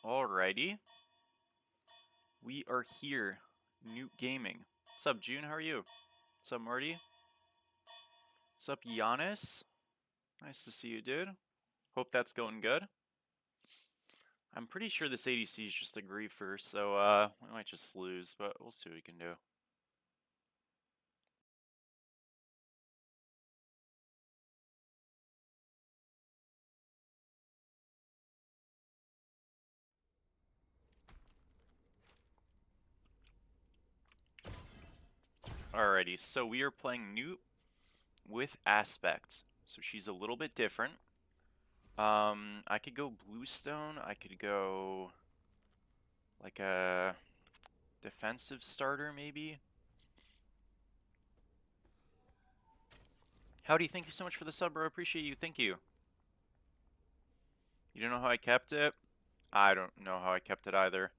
Alrighty. We are here. Newt Gaming. What's up, June? How are you? What's up, Marty? What's up, Giannis? Nice to see you, dude. Hope that's going good. I'm pretty sure this ADC is just a griefer, so we might just lose, but we'll see what we can do. Alrighty, so we are playing Newt with Aspect. So she's a little bit different. I could go Bluestone. I could go like a defensive starter, maybe. Howdy, thank you so much for the sub, bro. Appreciate you. Thank you. You don't know how I kept it? I don't know how I kept it either.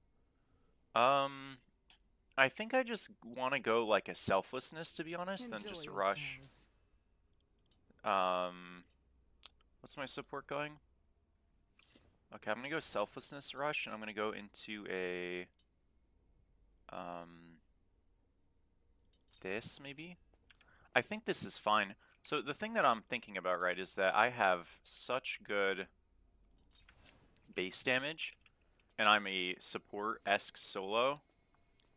I think I just want to go like a selflessness, to be honest, than just a rush. What's my support going? Okay, I'm gonna go selflessness rush, and I'm gonna go into a this maybe. I think this is fine. So the thing that I'm thinking about, right, is that I have such good base damage, and I'm a support-esque solo,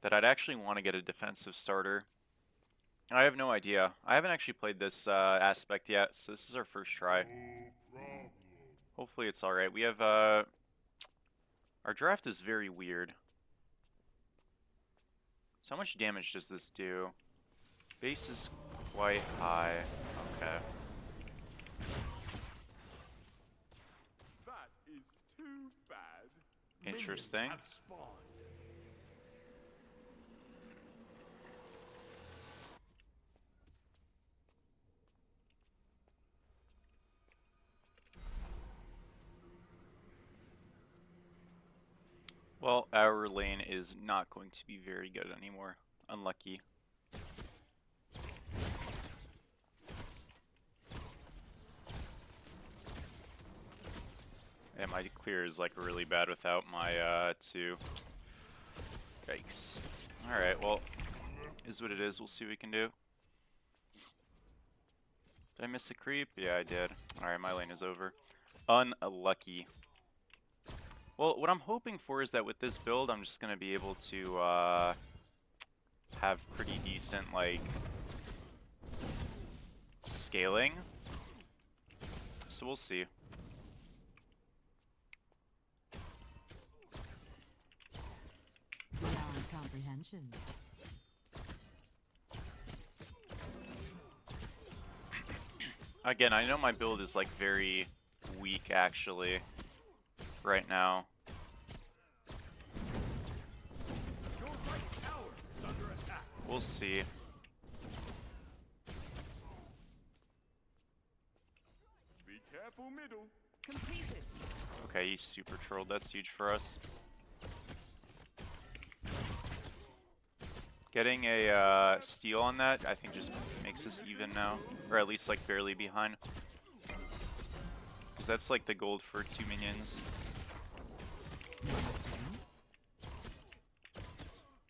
that I'd actually want to get a defensive starter. I have no idea. I haven't actually played this aspect yet, so this is our first try. Hopefully it's alright. We have, our draft is very weird. So how much damage does this do? Base is quite high. Okay. That is too bad. Interesting. Well, our lane is not going to be very good anymore. Unlucky. And my clear is like really bad without my 2. Yikes. Alright, well, is what it is. We'll see what we can do. Did I miss a creep? Yeah, I did. Alright, my lane is over. Unlucky. Well, what I'm hoping for is that with this build, I'm just going to be able to have pretty decent, like, scaling. So we'll see. Comprehension. Again, I know my build is, like, very weak, actually, right now. We'll see. Be careful, middle. Completed. Okay, he's super trolled. That's huge for us. Getting a steal on that, I think, just makes us even now. Or at least, like, barely behind. Because that's, like, the gold for 2 minions.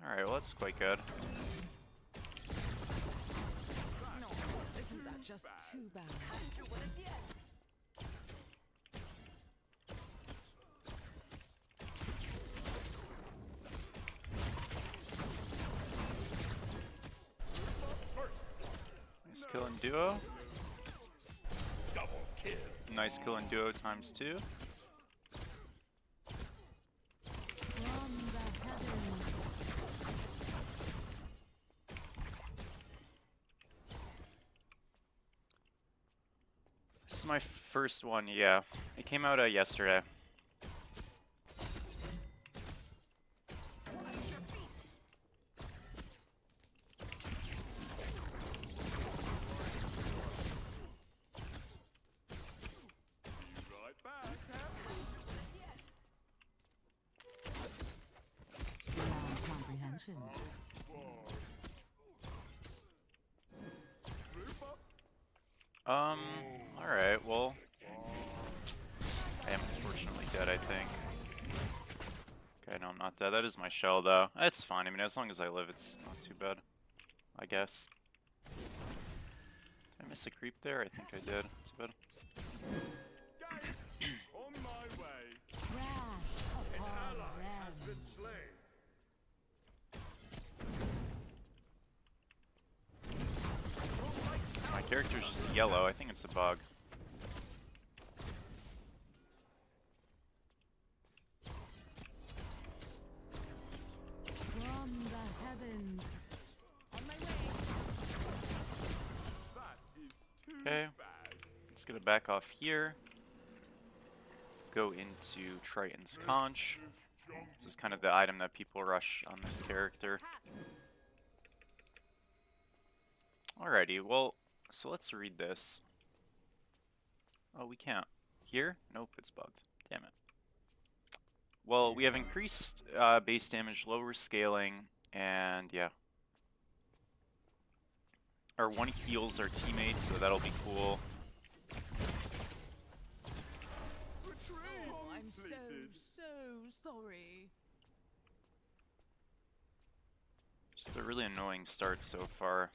Alright, well, that's quite good. No, isn't that just too bad? Nice kill in duo. Double kill. Nice kill in duo times 2. From the heavens. This is my first one, yeah. It came out yesterday. Right back. Beyond comprehension. Alright, well. I am unfortunately dead, I think. Okay, no, I'm not dead. That is my shell, though. It's fine. I mean, as long as I live, it's not too bad, I guess. Did I miss a creep there? I think I did. Too bad. On my way. Crash An upon ally has them. been slain. My character's just yellow. I think it's a bug. From the heavens. On my way. That is too Okay. bad. Let's get it back off here. Go into Triton's Conch. This is kind of the item that people rush on this character. Alrighty, well, so let's read this. Oh, we can't. Here? Nope, it's bugged. Damn it. Well, we have increased base damage, lower scaling, and yeah. Our one heals our teammates, so that'll be cool. Retrieve Oh, I'm so completed. sorry. Just a really annoying start so far.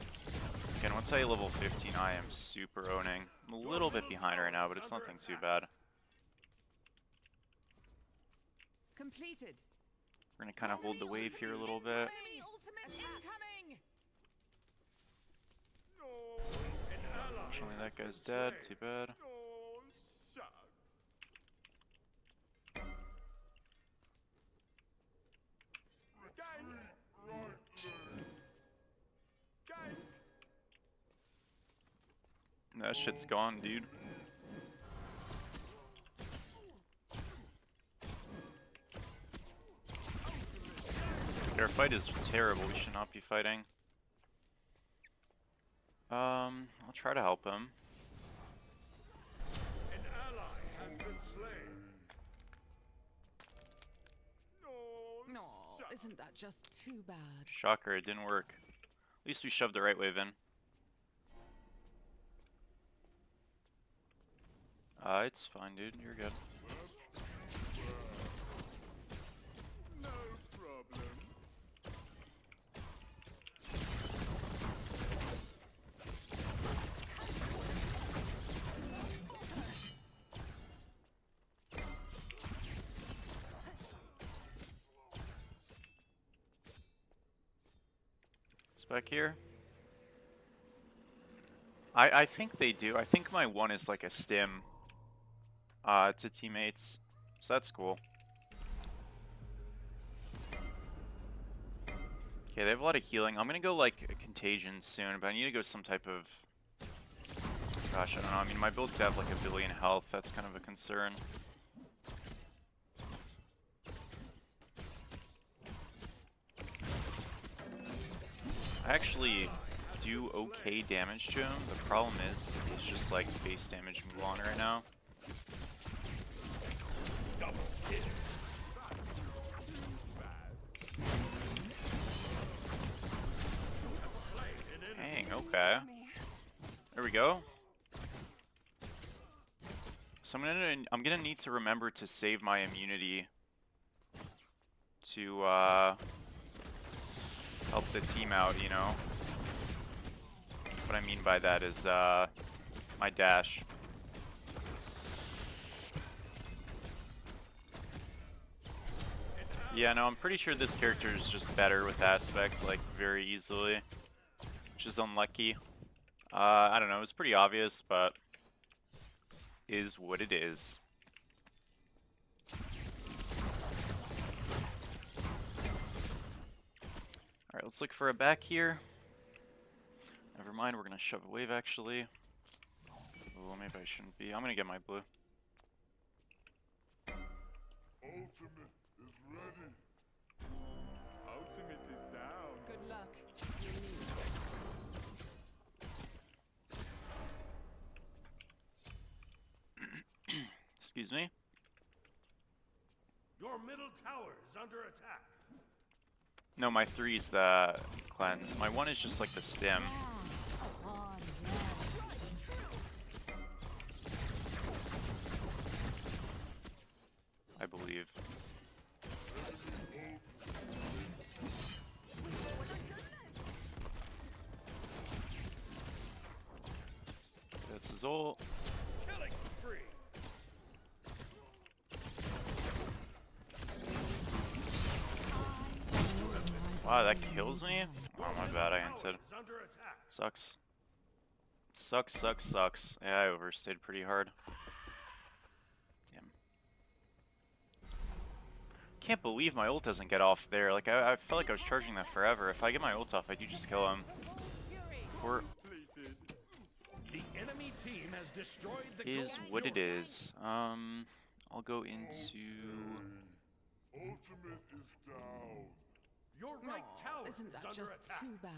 Again, once I hit level 15, I am super owning. I'm a little bit behind right now, but it's nothing too bad. Completed. We're gonna kind of hold the wave here a little bit. Enemy ultimate incoming. No. An ally Unfortunately, that has guy's been dead. slain. Too bad. Oh, shucks. Gang. That shit's gone, dude. Our fight is terrible. We should not be fighting. I'll try to help him. An ally has been slain. No. No, shucks. isn't that just too bad? Shocker, it didn't work. At least we shoved the right wave in. It's fine, dude. You're good. No problem. It's back here. I think they do. I think my one is like a stim to teammates. So that's cool. Okay, they have a lot of healing. I'm gonna go like a contagion soon, but I need to go some type of... Gosh, I don't know. I mean, my build could have like a billion health. That's kind of a concern. I actually do okay damage to him. The problem is, he's just like base damage Mulan right now. Double kill. Dang, okay. There we go. So I'm gonna need to remember to save my immunity to help the team out, you know. What I mean by that is my dash. Yeah, no, I'm pretty sure this character is just better with aspect, like, very easily. Which is unlucky. I don't know, it was pretty obvious, but is what it is. Alright, let's look for a back here. Never mind, we're gonna shove a wave actually. Oh, maybe I shouldn't be. I'm gonna get my blue. Ultimate is ready. Ultimate is down. Good luck. You need it. Excuse me. Your middle tower is under attack. No, my 3's the cleanse. My 1 is just like the stim. Crash upon them. I believe. his ult. Killing spree. Wow, that kills me? Oh, my bad, I Tower entered. is under attack. Sucks. Sucks, sucks, sucks. Yeah, I overstayed pretty hard. Damn. Can't believe my ult doesn't get off there. Like, I felt like I was charging that forever. If I get my ult off, I do just kill him. Before The enemy team has destroyed the is gold what it field. is. I'll go into... Ultimate is down. Your right Aw, tower isn't is that under just attack. too bad?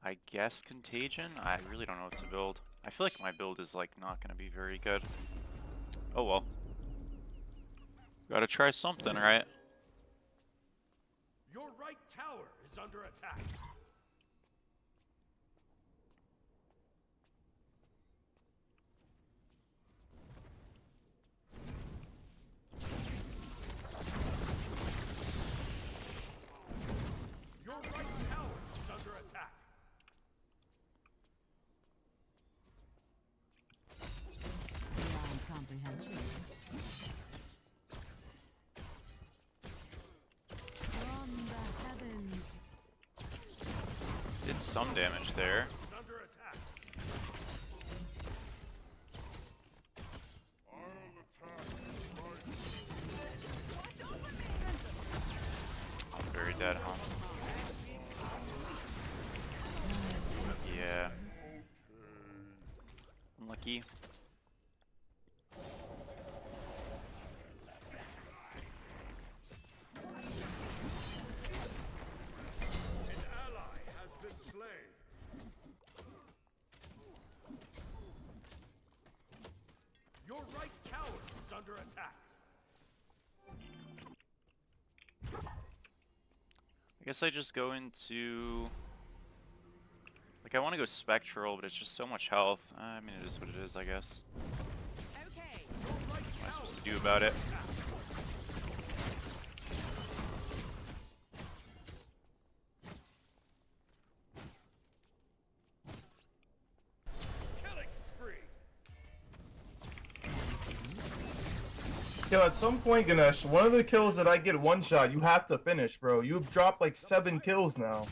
I guess Contagion? I really don't know what to build. I feel like my build is, like, not gonna be very good. Oh well. Gotta try something, right? Your right tower is under attack. Your right tower is under attack. Beyond comprehension. From the heavens. Did some damage there. Is under attack. I'm very dead, huh? Yeah. Unlucky. An ally has been slain. Your right tower is under attack. I guess I just go into... Like, I want to go Spectral, but it's just so much health. I mean, it is what it is, I guess. Okay. Your right What am I tower supposed to do about it? killing spree. Yo, at some point, Ganesh, one of the kills that I get one shot, you have to finish, bro. You've dropped like 7 kills now.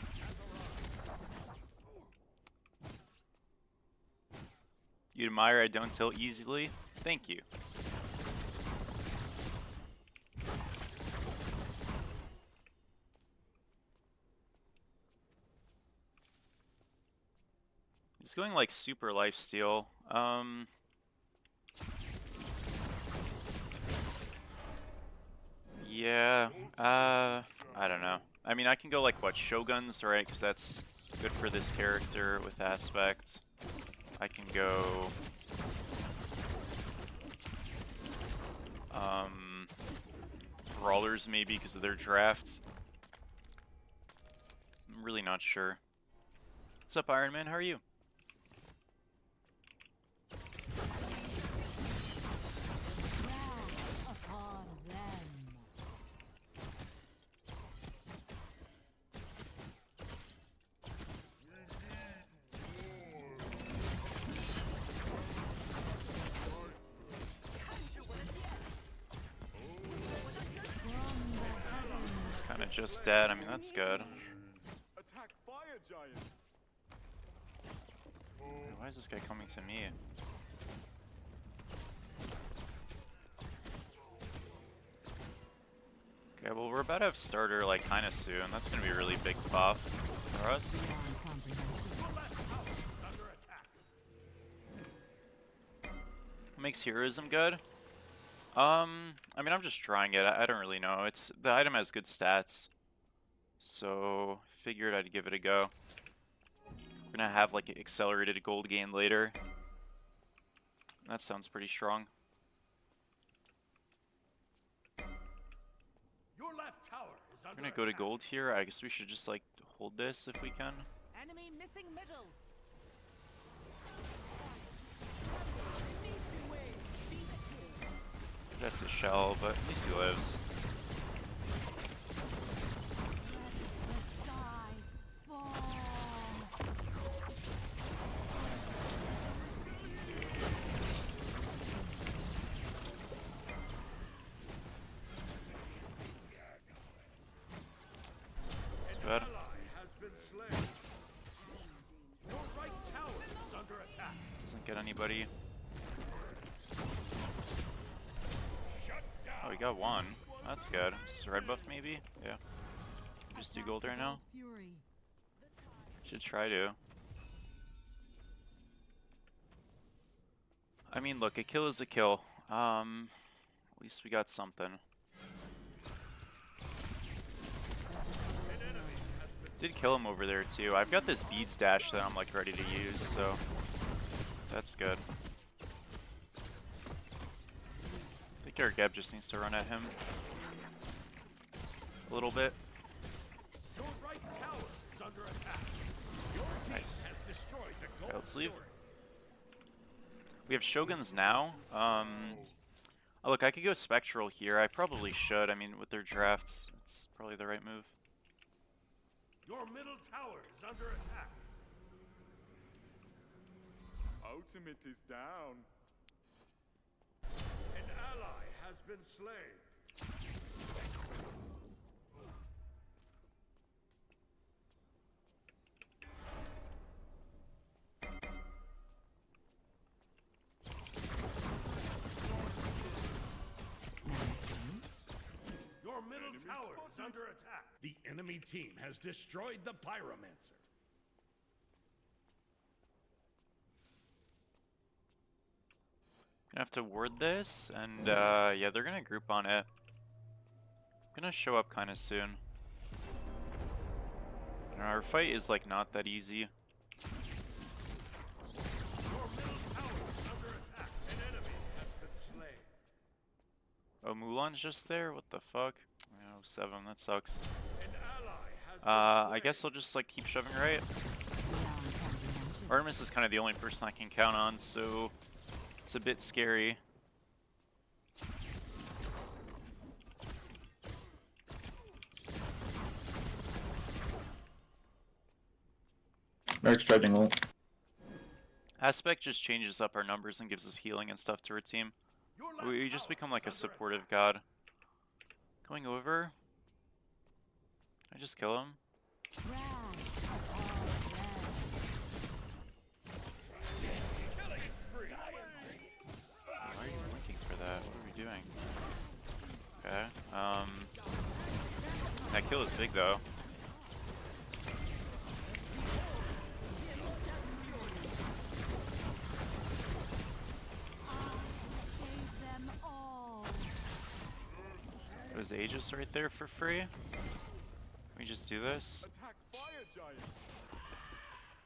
You admire I don't tilt easily? Thank you. He's going like super lifesteal. Yeah, I don't know. I mean, I can go like what, Shoguns, right? Because that's good for this character with aspect. I can go Brawlers maybe because of their drafts. I'm really not sure. What's up, Iron Man? How are you? Wrath upon them. He's kind of just dead. I mean, that's good. Attack fire giant. Why is this guy coming to me? Okay, well, we're about to have starter like kind of soon. That's gonna be a really big buff for us. Beyond comprehension. Your left tower is under attack. What makes heroism good? I mean, I'm just trying it. I don't really know. The item has good stats, so figured I'd give it a go. We're gonna have like accelerated gold gain later. That sounds pretty strong. Your left tower is We're under gonna go to attack. gold here. I guess we should just like hold this if we can. Enemy missing middle. We'd have to shell, but at least he lives. The sky fall. anybody. Oh, we got one. That's good. Is this a red buff maybe? Yeah. Just do gold right now? Fury. Should try to. I mean, look, a kill is a kill. At least we got something. Did kill him over there too. I've got this beads dash that I'm like ready to use, so that's good. I think our Geb just needs to run at him a little bit. Your right tower is under attack. Your team Nice. has destroyed the gold Okay, let's leave. turret. We have Shoguns now. Oh, look, I could go Spectral here. I probably should. I mean, with their drafts, it's probably the right move. Your middle tower is under attack. Ultimate is down. An ally has been slain. Your middle tower is under attack. The enemy team has destroyed the Pyromancer. Gonna have to ward this, and yeah, they're gonna group on it. Gonna show up kind of soon. And our fight is like not that easy. Your middle tower is under attack. An enemy has been slain. Oh, Mulan's just there? What the fuck? Oh, 7, that sucks. An ally has been slain. I guess I'll just like keep shoving right. Artemis is kind of the only person I can count on, so it's a bit scary. Merc's driving ult. Aspect just changes up our numbers and gives us healing and stuff to our team. Your left We just tower become like a is under supportive attack. god. Going over. Can I just kill him? Killing spree. Why are you looking for that? What are we doing? Okay. That kill is big though. Was Aegis right there for free? Can we just do this? Attack fire giant.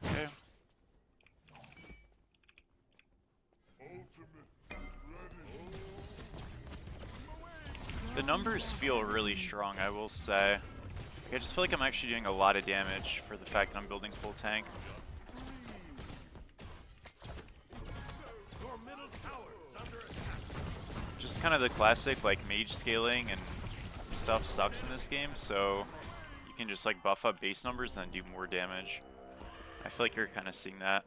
Okay. The numbers feel really strong, I will say. Like, I just feel like I'm actually doing a lot of damage for the fact that I'm building full tank. Your middle tower is under attack. Just kind of the classic like mage scaling and stuff sucks in this game, so you can just like buff up base numbers and then do more damage. I feel like you're kind of seeing that.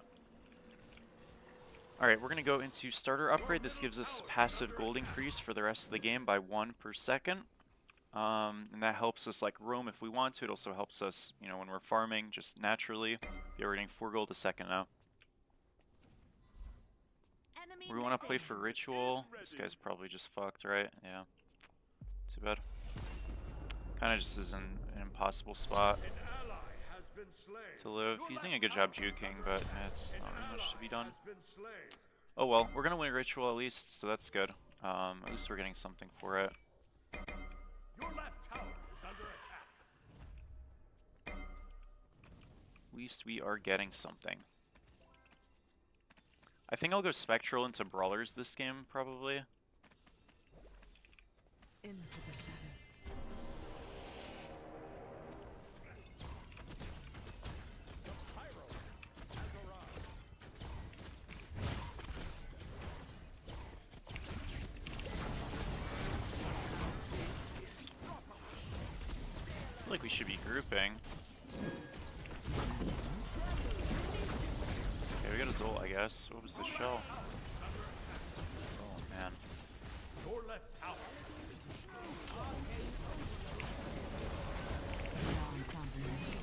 Alright, we're going to go into starter upgrade. This gives us passive gold increase for the rest of the game by 1 per second. And that helps us like roam if we want to. It also helps us, you know, when we're farming just naturally. Yeah, we're getting 4 gold a second now. We want to play for ritual. This guy's probably just fucked, right? Yeah. Too bad. Kind of just is in an impossible spot An ally has been slain. to live. He's doing a good job juking, but it's not really much to be done. Has been slain. Oh well, we're gonna win ritual at least, so that's good. At least we're getting something for it. Your left tower is under attack. At least we are getting something. I think I'll go Spectral into Brawlers this game, probably. Into the shadows. I feel like we should be grouping. Okay, we got a Zol, I guess. What was the shell? Oh man. Your left tower. Beyond comprehension.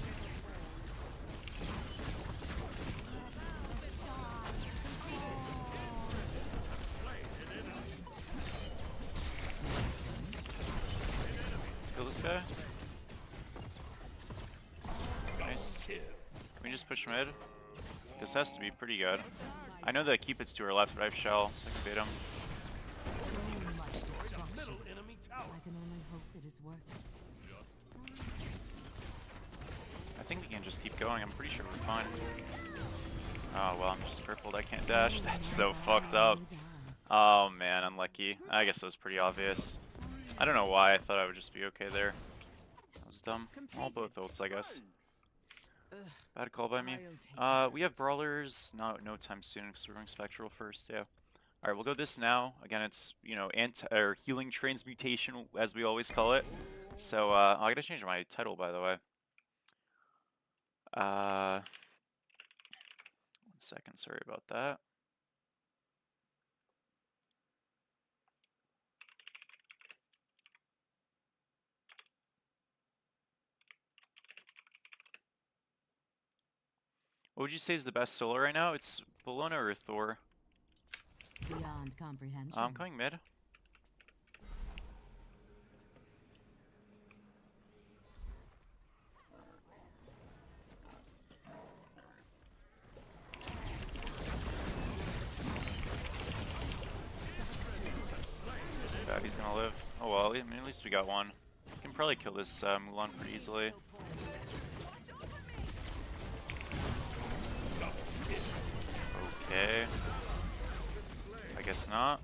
this guy? Nice. Can we just push mid? This has to be pretty good. I know that keep it's to our left, but I have shell, so I can bait him. So much destruction. Middle enemy tower. I can only hope it is worth it. I think we can just keep going. I'm pretty sure we're fine. Oh, well, I'm just crippled. I can't dash. That's so fucked up. Oh, man, unlucky. I guess that was pretty obvious. I don't know why. I thought I would just be okay there. That was dumb. All both ults, I guess. Bad call by me. We have brawlers. No time soon because we're going spectral first. Yeah. All right, we'll go this now. Again, it's or healing transmutation as we always call it. So I gotta change my title, by the way. 1 second. Sorry about that. What would you say is the best solo right now? It's Bologna or Thor? Beyond comprehension. I'm coming mid. Bad, he's gonna live. Oh well, I mean, at least we got one. We can probably kill this Mulan pretty easily. Okay. I guess not.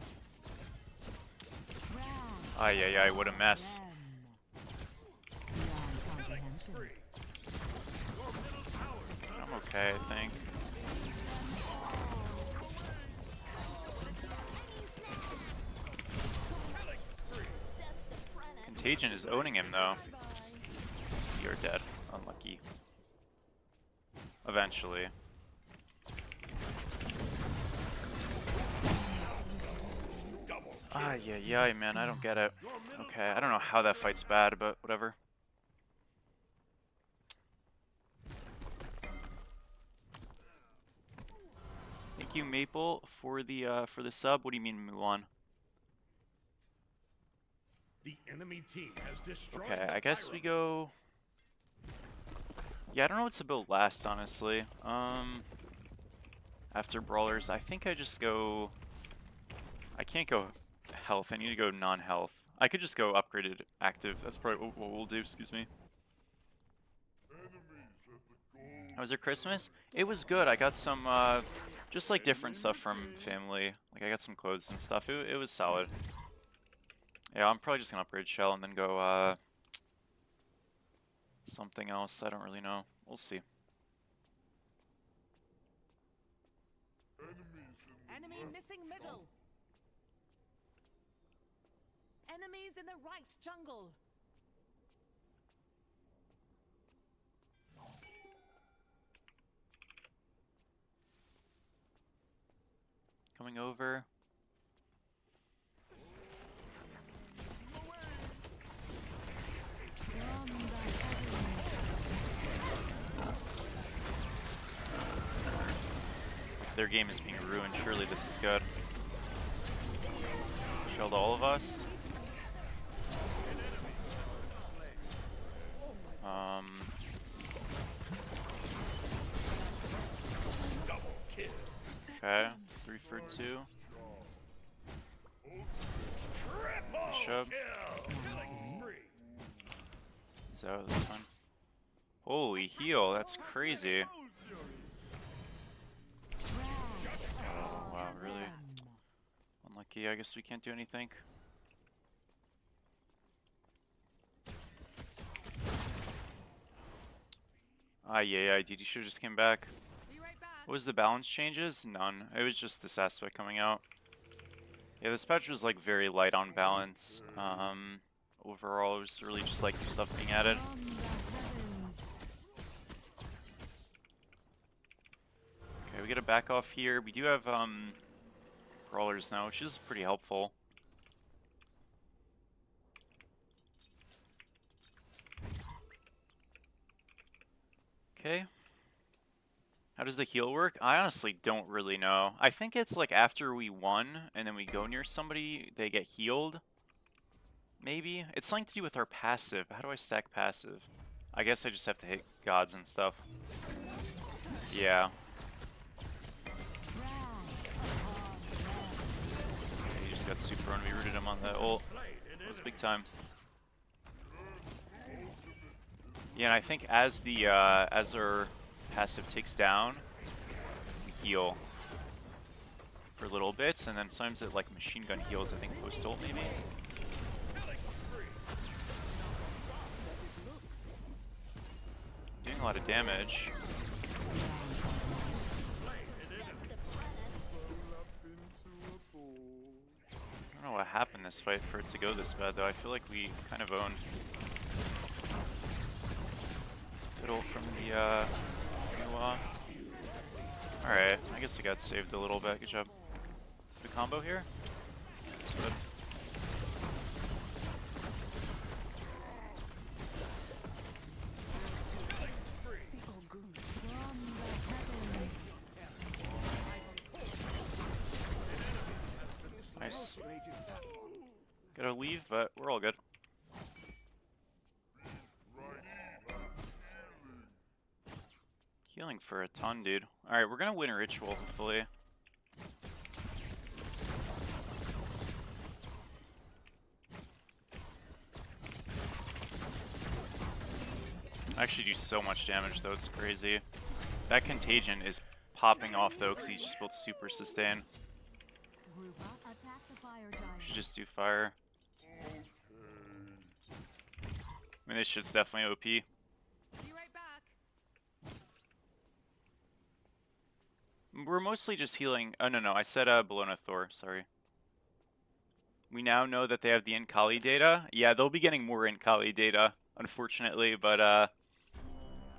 Ay, what a mess. I'm okay, I think. Contagion is owning him though. You're dead. Unlucky. Eventually. Yeah, man, I don't get it. Okay, I don't know how that fight's bad, but whatever. Thank you, Maple, for the sub. What do you mean, Mulan? The enemy team has destroyed Okay, the I guess we pyramids. go. Yeah, I don't know what to build last, honestly. After brawlers, I think I just go. I can't go health. I need to go non-health. I could just go upgraded active. That's probably what we'll do. Excuse me. How was your Christmas? It was good. I got some just like different stuff from family. Like I got some clothes and stuff. It was solid. Yeah, I'm probably just gonna upgrade shell and then go something else. I don't really know. We'll see. Enemy missing middle. Enemies in the right jungle. Coming over. If their game is being ruined, surely this is good. Shelled all of us. Okay, 3 for 2. Bishop. He's out, that's fine. Holy heal, that's crazy. Oh, wow, really? Unlucky, I guess we can't do anything. Yeah, Deity should just came back. Be right back. What was the balance changes? None. It was just this aspect coming out. Yeah, this patch was like very light on balance. Overall, it was really just like stuff being added. Okay, we gotta back off here. We do have brawlers now, which is pretty helpful. Okay. How does the heal work? I honestly don't really know. I think it's like after we won and then we go near somebody, they get healed. Maybe. It's something to do with our passive. How do I stack passive? I guess I just have to hit gods and stuff. Yeah. He just got super and we rooted him on the ult. That was big time. Yeah, and I think as the as our passive takes down, we heal for little bits, and then sometimes it like machine gun heals, I think post ult maybe. Doing a lot of damage. I don't know what happened this fight for it to go this bad though. I feel like we kind of owned. Good ult from the Alright, I guess he got saved a little bit. Good job. The combo here? That's good. Nice. Gotta leave, but we're all good. Healing for a ton, dude. Alright, we're gonna win a ritual, hopefully. I actually do so much damage, though. It's crazy. That contagion is popping off, though, because he's just built super sustain. Should just do fire. I mean, this shit's definitely OP. Be right back. We're mostly just healing. Oh, no, I said Bologna Thor, sorry. We now know that they have the Inkali data. Yeah, they'll be getting more Inkali data, unfortunately, but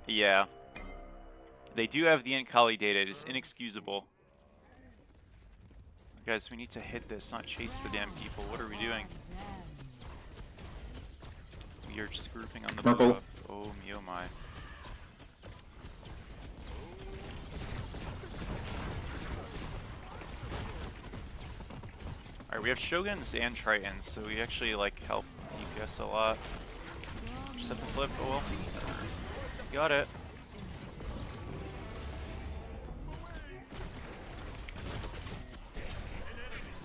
yeah. They do have the Inkali data. It is inexcusable. Guys, we need to hit this, not chase the damn people. What are we doing? We are just grouping on the buff. Oh me, oh my. Alright, we have Shoguns and Tritons, so we actually like help DPS a lot. Just have to flip, oh well. Got it.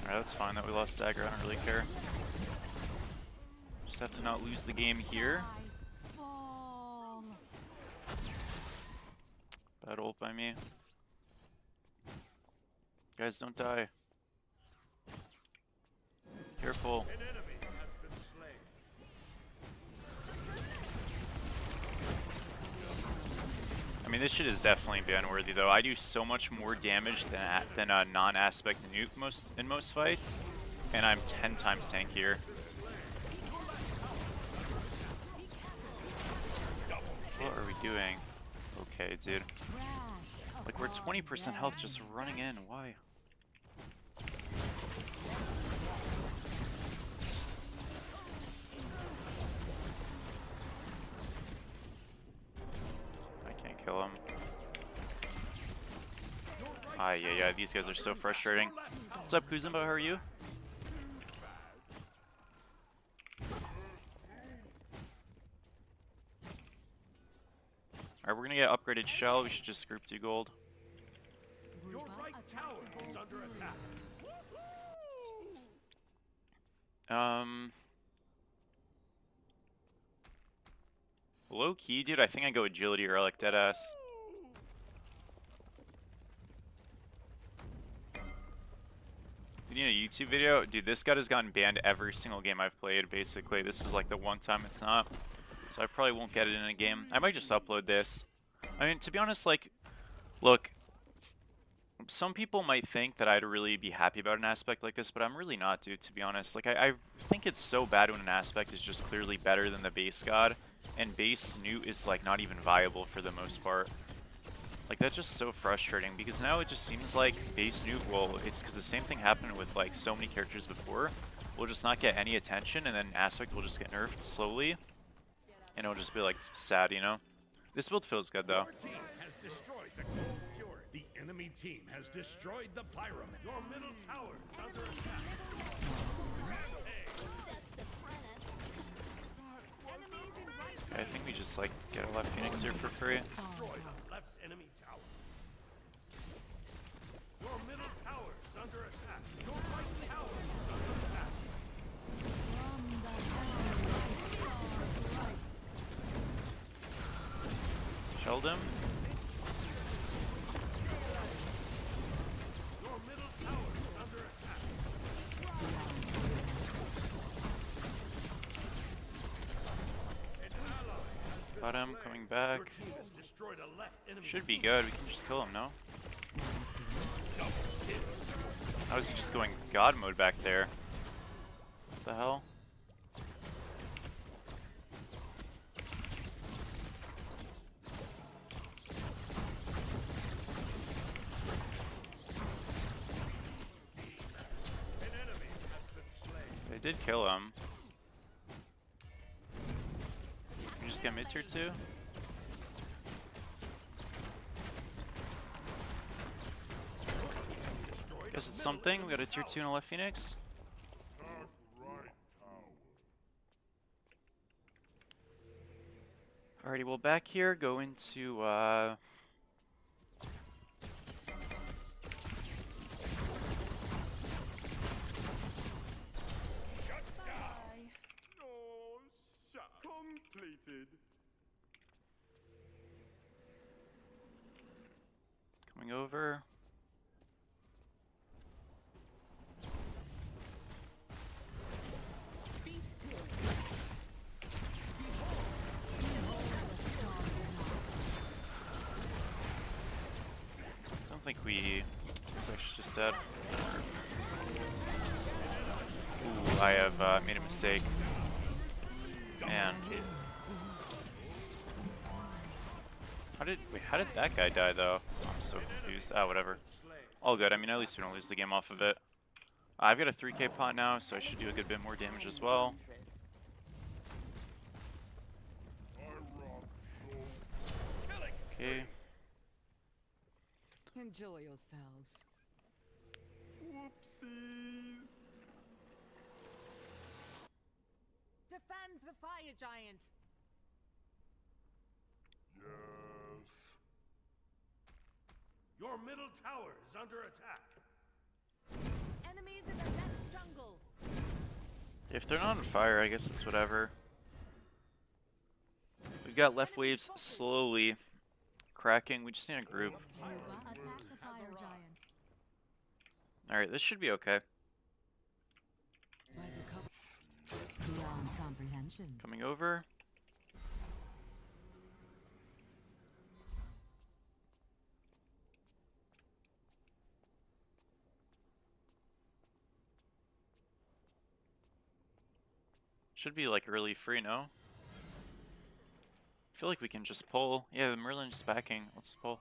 Alright, that's fine that we lost dagger, I don't really care. Just have to not lose the game here. Bad ult by me. Guys, don't die. Careful. I mean, this shit is definitely ban-worthy, though. I do so much more damage than a non-aspect nuke in most fights, and I'm 10 times tankier. What are we doing? Okay, dude. Like, we're 20% health just running in. Why? Kill him. Yeah, these guys are so frustrating. What's up, Kuzumba? How are you? Alright, we're gonna get upgraded shell. We should just group 2 gold. Your right tower is under attack. Low key, dude, I think I go agility or like deadass. You need a YouTube video? Dude, this guy has gotten banned every single game I've played, basically. This is like the one time it's not. So I probably won't get it in a game. I might just upload this. I mean, to be honest, like, look, some people might think that I'd really be happy about an aspect like this, but I'm really not, dude, to be honest. Like, I think it's so bad when an aspect is just clearly better than the base god, and base Newt is, like, not even viable for the most part. Like, that's just so frustrating, because now it just seems like base Newt will, it's because the same thing happened with, like, so many characters before, will just not get any attention, and then aspect will just get nerfed slowly, and it'll just be, like, sad, you know? This build feels good, though. Your team has destroyed the Cold Fury. The enemy team has destroyed the Pyramid. Your middle tower is under attack. just like get a left Phoenix here for free. Destroy the left enemy tower. Your middle tower is under attack. Your right tower is under attack. Shelled him. Your middle tower is under attack. An ally has been Got him slain. coming back. Your team has destroyed a left enemy. Should be good. We can just kill him, no? How is he just going God mode back there? What the hell? An enemy has been slain. They did kill him. Can we just get mid tier 2? Destroyed Guess a it's middle something. We enemy got a tier 2 and a left Phoenix. Alrighty, well back here, go into Oh, shut. Completed. coming over. Be still. Don't think we. It's actually just dead. Ooh, I have made a mistake. Man. How did that guy die though? I'm so confused. Ah, whatever. All good. I mean, at least we don't lose the game off of it. I've got a 3k pot now, so I should do a good bit more damage as well. Okay. Enjoy yourselves. Whoopsies. Defend the fire giant. Your middle tower is under attack. Enemies in the left jungle. If they're not on fire, I guess it's whatever. We've got left waves slowly cracking. We just need a group. Attack the fire giant. Alright, this should be okay. By the cover. Beyond comprehension. Coming over. Should be like early free, no? I feel like we can just pull. Yeah, the Merlin just backing. Let's pull.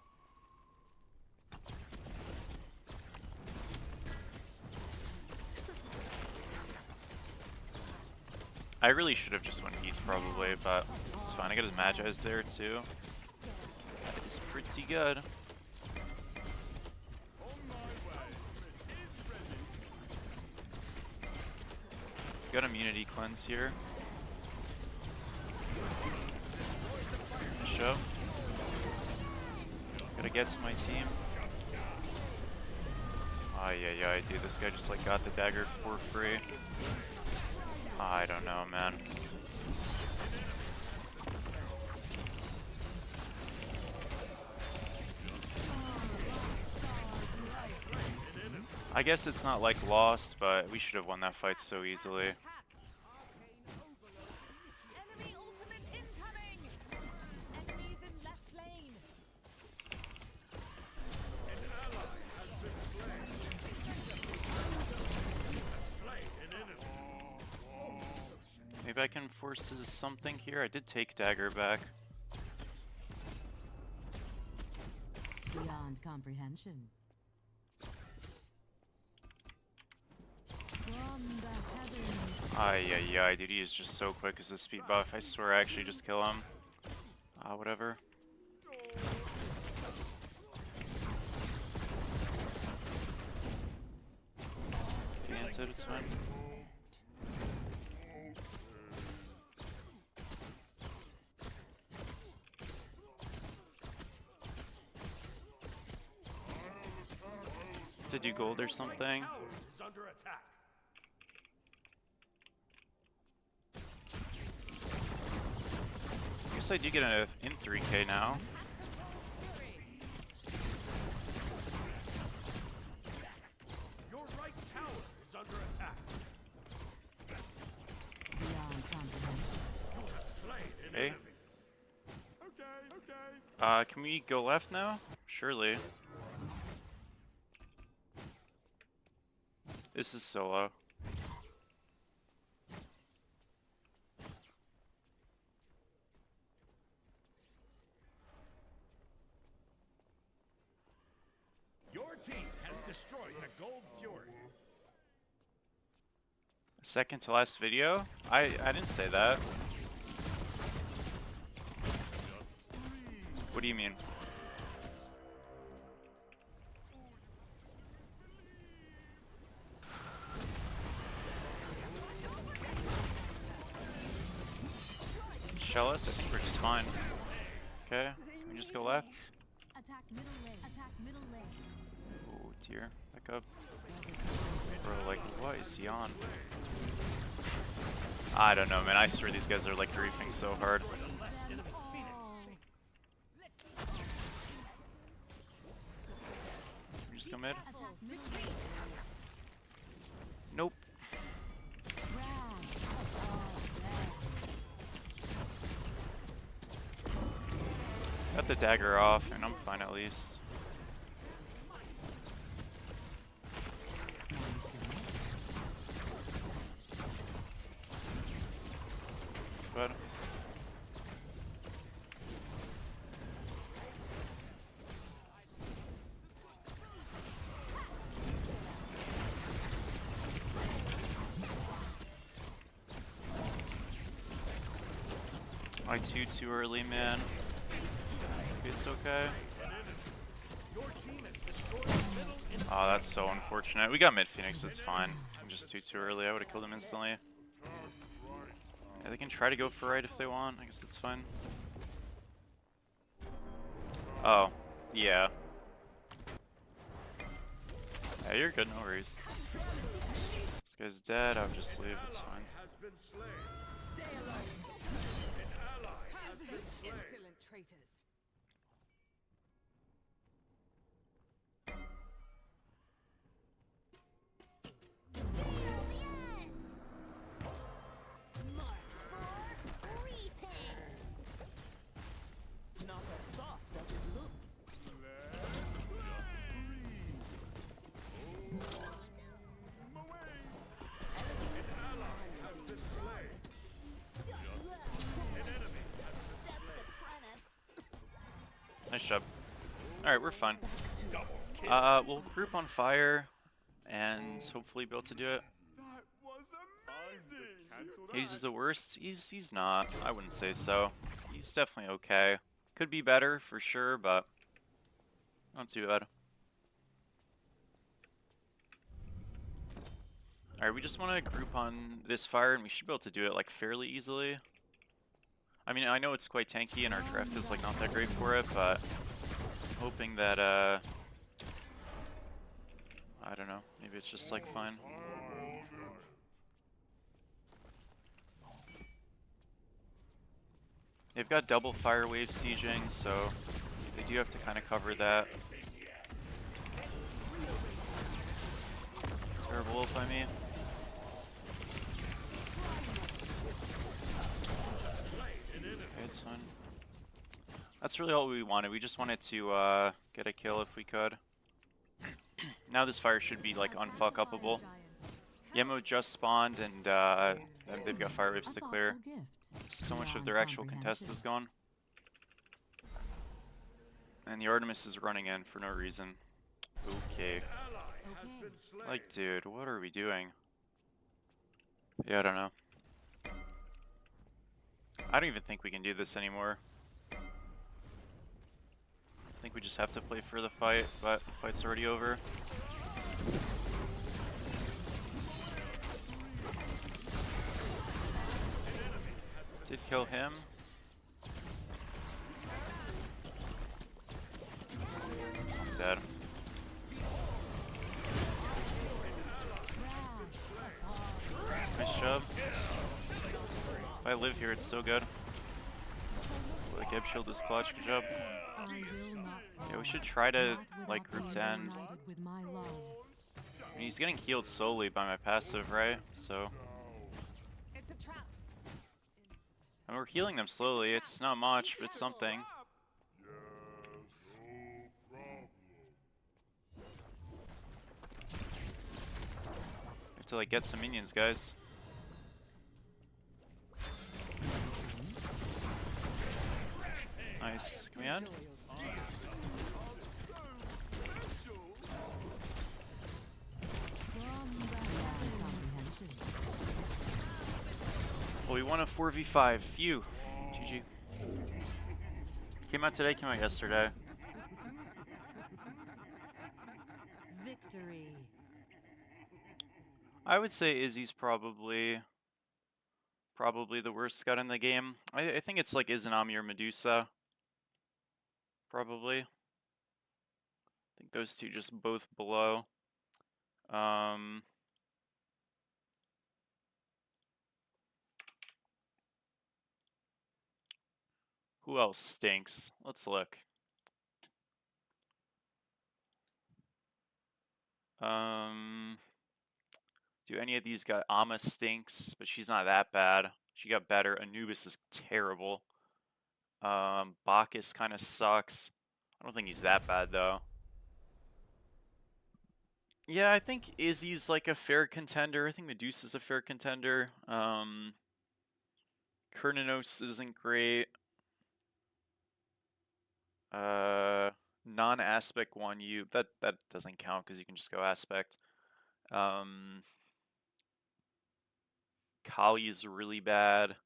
I really should have just went East probably, but it's fine. I got his Magi's there too. That is pretty good. Got immunity cleanse here. Show. Gotta get to my team. Oh yeah, dude, this guy just like got the dagger for free. I don't know, man. I guess it's not like lost, but we should have won that fight so easily. Enemy ultimate incoming. Enemies in left lane. An ally has been slain an enemy. Maybe I can force something here. I did take dagger back. Beyond comprehension. From the heavens. Ay, dude, he is just so quick as the speed buff. I swear I actually just kill him. Whatever. Answered, it's fine. To do gold or something. Tower is under attack. I guess I do get an in 3k now. Your right tower is under attack. Beyond comprehension. You have slain an Okay. enemy. Okay. Can we go left now? Surely. This is solo. Your team has destroyed the Gold Fury. Second to last video? I didn't say that. What do you mean? Shell us? I think we're just fine. Okay, can we just go left? Attack middle lane. Attack middle lane. Oh dear, back up. Bro, like, what is he on? I don't know, man. I swear these guys are like griefing so hard. We just go mid? Attack middle lane. Nope. Got the dagger off, and I'm fine at least. But I too early, man. It's okay. Oh, that's so unfortunate. We got mid Phoenix, that's fine. I'm just too early. I would have killed him instantly. Yeah, they can try to go for right if they want. I guess that's fine. Oh, yeah. Yeah, you're good, no worries. This guy's dead, I'll just leave, it's fine. Has been slain. An ally has been slain. Insolent traitors. Not as soft as it looks. An ally has been slain. An enemy has been slain. Nice job. Alright, we're fine. Double kill. We'll group on fire, and hopefully be able to do it. That was amazing. Cancel He's the worst? He's not. I wouldn't say so. He's definitely okay. Could be better, for sure, but not too bad. Alright, we just want to group on this fire, and we should be able to do it, like, fairly easily. I mean, I know it's quite tanky, and our draft is, like, not that great for it, but hoping that, I don't know, maybe it's just, like, fine. They've got double fire wave sieging, so they do have to kind of cover that. Terrible ult by me. Okay, it's fine. That's really all we wanted. We just wanted to get a kill if we could. Now this fire should be like unfuck-upable. Yemo just spawned, and they've got fire waves to clear. So much of their actual contest is gone. And the Artemis is running in for no reason. Okay. Ally has been slain. Like, dude, what are we doing? Yeah, I don't know. I don't even think we can do this anymore. I think we just have to play for the fight, but the fight's already over. Did kill him. I'm dead. live here. It's so good. The Geb shield is clutch. Good job. Yeah, we should try to like group to end. I mean, he's getting healed slowly by my passive, right? So, It's a trap. I mean, we're healing them slowly. It's not much, but it's something. We have to like get some minions, guys. Nice. Can we end? Well, we won a 4v5. Phew. GG. Came out today, came out yesterday. Victory. I would say Izzy's probably the worst scout in the game. I think it's like Izanami or Medusa. Probably. I think those two just both below. Who else stinks? Let's look. Do any of these got Amma stinks, but she's not that bad. She got better. Anubis is terrible. Bacchus kind of sucks. I don't think he's that bad though. Yeah, I think Izzy's like a fair contender. I think Medusa's a fair contender. Kernanos isn't great. Non-aspect 1U. That doesn't count because you can just go aspect. Kali's really bad.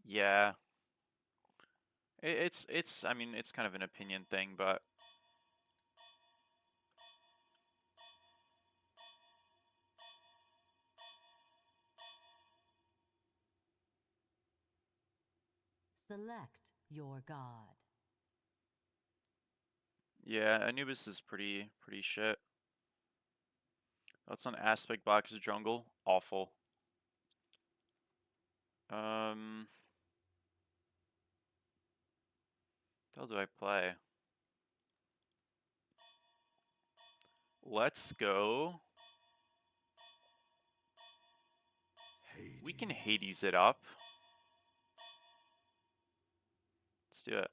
Yeah. It's I mean it's kind of an opinion thing, but Select your god. yeah, Anubis is pretty shit. That's on aspect box jungle. Awful. What the hell do I play? Let's go. We can Hades it up. Let's do it.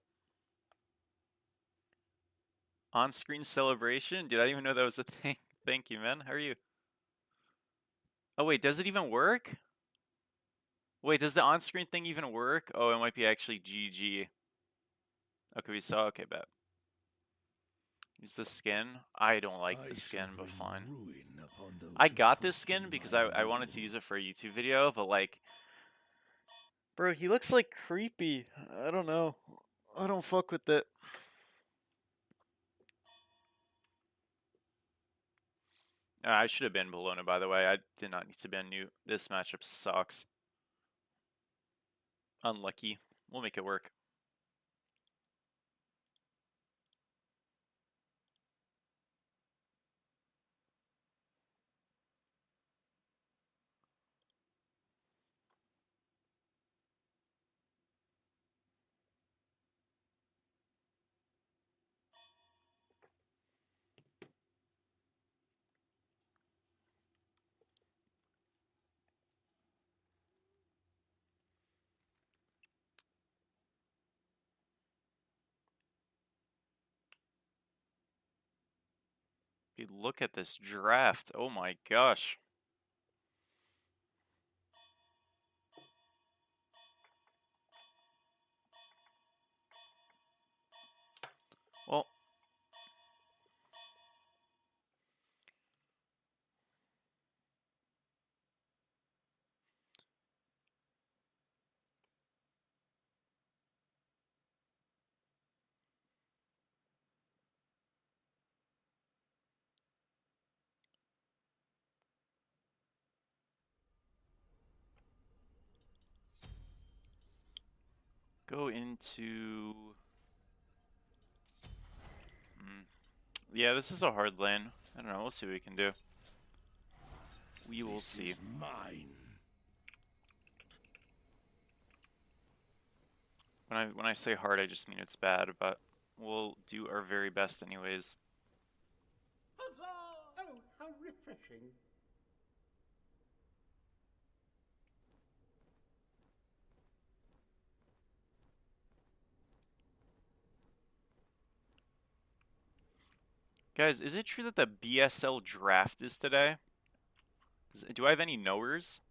On-screen celebration? Dude, I didn't even know that was a thing. Thank you, man. How are you? Oh, wait, does it even work? Wait, does the on-screen thing even work? Oh, it might be actually GG. Okay, we saw. Okay, bet. Use the skin. I don't like the skin, but fine. I got this skin because I wanted to use it for a YouTube video, but like, bro, he looks like creepy. I don't know. I don't fuck with it. I should have been Bologna, by the way. I did not need to ban Newt. This matchup sucks. Unlucky. We'll make it work. Dude, look at this draft. Oh my gosh. Well, go into... Yeah, this is a hard lane. I don't know. We'll see what we can do. We will see. Is mine. When I say hard, I just mean it's bad, but we'll do our very best anyways. Huzzah! Oh, how refreshing. Guys, is it true that the BSL draft is today? Do I have any knowers?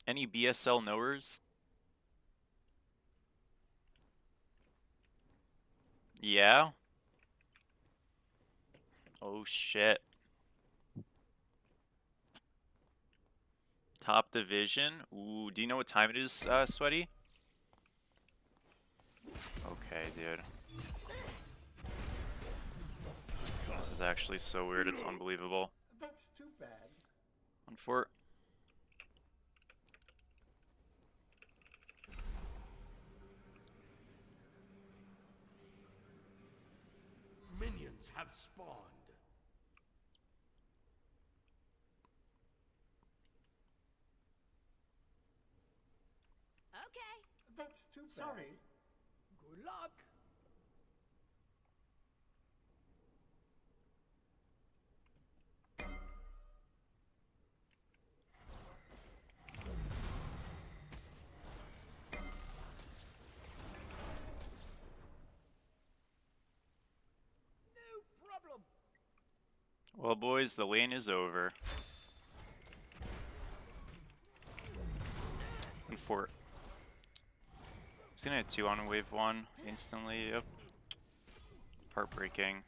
Any BSL knowers? Yeah? Oh shit. Top division? Ooh, do you know what time it is, Sweaty? Okay, dude. This is actually so weird, it's unbelievable. That's too bad. Minions have spawned. Okay. That's too bad. Sorry. Good luck. No problem. Well, boys, the lane is over. And for he's gonna hit 2 on wave 1 instantly. Yep. Heartbreaking.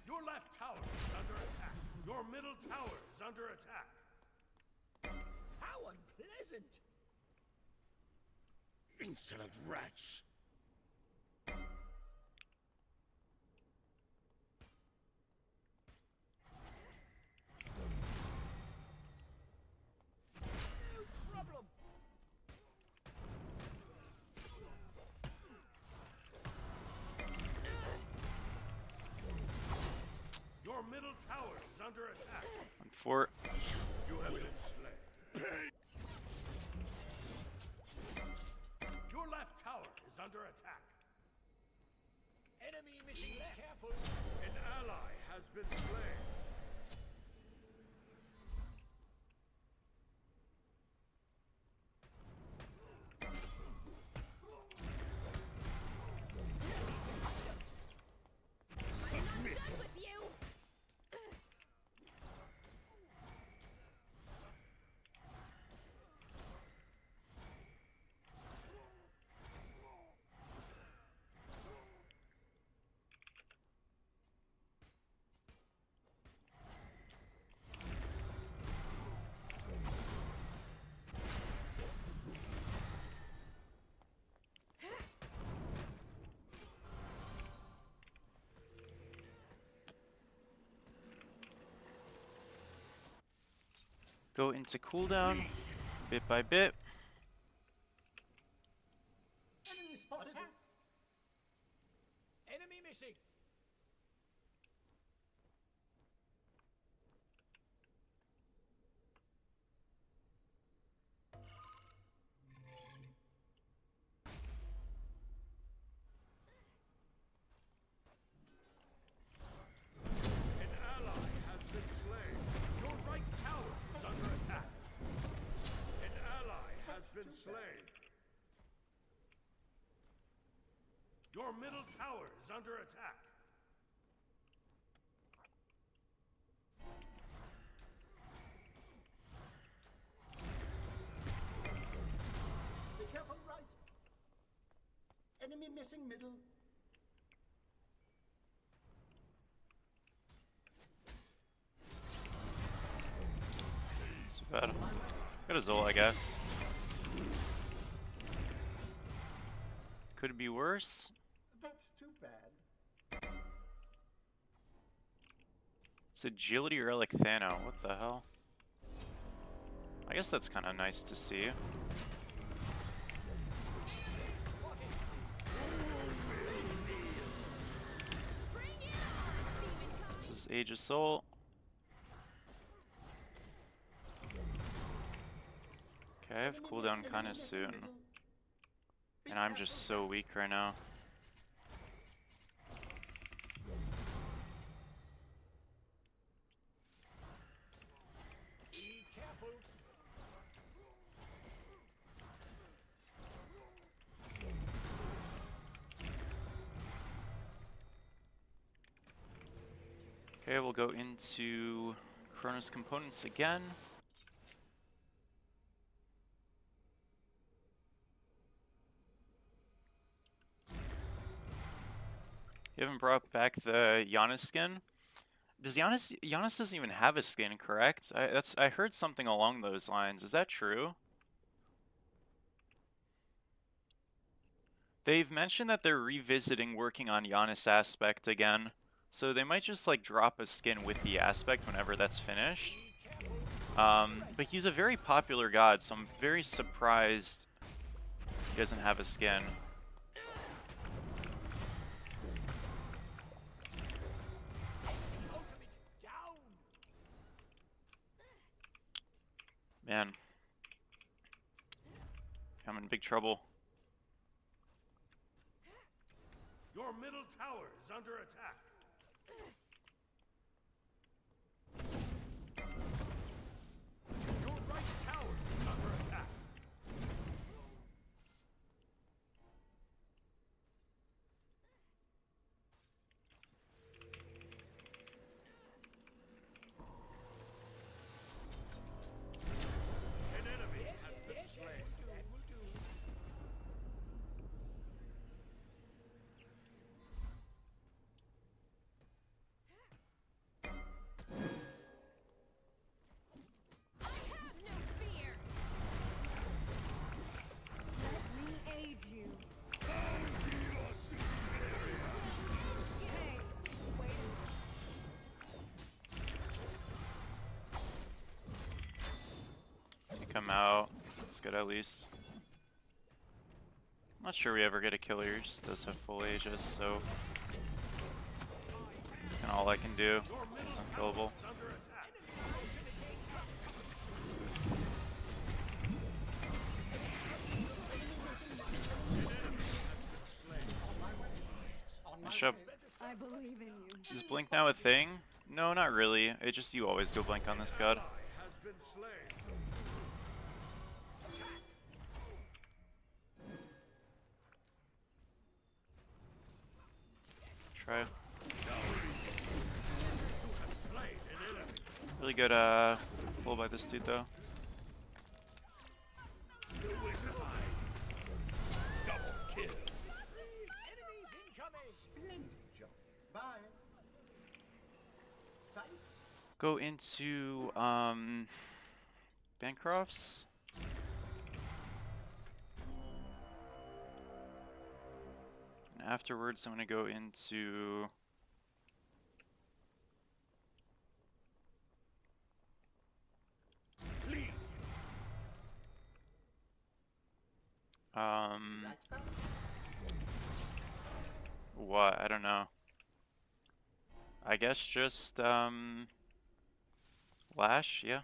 Your left tower is under attack. Your middle tower is under attack. How unpleasant! Insolent rats! No problem! Your middle tower is under attack. And for You have been slain. Your left tower is under attack. Enemy mission careful. An ally has been slain. Submit. Done with you. go into cooldown bit by bit. Enemy spotted. Enemy missing. An ally has been slain. Your right tower is under attack. An ally has been slain. Your middle tower is under attack. Be careful, right. Enemy missing middle. bad. Got a Zola, I guess. Could be worse. That's too bad. It's Agility Relic Thano. What the hell? I guess that's kind of nice to see. This is Age of Soul. Okay, I have cooldown kind of soon. And I'm just so weak right now. Okay, we'll go into Chronos Components again. You haven't brought back the Giannis skin? Does Giannis doesn't even have a skin, correct? I heard something along those lines. Is that true? They've mentioned that they're revisiting working on Giannis aspect again. So they might just like drop a skin with the aspect whenever that's finished. But he's a very popular god, so I'm very surprised he doesn't have a skin. Man. I'm in big trouble. Your middle tower is under attack. Your right tower is under attack. An enemy has been slain. I have no fear. Let me aid you. Hey, wait. You come out. That's good at least. I'm not sure we ever get a kill here. He just does have full Aegis, so that's kind of all I can do. He's unkillable. Nice job. I believe in you. Is Blink now a thing? No, not really. It just you always go Blink on this god. Has been slain. Try. Slain an enemy. Really good pull by this dude though. Splendid job. Bye. Thanks. Go into Bancrofts. And afterwards I'm gonna go into what? I don't know. I guess just Lash, yeah.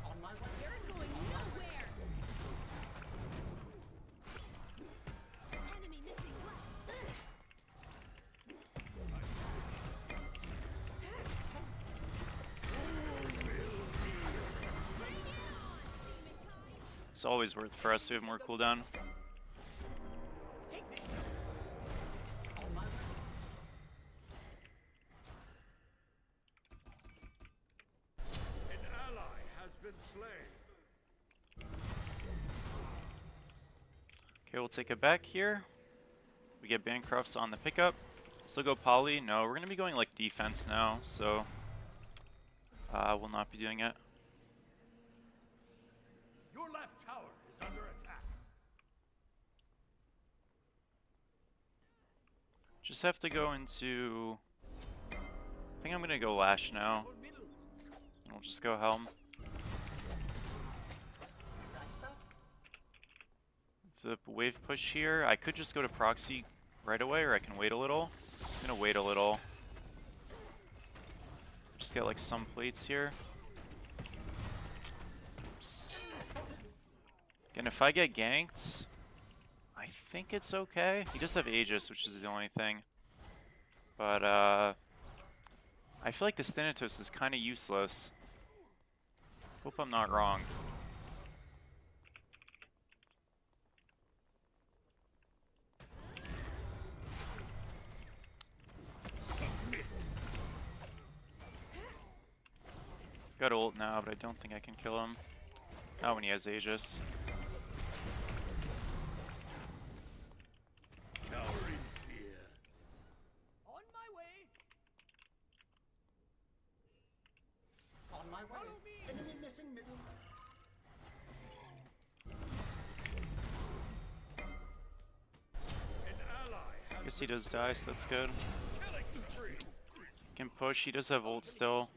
On my way. You're going nowhere. Enemy missing left. It's always worth for us to have more cooldown. On my way. An ally has been slain. Okay, we'll take it back here. We get Bancrofts on the pickup. Still go Poly? No, we're gonna be going like defense now, so we'll not be doing it. Just have to go into... I think I'm gonna go Lash now. And we'll just go Helm. The wave push here, I could just go to Proxy right away, or I can wait a little. I'm gonna wait a little. Just get like some plates here. Oops. And if I get ganked, I think it's okay. He does have Aegis, which is the only thing. But I feel like this Thanatos is kind of useless. Hope I'm not wrong. Got ult now, but I don't think I can kill him. Not when he has Aegis. Cower in fear. On my way. On my way. Enemy missing middle. An ally has Guess he does die, so that's good. killing spree. Can push, he does have ult still.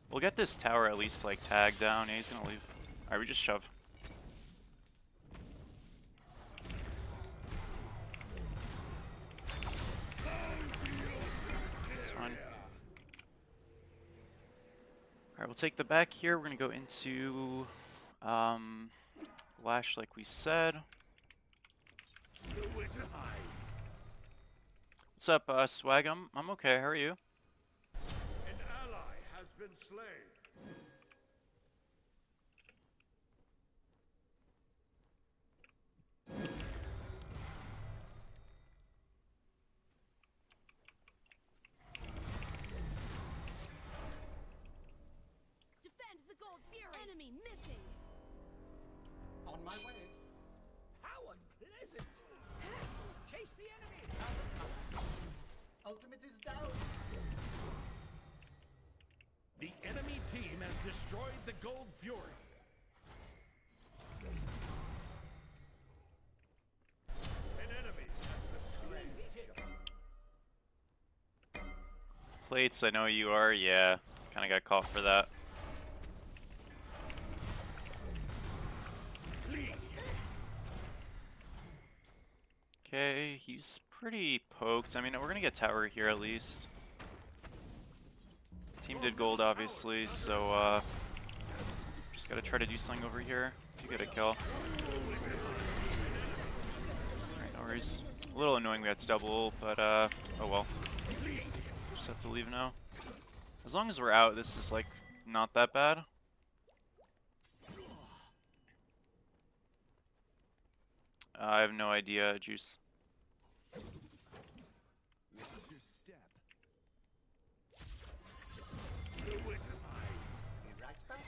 We'll get this tower at least like tagged down. Yeah, he's gonna leave. Alright, we just shove. It's fine. Alright, we'll take the back here. We're gonna go into Lash like we said. Nowhere to hide. What's up, Swag? I'm okay, how are you? An ally has been slain. Defend the gold fury. Enemy missing. On my way. How unpleasant. Chase the enemy. Ultimate is down. The enemy team has destroyed the gold fury. An enemy has been slain. Plates, I know you are. Yeah, kind of got caught for that. Okay, he's pretty poked. I mean, we're gonna get tower here at least. Team did gold, obviously, so just gotta try to do something over here to get a kill. Alright, no worries. A little annoying we had to double, but oh well. Just have to leave now. As long as we're out, this is like not that bad. I have no idea, Juice. Nowhere to hide. Be right back.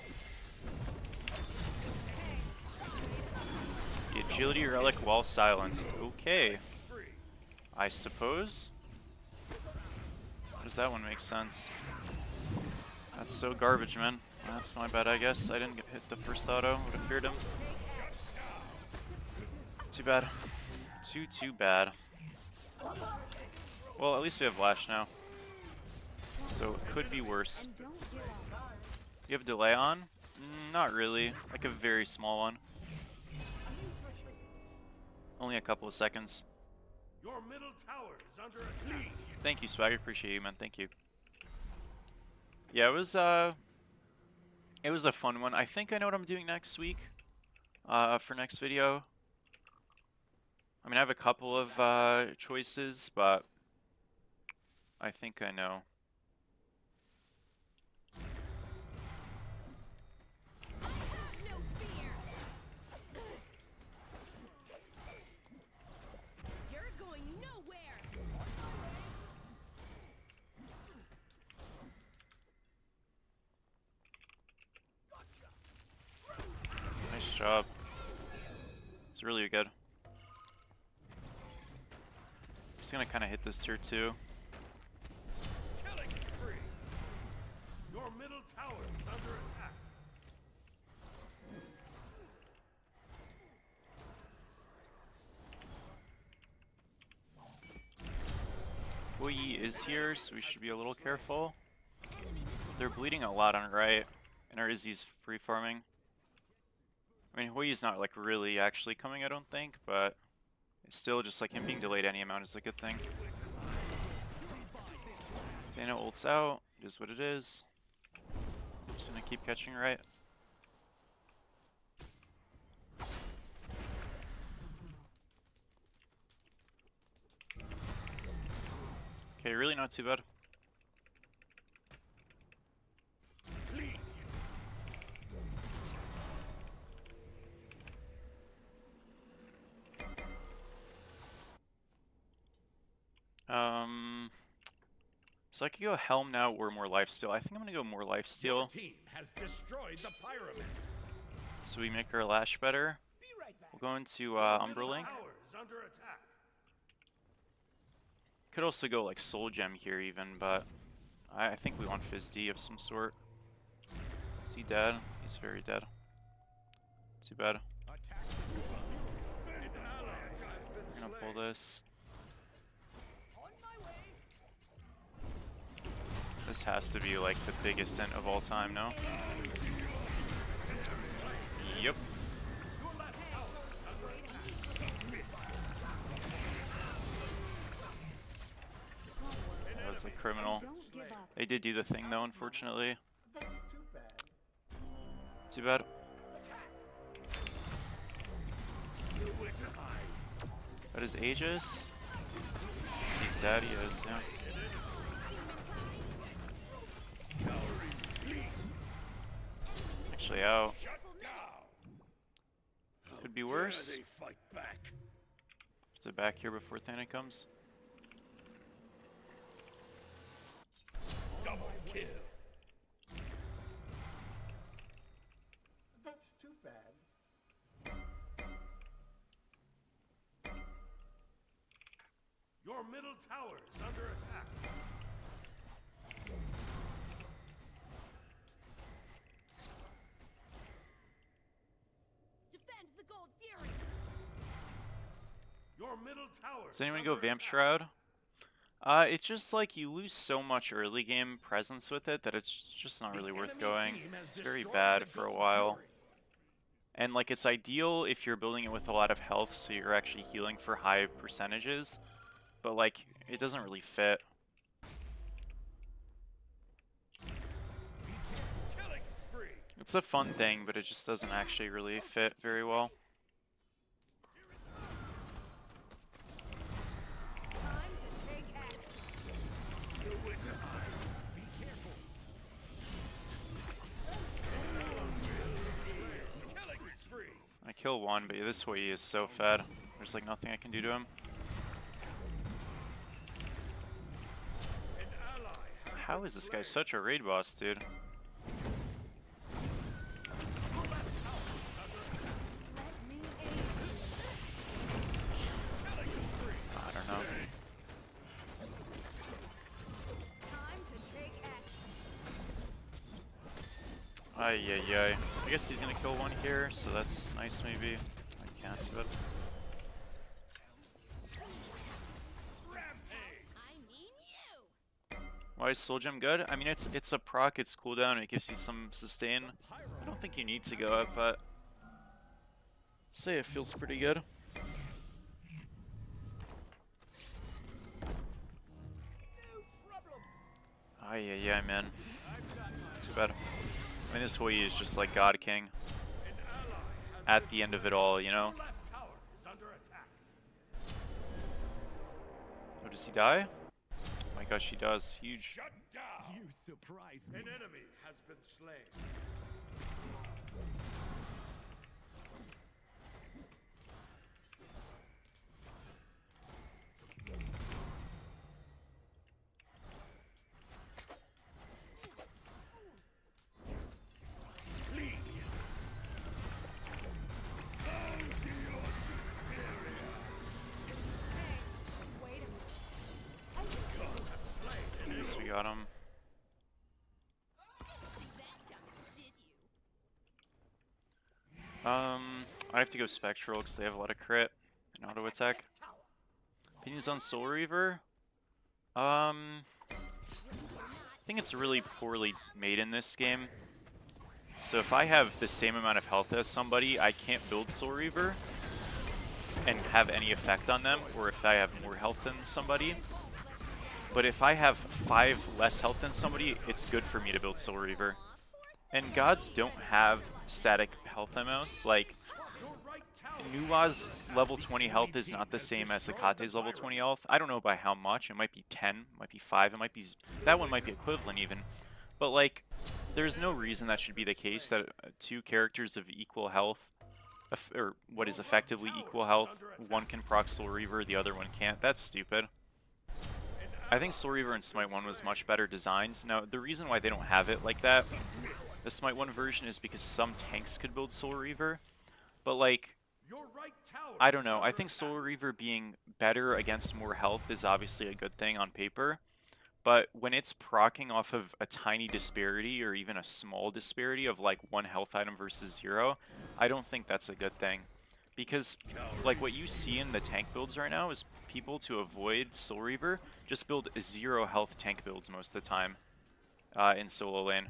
The agility relic while silenced. Okay, Spree. I suppose. Does that one make sense? That's so garbage, man. That's my bad, I guess. I didn't get hit the first auto. Would have feared him. Too bad. Too bad. Well, at least we have Lash now. So it could be worse. And don't give up. You have delay on? Not really. Like a very small one. Only a couple of seconds. Your middle tower is under attack. Thank you, Swagger. Appreciate you, man. Thank you. Yeah, it was a fun one. I think I know what I'm doing next week. For next video. I mean, I have a couple of choices, but I think I know. No fear. You're going nowhere. Nice job. It's really good. Just gonna kind of hit this tier 2. Killing spree. Your middle tower is under attack. Izz here, so we should be a little careful. They're bleeding a lot on right, and our Izzy's free farming. I mean, Hui's not like really actually coming, I don't think, but it's still just like him being delayed any amount is a good thing. Thana ults out, it is what it is. Just gonna keep catching right. Okay, really not too bad. So I could go Helm now or more lifesteal. I think I'm gonna go more Your lifesteal. team has destroyed the pyramid. So we make our lash better. We'll go into Umberlink. Towers under attack. Could also go like Soul Gem here even, but I think we want Fizz D of some sort. Is he dead? He's very dead. Too bad. Attack. An ally has been We're gonna slain. pull this. This has to be like the biggest int of all time, no? Yep. That was like criminal. Don't give up. They did do the thing though, unfortunately. That's too bad. Too bad. That is Aegis. He's dead, he is, yeah. Actually out. Could be worse. They fight back. Is it back here before Thana comes? Double kill. That's too bad. Your middle tower is under attack. Defend the Gold Fury. Your middle tower. Does anyone go Vamp Shroud? It's just like you lose so much early game presence with it that it's just not really worth going. It's very bad for a while. And like it's ideal if you're building it with a lot of health so you're actually healing for high percentages. But like it doesn't really fit. Killing spree. It's a fun thing, but it just doesn't actually really fit very well. Time to take action. Killing spree. I kill one, but this way he is so fed. There's like nothing I can do to him. An ally has How is this guy such a raid boss, dude? Let me aid I don't know. Time to take action. Ay, ay, ay. I guess he's gonna kill one here, so that's nice maybe. I can't do it. rampage. I mean you. Why is Soul Gem good? I mean, it's a proc, it's cooldown, it gives you some sustain. I don't think you need to go up, but say it feels pretty good. Ay, ay, ay, man. Too bad. I mean, this Hui is just like God King An ally has at the end of it all, you know? left tower is under attack. Oh, does he die? Oh my gosh, he does. Huge. Shut down. You surprise me. An enemy has been slain. Wait a minute. I think At least we got him. I have to go Spectral because they have a lot of crit and auto attack. Opinions on Soul Reaver? I think it's really poorly made in this game. So if I have the same amount of health as somebody, I can't build Soul Reaver and have any effect on them, or if I have more health than somebody. But if I have 5 less health than somebody, it's good for me to build Soul Reaver. And gods don't have static health amounts. Like, Nuwa's level 20 health is not the same as Hekate's level 20 health. I don't know by how much. It might be 10, it might be 5, it might be... That one might be equivalent even. But, like, there's no reason that should be the case that 2 characters of equal health, or what is effectively equal health, one can proc Soul Reaver, the other one can't. That's stupid. I think Soul Reaver in Smite 1 was much better designed. Now, the reason why they don't have it like that, the Smite 1 version, is because some tanks could build Soul Reaver. But, like, I don't know. I think Soul Reaver being better against more health is obviously a good thing on paper. But when it's proccing off of a tiny disparity, or even a small disparity of, like, 1 health item versus 0, I don't think that's a good thing. Because, like, what you see in the tank builds right now is people, to avoid Soul Reaver, just build 0 health tank builds most of the time in solo lane.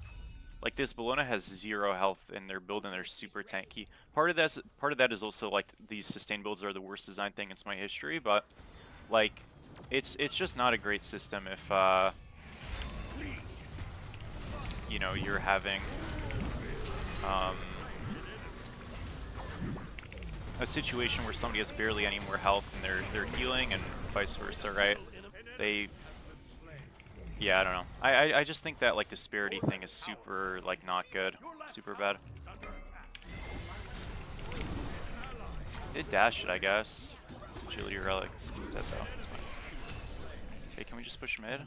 Like, this Bellona has 0 health in their build and they're super tanky. Part of that is also, like, these sustain builds are the worst design thing in Smite history, but, like, it's just not a great system if, you know, you're having a situation where somebody has barely any more health and they're healing, and vice versa, right? Yeah, I don't know. I just think that, like, disparity thing is super, like, not good. Super bad. It dashed it, I guess. It's agility relic. He's dead though. It's fine. Okay, can we just push mid?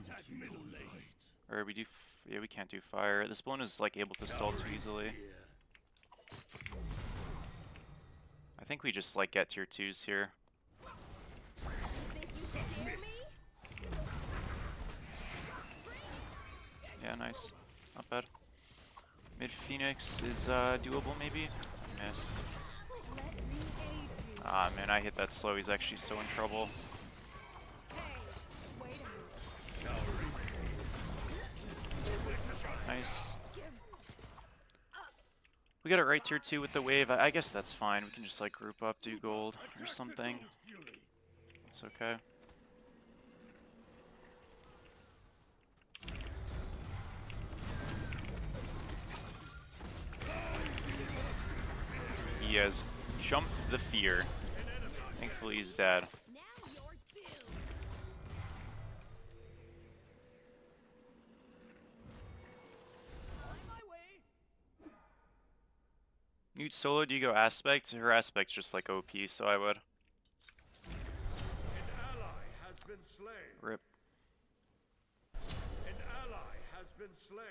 Or we do... yeah, we can't do fire. This Bellona is, like, able to stall too easily. I think we just, like, get tier 2s here. Yeah, nice. Not bad. Mid Phoenix is doable, maybe? I missed. Ah, man, I hit that slow. He's actually so in trouble. Nice. We got it right tier 2 with the wave. I guess that's fine. We can just, like, group up, do gold or something. It's okay. He has jumped the fear. Thankfully he's dead. Newt solo, do you go aspect? Her aspect's just like OP, so I would. Rip. An ally has been slain.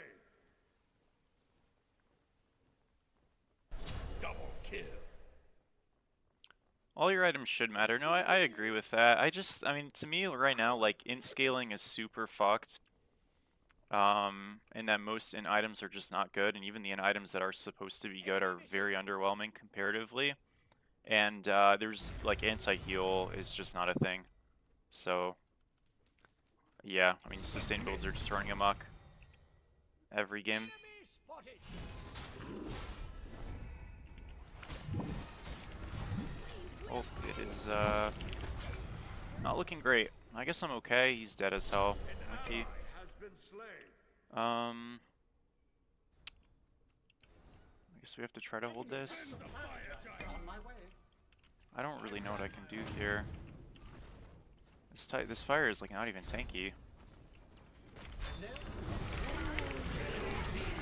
Double kill. All your items should matter. No, I agree with that. I mean, to me right now, like, int scaling is super fucked. And that most int items are just not good, and even the int items that are supposed to be good are very underwhelming comparatively. And there's, like, anti-heal is just not a thing. So, yeah, I mean, sustain builds are just running amok every game. Oh, it is not looking great. I guess I'm okay. He's dead as hell. Lucky. I guess we have to try to hold this. I don't really know what I can do here. This fire is, like, not even tanky.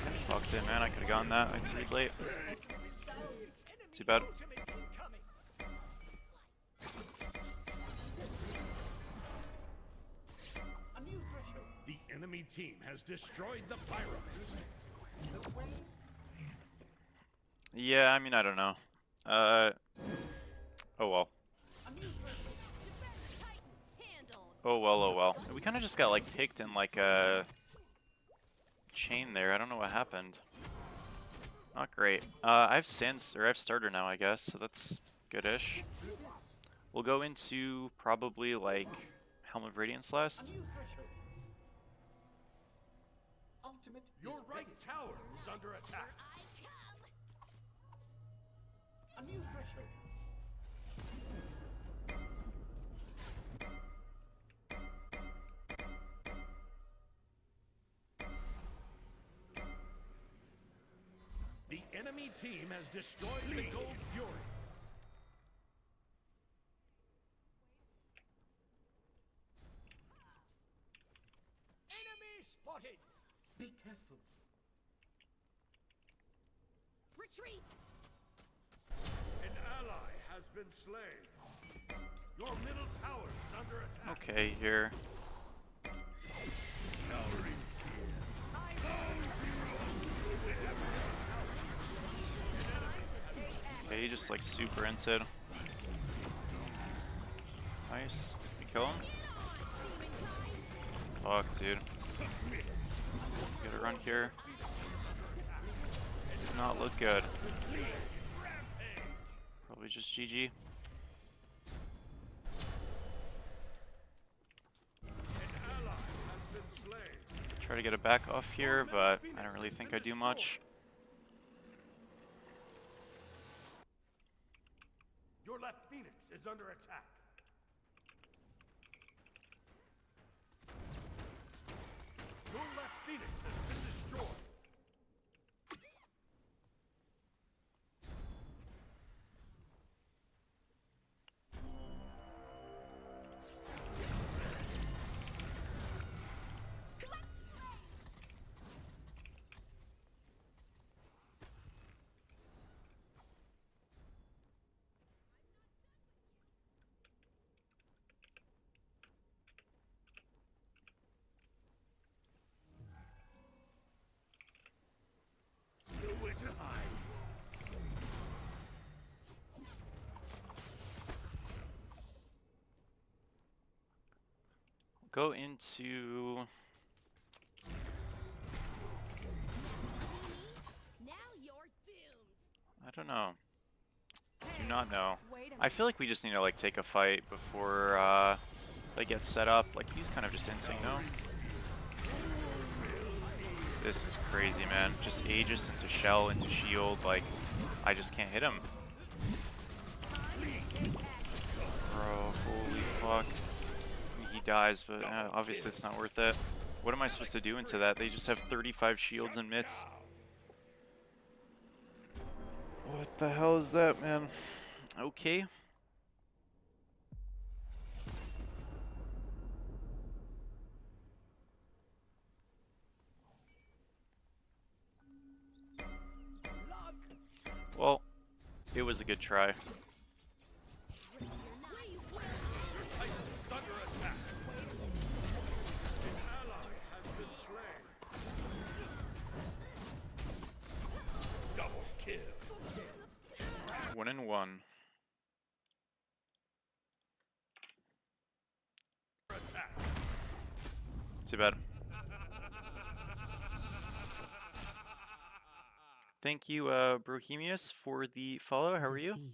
I fucked it, man. I could have gotten that. I threw late. Too bad. The enemy team has destroyed the pyramid. Yeah, I mean, I don't know. Oh well. Oh well, oh well. We kind of just got, like, picked in, like, a chain there. I don't know what happened. Not great. I have I have starter now, I guess, so that's good-ish. We'll go into probably, like, Helm of Radiance last. Your right tower is under attack. I come. A new threshold. The enemy team has destroyed the Gold Fury. Enemy spotted. Be careful. Retreat. An ally has been slain. Your middle tower is under attack. Okay, here. Towering Okay, he just like super into it. Nice. You kill him? Fuck, dude. Gotta run here. This does not look good. Probably just GG. Try to get it back off here, but I don't really think I do much. Your left Phoenix is under attack. Your left Phoenix has been destroyed. Nowhere to hide. Go into... Now you're doomed. I don't know. Do not know. I feel like we just need to like take a fight before they get set up. Like he's kind of just inting, no? This is crazy, man. Just Aegis into Shell into Shield. Like I just can't hit him. Bro, holy fuck. He dies, but obviously it's not worth it. What am I supposed to do into that? They just have 35 shields and mitts. What the hell is that, man? Okay. Well, it was a good try. Your Titan is under attack. An ally has been slain. Double kill. 1-1. Attack. Too bad. Thank you, Brohemius, for the follow. How are you? Defeat.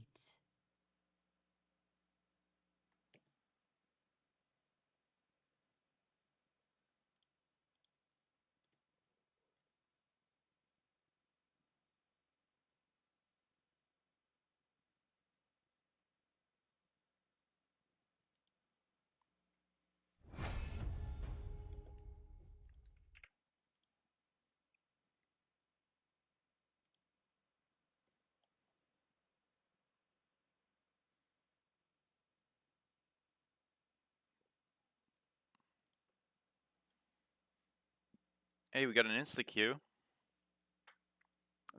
Hey, we got an insta queue.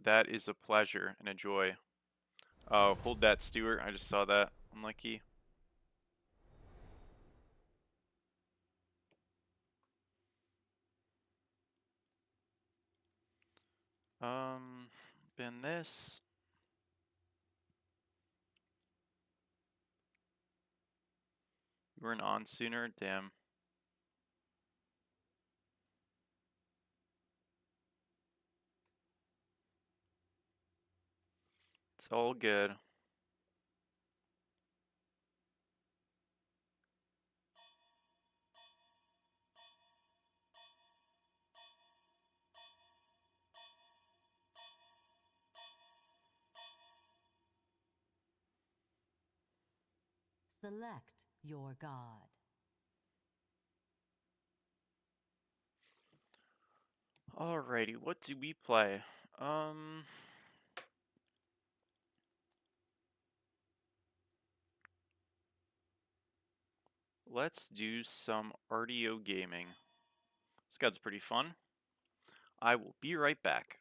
That is a pleasure and a joy. Oh, hold that, Stuart. I just saw that. Unlucky. Been this. You weren't on sooner? Damn. It's all good. Select your god. Alrighty, what do we play? Let's do some RDO gaming. This god's pretty fun. I will be right back.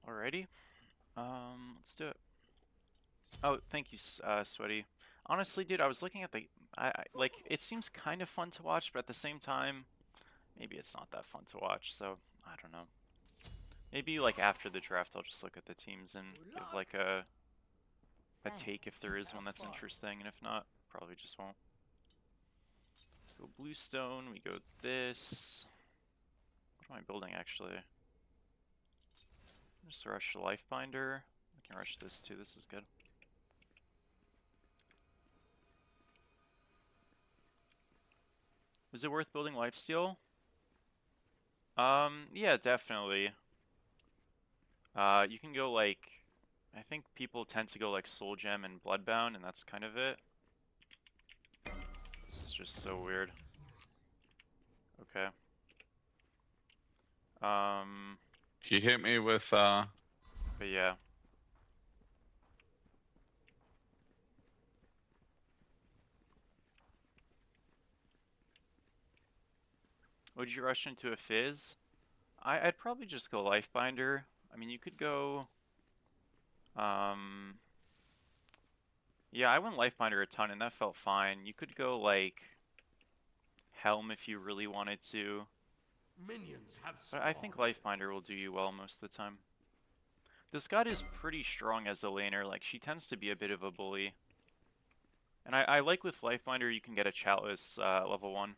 Alrighty. Let's do it. Oh, thank you, Sweaty. Honestly, dude, I was looking at the... like, it seems kind of fun to watch, but at the same time, maybe it's not that fun to watch, so I don't know. Maybe, like, after the draft, I'll just look at the teams and give, like, a take if there is one that's interesting, and if not, probably just won't. Go bluestone, we go this. What am I building, actually? Just rush the Lifebinder. I can rush this too, this is good. Is it worth building Lifesteal? Yeah, definitely. You can go like, I think people tend to go like Soul Gem and Bloodbound, and that's kind of it. This is just so weird. Okay. He hit me with But yeah. Would you rush into a Fizz? I'd probably just go Lifebinder. I mean, you could go... Yeah, I went Lifebinder a ton, and that felt fine. You could go, like, Helm if you really wanted to. Minions have But I think Lifebinder will do you well most of the time. This god is pretty strong as a laner. Like, she tends to be a bit of a bully. And I like with Lifebinder, you can get a Chalice level 1.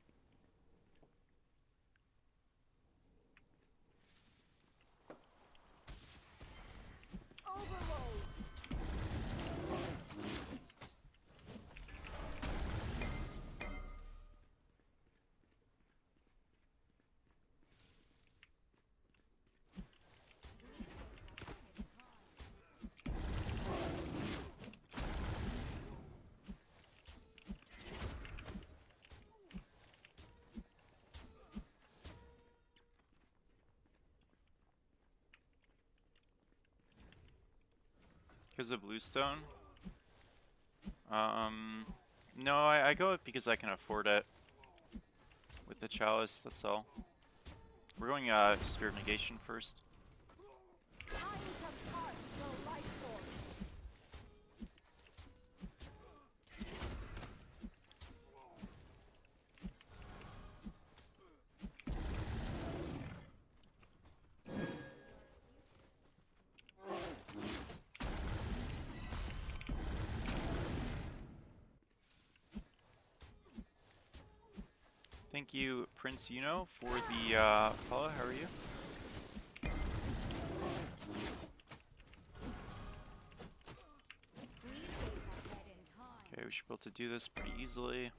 Because of Bluestone? No, I go it because I can afford it. With the Chalice, that's all. We're going Sphere of Negation first. Thank you, Prince Uno, for the follow. How are you? Okay, we should be able to do this pretty easily.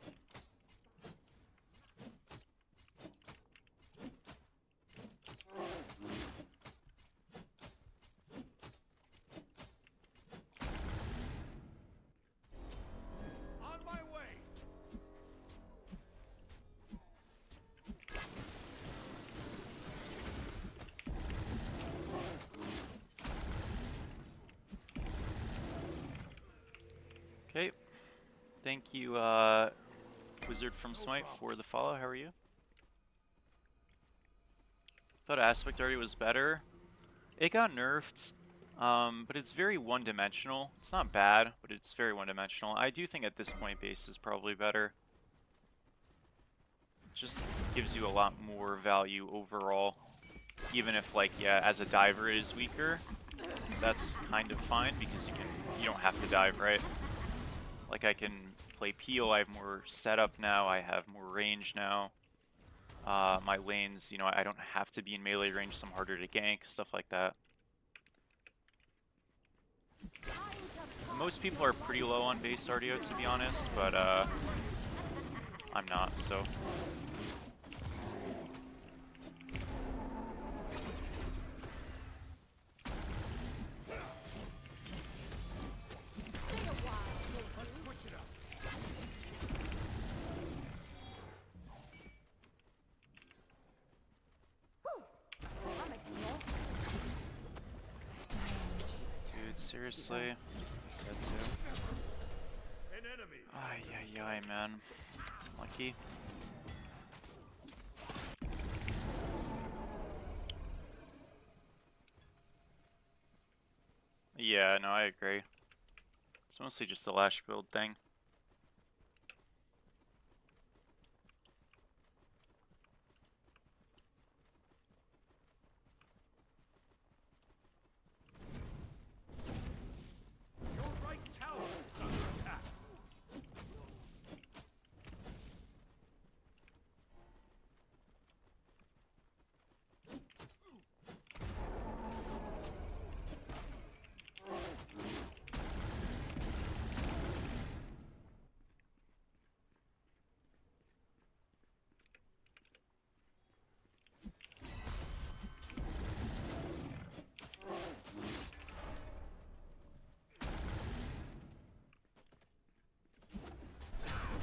On my way. Okay. Thank you, Wizard from Smite, for the follow. How are you? Thought Aspect already was better. It got nerfed, but it's very one-dimensional. It's not bad, but it's very one-dimensional. I do think at this point base is probably better. Just gives you a lot more value overall. Even if, like, yeah, as a diver it is weaker, that's kind of fine because you don't have to dive, right? Like, I can play Peel, I have more setup now, I have more range now. My lanes, you know, I don't have to be in melee range, so I'm harder to gank, stuff like that. Most people are pretty low on base RDO, to be honest, but I'm not, so. Dude, seriously? He's dead too. An enemy. Ay, ay, ay, man. Lucky. Yeah, no, I agree. It's mostly just a lash build thing. Your right tower is under attack.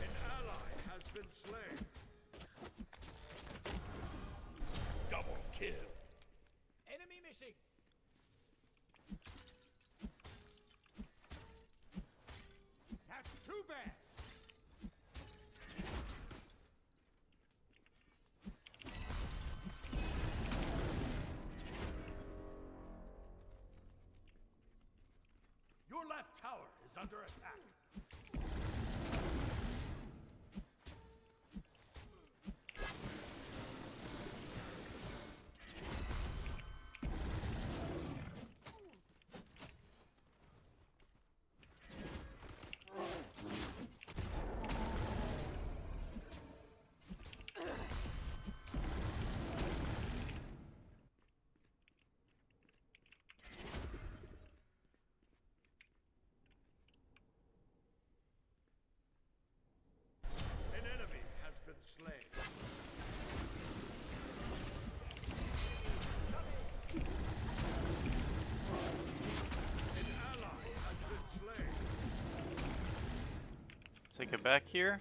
An ally has been slain. Double kill. Enemy missing. That's too bad. Your left tower is under attack. An enemy has been slain. An ally has been slain. Take it back here.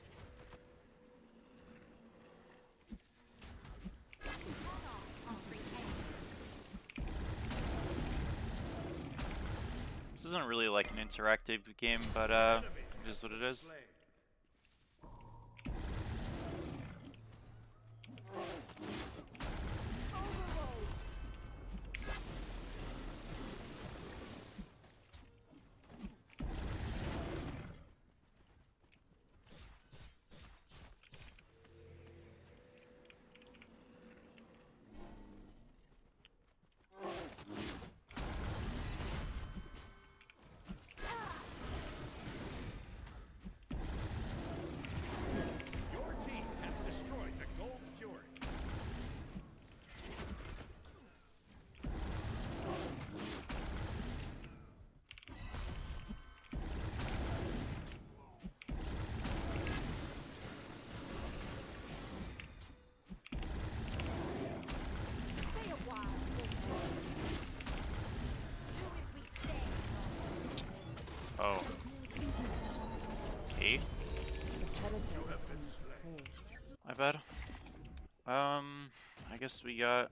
This isn't really like an interactive game, but it is what it is. Slain. not bad. I guess we got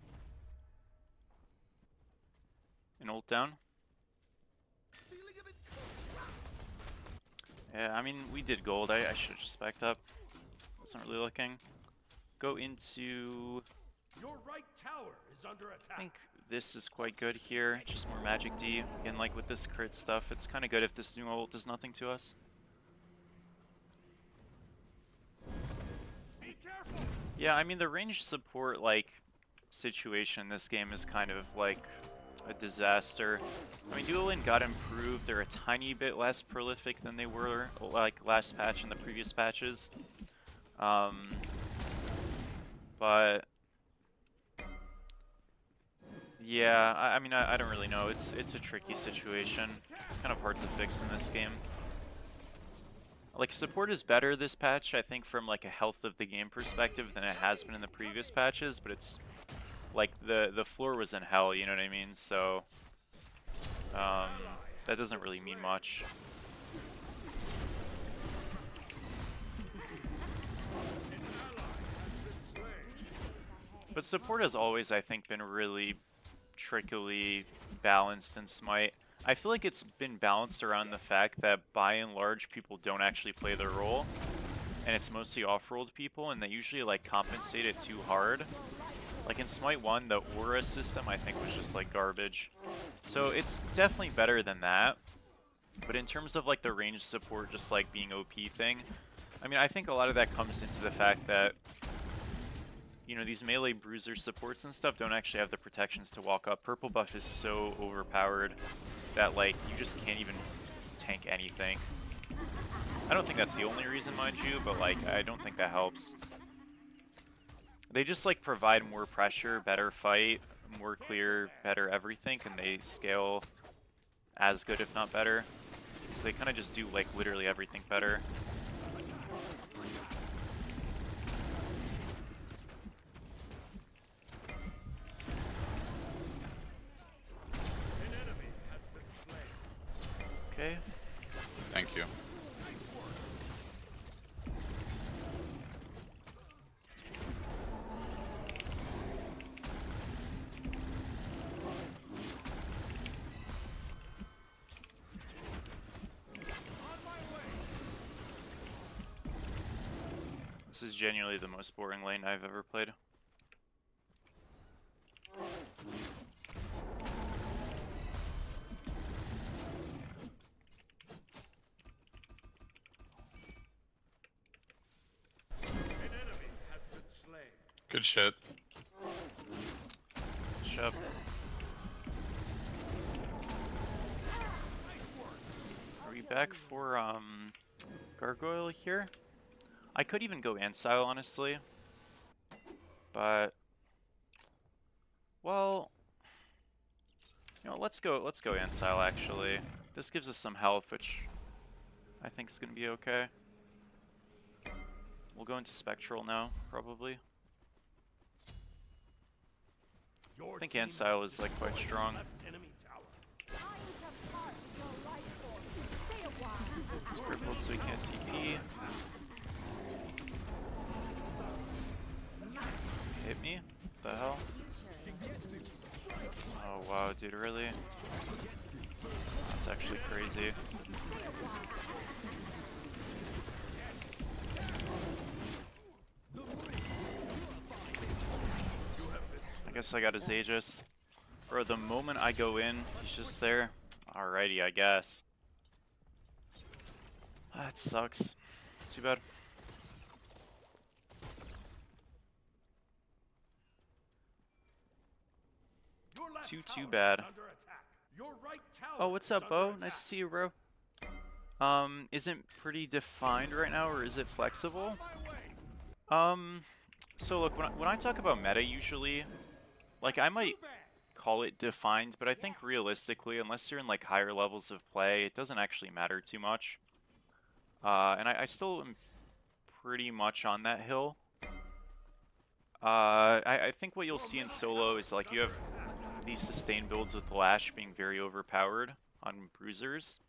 an ult down. Yeah, I mean, we did gold. I should have just backed up. Wasn't really looking. Go into... Your right tower is under I attack. think this is quite good here. Just more magic D. Again, like with this crit stuff, it's kind of good if this new ult does nothing to us. Be careful. Yeah, I mean, the range support, like, situation in this game is kind of like a disaster. I mean, dual lane got improved. They're a tiny bit less prolific than they were, like, last patch and the previous patches. But yeah, I mean, I don't really know. It's a tricky situation. It's kind of hard to fix in this game. Like, support is better this patch, I think, from like a health of the game perspective than it has been in the previous patches, but it's like the floor was in hell, you know what I mean? So that doesn't really mean much. But support has always, I think, been really trickily balanced in Smite. I feel like it's been balanced around the fact that, by and large, people don't actually play their role. And it's mostly off-rolled people, and they usually, like, compensate it too hard. Like, in Smite 1, the aura system, I think, was just, like, garbage. So it's definitely better than that. But in terms of, like, the range support just, like, being OP thing, I mean, I think a lot of that comes into the fact that, you know, these melee bruiser supports and stuff don't actually have the protections to walk up. Purple buff is so overpowered that, like, you just can't even tank anything. I don't think that's the only reason, mind you, but, like, I don't think that helps. They just, like, provide more pressure, better fight, more clear, better everything, and they scale as good, if not better. So they kind of just do, like, literally everything better. Okay. Thank you. This is genuinely the most boring lane I've ever played. Good shit. Shut up. Are we back for Gargoyle here? I could even go Ansile, honestly. But well, you know, let's go Ansile actually. This gives us some health, which I think is gonna be okay. We'll go into Spectral now, probably. I think Ansile is like quite strong. He's crippled so he can't TP. Hit me? What the hell? Oh wow, dude, really? That's actually crazy. I guess I got his Aegis. Bro, the moment I go in, he's just there. Alrighty, I guess. That sucks. Too bad. Too bad. Oh, what's up, Bo? Nice to see you, bro. Isn't pretty defined right now, or is it flexible? So look, when I talk about meta, usually, like, I might call it defined, but I think realistically, unless you're in, like, higher levels of play, it doesn't actually matter too much. And I still am pretty much on that hill. I think what you'll see in solo is, like, you have these sustain builds with Lash being very overpowered on bruisers.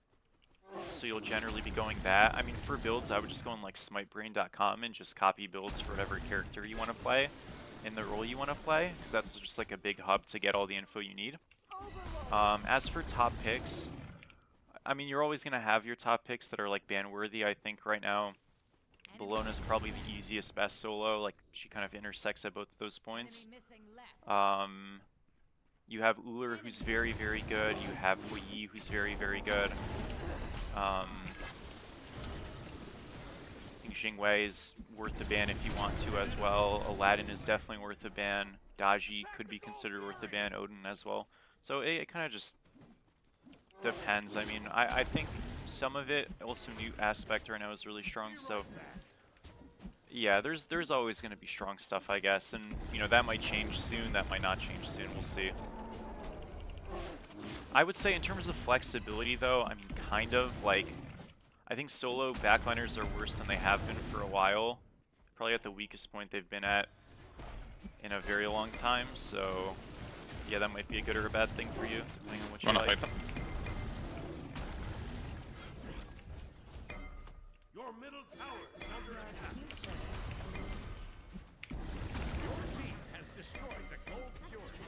So you'll generally be going that. I mean, for builds, I would just go on like smitebrain.com and just copy builds for whatever character you want to play in the role you want to play, because that's just like a big hub to get all the info you need. As for top picks, I mean, you're always going to have your top picks that are like ban worthy. I think right now Bellona's probably the easiest best solo. Like, she kind of intersects at both of those points. Enemy missing left. You have Uller, who's very, very good. You have Hui Yi, who's very, very good. I think Jingwei is worth a ban if you want to as well. Aladdin is definitely worth a ban. Daji could be considered worth a ban. Odin as well. So it kind of just depends. I mean, I think some of it, also new aspect right now is really strong. So yeah, there's always going to be strong stuff, I guess. And, you know, that might change soon. That might not change soon. We'll see. I would say in terms of flexibility, though, I mean, kind of, like, I think solo backliners are worse than they have been for a while. Probably at the weakest point they've been at in a very long time, so yeah, that might be a good or a bad thing for you, depending on what you Wanna like. fight them? Your middle tower is under attack. Your team has destroyed the Gold Fury.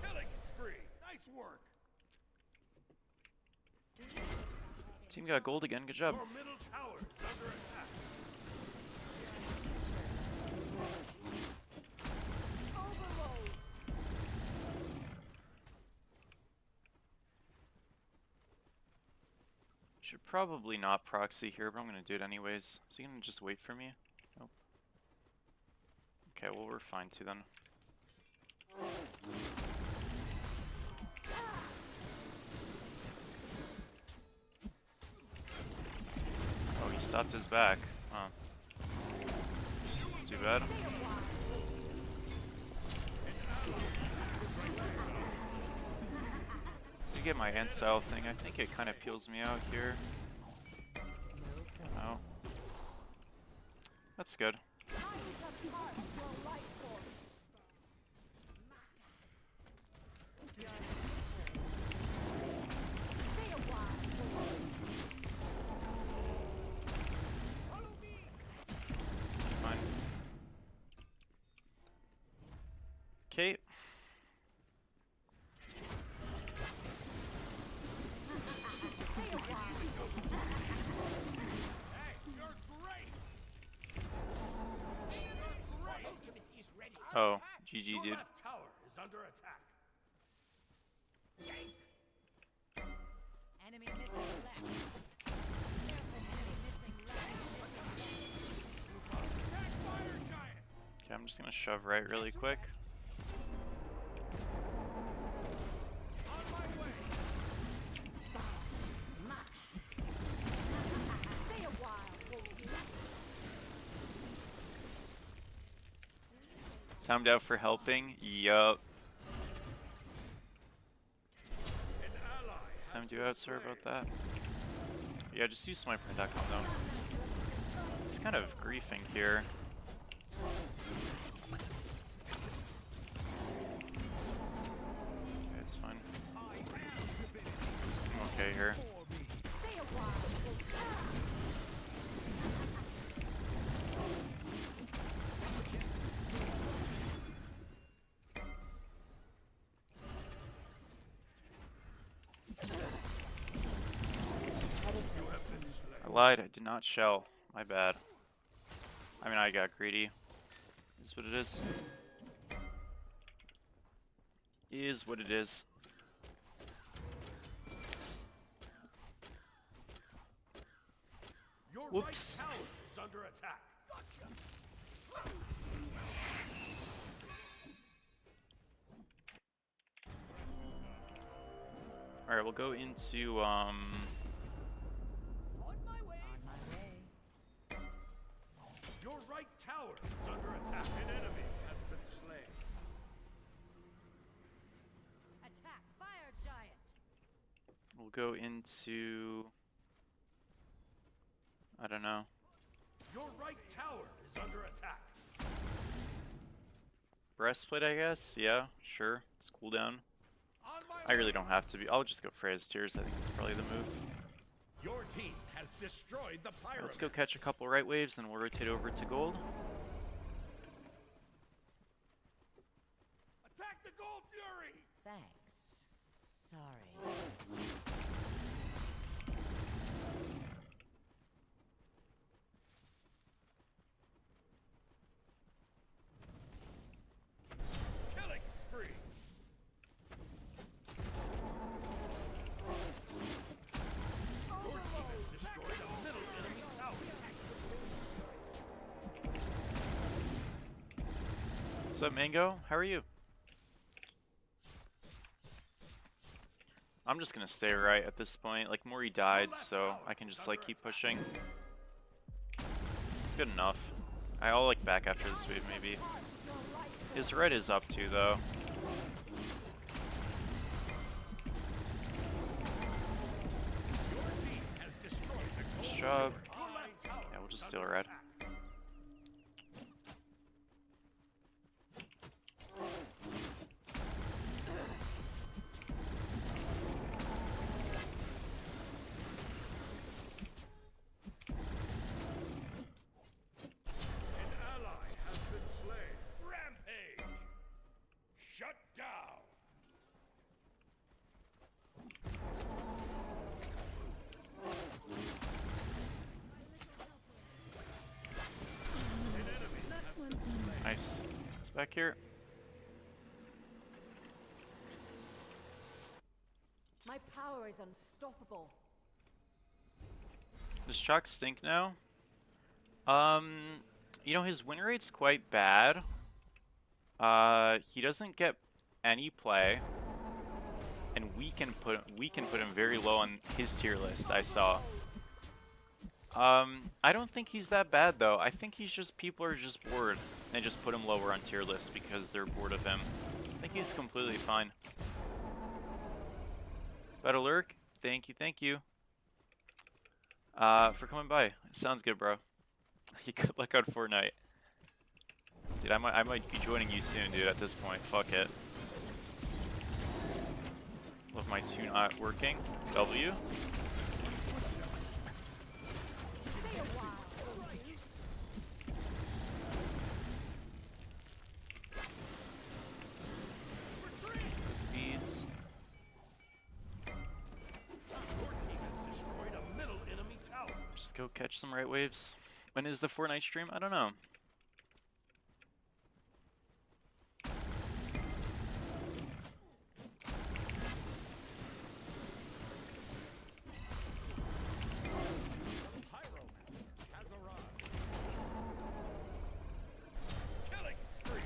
Killing spree. Nice work. Team got gold again, good job. Your middle tower is under attack. Overload. Should probably not proxy here, but I'm gonna do it anyways. Is he gonna just wait for me? Nope. Okay, well, we're fine too then. Oh, he stopped his back. Huh. That's too bad. To get my end style thing, I think it kind of peels me out here. Oh. That's good. Fine. Okay. Oh, GG, Your dude. left tower is under attack. Enemy missing left. Careful, enemy missing left. Attack fire giant. Okay, I'm just gonna shove right really quick. On my way. Stay a while, won't you? Timed out for helping. Yup. An ally has Timed you been out, sorry slain. about that. Yeah, just use smitebrain.com though. He's kind of griefing here. Okay, it's fine. I'm okay here. Stay a while, won't you? I lied, I did not shell. My bad. I mean, I got greedy. Is what it is. Is what it is. Your Whoops. right tower is under attack. Alright, we'll go into, On my way. Your right tower is under attack. An enemy has been slain. Attack, fire giant. we'll go into, I don't know. Your right tower is under attack. Breastplate, I guess? Yeah, sure. It's cooldown. On my I really don't have to be. I'll just go Freya's Tears. I think it's probably the move. Your team has destroyed the pyramid. Let's go catch a couple right waves, then we'll rotate over to gold. Attack the Gold Fury! Thanks. Sorry. Killing spree! Your team has destroyed a middle enemy tower. What's up, Mango? How are you? I'm just gonna stay right at this point. Like, Mori died, so I can just like keep pushing. It's good enough. I'll like back after this wave maybe. His red is up too though. Nice job. Yeah, we'll just steal red. An ally has been slain. Rampage! Shut down! An enemy has been slain. Nice. It's back here. My power is unstoppable. Does Chalk stink now? You know, his win rate's quite bad. He doesn't get any play, and we can put him very low on his tier list. I saw. I don't think he's that bad though. I think he's just, people are just bored and just put him lower on tier lists because they're bored of him. I think he's completely fine. Battle Lurk, thank you. For coming by. Sounds good, bro. Good luck on Fortnite. Dude, I might be joining you soon, dude, at this point. Fuck it. Love my 2 not working. W. Those beads. Your team has destroyed a middle enemy tower. Just go catch some right waves. When is the Fortnite stream? I don't know. Pyromancer has arrived. Killing spree!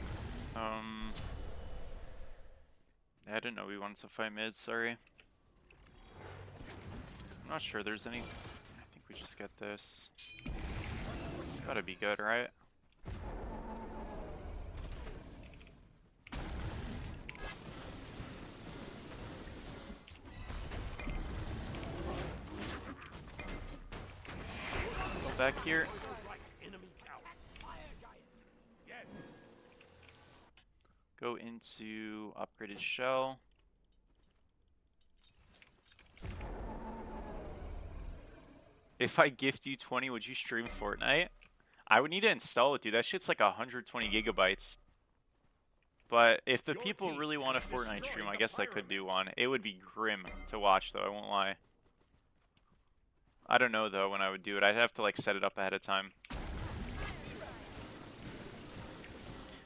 I didn't know we wanted to fight mid, sorry. I'm not sure there's any. I think we just get this. It's gotta be good, right? Go back here. Right enemy tower. Fire giant. Yes. Go into upgraded shell. If I gift you 20, would you stream Fortnite? I would need to install it, dude. That shit's like 120 gigabytes. But if the people really want a Fortnite stream, I guess I could do one. It would be grim to watch, though. I won't lie. I don't know, though, when I would do it. I'd have to, like, set it up ahead of time.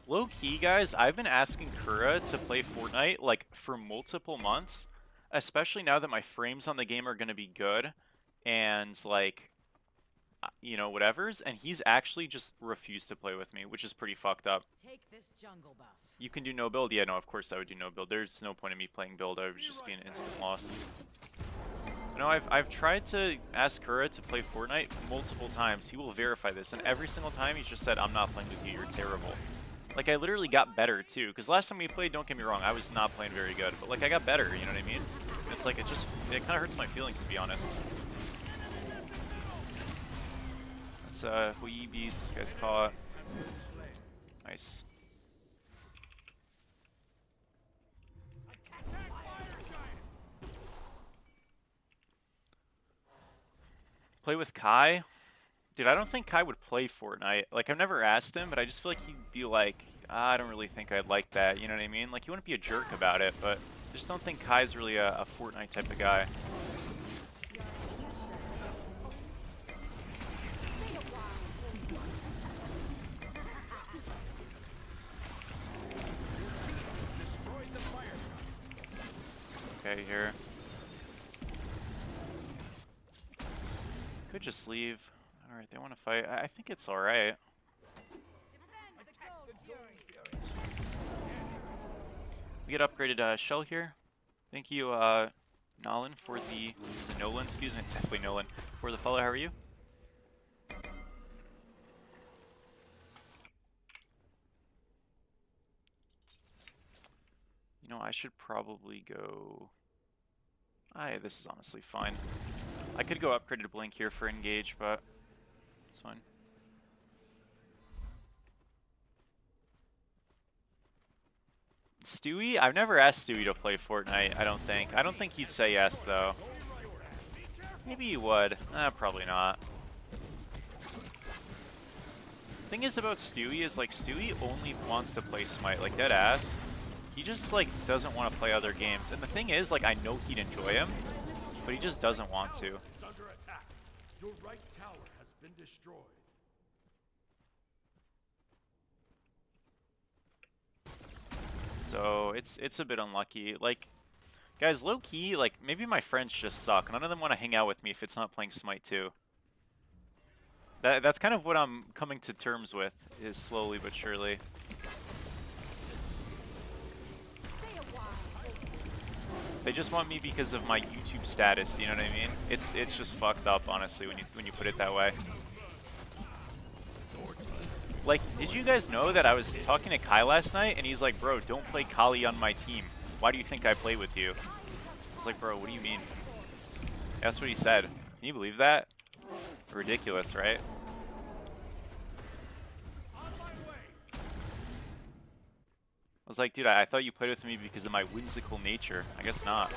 Low-key, guys, I've been asking Kura to play Fortnite, like, for multiple months. Especially now that my frames on the game are going to be good. And, like, you know, whatevers. And he's actually just refused to play with me, which is pretty fucked up. Take this jungle buff. You can do no build? Yeah, no, of course I would do no build. There's no point in me playing build. I would just be an instant loss. But no, I've tried to ask Kura to play Fortnite multiple times. He will verify this. And every single time he's just said, I'm not playing with you. You're terrible. Like, I literally got better, too. Because last time we played, don't get me wrong, I was not playing very good. But, like, I got better, you know what I mean? It's like, it kind of hurts my feelings, to be honest. That's, Huibi's, this guy's caught. Nice. Play with Kai? Dude, I don't think Kai would play Fortnite. Like, I've never asked him, but I just feel like he'd be like, I don't really think I'd like that. You know what I mean? Like, he wouldn't be a jerk about it, but I just don't think Kai's really a Fortnite type of guy. Okay, here. Could just leave. Alright, they want to fight. I think it's alright. We get upgraded shell here. Thank you, Nolan, for the... Is it Nolan? Excuse me, it's definitely Nolan. For the follow, how are you? You know, I should probably go... this is honestly fine. I could go upgraded Blink here for engage, but it's fine. Stewie? I've never asked Stewie to play Fortnite, I don't think. I don't think he'd say yes, though. Maybe he would. Probably not. Thing is about Stewie is, like, Stewie only wants to play Smite, like, dead ass. He just, like, doesn't want to play other games. And the thing is, like, I know he'd enjoy him, but he just doesn't want to. Under attack. Your right tower has been destroyed. So it's a bit unlucky. Like, guys, low key, like, maybe my friends just suck. None of them want to hang out with me if it's not playing Smite 2. That's kind of what I'm coming to terms with, is slowly but surely. They just want me because of my YouTube status, you know what I mean? It's just fucked up, honestly, when you put it that way. Like, did you guys know that I was talking to Kai last night, and he's like, bro, don't play Kali on my team. Why do you think I play with you? I was like, bro, what do you mean? That's what he said. Can you believe that? Ridiculous, right? I was like, dude, I thought you played with me because of my whimsical nature. I guess not.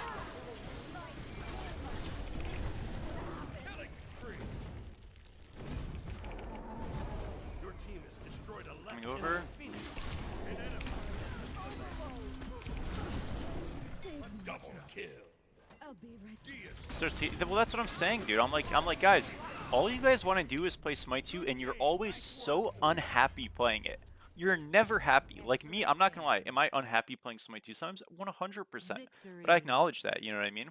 Your team has destroyed a Coming over. double kill. I'll be right back. So see, well, that's what I'm saying, dude. I'm like, guys, all you guys want to do is play Smite 2, and you're always so unhappy playing it. You're never happy. Like me, I'm not gonna lie. Am I unhappy playing Smite 2 sometimes? 100%. But I acknowledge that, you know what I mean?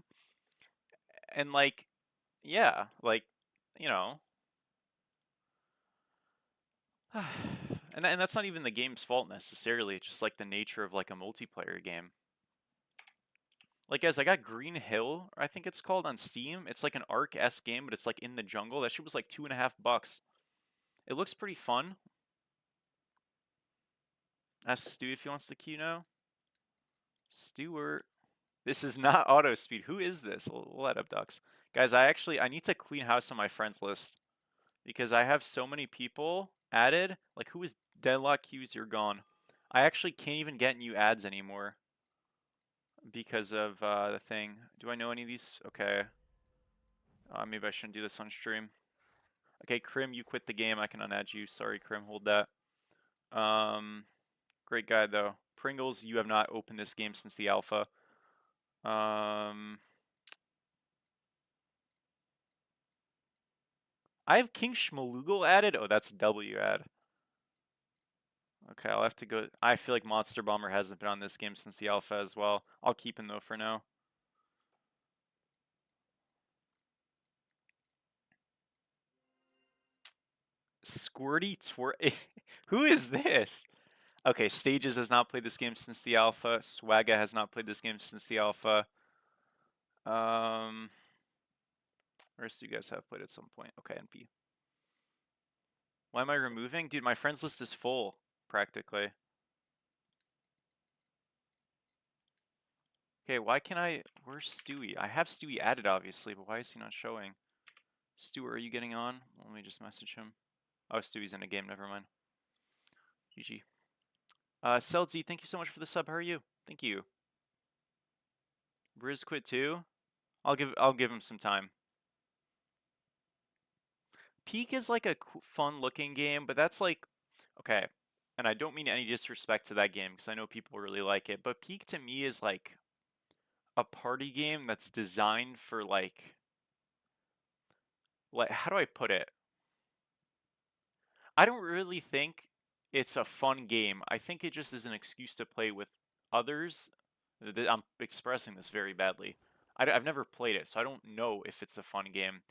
And like, yeah, like, you know. And that's not even the game's fault necessarily. It's just like the nature of like a multiplayer game. Like, guys, I got Green Hill, I think it's called, on Steam. It's like an Ark-esque game, but it's like in the jungle. That shit was like $2.50. It looks pretty fun. Ask Stu if he wants the queue now. Stewart. This is not auto speed. Who is this? We'll let up ducks. Guys, I need to clean house on my friends list. Because I have so many people added. Like, who is Deadlock Q's? You're gone. I actually can't even get new ads anymore. Because of the thing. Do I know any of these? Okay. Maybe I shouldn't do this on stream. Okay, Krim, you quit the game. I can unadd you. Sorry, Krim, hold that. Great guy, though. Pringles, you have not opened this game since the alpha. I have King Schmaloogle added? Oh, that's a W ad. Okay, I'll have to go. I feel like Monster Bomber hasn't been on this game since the alpha as well. I'll keep him, though, for now. Squirty Who is this? Okay, Stages has not played this game since the alpha. Swagga has not played this game since the alpha. Rest of you guys have played at some point. Okay, NP. Why am I removing? Dude, my friends list is full, practically. Okay, why can I... Where's Stewie? I have Stewie added, obviously, but why is he not showing? Stewie, are you getting on? Let me just message him. Oh, Stewie's in a game, never mind. GG. Selzy, thank you so much for the sub. How are you? Thank you. Briz quit too? I'll give him some time. Peak is like a fun looking game, but that's like okay. And I don't mean any disrespect to that game because I know people really like it, but Peak to me is like a party game that's designed for like how do I put it? I don't really think it's a fun game. I think it just is an excuse to play with others. I'm expressing this very badly. I've never played it, so I don't know if it's a fun game.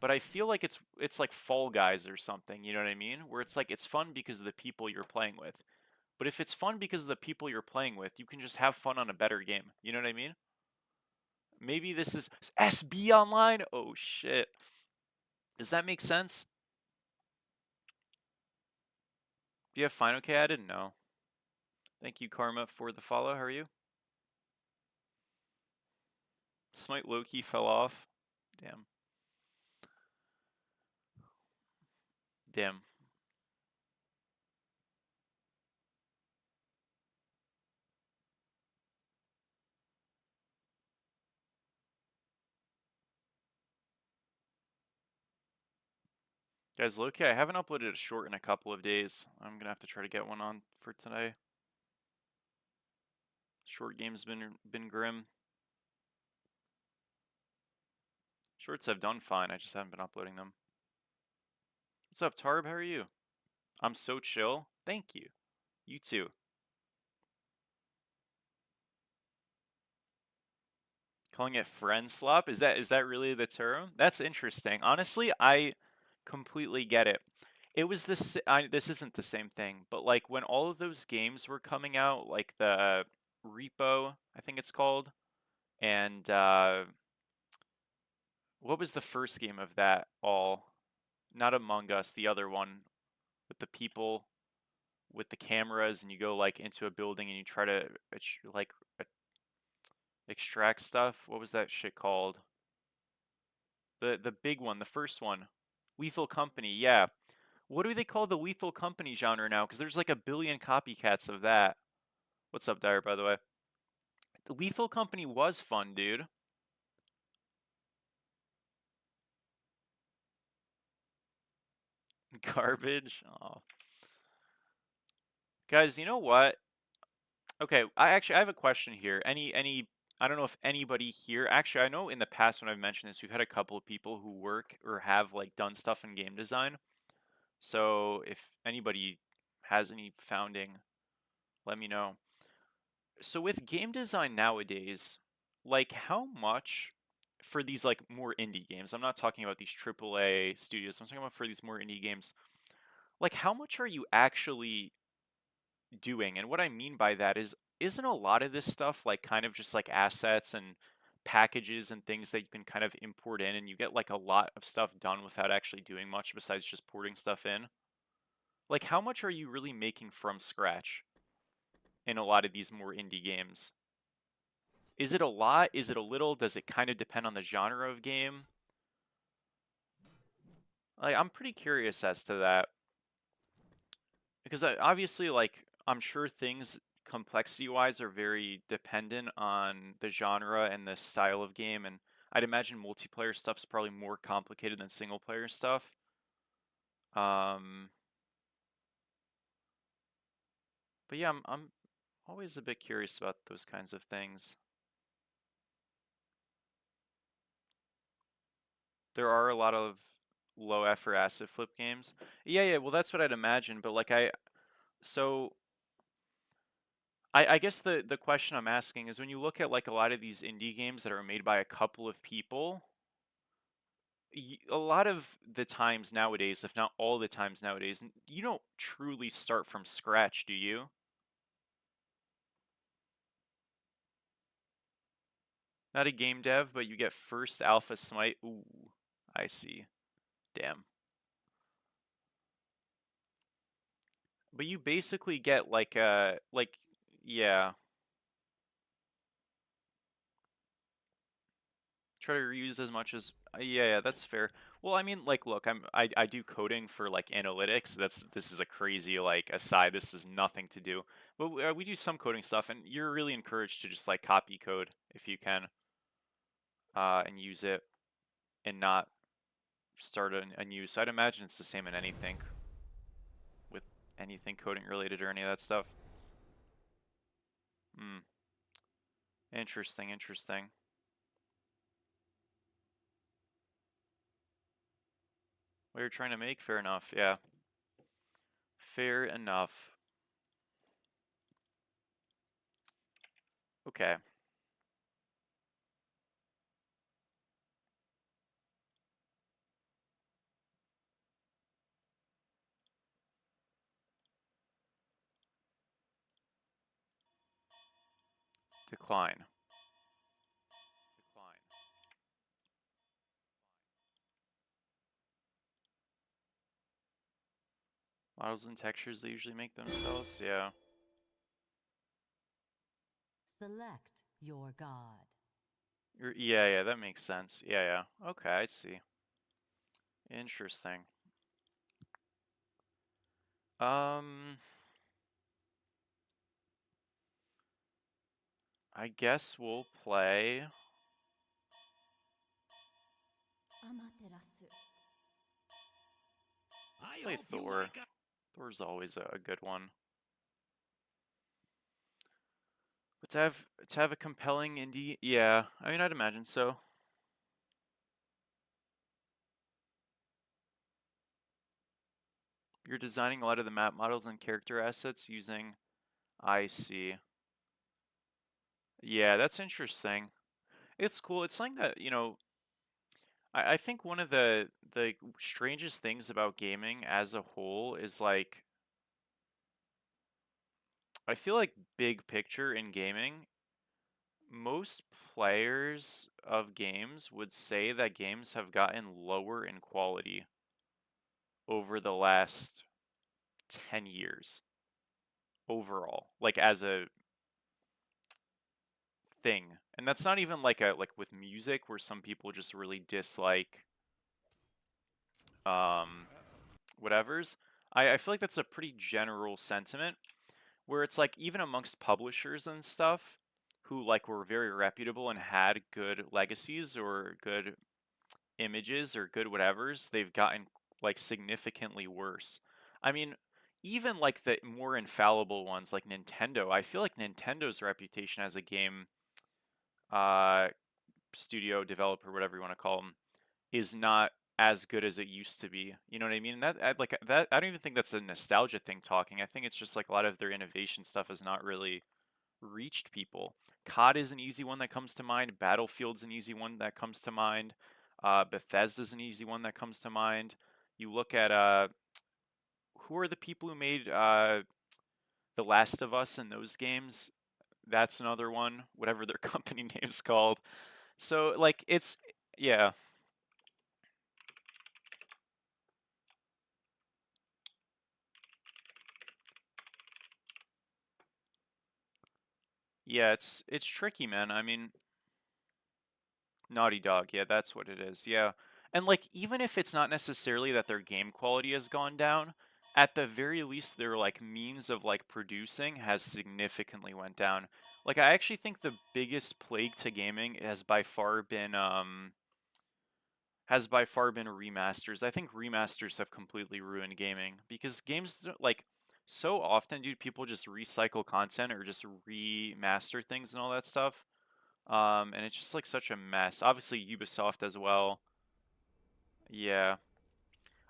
But I feel like it's like Fall Guys or something, you know what I mean? Where it's like it's fun because of the people you're playing with. But if it's fun because of the people you're playing with, you can just have fun on a better game. You know what I mean? Maybe this is SB Online? Oh shit. Does that make sense? Do you have fine okay? I didn't know. Thank you, Karma, for the follow. How are you? Smite Loki fell off. Damn. Damn. Guys, Loki, I haven't uploaded a short in a couple of days. I'm gonna have to try to get one on for today. Short game's been grim. Shorts have done fine, I just haven't been uploading them. What's up, Tarb? How are you? I'm so chill. Thank you. You too. Calling it friend slop? Is that really the term? That's interesting. Honestly, I completely get it. It was this this isn't the same thing, but like when all of those games were coming out, like the Repo, I think it's called, and what was the first game of that all? Not Among Us, the other one with the people with the cameras and you go like into a building and you try to like extract stuff. What was that shit called? The big one, the first one. Lethal Company, yeah. What do they call the Lethal Company genre now? Because there's like a billion copycats of that. What's up, Dyer, by the way? The Lethal Company was fun, dude. Garbage. Oh. Guys, you know what? Okay, I have a question here. Any I don't know if anybody here actually I know in the past when I've mentioned this, we've had a couple of people who work or have like done stuff in game design. So if anybody has any founding, let me know. So with game design nowadays, like how much for these like more indie games, I'm not talking about these AAA studios, I'm talking about for these more indie games, like how much are you actually doing? And what I mean by that is, isn't a lot of this stuff like kind of just like assets and packages and things that you can kind of import in and you get like a lot of stuff done without actually doing much besides just porting stuff in? Like how much are you really making from scratch in a lot of these more indie games? Is it a lot? Is it a little? Does it kind of depend on the genre of game? Like I'm pretty curious as to that because obviously like I'm sure things complexity wise are very dependent on the genre and the style of game and I'd imagine multiplayer stuff's probably more complicated than single player stuff. Um but yeah, I'm always a bit curious about those kinds of things. There are a lot of low effort asset flip games. Yeah, well that's what I'd imagine, but like so I guess the question I'm asking is when you look at like a lot of these indie games that are made by a couple of people, a lot of the times nowadays, if not all the times nowadays, you don't truly start from scratch, do you? Not a game dev, but you get first alpha smite. Ooh, I see. Damn. But you basically get like yeah. Try to reuse as much as yeah, that's fair. Well, I mean, like, look, I do coding for like analytics. This is a crazy like aside. This is nothing to do, but we do some coding stuff, and you're really encouraged to just like copy code if you can, and use it, and not start a new. So I'd imagine it's the same in anything, with anything coding related or any of that stuff. Hmm. Interesting, interesting. What you're trying to make, fair enough, yeah. Fair enough. Okay. Decline. Decline. Models and textures they usually make themselves, yeah. Select your god. Yeah, yeah, that makes sense. Yeah, yeah. Okay, I see. Interesting. Um, I guess we'll play. Let's play Thor. Thor's always a good one. But to have a compelling indie, yeah. I mean, I'd imagine so. You're designing a lot of the map models and character assets using. I see. Yeah, that's interesting. It's cool. It's something that, I think one of the strangest things about gaming as a whole is like I feel like big picture in gaming, most players of games would say that games have gotten lower in quality over the last 10 years overall, like as a thing. And that's not even like with music where some people just really dislike um whatever's. I feel like that's a pretty general sentiment where it's like even amongst publishers and stuff who like were very reputable and had good legacies or good images or good whatevers, they've gotten like significantly worse. I mean, even like the more infallible ones like Nintendo, I feel like Nintendo's reputation as a game uh studio developer, whatever you want to call them, is not as good as it used to be. You know what I mean? That I don't even think that's a nostalgia thing talking. I think it's just like a lot of their innovation stuff has not really reached people. COD is an easy one that comes to mind. Battlefield's an easy one that comes to mind. Bethesda's an easy one that comes to mind. You look at who are the people who made The Last of Us and those games? That's another one, whatever their company name's called. So like it's yeah. Yeah, it's tricky, man. I mean, Naughty Dog, yeah, that's what it is. Yeah. And like even if it's not necessarily that their game quality has gone down, at the very least their like means of like producing has significantly went down. Like I actually think the biggest plague to gaming has by far been remasters. I think remasters have completely ruined gaming because like so often, dude, people just recycle content or just remaster things and all that stuff. And it's just like such a mess. Obviously, Ubisoft as well. Yeah.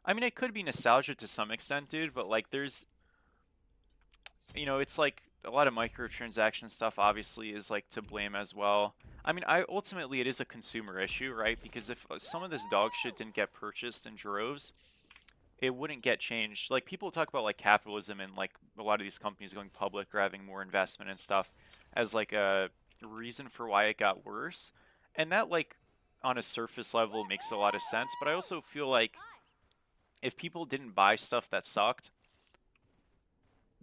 I mean, it could be nostalgia to some extent, dude, but like it's like a lot of microtransaction stuff obviously is like to blame as well. I mean, I ultimately it is a consumer issue, right? Because if some of this dog shit didn't get purchased in droves, it wouldn't get changed. Like people talk about like capitalism and like a lot of these companies going public or having more investment and stuff as like a reason for why it got worse. And that like on a surface level makes a lot of sense, but I also feel like if people didn't buy stuff that sucked,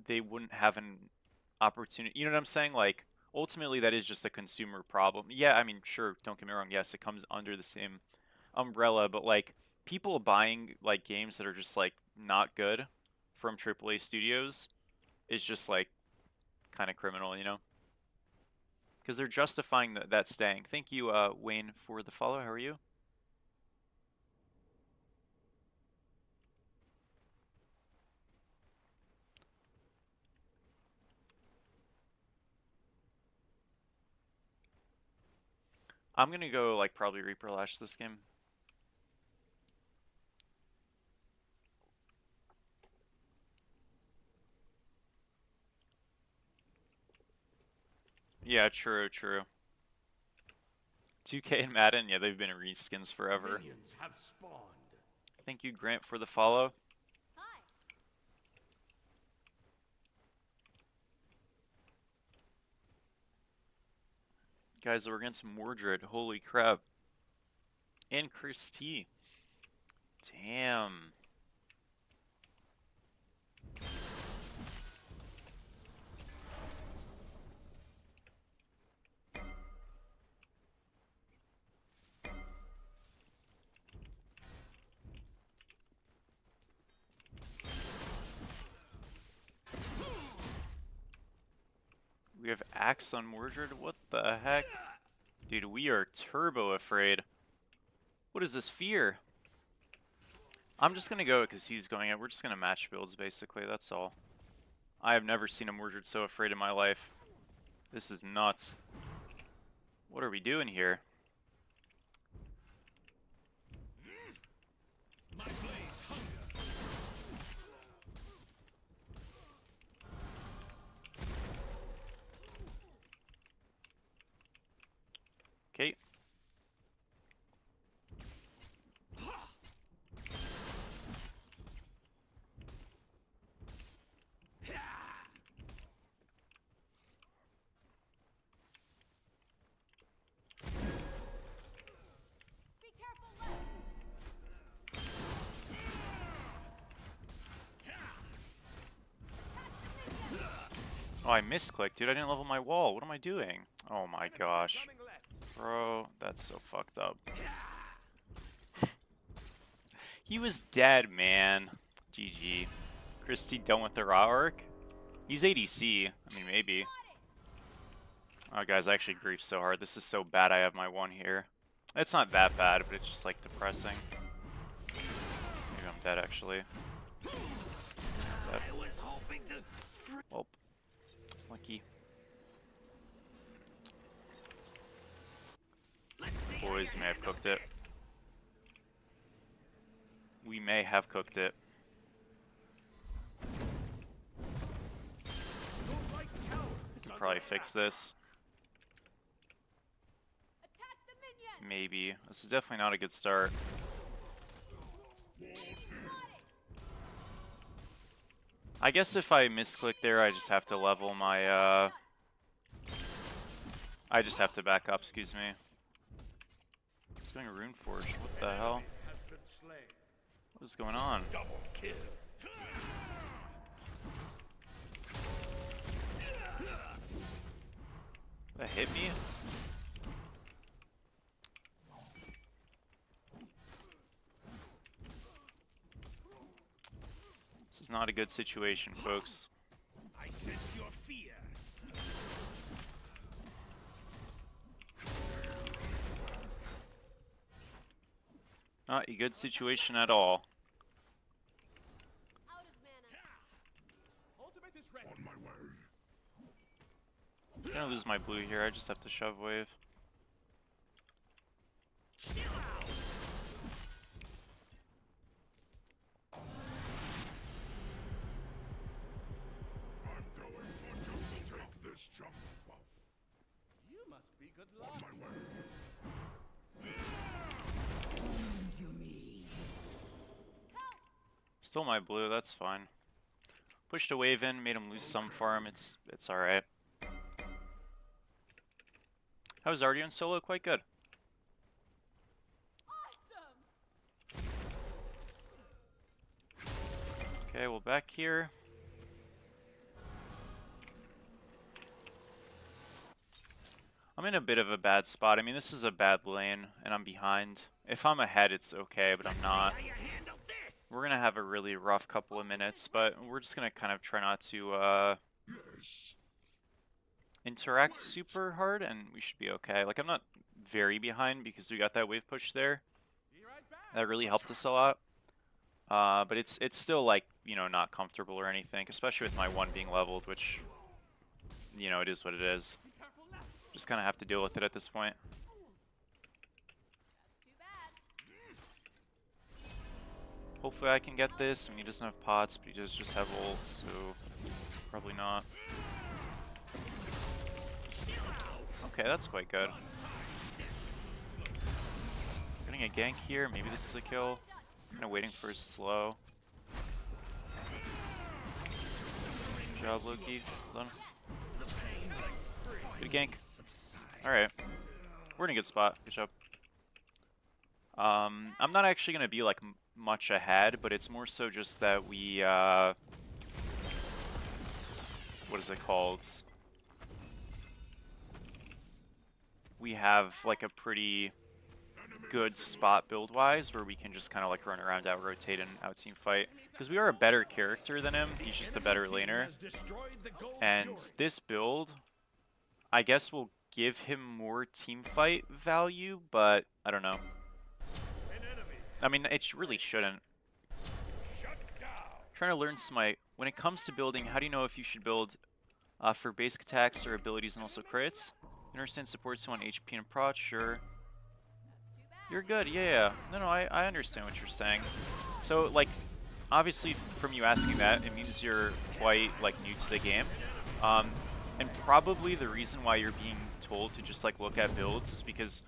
they wouldn't have an opportunity. You know what I'm saying? Like ultimately that is just a consumer problem. Yeah, I mean, sure, don't get me wrong. Yes, it comes under the same umbrella, but like people buying like games that are just like not good from AAA studios is just like kind of criminal, you know? Because they're justifying that staying. Thank you, Wayne, for the follow. How are you? I'm gonna go like probably Reaper Lash this game. Yeah, true, true. 2K and Madden, yeah, they've been reskins forever. Minions have spawned. Thank you, Grant, for the follow. Hi. Guys, we're against Mordred. Holy crap. And Chris T. Damn. We have Axe on Mordred? What the heck? Dude, we are turbo afraid. What is this fear? I'm just gonna go because he's going out. We're just gonna match builds, basically. That's all. I have never seen a Mordred so afraid in my life. This is nuts. What are we doing here? My blades hunger. Okay. Be careful, left. Oh, I misclicked, dude. I didn't level my wall. What am I doing? Oh my gosh. Coming left. Bro, that's so fucked up. He was dead, man. GG. Christy done with the raw arc? He's ADC. I mean, maybe. Oh, guys, I actually grief so hard. This is so bad I have my one here. It's not that bad, but it's just, like, depressing. Maybe I'm dead, actually. Dead. Well, lucky. Boys may have cooked it. We may have cooked it. Your right tower is Could under probably attack. fix this. Attack the minions. Maybe. This is definitely not a good start. I guess if I misclick there, I just have to level my, I just have to back up, excuse me. Who's going Rune Forge? What the hell? Has been slain. What is going on? Double kill. That hit me? This is not a good situation, folks. I sense your fear. Not a good situation at all. Out of mana. Ultimate is ready. On my way. I'm gonna lose my blue here, I just have to shove wave. Chill out. I'm going for take this jump off. You must be good On luck. my way. Still my blue, that's fine. Pushed a wave in, made him lose some farm, it's alright. How was Ardio in solo? Quite good. Awesome. Okay, well back here. I'm in a bit of a bad spot. I mean, this is a bad lane, and I'm behind. If I'm ahead, it's okay, but I'm not. How you handle this? We're gonna have a really rough couple of minutes, but we're just gonna kind of try not to Yes. interact super hard, and we should be okay. Like, I'm not very behind because we got that wave push there. Be right back. That really helped us a lot. But it's still, like, you know, not comfortable or anything, especially with my one being leveled, which, you know, it is what it is. Be careful left. Just kind of have to deal with it at this point. Hopefully I can get this. I mean, he doesn't have pots, but he does just have ult, so probably not. Okay, that's quite good. Getting a gank here. Maybe this is a kill. Kind of waiting for his slow. Good job, Loki. Well done. Good gank. Alright. We're in a good spot. Good job. I'm not actually going to be like much ahead, but it's more so just that we, what is it called? We have like a pretty good spot build-wise where we can just kind of like run around, out-rotate, and out-team fight. Because we are a better character than him, he's just a better laner. And this build, I guess will give him more team fight value, but I don't know. I mean, it really shouldn't. Trying to learn Smite. When it comes to building, how do you know if you should build for basic attacks or abilities and also crits? You understand support so on HP and prot? Sure. You're good, yeah. No, I understand what you're saying. So, like, obviously from you asking that, it means you're quite, like, new to the game. And probably the reason why you're being told to just, like, look at builds is because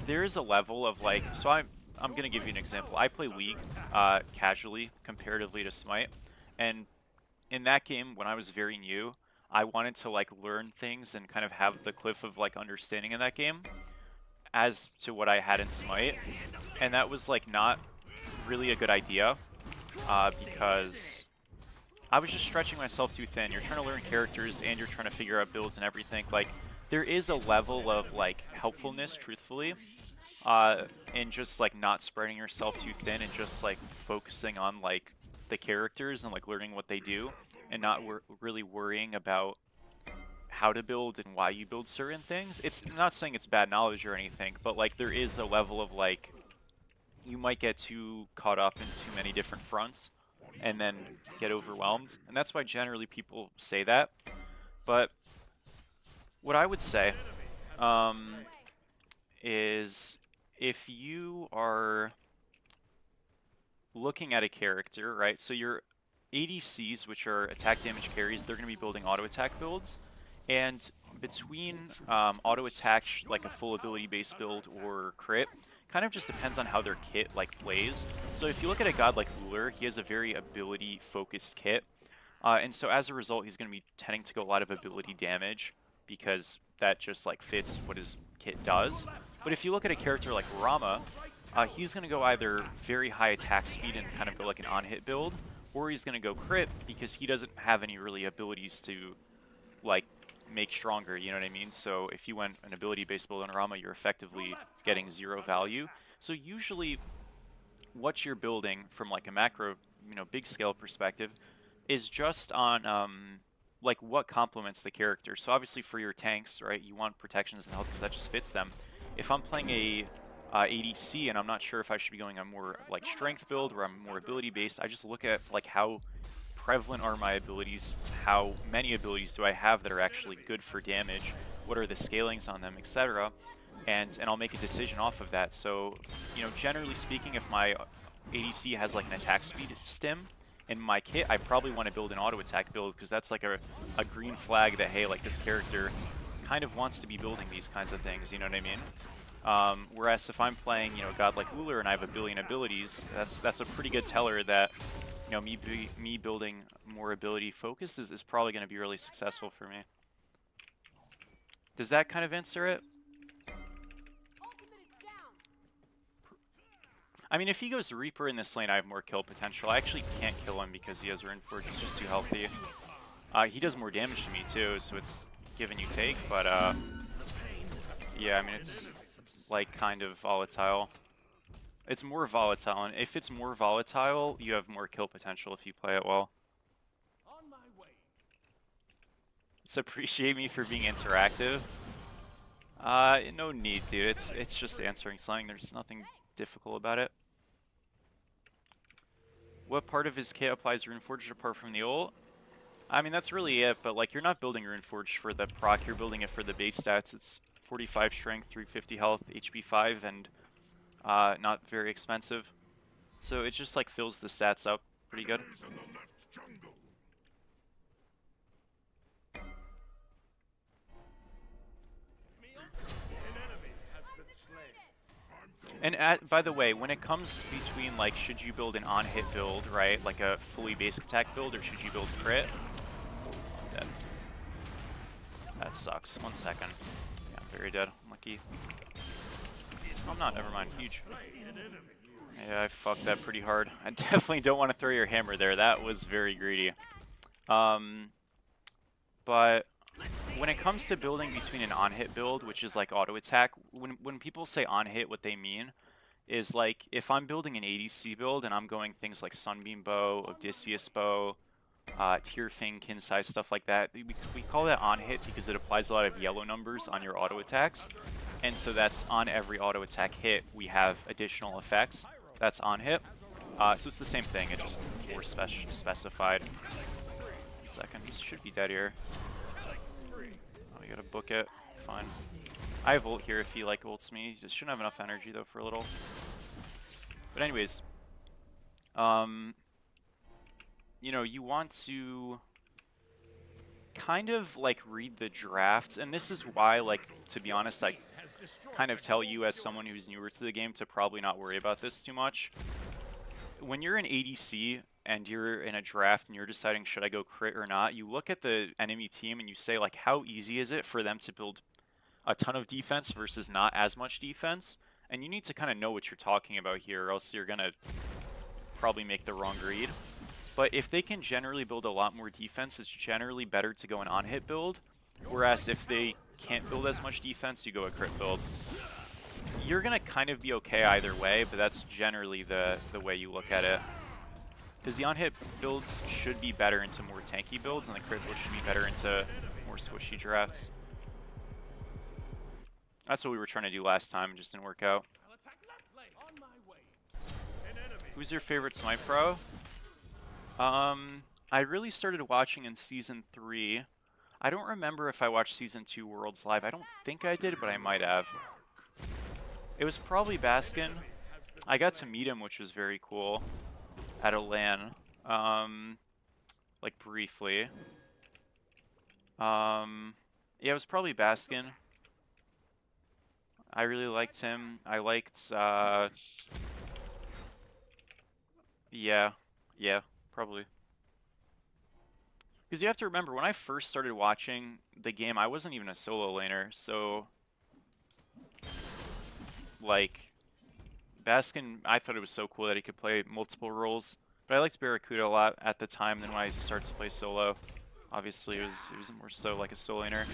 there is a level of, like, so I'm going to give you an example. I play League casually, comparatively to Smite, and in that game, when I was very new, I wanted to, like, learn things and kind of have the cliff of, like, understanding in that game as to what I had in Smite, and that was, like, not really a good idea, because I was just stretching myself too thin. You're trying to learn characters, and you're trying to figure out builds and everything. Like, there is a level of, like, helpfulness, truthfully, in just, like, not spreading yourself too thin and just, like, focusing on, like, the characters and, like, learning what they do, and not really worrying about how to build and why you build certain things. I'm not saying it's bad knowledge or anything, but, like, there is a level of, like, you might get too caught up in too many different fronts and then get overwhelmed, and that's why generally people say that. But what I would say is if you are looking at a character, right, so your ADCs, which are attack damage carries, they're going to be building auto attack builds, and between auto attack, like a full ability based build or crit, kind of just depends on how their kit like plays. So if you look at a god like Uller, he has a very ability focused kit, and so as a result he's going to be tending to go a lot of ability damage because that just like fits what his kit does. But if you look at a character like Rama, he's going to go either very high attack speed and kind of go like an on-hit build, or he's going to go crit because he doesn't have any really abilities to like make stronger, you know what I mean? So if you went an ability-based build on Rama, you're effectively getting 0 value. So usually what you're building from like a macro, you know, big scale perspective is just on like what complements the character. So obviously for your tanks, right, you want protections and health because that just fits them. If I'm playing a ADC and I'm not sure if I should be going on more like strength build or I'm more ability based, I just look at like how prevalent are my abilities, how many abilities do I have that are actually good for damage, what are the scalings on them, etc. And I'll make a decision off of that. So, you know, generally speaking, if my ADC has like an attack speed stim in my kit, I probably want to build an auto attack build because that's like a green flag that, hey, like this character kind of wants to be building these kinds of things, you know what I mean? Whereas if I'm playing, you know, a god like Uller and I have a billion abilities, that's a pretty good teller that, you know, me building more ability focused is probably going to be really successful for me. Does that kind of answer it? I mean, if he goes Reaper in this lane, I have more kill potential. I actually can't kill him because he has Runeforge. He's just too healthy. He does more damage to me too, so it's give and you take. But yeah, I mean, it's like kind of volatile. It's more volatile, and if it's more volatile, you have more kill potential if you play it well. It's appreciate me for being interactive. No need, dude. It's just answering something. There's nothing difficult about it. What part of his kit applies Runeforge apart from the ult? I mean, that's really it, but like you're not building Runeforge for the proc, you're building it for the base stats. It's 45 strength, 350 health, HP 5, and not very expensive. So it just like fills the stats up pretty good. Enemies in the left jungle. An enemy has been slain. And by the way, when it comes between like, should you build an on-hit build, right, like a fully basic attack build, or should you build crit? Dead. That sucks. 1 second. Yeah, I'm very dead. Lucky. Oh, I'm not. Never mind. Huge. Yeah, I fucked that pretty hard. I definitely don't want to throw your hammer there. That was very greedy. But when it comes to building between an on-hit build, which is like auto attack, when people say on-hit, what they mean is like if I'm building an ADC build and I'm going things like Sunbeam Bow, Odysseus Bow, Tearfang, Kinsai, stuff like that, we call that on-hit because it applies a lot of yellow numbers on your auto attacks. And so that's on every auto attack hit, we have additional effects. That's on-hit. So it's the same thing, it just more specified. 1 second, he should be dead here. Oh, you gotta book it. Fine. I have ult here if he like ults me. Just shouldn't have enough energy though for a little. But anyways, you know, you want to kind of like read the drafts, and this is why, like, to be honest, I kind of tell you as someone who's newer to the game to probably not worry about this too much. When you're an ADC and you're in a draft and you're deciding should I go crit or not, you look at the enemy team and you say like, how easy is it for them to build a ton of defense versus not as much defense? And you need to kind of know what you're talking about here, or else you're gonna probably make the wrong read. But if they can generally build a lot more defense, it's generally better to go an on-hit build. Whereas if they can't build as much defense, you go a crit build. You're gonna kind of be okay either way, but that's generally the way you look at it. Because the on-hit builds should be better into more tanky builds, and the crit build should be better into more squishy drafts. That's what we were trying to do last time, it just didn't work out. Who's your favorite Smite Pro? I really started watching in Season 3. I don't remember if I watched Season 2 Worlds Live. I don't think I did, but I might have. It was probably Baskin. I got to meet him, which was very cool, at a LAN. Like, briefly. Yeah, it was probably Baskin. I really liked him. I liked, yeah, probably. Because you have to remember, when I first started watching the game, I wasn't even a solo laner, so like, Baskin, I thought it was so cool that he could play multiple roles. But I liked Barracuda a lot at the time. Then when I started to play solo, obviously it was more so like a solo laner.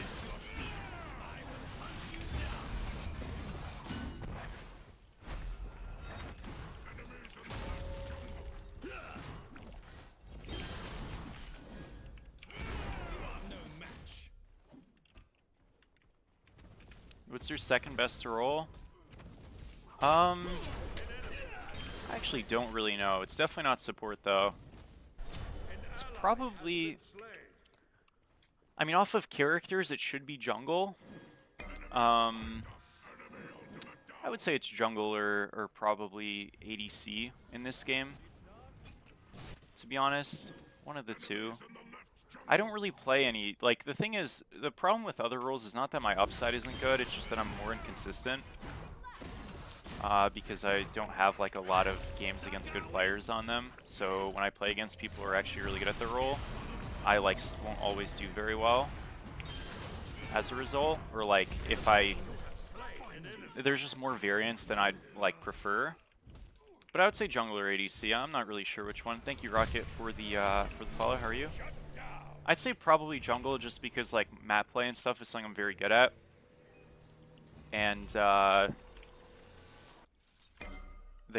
What's your second best role? I actually don't really know. It's definitely not support though. It's probably, I mean, off of characters, it should be jungle. I would say it's jungle or probably ADC in this game. To be honest, one of the two. I don't really play any, like, the thing is, the problem with other roles is not that my upside isn't good, it's just that I'm more inconsistent. Because I don't have, like, a lot of games against good players on them, so when I play against people who are actually really good at the role, I, like, won't always do very well as a result, or, like, if there's just more variance than I'd, like, prefer. But I would say jungle or ADC, I'm not really sure which one. Thank you, Rocket, for the follow, how are you? I'd say probably jungle, just because like map play and stuff is something I'm very good at. And the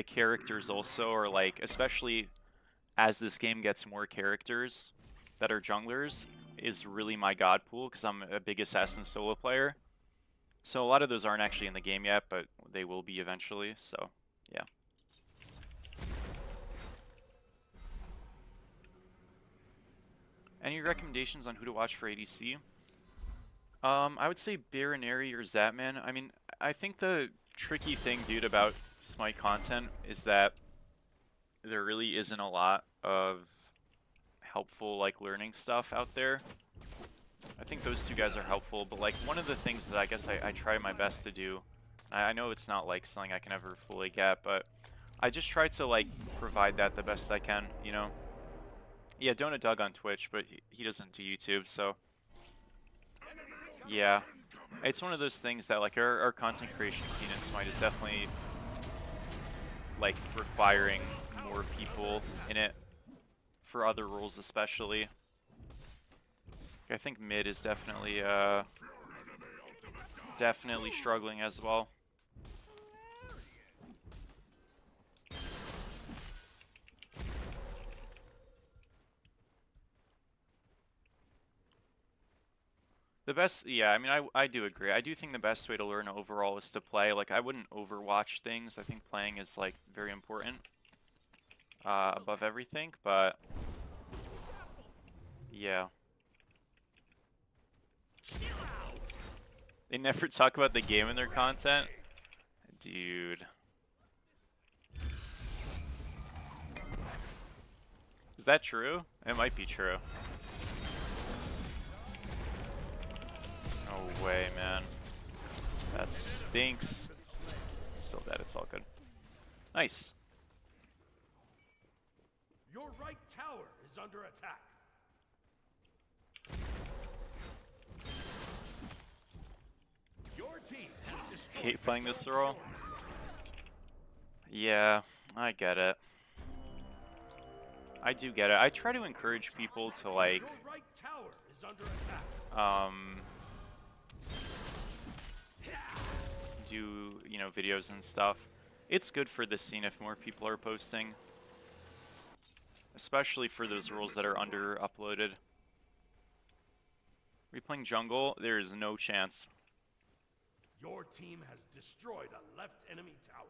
characters also are like, especially as this game gets more characters that are junglers, is really my god pool, because I'm a big assassin solo player. So a lot of those aren't actually in the game yet, but they will be eventually, so yeah. Any recommendations on who to watch for ADC? I would say Baronary or Zatman. I mean, I think the tricky thing, dude, about Smite content is that there really isn't a lot of helpful like learning stuff out there. I think those two guys are helpful, but like one of the things that I guess I try my best to do, I know it's not like something I can ever fully get, but I just try to like provide that the best I can, you know? Yeah, Donut Doug on Twitch, but he doesn't do YouTube, so yeah. It's one of those things that like our content creation scene in Smite is definitely like requiring more people in it for other roles especially. I think mid is definitely definitely struggling as well. The best, yeah, I mean, I do agree. I do think the best way to learn overall is to play. Like, I wouldn't overwatch things. I think playing is, like, very important above everything, but yeah. They never talk about the game in their content? Dude. Is that true? It might be true. No way, man. That stinks. Still dead, it's all good. Nice. Your right tower is under attack. Your team Hate playing this role. Yeah, I get it. I do get it. I try to encourage people to like Your right tower is under attack. do, you know, videos and stuff. It's good for the scene if more people are posting. Especially for those roles that are under uploaded. Are we playing jungle? There is no chance. Your team has destroyed a left enemy tower.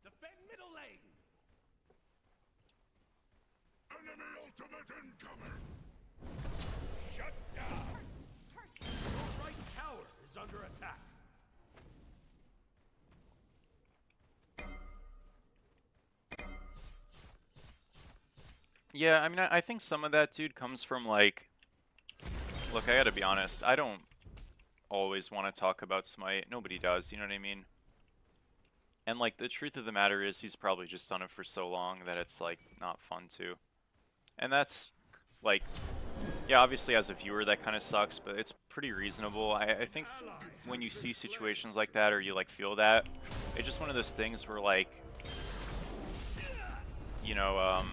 Defend middle lane. Enemy ultimate incoming! Shut down. Your right tower is under attack. Yeah, I mean, I think some of that, dude, comes from, like... Look, I gotta be honest, I don't always want to talk about Smite. Nobody does, you know what I mean? And, like, the truth of the matter is he's probably just done it for so long that it's, like, not fun to. And that's, like... Yeah, obviously as a viewer that kind of sucks, but it's pretty reasonable. I think when you see situations like that or you, like, feel that, it's just one of those things where, like... You know,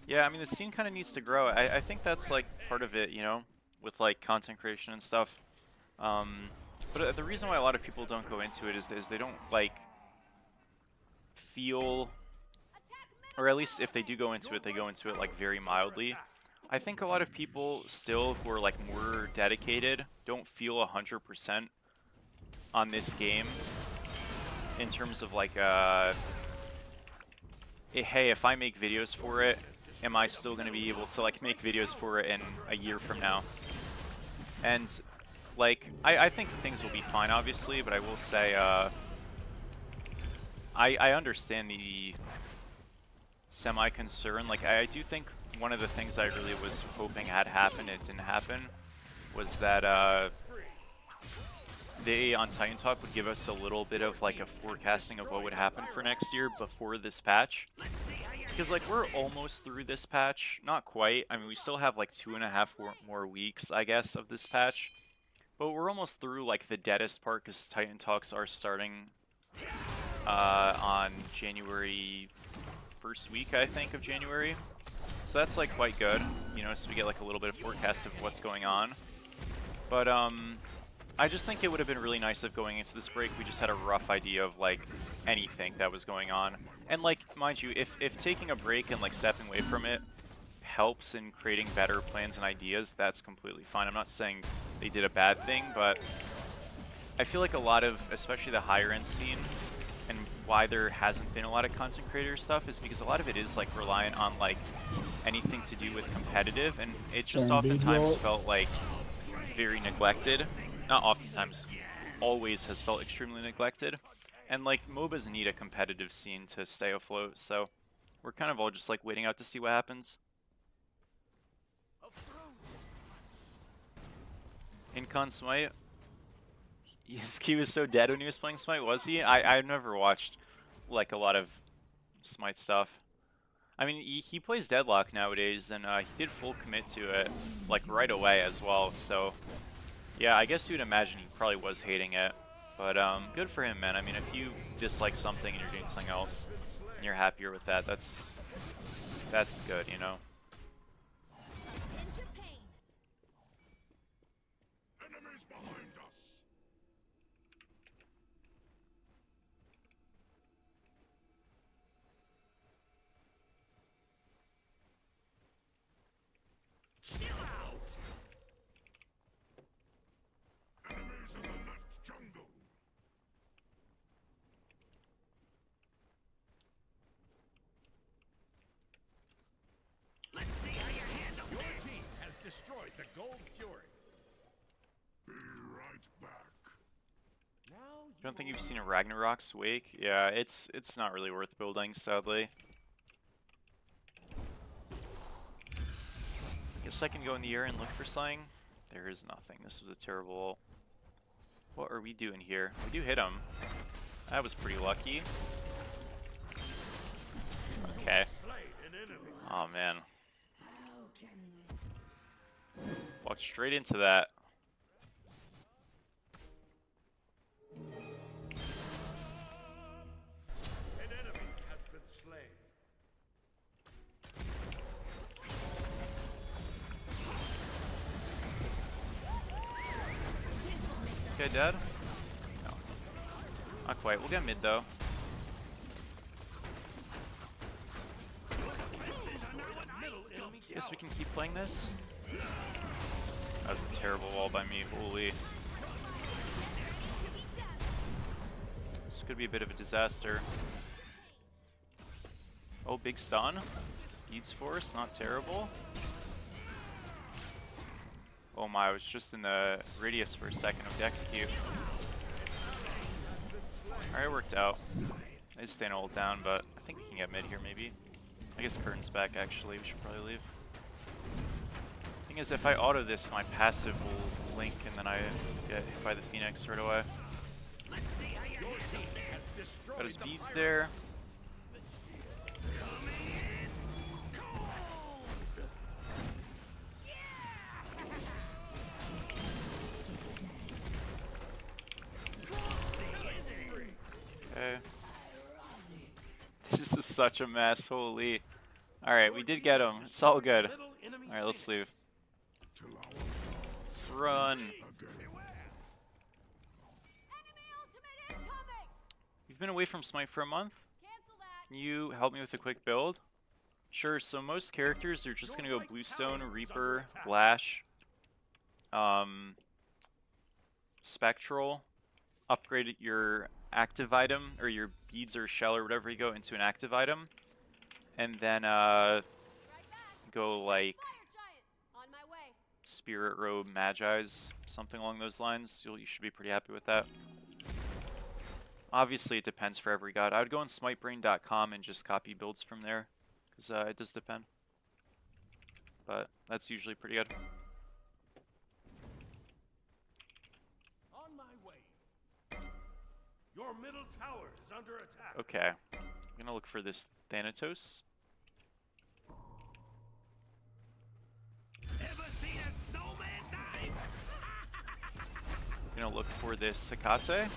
yeah, I mean, the scene kind of needs to grow. I think that's, like, part of it, you know, with, like, content creation and stuff. But the reason why a lot of people don't go into it is they don't, like, feel... Or at least if they do go into it, they go into it, like, very mildly. I think a lot of people still who are, like, more dedicated don't feel 100% on this game in terms of, like, hey, if I make videos for it, am I still going to be able to, like, make videos for it in a year from now? And, like, I think things will be fine, obviously, but I will say, I understand the semi-concern. Like, I do think one of the things I really was hoping had happened, it didn't happen, was that, they on Titan Talk would give us a little bit of, like, a forecasting of what would happen for next year before this patch. Because, like, we're almost through this patch. Not quite. I mean, we still have, like, 2.5 more weeks, I guess, of this patch. But we're almost through, like, the deadest part, because Titan Talks are starting on January 1st week, I think, of January. So that's, like, quite good, you know, so we get, like, a little bit of forecast of what's going on. But, I just think it would have been really nice if going into this break we just had a rough idea of, like, anything that was going on. And, like, mind you, if taking a break and, like, stepping away from it helps in creating better plans and ideas, that's completely fine. I'm not saying they did a bad thing, but I feel like a lot of, especially the higher end scene, and why there hasn't been a lot of content creator stuff is because a lot of it is, like, reliant on, like, anything to do with competitive, and it just oftentimes felt like very neglected. Not oftentimes, always has felt extremely neglected. And like MOBAs need a competitive scene to stay afloat, so we're kind of all just like waiting out to see what happens. Incon Smite. He was so dead when he was playing Smite, was he? I've never watched like a lot of Smite stuff. I mean, he plays Deadlock nowadays, and he did full commit to it like right away as well. So yeah, I guess you'd imagine he probably was hating it, but good for him, man. I mean, if you dislike something and you're doing something else, and you're happier with that, that's good, you know. Enemies behind us. Enemies in the left jungle. Your team has destroyed the Gold Fury. Be right back. Now You don't think you've seen a Ragnarok's Wake? Yeah, it's not really worth building, sadly. Guess I can go in the air and look for something. There is nothing. This was a terrible ult. What are we doing here? We do hit him. That was pretty lucky. Okay. slay an enemy. Oh man. Walked straight into that. An enemy has been slain. This guy dead? No. Not quite. We'll get mid though. Guess we can keep playing this. That was a terrible wall by me. Holy. This could be a bit of a disaster. Oh, big stun. Beats force, not terrible. Oh my, I was just in the radius for a second of the execute. Alright, it worked out. I just staying ult down, but I think we can get mid here maybe. I guess Curtain's back actually, we should probably leave. Thing is, if I auto this, my passive will blink and then I get hit by the Phoenix right away. Got his beads there. Okay. This is such a mess, holy. Alright, we did get him. It's all good. Alright, let's leave. Run. You've been away from Smite for a month? Can you help me with a quick build? Sure, so most characters are just gonna go Bluestone, Reaper, Lash, Spectral, upgrade your active item, or your beads or shell or whatever you go into an active item, and then go like Spirit Robe, Magi's, something along those lines. You should be pretty happy with that. Obviously, it depends for every god. I would go on smitebrain.com and just copy builds from there, because it does depend. But that's usually pretty good. On my way. Your middle tower is under attack. Okay, I'm gonna look for this Thanatos. Ever seen a snowman dive? I'm gonna look for this Hecate.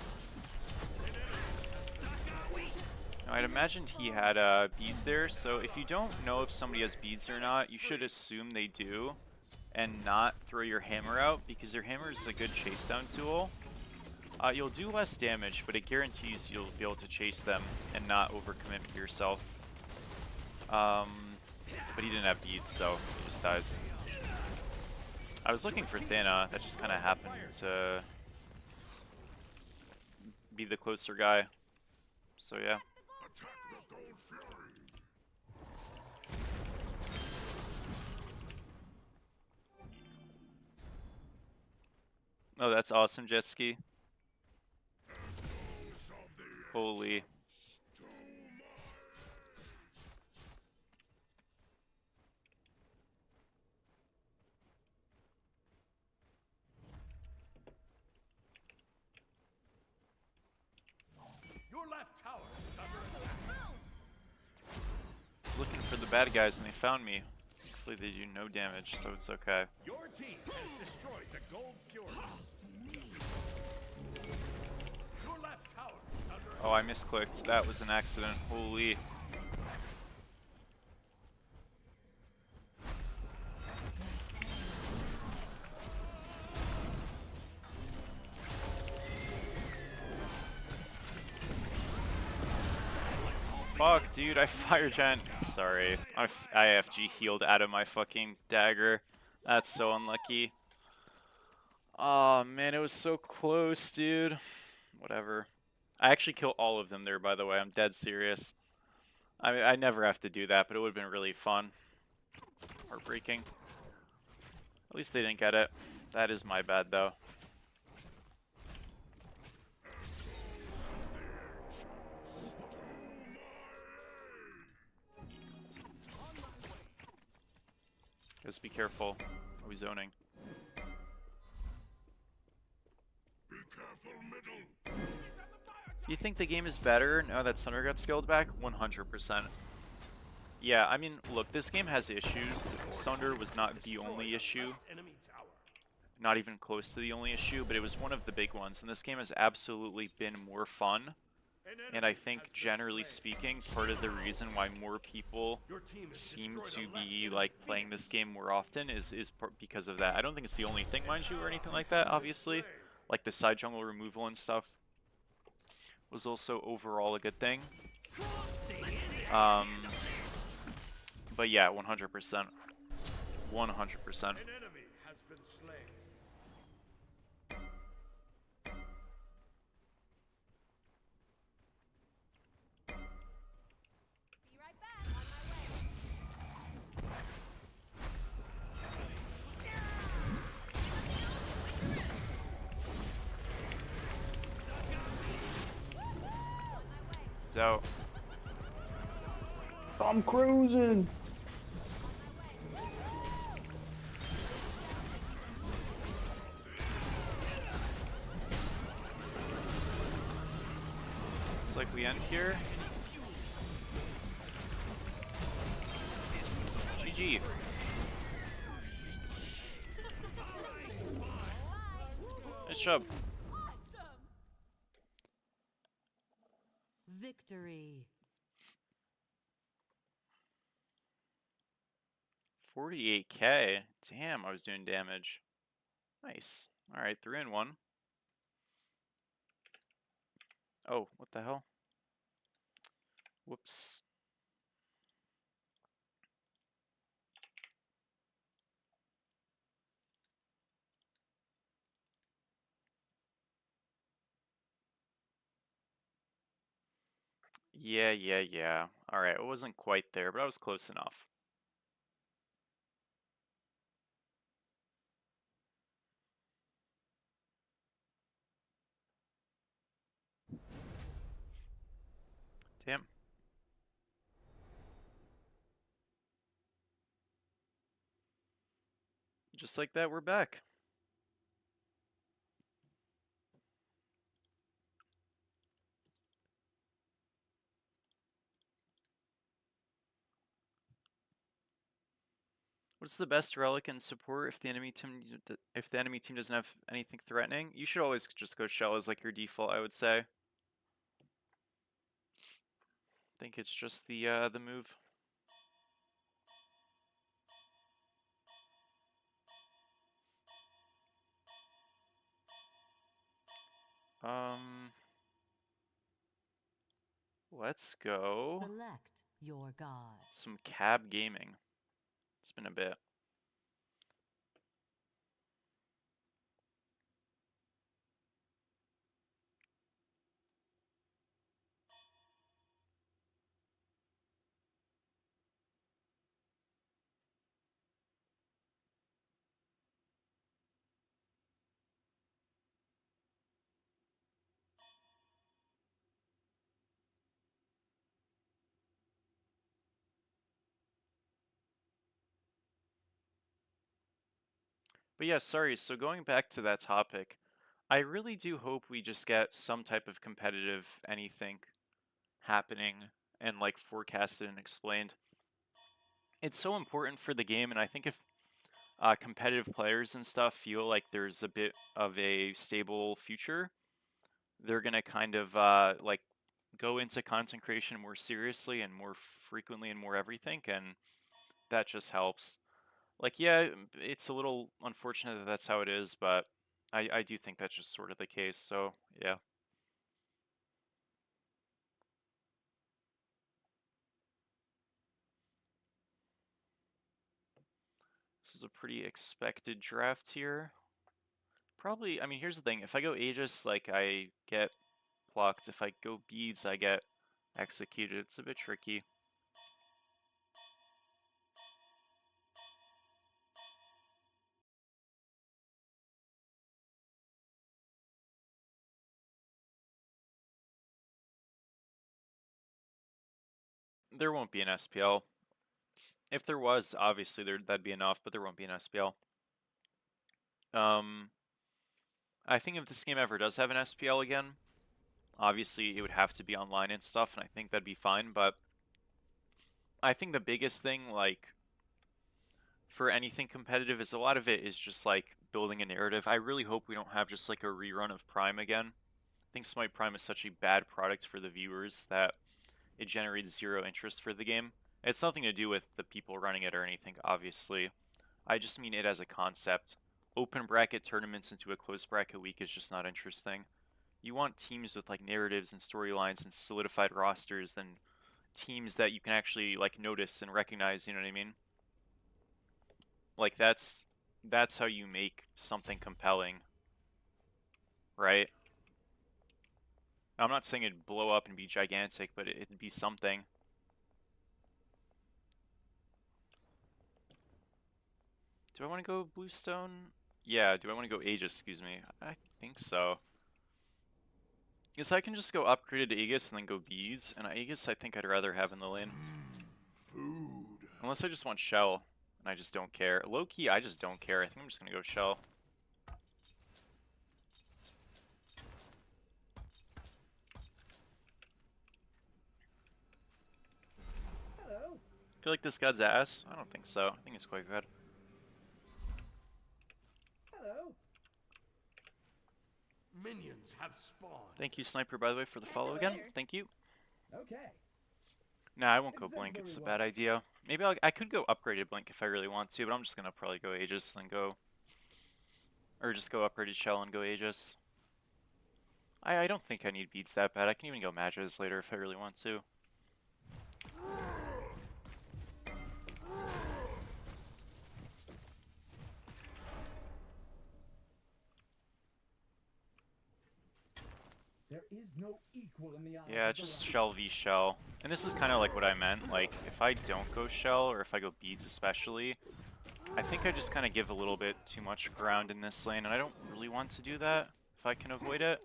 Now, I'd imagined he had beads there, so if you don't know if somebody has beads or not, you should assume they do, and not throw your hammer out, because your hammer is a good chase down tool. You'll do less damage, but it guarantees you'll be able to chase them and not overcommit yourself. But he didn't have beads, so he just dies. I was looking for Thana, that just kind of happened to be the closer guy. So yeah. Attack the Gold Fury. Oh, that's awesome, jet ski. Holy. Your left tower is under attack. I was looking for the bad guys and they found me. Hopefully they do no damage, so it's okay. Your team has destroyed the Gold Fury. Your left tower is under Oh, I misclicked. That was an accident. Holy. Fuck, dude, I fire gen. Sorry. I IFG healed out of my fucking dagger. That's so unlucky. Oh man, it was so close, dude. Whatever. I actually killed all of them there, by the way. I'm dead serious. I never have to do that, but it would have been really fun. Heartbreaking. At least they didn't get it. That is my bad, though. Just be careful. Are we zoning? Be careful, middle. You think the game is better now that Sunder got scaled back? 100%. Yeah, I mean, look, this game has issues. Sunder was not the only issue. enemy tower. Not even close to the only issue, but it was one of the big ones. And this game has absolutely been more fun. And I think, generally speaking, part of the reason why more people seem to be like playing this game more often is because of that. I don't think it's the only thing, mind you, or anything like that, obviously. Like the side jungle removal and stuff was also overall a good thing. But yeah, 100%. 100%. An enemy has been slain. Be right back. On my way. So, I'm cruising. looks like we end here. GG. Nice job. Victory. 48k. Damn, I was doing damage. Nice. Alright, 3-1. Oh, what the hell? Whoops. Yeah. Alright, it wasn't quite there, but I was close enough. Damn. Just like that, we're back. What's the best relic in support if the enemy team doesn't have anything threatening? You should always just go shell as like your default, I would say. I think it's just the move. Let's go Select your god. some cab gaming. It's been a bit. But yeah, sorry, so going back to that topic, I really do hope we just get some type of competitive anything happening and like forecasted and explained. It's so important for the game, and I think if competitive players and stuff feel like there's a bit of a stable future, they're gonna kind of like go into content creation more seriously and more frequently and more everything, and that just helps. Like, yeah, it's a little unfortunate that that's how it is, but I do think that's just sort of the case. So yeah. This is a pretty expected draft here. Probably, I mean, here's the thing. If I go Aegis, like, I get plucked. If I go Beads, I get executed. It's a bit tricky. There won't be an SPL. If there was, obviously that'd be enough, but there won't be an SPL. I think if this game ever does have an SPL again, obviously it would have to be online and stuff, and I think that'd be fine, but I think the biggest thing, like, for anything competitive is a lot of it is just, like, building a narrative. I really hope we don't have just, like, a rerun of Prime again. I think Smite Prime is such a bad product for the viewers that it generates zero interest for the game. It's nothing to do with the people running it or anything, obviously. I just mean it as a concept. Open bracket tournaments into a closed bracket week is just not interesting. You want teams with like narratives and storylines and solidified rosters than teams that you can actually like notice and recognize, you know what I mean? Like that's how you make something compelling, right? I'm not saying it'd blow up and be gigantic, but it'd be something. Do I want to go Bluestone? Yeah, do I want to go Aegis, excuse me? I think so. Because I can just go upgraded to Aegis and then go Bees, and Aegis I think I'd rather have in the lane. Food. Unless I just want Shell, and I just don't care. Low-key, I just don't care. I think I'm just going to go Shell. Hello. Feel like this god's ass? I don't think so. I think it's quite good. Hello. Minions have spawned. Thank you, Sniper, by the way, for the follow again. Thank you. Okay. Nah, I won't go Blink. It's a bad idea. Maybe I could go upgraded Blink if I really want to, but I'm just going to probably go Aegis, then go... Or just go upgraded Shell and go Aegis. I don't think I need beats that bad. I can even go Mages later if I really want to. There is no equal in the eyes Yeah, of the just light. Shell v Shell. And this is kind of like what I meant. Like, if I don't go Shell, or if I go Beads especially, I think I just kind of give a little bit too much ground in this lane, and I don't really want to do that if I can avoid it.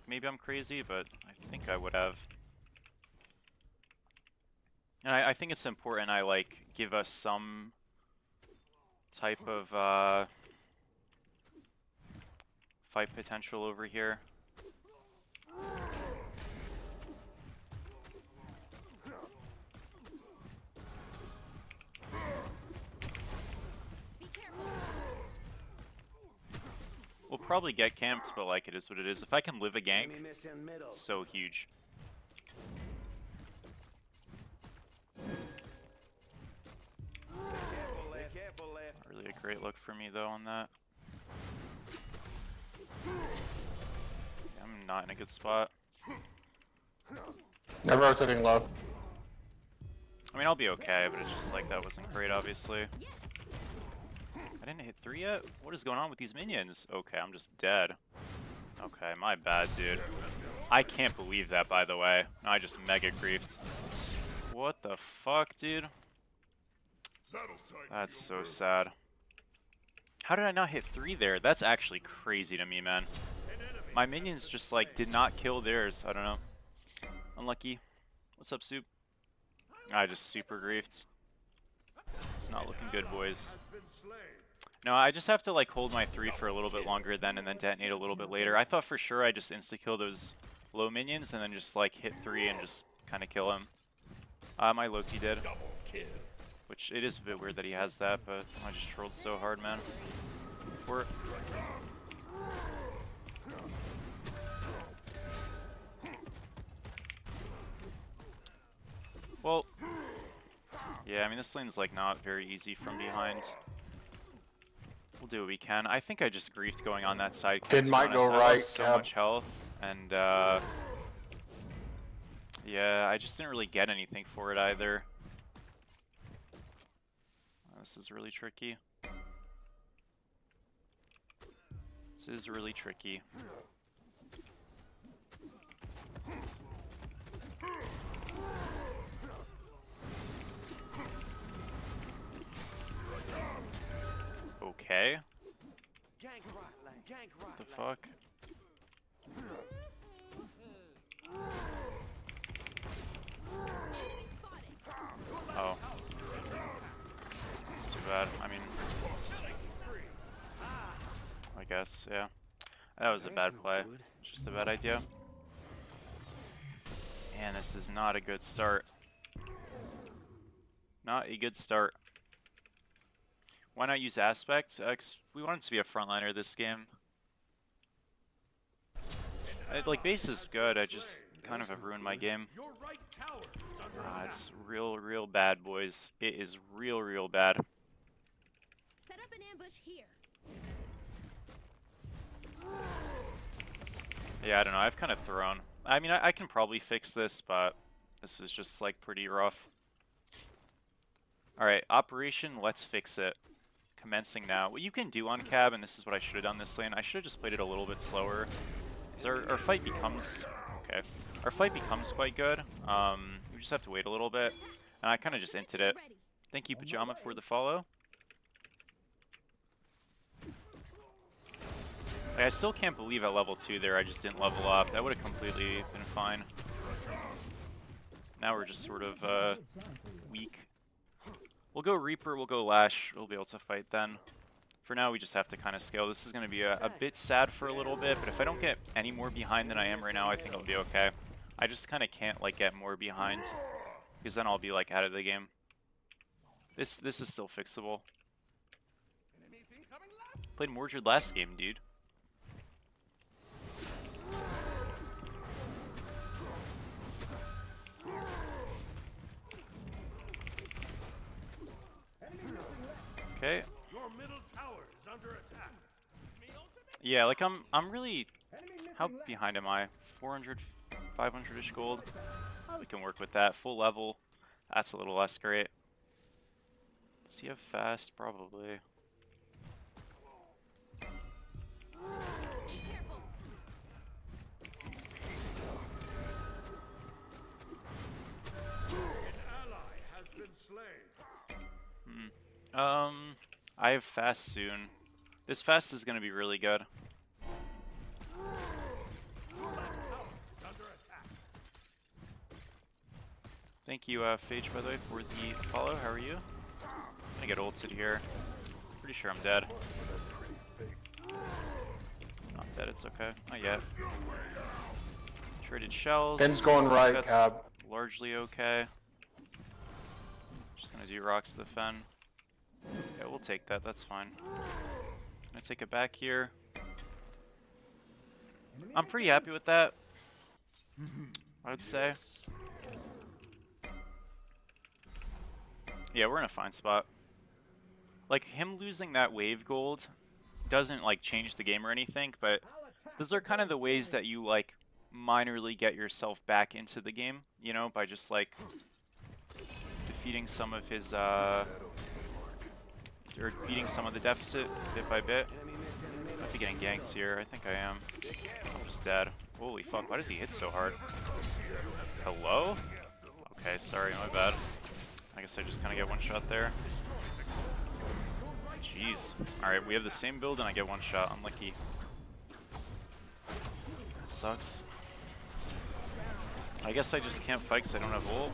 Maybe I'm crazy, but I think I would have. And I think it's important I, like, give us some type of, fight potential over here. Be careful. We'll probably get camped, but, like, it is what it is. If I can live a gank, so huge. Not really a great look for me, though, on that. I'm not in a good spot. They're rotating low. I mean, I'll be okay, but it's just like that wasn't great, obviously. I didn't hit 3 yet? What is going on with these minions? Okay, I'm just dead. Okay, my bad, dude. I can't believe that, by the way. I just mega griefed. What the fuck, dude? That's so sad. How did I not hit 3 there? That's actually crazy to me, man. My minions just, like, did not kill theirs. I don't know. Unlucky. What's up, Soup? I just super griefed. It's not looking good, boys. No, I just have to like hold my 3 for a little bit longer then and then detonate a little bit later. I thought for sure I just insta-kill those low minions and then just like hit 3 and just kind of kill him. My Loki did. Which it is a bit weird that he has that, but I just trolled so hard, man. For it. Well, yeah, I mean this lane's like not very easy from behind. We'll do what we can. I think I just griefed going on that side. It might go I right, lost so much health, and yeah, I just didn't really get anything for it either. This is really tricky. This is really tricky. Okay. What the fuck? Oh. That's too bad. I mean, I guess, yeah. That was a bad play. It's just a bad idea. And this is not a good start. Not a good start. Why not use aspects? 'Cause we want it to be a frontliner this game. Like, base is good, I just kind of have ruined my game. Your right tower is under attack. It's real bad, boys. It is real bad. Set up an ambush here. Yeah, I don't know, I've kind of thrown. I mean, I can probably fix this, but this is just, like, pretty rough. Alright, operation, let's fix it. Commencing now. What you can do on cab, and this is what I should have done this lane, I should have just played it a little bit slower. Because our fight becomes... Okay. Our fight becomes quite good. We just have to wait a little bit. And I kind of just inted it. Thank you, Pajama, for the follow. Like, I still can't believe at level 2 there I just didn't level up. That would have completely been fine. Now we're just sort of weak. We'll go Reaper, we'll go Lash, we'll be able to fight then. For now we just have to kind of scale. This is going to be a bit sad for a little bit, but if I don't get any more behind than I am right now, I think I'll be okay. I just kind of can't like get more behind, because then I'll be like out of the game. This is still fixable. Played Mordred last game, dude. Okay. Your middle tower is under attack. Yeah, like I'm really... How behind am I? 400, 500-ish gold? Oh, we can work with that. Full level. That's a little less great. Does he have fast? Probably. An ally has been slain. I have fast soon. This fast is gonna be really good. Your left tower is under attack. Thank you, Phage, by the way, for the follow. How are you? I'm gonna get ulted here. Pretty sure I'm dead. Not dead, it's okay. Not yet. Traded shells. Pin's going right, That's Cab. largely okay. Just gonna do rocks to the fen. Yeah, we'll take that, that's fine. Gonna take it back here. I'm pretty happy with that, I would say. Yeah, we're in a fine spot. Like, him losing that wave gold doesn't, like, change the game or anything, but those are kind of the ways that you, like, minorly get yourself back into the game, you know, by just, like, defeating some of his, or beating some of the deficit bit by bit. I might be getting ganked here. I think I am. I'm just dead. Holy fuck, why does he hit so hard? Hello? Okay, sorry, my bad. I guess I just kind of get one shot there. Jeez. Alright, we have the same build and I get one shot. Unlucky. That sucks. I guess I just can't fight because I don't have ult.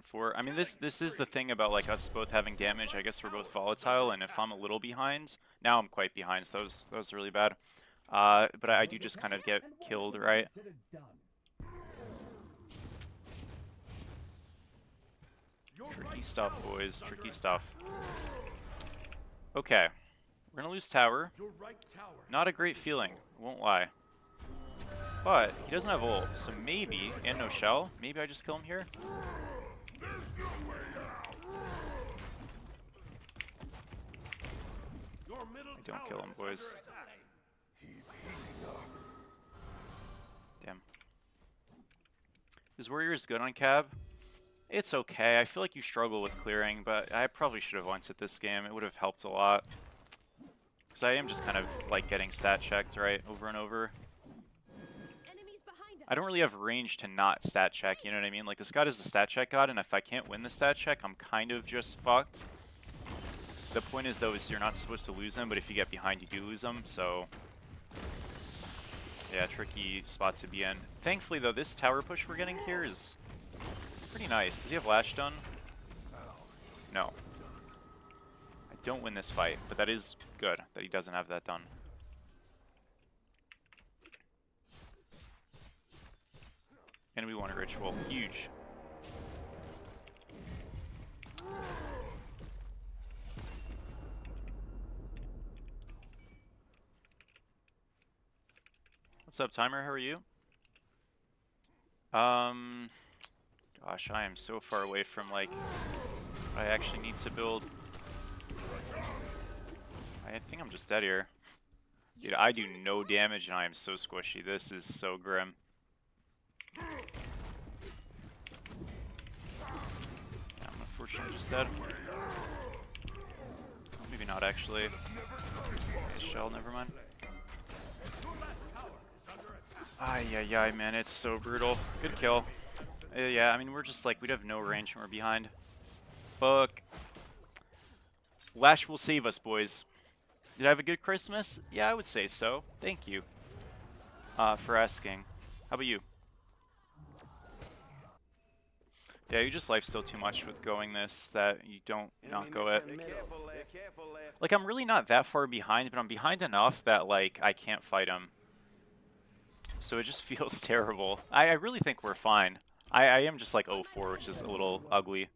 before. I mean, this is the thing about like us both having damage. I guess we're both volatile, and if I'm a little behind, now I'm quite behind, so that was really bad. But I do just kind of get killed, right? Tricky stuff, boys. Tricky stuff. Okay. We're gonna lose tower. Your right tower. Not a great feeling, won't lie. But he doesn't have ult, so maybe, and no shell, maybe I just kill him here? Your middle I don't kill tower him, is boys. under attack. Damn. Is Warriors good on Cab? It's okay. I feel like you struggle with clearing, but I probably should have once at this game. It would have helped a lot. Because I am just kind of like getting stat checked, right, over and over. Enemies behind us. I don't really have range to not stat check, you know what I mean? Like, this god is the stat check god, and if I can't win the stat check, I'm kind of just fucked. The point is, though, is you're not supposed to lose them, but if you get behind, you do lose them, so... Yeah, tricky spot to be in. Thankfully, though, this tower push we're getting here is pretty nice. Does he have Lash done? No. I don't win this fight, but that is good that he doesn't have that done. And we won a ritual. Huge. What's up, Timer? How are you? Gosh, I am so far away from, like, what I actually need to build. I think I'm just dead here. Dude, I do no damage and I am so squishy. This is so grim. Yeah, I'm unfortunately just dead. Oh, maybe not, actually. Shell, never mind. Ay, ay, ay, man, it's so brutal. Good kill. Yeah, I mean, we're just like, we'd have no range when we're behind. Fuck. Lash will save us, boys. Did I have a good Christmas? Yeah, I would say so. Thank you for asking. How about you? Yeah, you just lifesteal too much with going this that you don't not go it. Like, I'm really not that far behind, but I'm behind enough that, like, I can't fight him. So it just feels terrible. I really think we're fine. I am just like 0-4, which is a little ugly.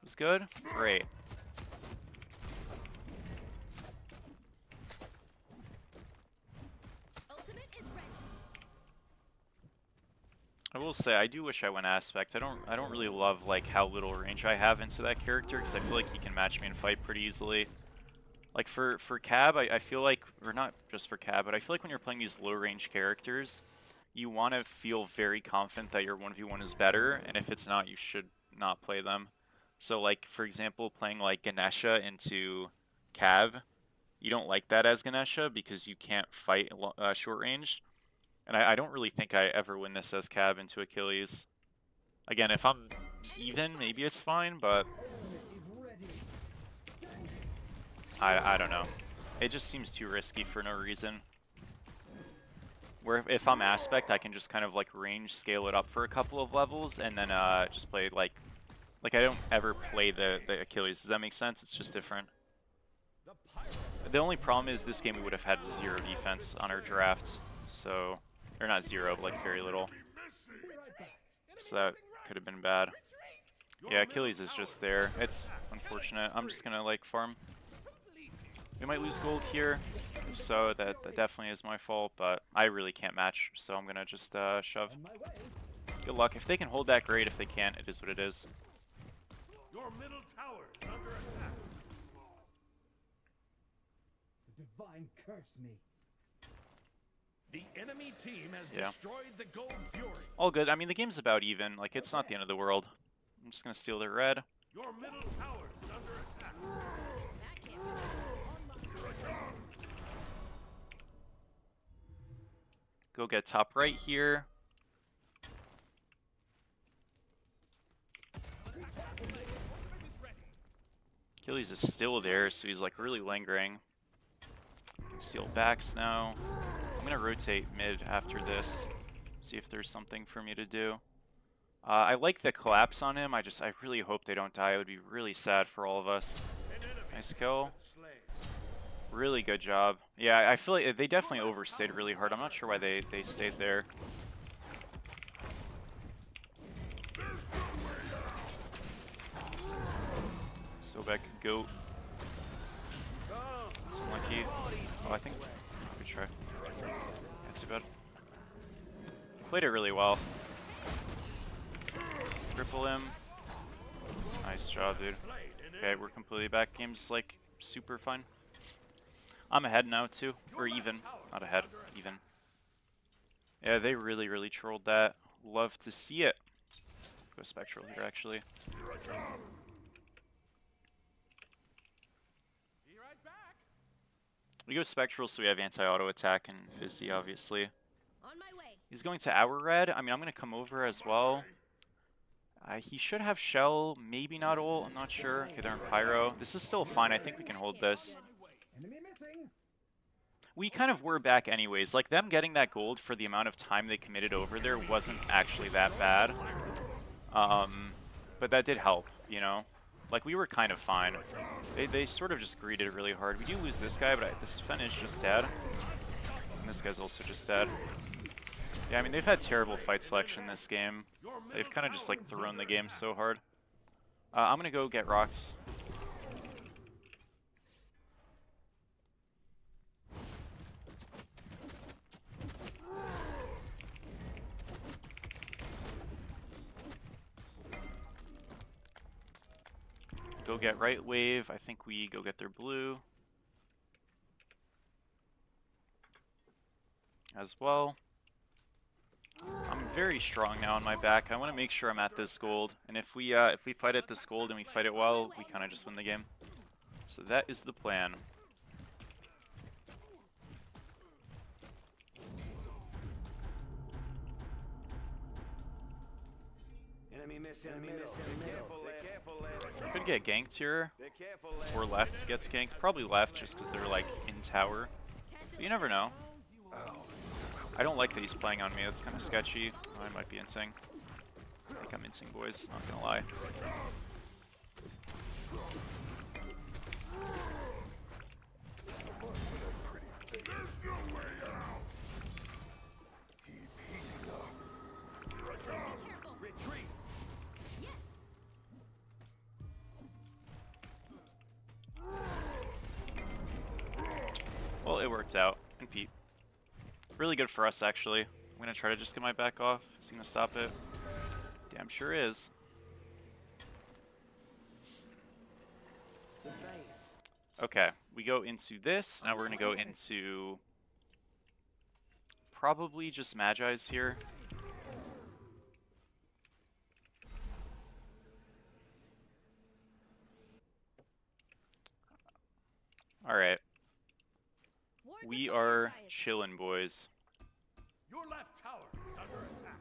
Was good? Great. Ultimate is ready. I will say I do wish I went aspect. I don't really love like how little range I have into that character because I feel like he can match me in fight pretty easily. Like for Cab, I feel like, or not just for Cab, but I feel like when you're playing these low range characters, you want to feel very confident that your 1v1 is better, and if it's not, you should not play them. So like, for example, playing like Ganesha into Cab, you don't like that as Ganesha because you can't fight short range. And I don't really think I ever win this as Cab into Achilles. Again, if I'm even, maybe it's fine, but I don't know. It just seems too risky for no reason. Where if I'm aspect, I can just kind of like range scale it up for a couple of levels and then just play like I don't ever play the Achilles. Does that make sense? It's just different. The only problem is this game we would have had 0 defense on our drafts. So, or not 0, but like very little. So that could have been bad. Yeah, Achilles is just there. It's unfortunate. I'm just gonna like farm. We might lose gold here, so that definitely is my fault, but I really can't match, so I'm gonna just shove. Good luck. If they can hold that, great. If they can't, it is what it is. Your middle tower is under attack. The divine curse me. The enemy team has Yeah. destroyed the gold fury. All good. I mean, the game's about even. Like, it's not the end of the world. I'm just gonna steal their red. Your middle tower is under attack. That can't be. Go get top right here. Achilles is still there, so he's like really lingering. Steal backs now. I'm gonna rotate mid after this. See if there's something for me to do. I like the collapse on him. I really hope they don't die. It would be really sad for all of us. Nice kill. Really good job. Yeah, I feel like they definitely overstayed really hard. I'm not sure why they stayed there. So back goat. That's unlucky. Oh, I think. Good try. Not too bad. Played it really well. Cripple him. Nice job, dude. Okay, we're completely back. Game's like super fun. I'm ahead now too, or even. Not ahead, even. Yeah, they really trolled that. Love to see it. Go Spectral here, actually. We go Spectral, so we have anti-auto attack and Fizzy, obviously. On my way. He's going to our red. I mean, I'm going to come over as well. He should have Shell, maybe not ult, I'm not sure. Okay, they're in Pyro. This is still fine, I think we can hold this. We kind of were back anyways. Like, them getting that gold for the amount of time they committed over there wasn't actually that bad. But that did help, you know? Like, we were kind of fine. They sort of just greeted really hard. We do lose this guy, but this Fen is just dead. And this guy's also just dead. Yeah, I mean, they've had terrible fight selection this game. They've kind of just, like, thrown the game so hard. I'm gonna go get rocks. Go get right wave. I think we go get their blue as well. I'm very strong now on my back. I want to make sure I'm at this gold, and if we fight at this gold and we fight it well, we kind of just win the game. So that is the plan. Could get ganked here, or left gets ganked. Probably left just because they're like in tower. But you never know. I don't like that he's playing on me. That's kind of sketchy. Oh, I might be insing. I think I'm insing, boys. Not gonna lie. Well, it worked out. And Pete. Really good for us, actually. I'm gonna try to just get my back off. Is he gonna stop it? Damn sure is. Okay, we go into this. Now we're gonna go into probably just Magi's here. Alright. We are chillin', boys. Your left tower is under attack.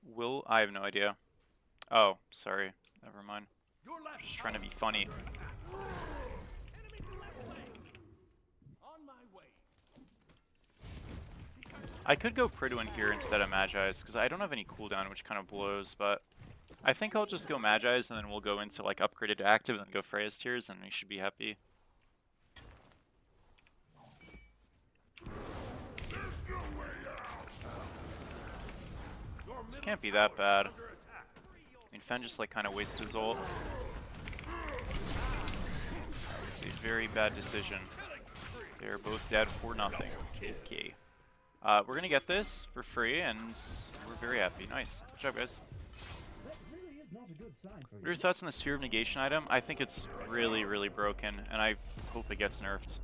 Will I have no idea. Oh, sorry. Never mind. Your left Just trying to be funny. Enemy's left lane. On my way. I could go Pridwin here instead of Magi's, because I don't have any cooldown, which kind of blows, but I think I'll just go Magi's, and then we'll go into like upgraded active, and then go Freya's tiers, and we should be happy. This can't be that bad. I mean, Fen just like kind of wasted his ult. That was a very bad decision. They're both dead for nothing. Okay. We're gonna get this for free, and we're very happy. Nice. Good job, guys. What are your thoughts on the Sphere of Negation item? I think it's really broken, and I hope it gets nerfed.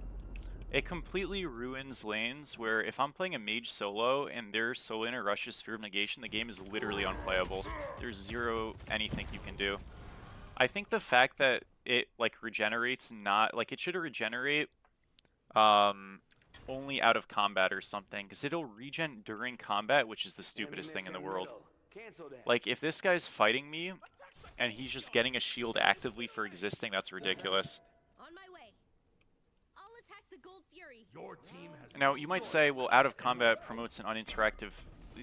It completely ruins lanes where if I'm playing a mage solo and their solo laner rushes Sphere of Negation, the game is literally unplayable. There's zero anything you can do. I think the fact that it like regenerates not like it should regenerate only out of combat or something, because it'll regen during combat, which is the stupidest thing in the world. Like if this guy's fighting me and he's just getting a shield actively for existing. That's ridiculous. On my way. I'll attack the Gold Fury. Your team has Now, you might say, well, out of combat promotes an uninteractive.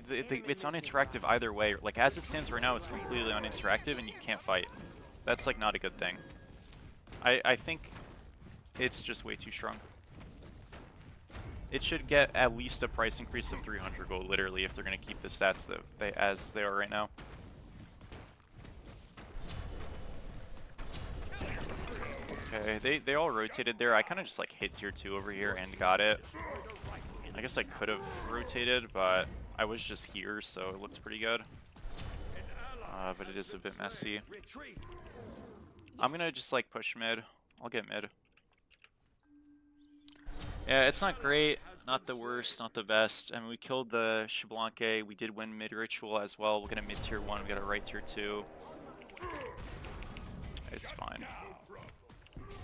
It's uninteractive either way. Like, as it stands right now, it's completely uninteractive and you can't fight. That's, like, not a good thing. I think it's just way too strong. It should get at least a price increase of 300 gold, literally, if they're going to keep the stats that as they are right now. Okay, they all rotated there. I kind of just like hit tier 2 over here and got it. I guess I could have rotated, but I was just here, so it looks pretty good. But it is a bit messy. retreat. I'm gonna just like push mid. I'll get mid. Yeah, it's not great, not the worst, not the best. I mean, we killed the Xbalanque. We did win mid ritual as well. We'll get a mid tier 1. We got a right tier 2. It's fine.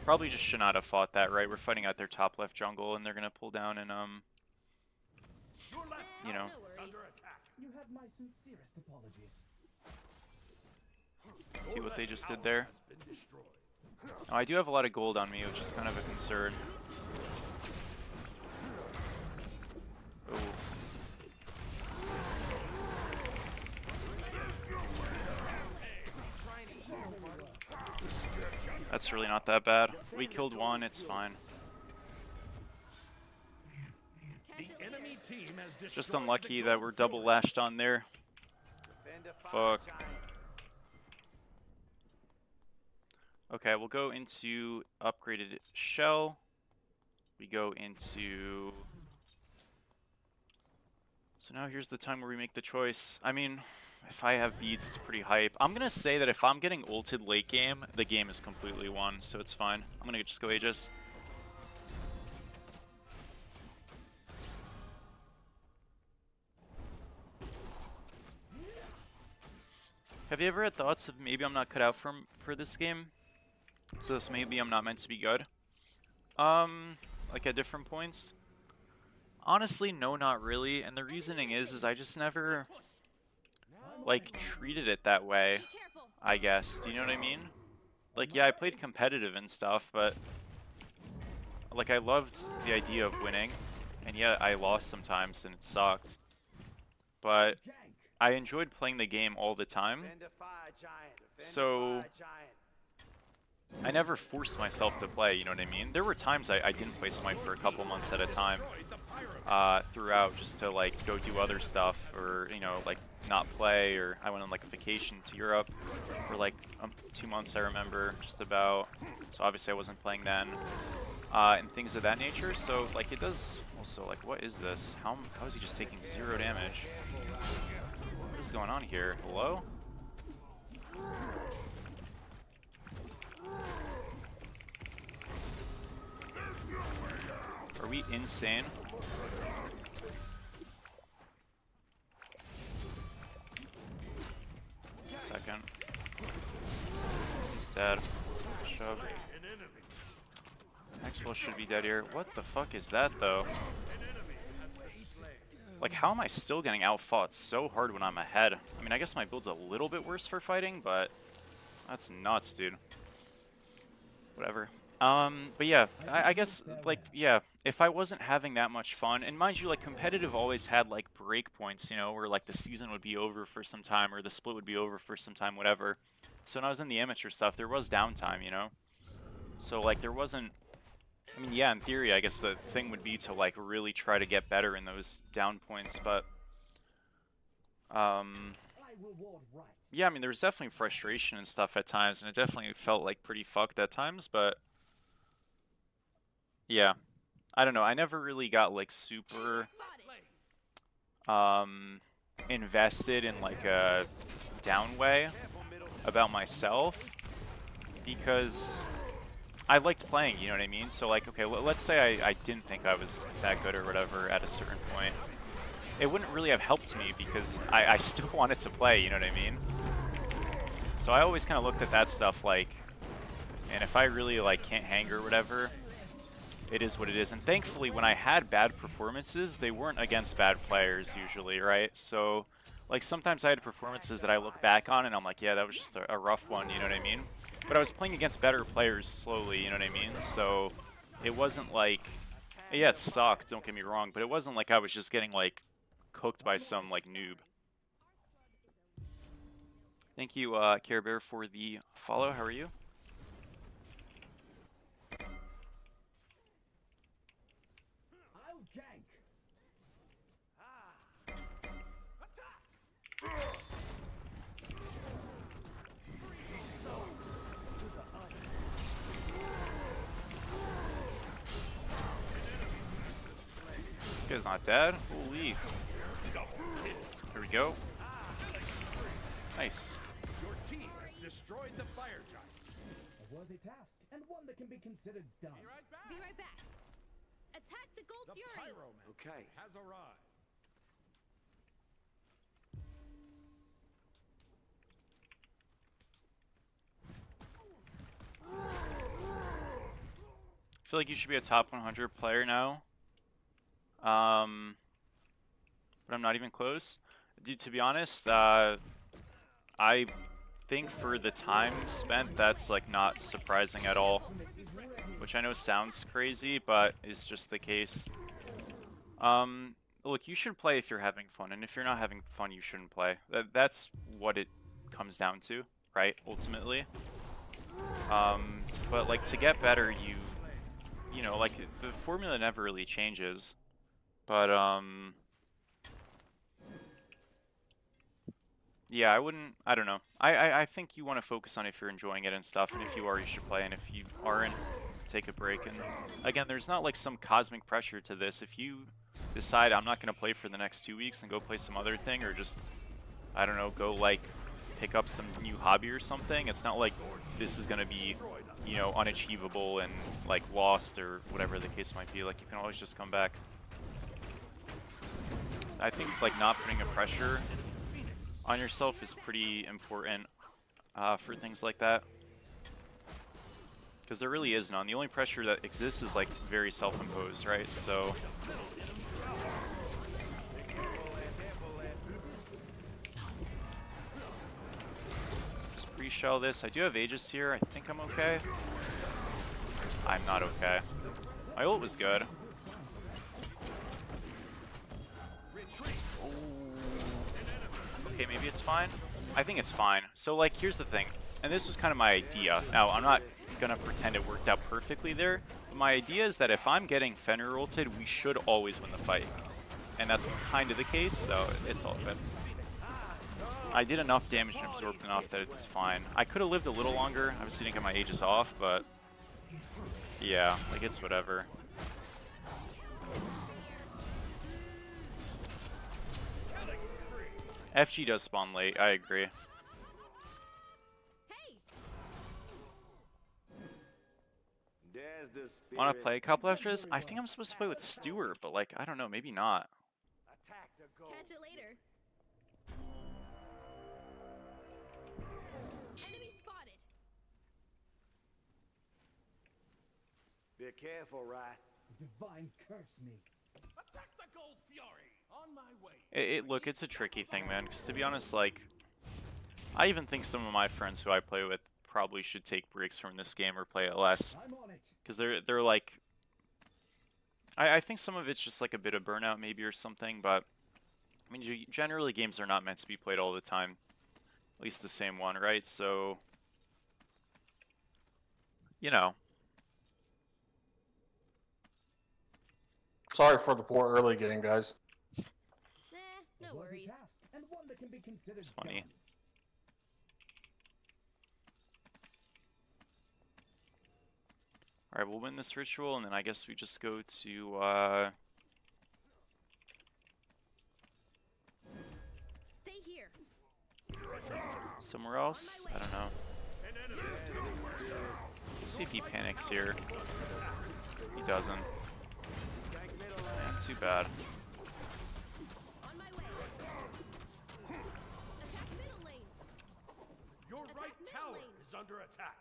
Probably just should not have fought that, right? We're fighting out their top left jungle, and they're gonna pull down and Your left you know. No worries. under attack. You have my sincerest apologies. See what they just did there. Has been destroyed. Oh, I do have a lot of gold on me, which is kind of a concern. Oh. That's really not that bad. We killed one, it's fine. Catch The it later. enemy team has destroyed Just the unlucky Gold that we're double lashed on there. Fuck. Okay, we'll go into upgraded shell. We go into... So now here's the time where we make the choice. I mean, if I have beads, it's pretty hype. I'm gonna say that if I'm getting ulted late game, the game is completely won, so it's fine. I'm gonna just go Aegis. Have you ever had thoughts of maybe I'm not cut out for this game? So this maybe I'm not meant to be good? Like at different points? Honestly, no, not really. And the reasoning is I just never, like, treated it that way, Be careful. I guess. Do you know what I mean? Like, yeah, I played competitive and stuff, but, like, I loved the idea of winning. And yeah, I lost sometimes and it sucked. But I enjoyed playing the game all the time. So I never forced myself to play, you know what I mean? There were times I didn't play Smite for a couple months at a time throughout, just to like go do other stuff, or you know, like not play, or I went on like a vacation to Europe for like 2 months, I remember, just about. So obviously I wasn't playing then, and things of that nature. So like it does also, like, what is this? How is he just taking 0 damage? What is going on here? Hello? Are we insane? One second. He's dead. Shove. Maxwell should be dead here. What the fuck is that, though? Like, how am I still getting outfought so hard when I'm ahead? I mean, I guess my build's a little bit worse for fighting, but that's nuts, dude. Whatever. But yeah, I guess, like, yeah, if I wasn't having that much fun, and mind you, like, competitive always had, like, breakpoints, you know, where, like, the season would be over for some time, or the split would be over for some time, whatever. So when I was in the amateur stuff, there was downtime, you know? So, like, there wasn't... I mean, yeah, in theory, I guess the thing would be to, like, really try to get better in those down points, but... yeah, I mean, there was definitely frustration and stuff at times, and it definitely felt, like, pretty fucked at times, but... yeah. I don't know, I never really got, like, super... invested in, like, a down way about myself, because... I liked playing, you know what I mean? So, like, okay, let's say I didn't think I was that good or whatever at a certain point. It wouldn't really have helped me because I still wanted to play, you know what I mean? So I always kind of looked at that stuff like, and if I really, like, can't hang or whatever, it is what it is. And thankfully, when I had bad performances, they weren't against bad players usually, right? So Like sometimes I had performances that I look back on and I'm like, yeah, that was just a rough one, you know what I mean? But I was playing against better players slowly, you know what I mean? So it wasn't like, yeah, it sucked, don't get me wrong, but it wasn't like I was just getting like cooked by some like noob. Thank you, Care Bear, for the follow. How are you? I'll gank. This guy's not dead. Holy. Here we go. Nice. Your team has destroyed the fire giant. A worthy task, and one that can be considered done. Be right back. Attack the Gold The Fury. pyroman has arrived. I feel like you should be a top 100 player now. But I'm not even close. Dude, to be honest, I think for the time spent, that's like not surprising at all. Which I know sounds crazy, but is just the case. Look, you should play if you're having fun, and if you're not having fun, you shouldn't play. That's what it comes down to, right? Ultimately. But like to get better, you know, like the formula never really changes. But yeah, I don't know. I think you want to focus on if you're enjoying it and stuff, and if you are, you should play, and if you aren't, take a break. And again, there's not like some cosmic pressure to this. If you decide I'm not going to play for the next 2 weeks and go play some other thing, or just, I don't know, go like pick up some new hobby or something, it's not like this is going to be, you know, unachievable and like lost or whatever the case might be. Like, you can always just come back. I think like not putting a pressure on yourself is pretty important for things like that, because there really is none. The only pressure that exists is like very self-imposed, right? So just pre-shell this. I do have Aegis here. I think I'm okay. I'm not okay. My ult was good. Okay, maybe it's fine. I think it's fine. So like, here's the thing, and this was kind of my idea. Now, I'm not gonna pretend it worked out perfectly there, but my idea is that if I'm getting Fenrir ulted, we should always win the fight. And that's kind of the case, so it's all good. I did enough damage and absorbed enough that it's fine. I could have lived a little longer. Obviously didn't get my Aegis off, but yeah, like it's whatever. FG does spawn late, I agree. Want to play a couple after this? I think I'm supposed to play with Stewart, but like, I don't know, maybe not. Catch it later. Enemy spotted. Be careful, right? Divine curse me. Attack the Gold Fury! On my way. Look, it's a tricky thing, man, because to be honest, like, I even think some of my friends who I play with probably should take breaks from this game or play it less. I'm on it. Because they're like, I think some of it's just like a bit of burnout maybe or something, but I mean, generally games are not meant to be played all the time, at least the same one, right? So, you know. Sorry for the poor early game, guys. No A worthy worries. task, and one that can be considered It's funny. done. Alright, we'll win this ritual, and then I guess we just go to, Stay here. somewhere else? I don't know. Let's see if he panics here. He doesn't. Man, too bad. On my way. Attack middle lane. Your Attack right middle tower lane. is under attack.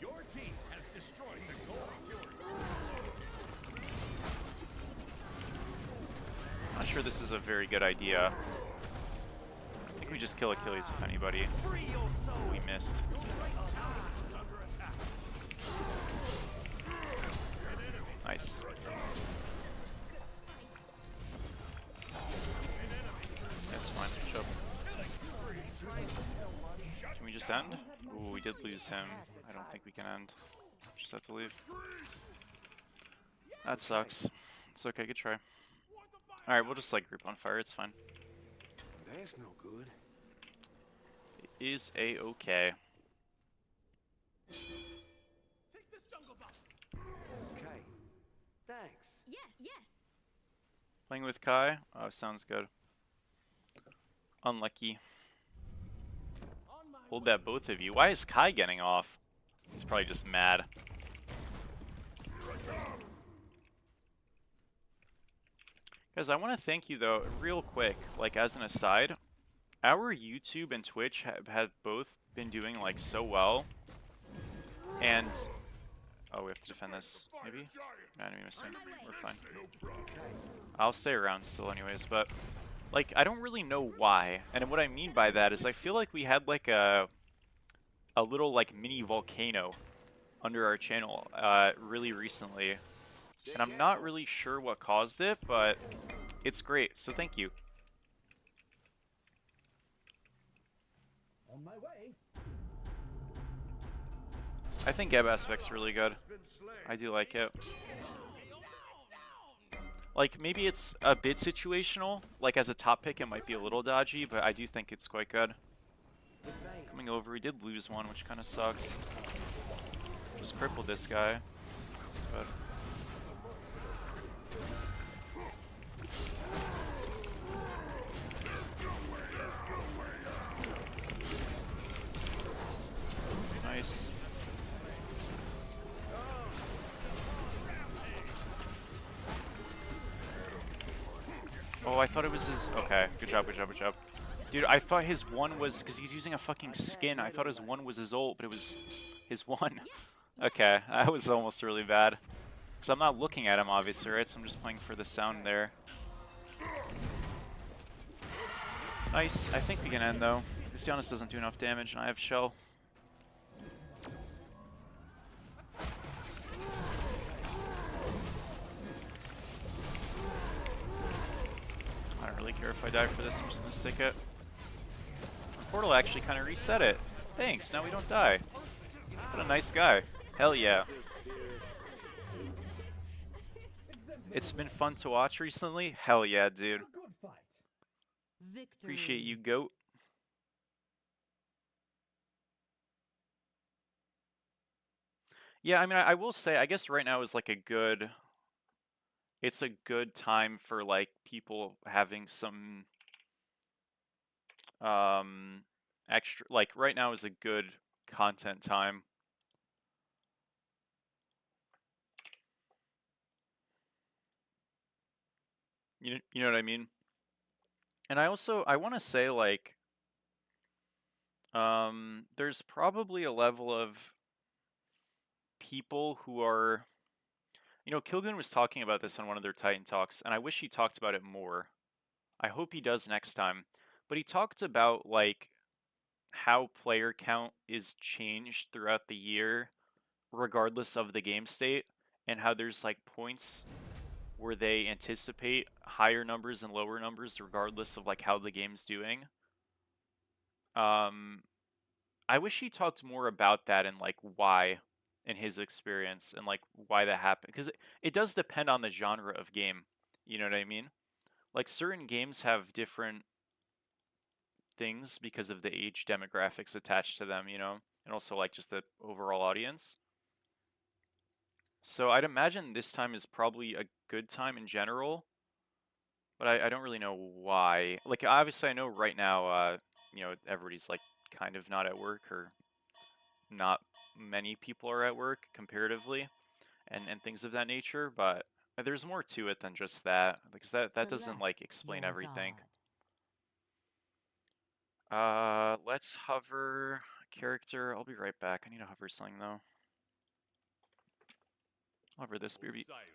Your team has destroyed the Gold Fury. Not sure this is a very good idea. we just kill Achilles if anybody. Ooh, we missed. Nice. That's fine. Shove. Can we just end? Ooh, we did lose him. I don't think we can end. Just have to leave. That sucks. It's okay, good try. Alright, we'll just like group on fire, it's fine. That's no good. It is a-okay. Take this jungle buff. Okay. Thanks. Yes, yes. Playing with Kai? Oh, sounds good. Unlucky. Hold that, both of you. Why is Kai getting off? He's probably just mad. Guys, I want to thank you though, real quick, like as an aside, our YouTube and Twitch have both been doing like so well, and oh, we have to defend this, maybe? Enemy missing, we're fine. I'll stay around still anyways, but like I don't really know why, and what I mean by that is I feel like we had like a little like mini volcano under our channel really recently. And I'm not really sure what caused it, but it's great, so thank you. On my way. I think Geb Aspect's really good. I do like it. Like, maybe it's a bit situational. Like, as a top pick, it might be a little dodgy, but I do think it's quite good. Coming over, we did lose one, which kind of sucks. Just crippled this guy. But nice. Oh, I thought it was his... Okay, good job, good job, good job. Dude, I thought his one was... Because he's using a fucking skin. I thought his one was his ult, but it was his one. Okay, that was almost really bad. Because I'm not looking at him, obviously, right? So I'm just playing for the sound there. Nice. I think we can end, though. Giannis doesn't do enough damage, and I have Shell. I don't really care if I die for this. I'm just going to stick it. The portal actually kind of reset it. Thanks. Now we don't die. What a nice guy. Hell yeah. It's been fun to watch recently. Hell yeah, dude. Good fight. Victory. Appreciate you, GOAT. Yeah, I mean, I will say, I guess right now is like a good... It's a good time for like people having some... extra... Like, right now is a good content time. You know what I mean? And I want to say, like, there's probably a level of people who are, you know, Kilgun was talking about this on one of their Titan talks, and I wish he talked about it more. I hope he does next time. But he talked about, like, how player count is changed throughout the year, regardless of the game state, and how there's, like, points where they anticipate higher numbers and lower numbers regardless of like how the game's doing. I wish he talked more about that and like why in his experience and like why that happened, because it does depend on the genre of game. You know what I mean? Like certain games have different things because of the age demographics attached to them, you know, and also like just the overall audience. So I'd imagine this time is probably a good time in general, but I don't really know why. Like, obviously I know right now, you know, everybody's like kind of not at work, or not many people are at work comparatively, and things of that nature, but there's more to it than just that, because that doesn't like explain your everything. God. Let's hover character. I'll be right back. I need to hover something though. Hover this baby. Osiris.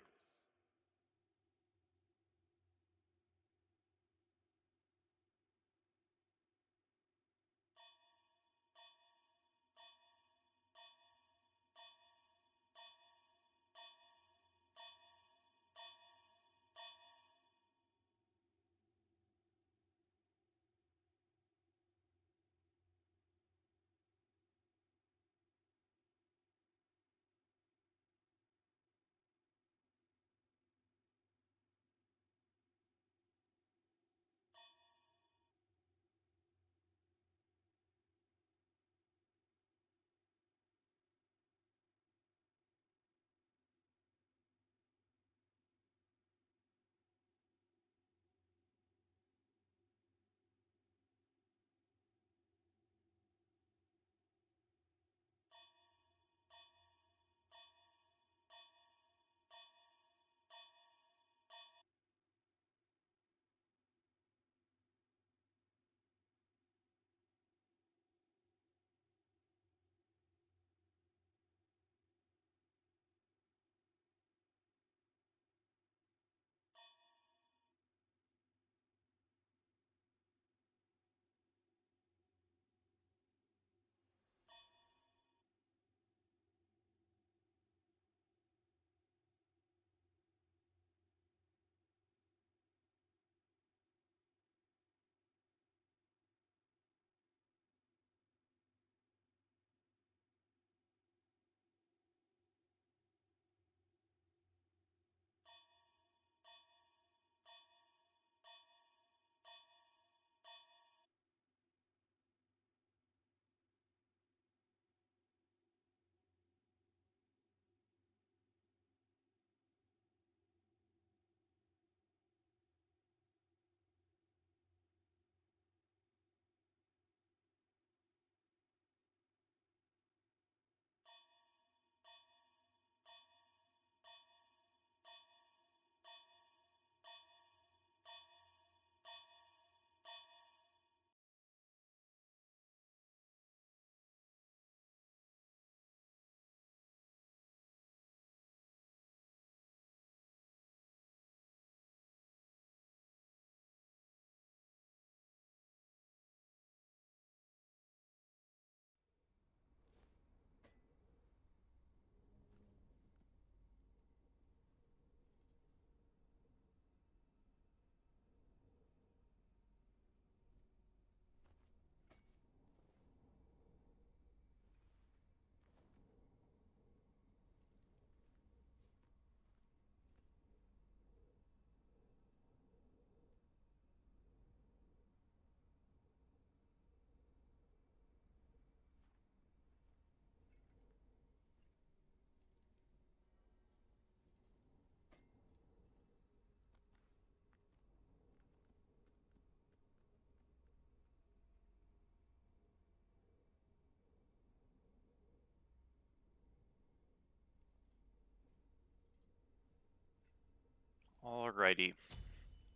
Alrighty.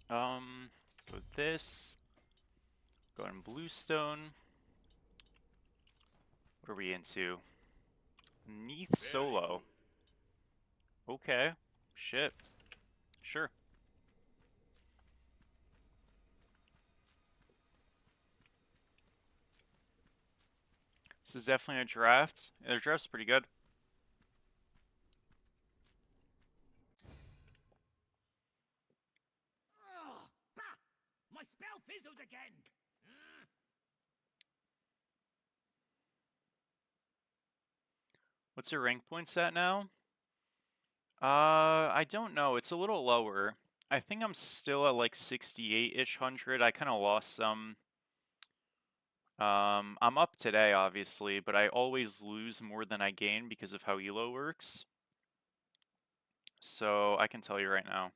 So this. Go on Bluestone. What are we into? Neath solo. Okay. Shit. Sure. This is definitely a draft. The draft's pretty good. Oh, bah! My spell fizzled again. What's your rank points at now? I don't know. It's a little lower. I think I'm still at like 68-ish hundred. I kind of lost some. I'm up today, obviously, but I always lose more than I gain because of how ELO works. So I can tell you right now.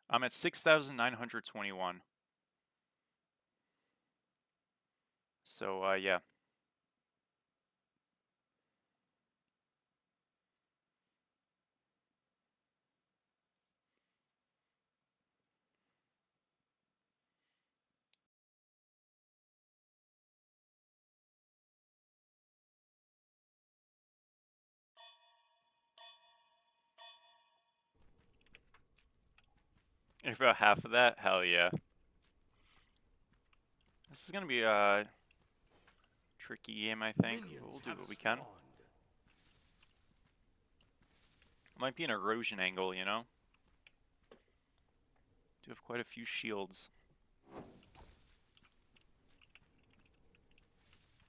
I'm at 6,921. So, yeah. If about half of that, hell yeah. This is gonna be a tricky game, I think. We'll do what we can. Might be an erosion angle, you know? Do have quite a few shields.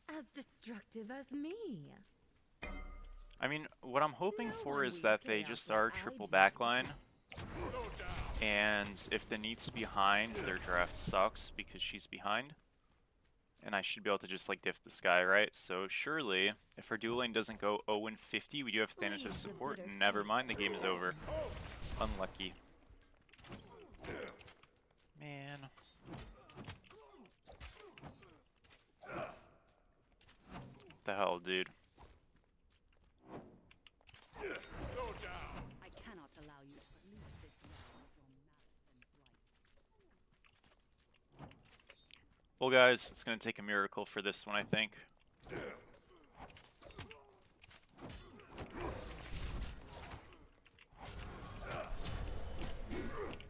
As destructive as me. I mean, what I'm hoping No for one is weaves that they chaos just like are I triple do. backline. And if the Neath's behind, their draft sucks because she's behind. And I should be able to just like diff the sky, right? So surely, if our dual lane doesn't go 0-50, we do have Thanatos Leave the support. bitter Never mind, the taste. game is over. Unlucky. Man. What the hell, dude? I cannot allow you to pollute this realm with your malice and blight. Well, guys, it's going to take a miracle for this one, I think.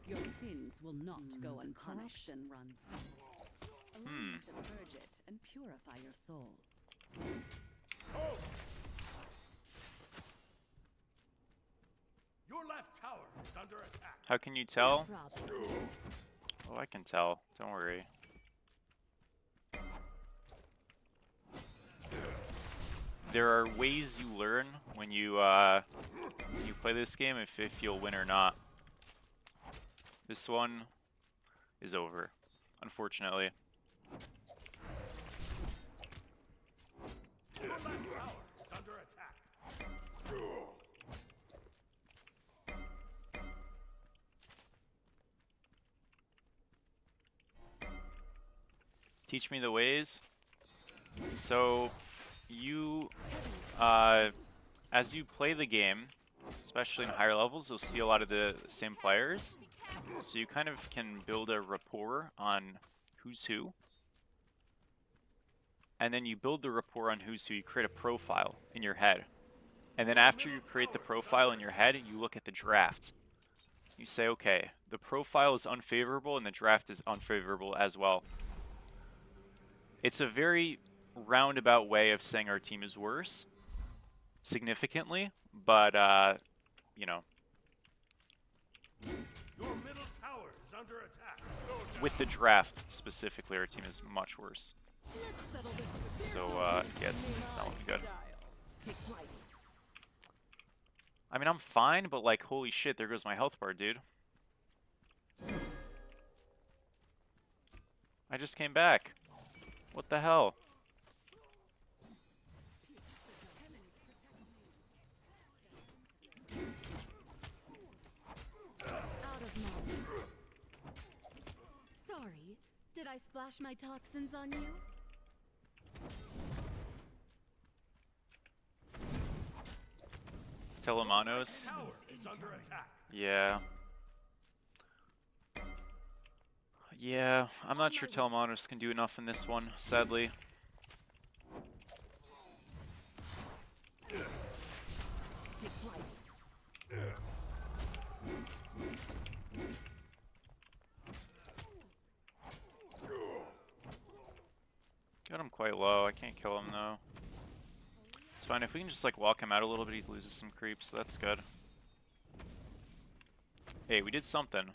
Your sins will not go unpunished. Corruption runs deep. Allow me to purge it and purify your soul. Your left tower is under attack. How can you tell? Problem. Oh, I can tell. Don't worry. There are ways you learn when you play this game if you'll win or not. This one is over, unfortunately. Your left tower is under attack. Teach me the ways. So, you, as you play the game, especially in higher levels, you'll see a lot of the same players. So you kind of can build a rapport on who's who. And then you build the rapport on who's who. You create a profile in your head. And then after you create the profile in your head, you look at the draft. You say, okay, the profile is unfavorable and the draft is unfavorable as well. It's a very roundabout way of saying our team is worse, significantly, but, you know, Your middle tower is under attack. with the draft specifically, our team is much worse. Let's settle this. So, yeah, it's not looking good. Take flight. I mean, I'm fine, but like, holy shit, there goes my health bar, dude. I just came back. What the hell? Out of mind. Sorry, did I splash my toxins on you? Telemanos. Tower is under attack. Yeah. Yeah, I'm not sure Telemanos can do enough in this one, sadly. Take flight. Got him quite low. I can't kill him though. It's fine if we can just like walk him out a little bit. He loses some creeps, so that's good. Hey, we did something.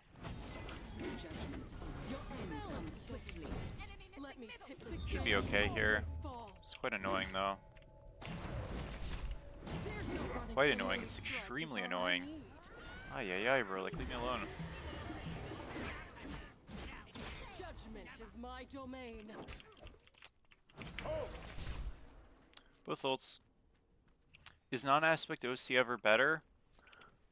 Judgment. Your end comes swiftly. Enemy Let me missing tip middle. the Should be okay here. It's quite annoying though. Quite annoying. It's extremely annoying. Ay ay ay, bro. Like, leave me alone. Judgment is my domain. Both ults. Is non-aspect OC ever better?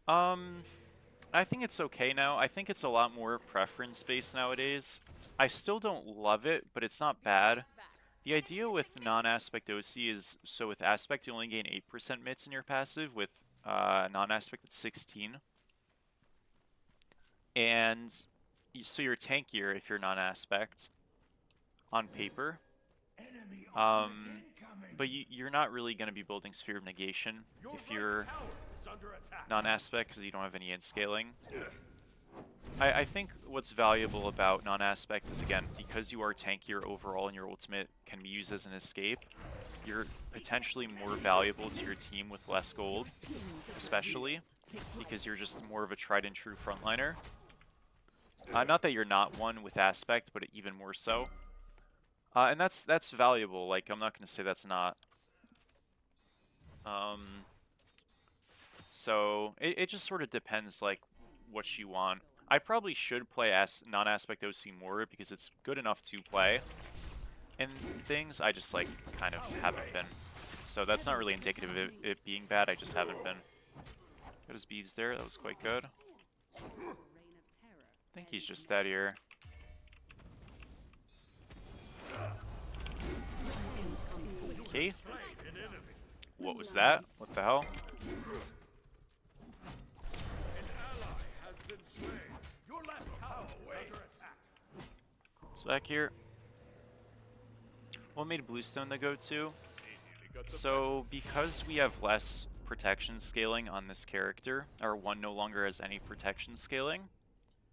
I think it's okay now. I think it's a lot more preference-based nowadays. I still don't love it, but it's not bad. The idea with non-aspect OC is, so with aspect you only gain 8% mits in your passive, with non-aspect it's 16. And so you're tankier if you're non-aspect on paper. But you're not really going to be building Sphere of Negation if you're non-aspect because you don't have any in scaling. I think what's valuable about non-aspect is, again, because you are tankier overall and your ultimate can be used as an escape, you're potentially more valuable to your team with less gold, especially because you're just more of a tried and true frontliner. Not that you're not one with aspect, but even more so. And that's valuable. Like, I'm not going to say that's not. So it just sort of depends, like, what you want. I probably should play non-aspect OC more because it's good enough to play and things. I just, like, kind of haven't been. So that's not really indicative of it being bad. I just haven't been. Got his beads there. That was quite good. I think he's just dead here. Okay. What was that? What the hell? It's back here. What made Bluestone the go-to? So, because we have less protection scaling on this character, our one no longer has any protection scaling,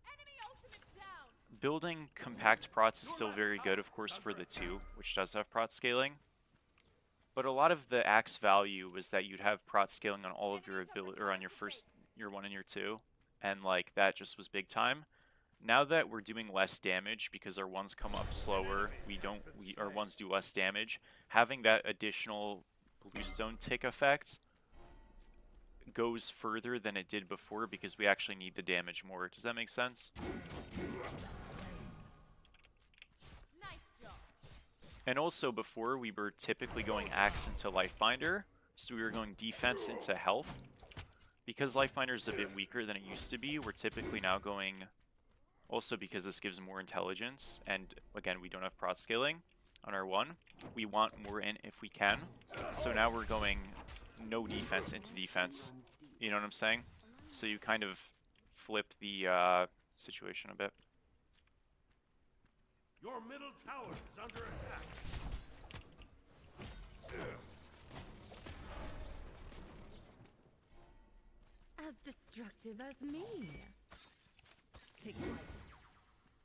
Enemy ultimate down. building compact prots is still very good, of course, for the 2, which does have prot scaling. But a lot of the axe value was that you'd have prot scaling on all of your ability, or on your 1 and your 2, and like that just was big time. Now that we're doing less damage because our 1s come up slower, our 1s do less damage, having that additional bluestone tick effect goes further than it did before because we actually need the damage more. Does that make sense? Nice job. And also before we were typically going axe into lifebinder, so we were going defense into health. Because lifebinder is a bit weaker than it used to be, we're typically now going, also because this gives more intelligence, and again we don't have prot scaling on our 1, we want more in if we can. So now we're going no defense into defense. You know what I'm saying? So you kind of flip the situation a bit. Your middle tower is under attack. As destructive as me. Take flight.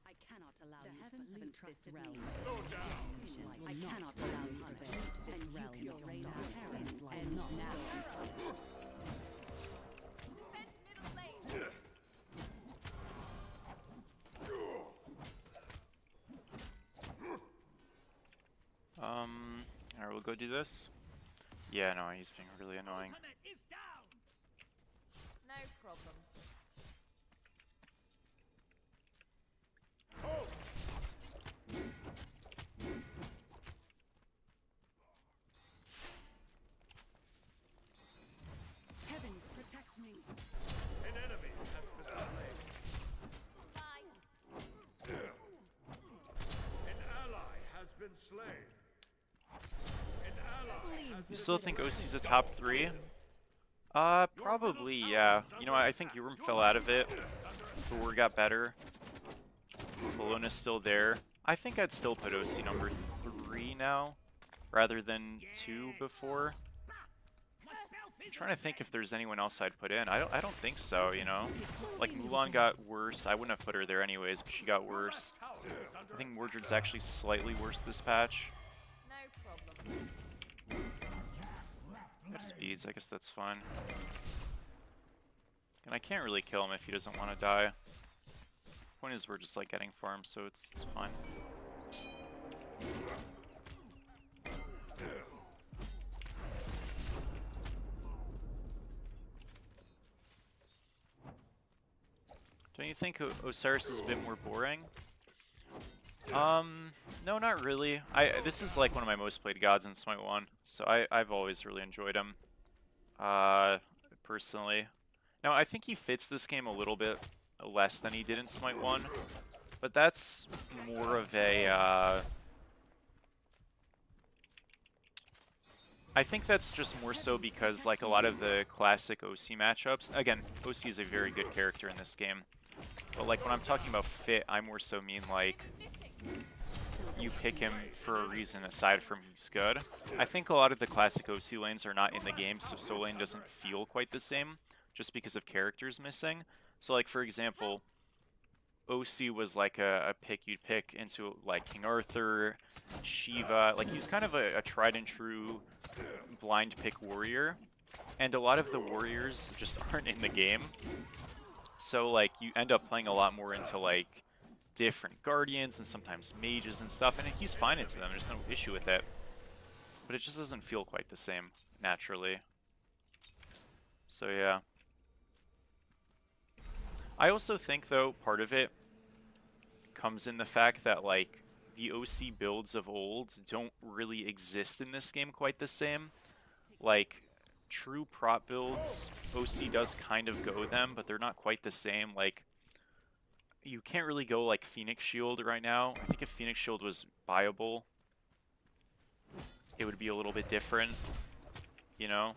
I cannot allow the heavens have entrusted realm. Go down. I cannot allow you to pollute this realm with your parents and not now. Defend middle lane. Alright, we'll go do this. Yeah, no, he's being really annoying. Is down. No problem. Heavens protect me. An enemy has been slain. Bye. An ally has been slain. An ally has You been still think OC's a top 3? Probably, yeah. You know, I think Yorum fell out of it. Thor got better. Bologna's still there. I think I'd still put OC number 3 now, rather than 2 before. I'm trying to think if there's anyone else I'd put in. I don't think so, you know? Like, Mulan got worse. I wouldn't have put her there anyways, but she got worse. I think Mordred's actually slightly worse this patch. No problem. Got his beads, I guess that's fine. And I can't really kill him if he doesn't want to die. Point is, we're just like getting farms, so it's fine. Don't you think Osiris is a bit more boring? No, not really. This is like one of my most played gods in Smite 1, so I've always really enjoyed him. Personally. Now, I think he fits this game a little bit less than he did in Smite 1, but that's more of a, I think that's just more so because, like, a lot of the classic OC matchups, again, OC is a very good character in this game, but, like, when I'm talking about fit, I more so mean, like, you pick him for a reason aside from he's good. I think a lot of the classic OC lanes are not in the game, so Soul Lane doesn't feel quite the same, just because of characters missing. So, like, for example, OC was like a pick you'd pick into, like, King Arthur, Shiva. Like, he's kind of a tried and true blind pick warrior, and a lot of the warriors just aren't in the game. So, like, you end up playing a lot more into, like, different guardians and sometimes mages and stuff, and he's fine into them. There's no issue with it. But it just doesn't feel quite the same naturally. So, yeah. I also think, though, part of it comes in the fact that, like, the OC builds of old don't really exist in this game quite the same. Like, true prop builds, OC does kind of go them, but they're not quite the same. Like, you can't really go, like, Phoenix Shield right now. I think if Phoenix Shield was viable, it would be a little bit different, you know?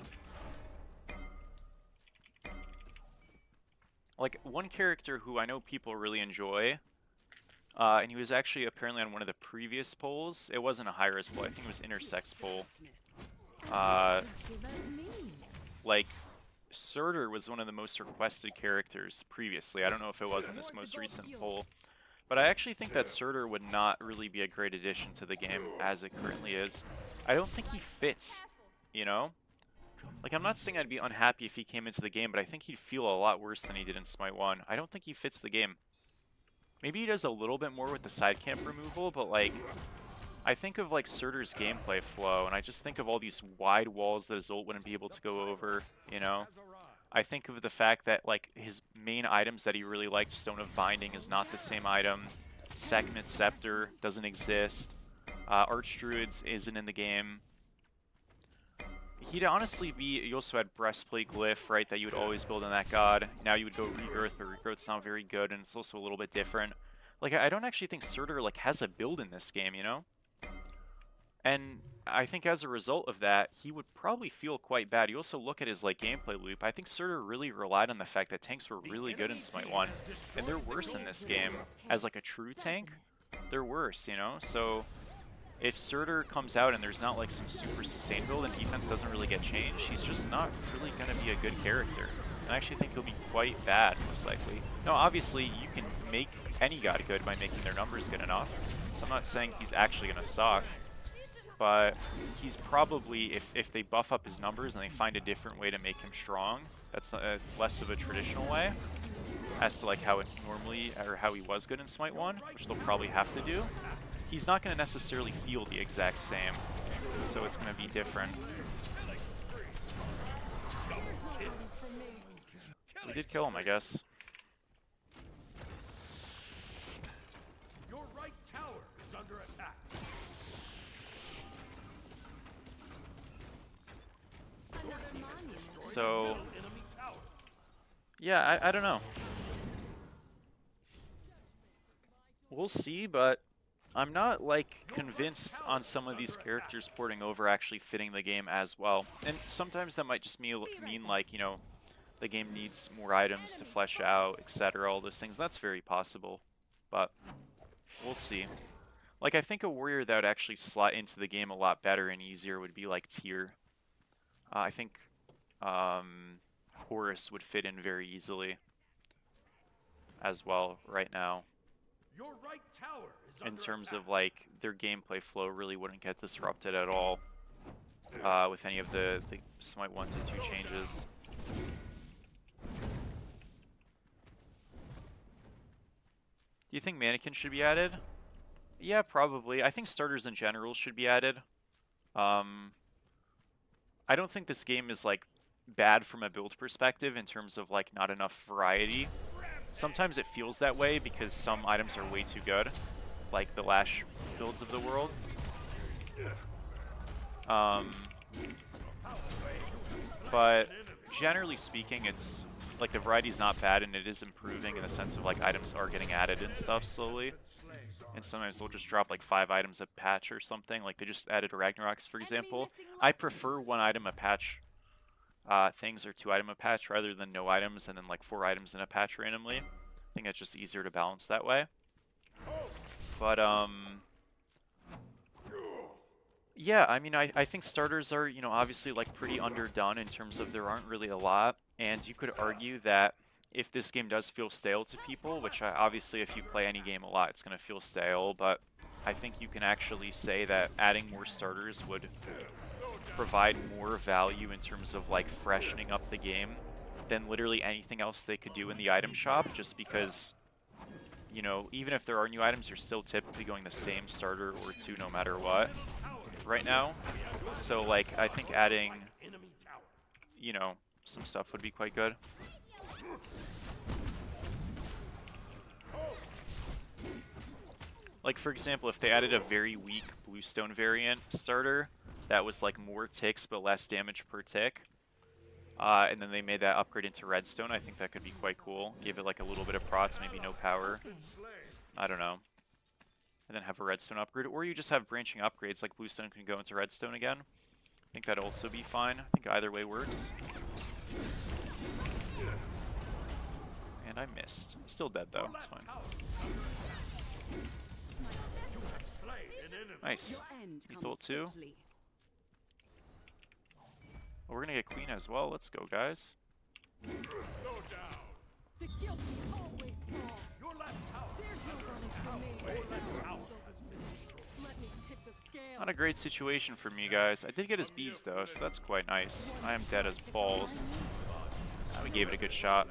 Like, one character who I know people really enjoy, and he was actually apparently on one of the previous polls. It wasn't a high-res poll, I think it was intersex poll. Like, Surtur was one of the most requested characters previously. I don't know if it was in this most recent poll. But I actually think that Surtur would not really be a great addition to the game as it currently is. I don't think he fits, you know? Like, I'm not saying I'd be unhappy if he came into the game, but I think he'd feel a lot worse than he did in Smite 1. I don't think he fits the game. Maybe he does a little bit more with the side camp removal, but, like, I think of, like, Surtur's gameplay flow, and I just think of all these wide walls that his ult wouldn't be able to go over, you know? I think of the fact that, like, his main items that he really liked, Stone of Binding, is not the same item. Sekhmet Scepter doesn't exist. Archdruids isn't in the game. He'd honestly be, you also had Breastplate Glyph, right, that you would always build on that god. Now you would go Rebirth, but Rebirth's not very good, and it's also a little bit different. Like, I don't actually think Surtur, like, has a build in this game, you know? And I think as a result of that, he would probably feel quite bad. You also look at his, like, gameplay loop. I think Surtur really relied on the fact that tanks were really good in Smite 1, and they're worse in this game. As, like, a true tank, they're worse, you know? So if Surtur comes out and there's not, like, some super sustained build and defense doesn't really get changed, he's just not really going to be a good character. And I actually think he'll be quite bad, most likely. Now, obviously, you can make any god good by making their numbers good enough, so I'm not saying he's actually going to suck. But he's probably, if they buff up his numbers and they find a different way to make him strong, that's less of a traditional way, as to, like, how it normally, or how he was good in Smite 1, which they'll probably have to do, he's not going to necessarily feel the exact same, so it's going to be different. We did kill him, I guess. Your right tower is under attack. So, yeah, I don't know. We'll see, but I'm not like convinced on some of these characters porting over actually fitting the game as well. And sometimes that might just mean like, you know, the game needs more items to flesh out, etc. All those things. That's very possible. But we'll see. Like, I think a warrior that would actually slot into the game a lot better and easier would be like Tyr. I think Horus would fit in very easily as well right now. Your right tower is In under terms attack. of like their gameplay flow really wouldn't get disrupted at all with any of the Smite 1 to 2 changes. Do you think mannequin should be added? Yeah, probably. I think starters in general should be added. I don't think this game is like bad from a build perspective in terms of like not enough variety. Sometimes it feels that way because some items are way too good, like the Lash builds of the world. But generally speaking, it's like the variety's not bad and it is improving in the sense of like items are getting added and stuff slowly. And sometimes they'll just drop like 5 items a patch or something. Like they just added Ragnaroks, for example. I prefer 1 item a patch things or 2 item a patch rather than no items and then like 4 items in a patch randomly. I think it's just easier to balance that way. But yeah, I mean, I think starters are, you know, obviously like pretty underdone in terms of there aren't really a lot. And you could argue that if this game does feel stale to people, which obviously if you play any game a lot, it's going to feel stale, but I think you can actually say that adding more starters would provide more value in terms of like freshening up the game than literally anything else they could do in the item shop, just because, you know, even if there are new items, you're still typically going the same starter or 2 no matter what right now. So like I think adding, you know, some stuff would be quite good. Like, for example, if they added a very weak Bluestone variant starter that was like more ticks but less damage per tick, and then they made that upgrade into Redstone, I think that could be quite cool. Give it like a little bit of prots, maybe no power. I don't know. And then have a Redstone upgrade. Or you just have branching upgrades, like Bluestone can go into Redstone again. I think that'd also be fine. I think either way works. And I missed. I'm still dead though, it's fine. Nice. Lethal 2. Well, we're gonna get Queen as well. Let's go, guys. Go down. The guilty always fall. Your left tower. There's no running from me. Your left tower has been destroyed. Let me tip the scale. Not a great situation for me, guys. I did get his beads though, so that's quite nice. I am dead as balls. We gave it a good shot.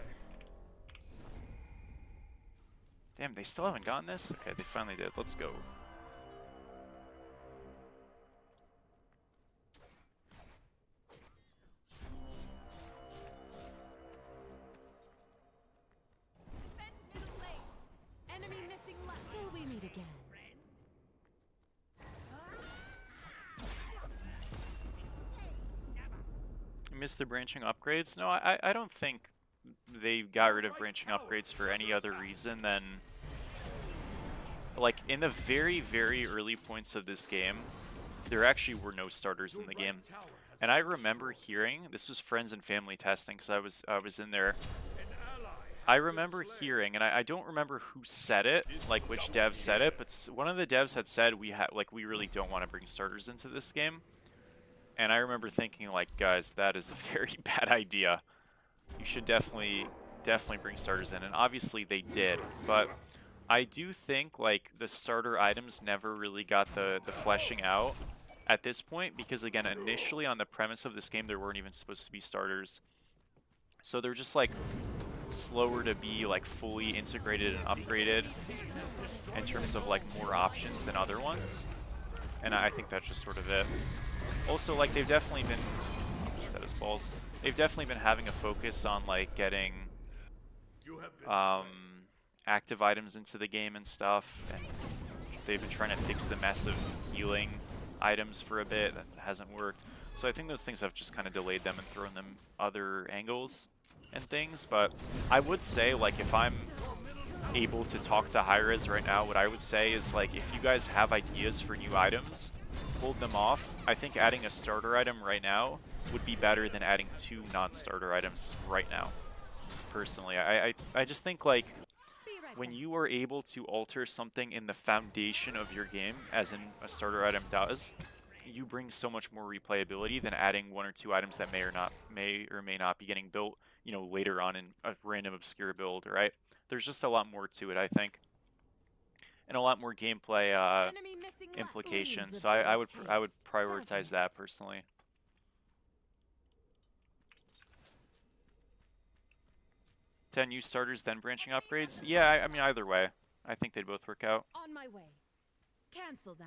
Damn, they still haven't gotten this? Okay, they finally did. Let's go. Defend middle lane. Enemy missing left. Till we meet again. You missed the branching upgrades? No, I don't think they got rid of branching upgrades for any other reason than, like, in the very, very early points of this game, there actually were no starters in the game. And I remember hearing, this was friends and family testing because I was in there. I remember hearing, and I don't remember who said it, like which dev said it, but one of the devs had said we really don't want to bring starters into this game. And I remember thinking, like, guys, that is a very bad idea. You should definitely bring starters in, and obviously they did. But I do think like the starter items never really got the fleshing out at this point, because again, initially on the premise of this game, there weren't even supposed to be starters. So they're just like slower to be like fully integrated and upgraded in terms of like more options than other ones. And I think that's just sort of it. Also, like, they've definitely been, I'm just dead as balls. They've definitely been having a focus on like getting active items into the game and stuff, and they've been trying to fix the mess of healing items for a bit. That hasn't worked. So I think those things have just kind of delayed them and thrown them other angles and things. But I would say, like, if I'm able to talk to high-res right now, what I would say is, like, if you guys have ideas for new items, hold them off. I think adding a starter item right now would be better than adding 2 non-starter items right now, personally. I just think, like, Be right when back. you are able to alter something in the foundation of your game, as in a starter item does, you bring so much more replayability than adding 1 or 2 items that may or may not be getting built, you know, later on in a random obscure build, right? There's just a lot more to it, I think, and a lot more gameplay Enemy missing left. implications. Leaves So a I bitter would taste, prioritize doesn't that it? personally. Ten new starters, then branching upgrades. Yeah, I mean either way, I think they'd both work out. On my way. Cancel that.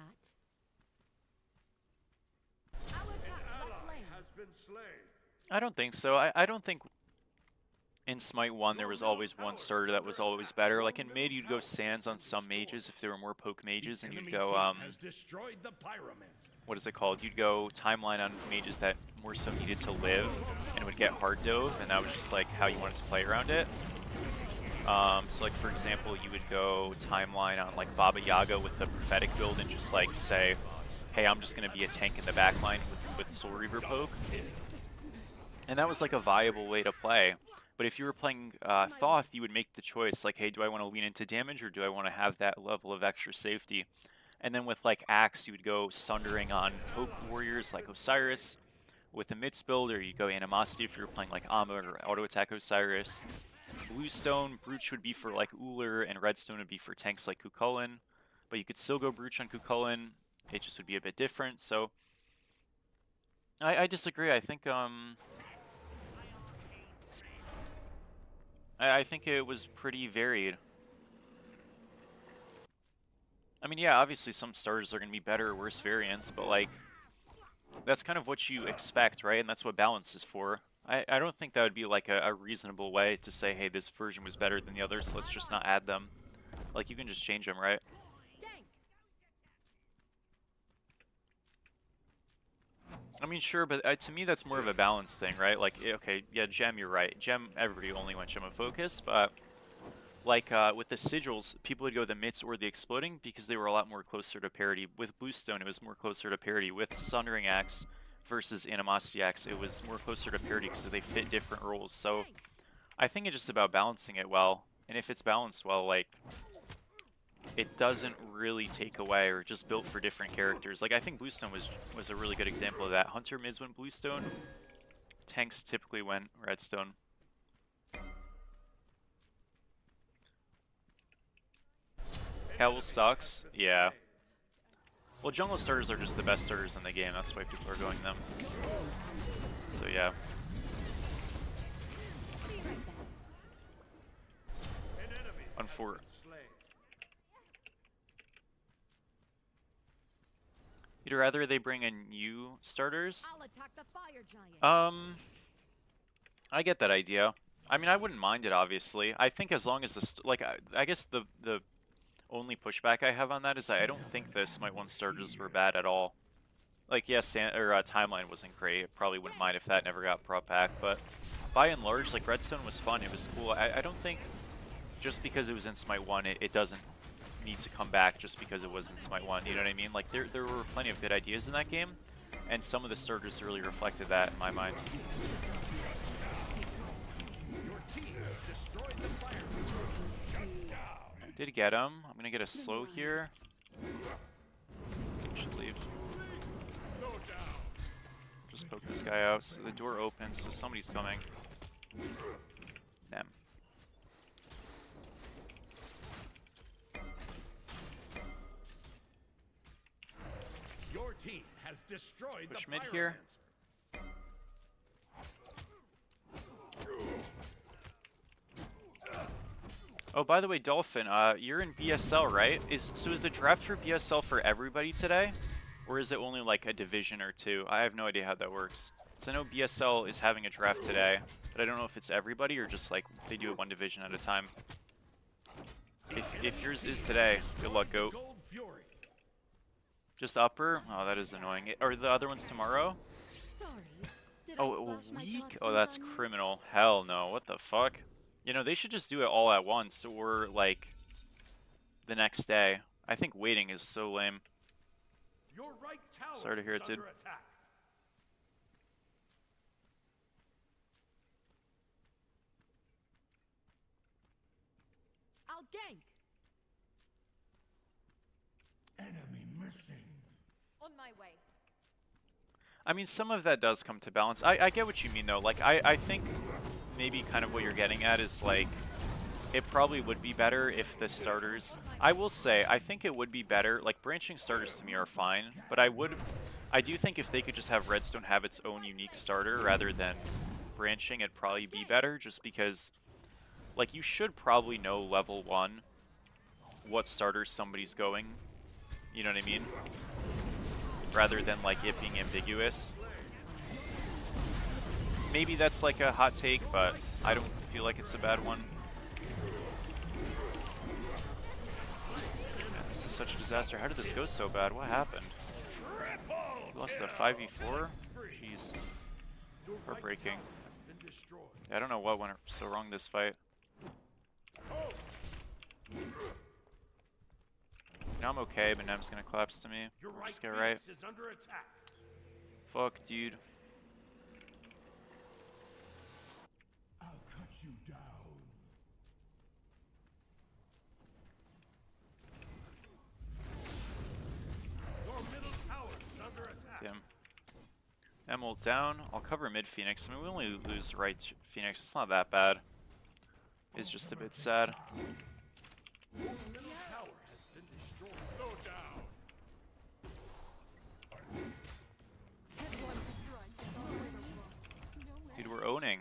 I'll attack left Ally lane. has been slain. I don't think so. I don't think in Smite 1 there was always one starter that was always better. Like in mid, you'd go Sands on some mages if there were more poke mages, and you'd go Has destroyed the pyromancer. what is it called? You'd go timeline on mages that more so needed to live and would get hard dove, and that was just like how you wanted to play around it. So like for example, you would go timeline on like Baba Yaga with the prophetic build and just like say, hey, I'm just gonna be a tank in the backline with Soul Reaver poke. And that was like a viable way to play. But if you were playing Thoth, you would make the choice like, hey, do I want to lean into damage or do I want to have that level of extra safety? And then with like Axe, you would go Sundering on poke warriors like Osiris. With the Mitz build, or you go Animosity if you were playing like Amma or Auto Attack Osiris. Bluestone, Brooch would be for like Uller, and Redstone would be for tanks like Kukulin. But you could still go Brooch on Kukulin. It just would be a bit different. So I disagree. I think I think it was pretty varied. I mean, yeah, obviously some starters are going to be better or worse variants, but like that's kind of what you expect, right? And that's what balance is for. I don't think that would be like a reasonable way to say, hey, this version was better than the others, so let's just not add them. Like, you can just change them, right? Gank. I mean, sure, but to me that's more of a balance thing, right? Like, okay, yeah, Gem, you're right. Gem, everybody only went Gem of Focus, but like with the sigils, people would go the Mitts or the Exploding because they were a lot more closer to parity. With Bluestone, it was more closer to parity. With Sundering Axe versus Animosity Axe, it was more closer to parity because they fit different roles. So I think it's just about balancing it well. And if it's balanced well, like, it doesn't really take away or just built for different characters. Like, I think Bluestone was a really good example of that. Hunter mids went Bluestone. Tanks typically went Redstone. Hell sucks. Yeah. Well, jungle starters are just the best starters in the game. That's why people are going them. So yeah. Be right back. An enemy has Unfor- been slain. You'd rather they bring in new starters? I'll attack the fire giant. I get that idea. I mean, I wouldn't mind it, obviously. I think as long as the I guess the only pushback I have on that is that I don't think the Smite 1 starters were bad at all. Like, yes, Timeline wasn't great. Probably wouldn't mind if that never got brought back, but by and large, like, Redstone was fun. It was cool. I don't think just because it was in Smite 1, it doesn't need to come back just because it was in Smite 1. You know what I mean? Like, there were plenty of good ideas in that game, and some of the starters really reflected that in my mind. Your team has destroyed the pyromancer. Shut down. Did get him. I'm gonna get a slow here. Should leave. Go down. Just poke this guy out. So the door opens, so somebody's coming. Them. Your team has destroyed Push the mid here. pyromancer. Oh, by the way, Dolphin, you're in BSL, right? Is the draft for BSL for everybody today? Or is it only like a division or two? I have no idea how that works. So I know BSL is having a draft today, but I don't know if it's everybody or just like they do it one division at a time. If yours is today, good luck, Goat. Gold Fury. Just upper? Oh, that is annoying. Are the other ones tomorrow? Sorry. Did I Oh, a splash my week? toxins Oh, that's on you? criminal. Hell no. What the fuck? You know, they should just do it all at once or like the next day. I think waiting is so lame. Your right tower Sorry to hear is it, dude. under attack. I'll gank. Enemy missing. On my way. I mean, some of that does come to balance. I get what you mean, though. Like, I think maybe kind of what you're getting at is, like, it probably would be better if the starters... I will say, I think it would be better. Like, branching starters to me are fine, but I do think if they could just have Redstone have its own unique starter rather than branching, it'd probably be better, just because, like, you should probably know level 1 what starter somebody's going. You know what I mean? Rather than like it being ambiguous. Maybe that's like a hot take, but I don't feel like it's a bad one. Man, this is such a disaster. How did this go so bad? What happened? We lost a 5v4? Jeez. Heartbreaking. I don't know what went so wrong this fight. Now I'm okay, but Nem's gonna collapse to me. Your I'll right just get right. Phoenix is under attack. Fuck, dude. I'll cut you down. Your middle tower is under attack. Damn. Emerald down. I'll cover mid Phoenix. I mean, we only lose right Phoenix. It's not that bad. It's just a bit sad. Your middle tower has been destroyed. Go down. Dude, we're owning.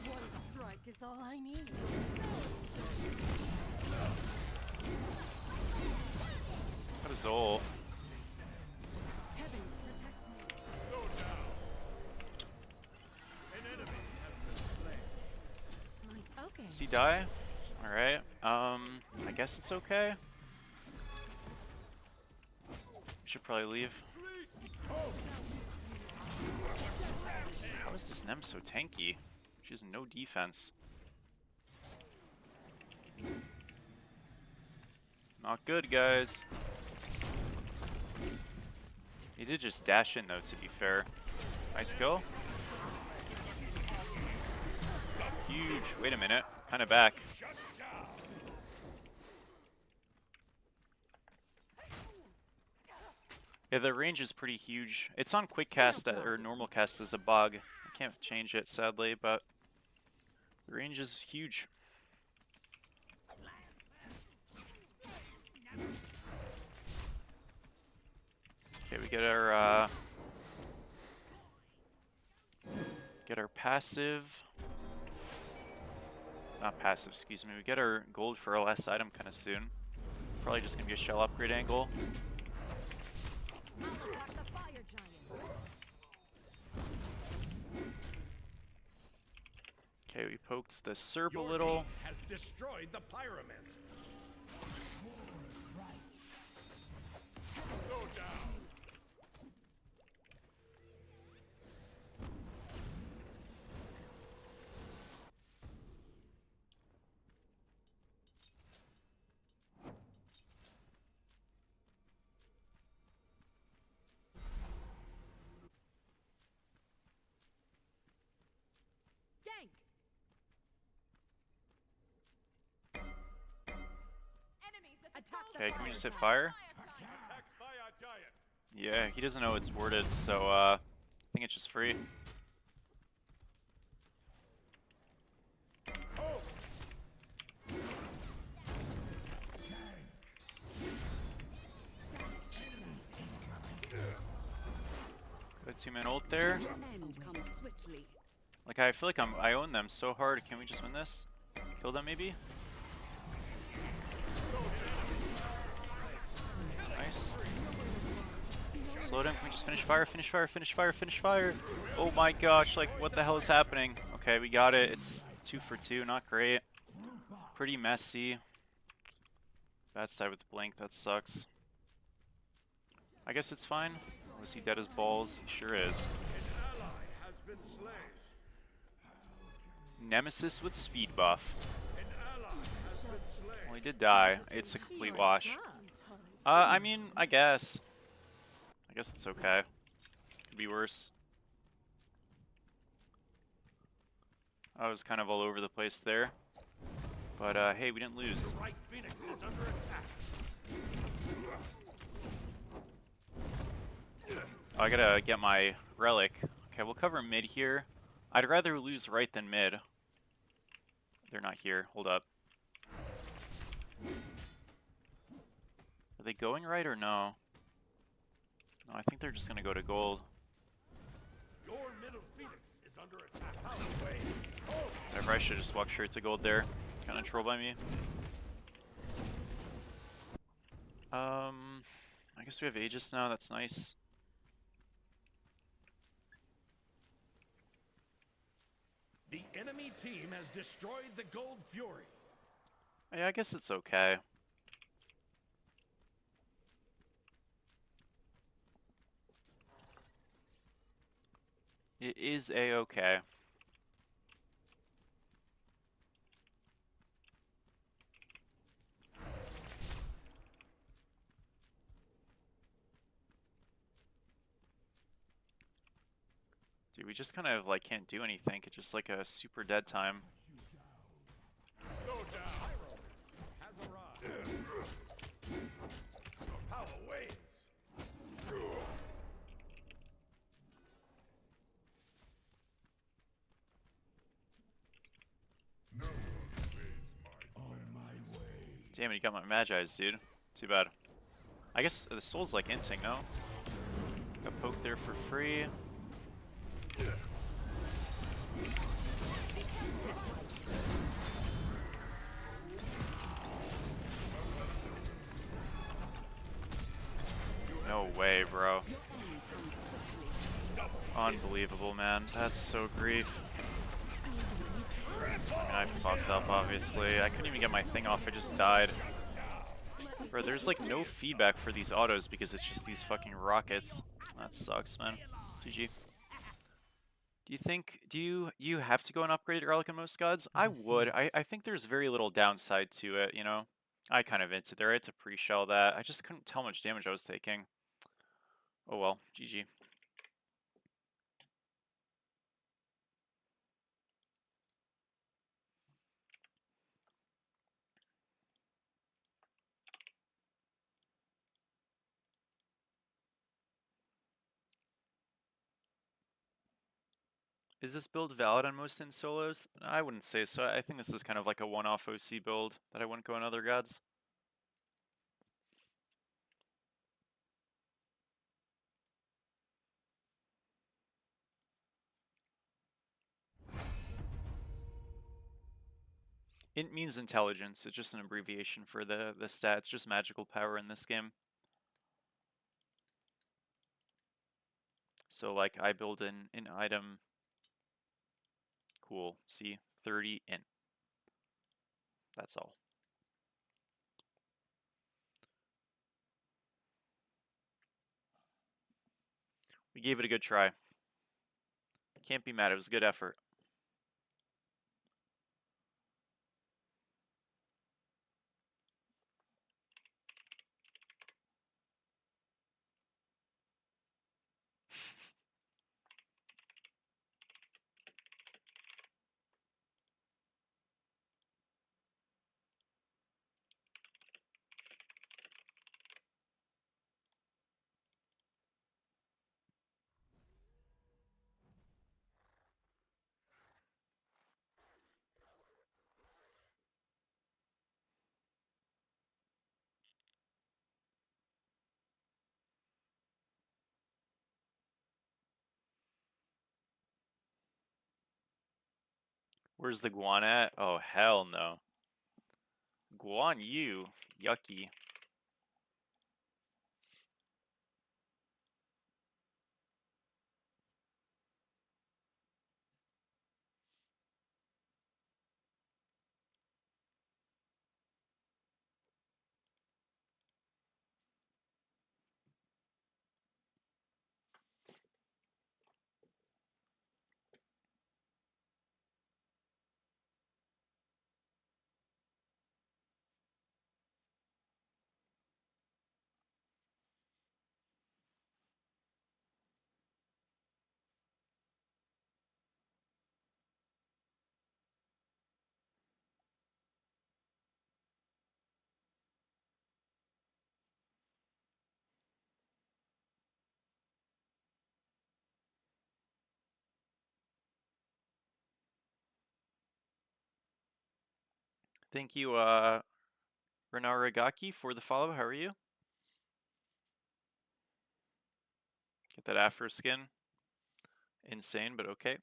One strike is all I need. What is ult? Heavens protect me. Go down. An enemy has been slain. Okay. Does he die? Alright. I guess it's okay. We should probably leave. How is this Nem so tanky? She has no defense. Not good, guys. He did just dash in, though, to be fair. Nice kill. Huge. Wait a minute. Kind of back. Yeah, the range is pretty huge. It's on quick cast or normal cast as a bug. I can't change it, sadly, but the range is huge. Okay, we get our passive. Not passive, excuse me. We get our gold for our last item kind of soon. Probably just gonna be a shell upgrade angle. I'll attack the fire giant. Okay, we poked the Serp a Your little. team has destroyed the pyramid. Go down. Gank. Enemies at the Attack the Okay, can we just hit giant. fire? Attack by a giant. Yeah, he doesn't know it's worded, so I think it's just free. Got a 2-man ult there. End comes swiftly. Like, I feel like I own them so hard. Can we just win this? Kill them, maybe? Nice. Slow down. Can we just finish fire? Finish fire. Finish fire. Finish fire. Oh my gosh! Like, what the hell is happening? Okay, we got it. It's 2 for 2. Not great. Pretty messy. Bad side with blink. That sucks. I guess it's fine. Was he dead as balls? He sure is. An ally has been slain. Nemesis with speed buff. An ally has been slain. Well, he did die. It's a complete wash. I mean, I guess. I guess it's okay. Could be worse. I was kind of all over the place there. But, hey, we didn't lose. Right Phoenix is under attack. Oh, I gotta get my relic. Okay, we'll cover mid here. I'd rather lose right than mid. They're not here. Hold up. Are they going right or no? No, I think they're just gonna go to gold. Your middle Phoenix is under attack. Power wave. Whatever, I should just walk straight to gold there. Kinda troll by me. I guess we have Aegis now, that's nice. The enemy team has destroyed the Gold Fury. Yeah, I guess it's okay. It is a-okay. Dude, we just kind of like can't do anything. It's just like a super dead time. Go down. Has arrived. The power waves. No one invades my planet. Damn it, you got my Magi's, dude. Too bad. I guess the soul's like inting, no? Got poked there for free. No way, bro. Unbelievable, man. That's so grief. I mean, I fucked up, obviously. I couldn't even get my thing off. I just died. Bro, there's like no feedback for these autos because it's just these fucking rockets. That sucks, man. GG. Do you think, do you have to go and upgrade your relic in most gods? I would. I think there's very little downside to it, you know? I kind of hinted there. I had to pre-shell that. I just couldn't tell how much damage I was taking. Oh well, GG. Is this build valid on most in solos? I wouldn't say so. I think this is kind of like a one-off OC build that I wouldn't go in other gods. Int means intelligence. It's just an abbreviation for the stat. It's just magical power in this game. So like I build an item. Cool. See, 30 int. That's all. We gave it a good try. Can't be mad. It was a good effort. Where's the Guan at? Oh, hell no. Guan Yu. Yucky. Thank you, Renaragaki, for the follow. How are you? Get that Afro skin. Insane, but okay.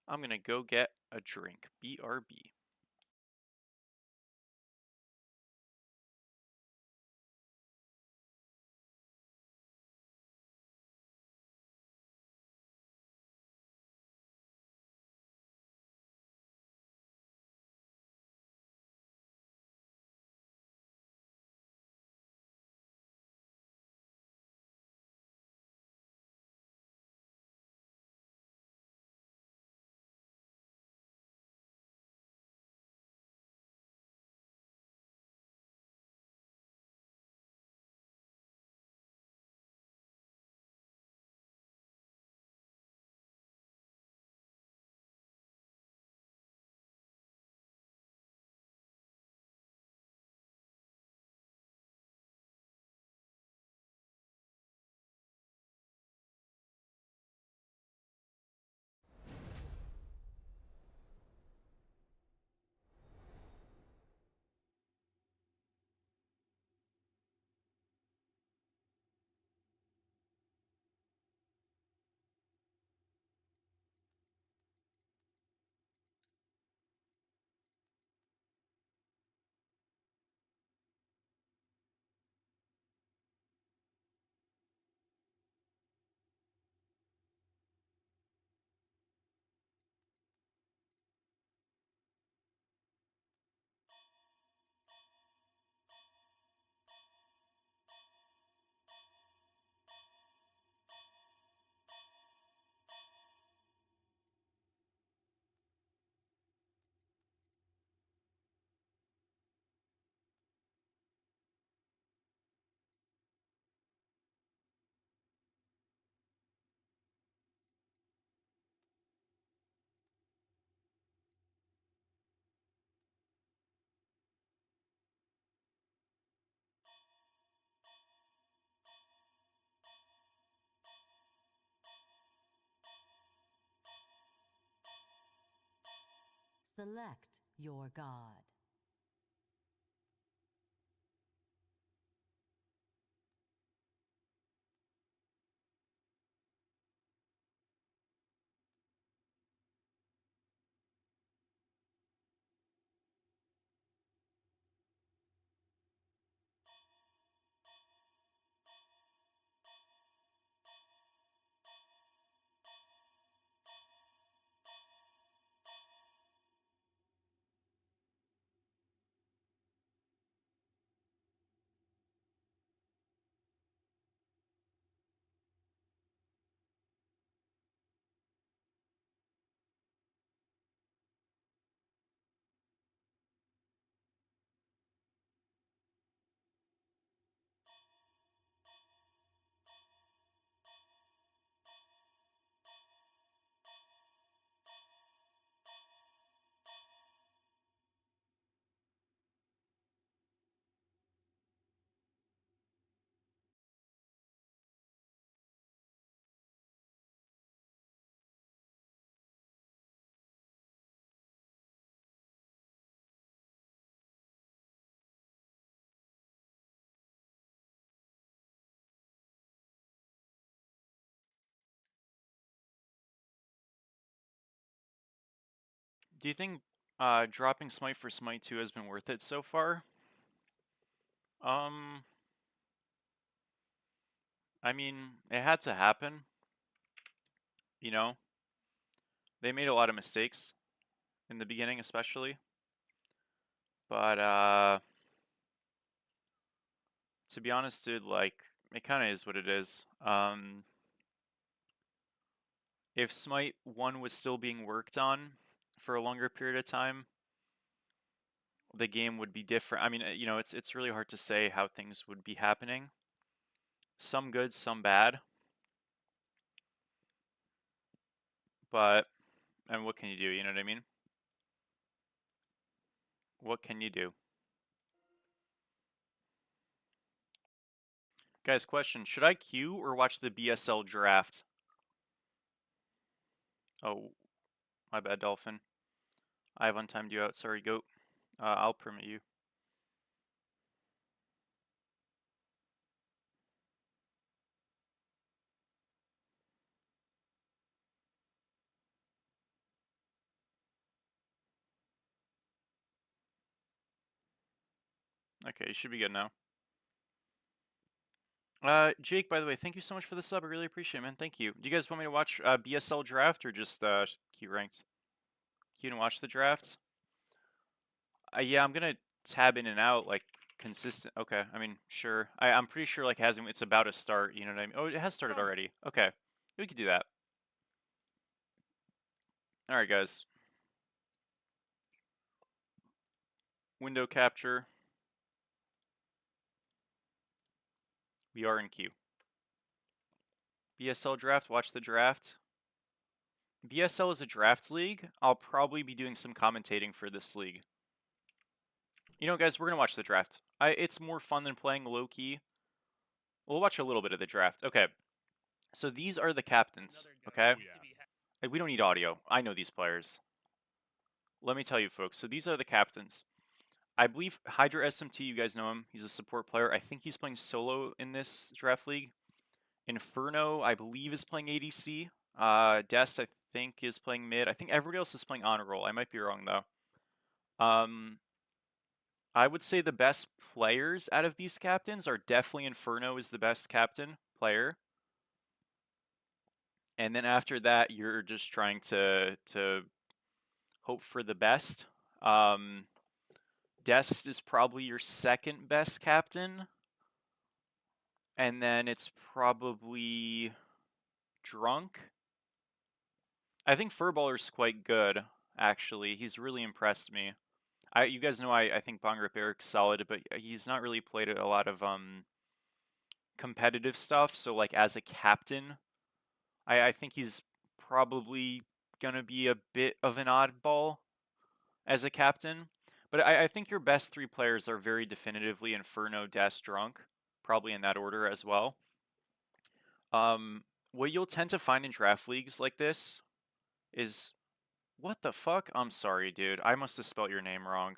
I'm gonna go get a drink. BRB. Select your god. Do you think dropping Smite for Smite 2 has been worth it so far? Um, I mean, it had to happen, you know? They made a lot of mistakes in the beginning, especially. But, to be honest, dude, like, it kind of is what it is. If Smite 1 was still being worked on for a longer period of time, the game would be different. I mean, you know, it's really hard to say how things would be happening. Some good, some bad. But, and what can you do? You know what I mean? What can you do? Guys, question: should I queue or watch the BSL draft? Oh, my bad, Dolphin. I have untimed you out. Sorry, goat. I'll permit you. Okay, you should be good now. Jake, by the way, thank you so much for the sub. I really appreciate it, man. Thank you. Do you guys want me to watch BSL draft or just queue ranked? Queue and watch the drafts? Yeah, I'm gonna tab in and out like consistent. Okay, I mean, sure. I'm pretty sure like it's about to start. You know what I mean? Oh, it has started already. Okay, we could do that. All right, guys. Window capture. We are in queue. BSL draft. Watch the draft. BSL is a draft league. I'll probably be doing some commentating for this league. You know, guys, we're gonna watch the draft. It's more fun than playing low key. We'll watch a little bit of the draft. Okay. So these are the captains. Okay. Like, we don't need audio. I know these players. Let me tell you, folks. So these are the captains. I believe Hydra SMT. You guys know him. He's a support player. I think he's playing solo in this draft league. Inferno, I believe, is playing ADC. Dest, I think, is playing mid. I think everybody else is playing honor roll. I might be wrong though. I would say the best players out of these captains are definitely Inferno is the best captain player. And then after that, you're just trying to hope for the best. Dest is probably your second best captain. And then it's probably Drunk. I think Furballer's quite good, actually. He's really impressed me. You guys know I think Bongrip Eric's solid, but he's not really played a lot of competitive stuff. So like as a captain, I think he's probably gonna be a bit of an oddball as a captain. But I think your best three players are very definitively Inferno, Des, Drunk, probably in that order as well. What you'll tend to find in draft leagues like this is, what the fuck? I'm sorry, dude. I must have spelt your name wrong.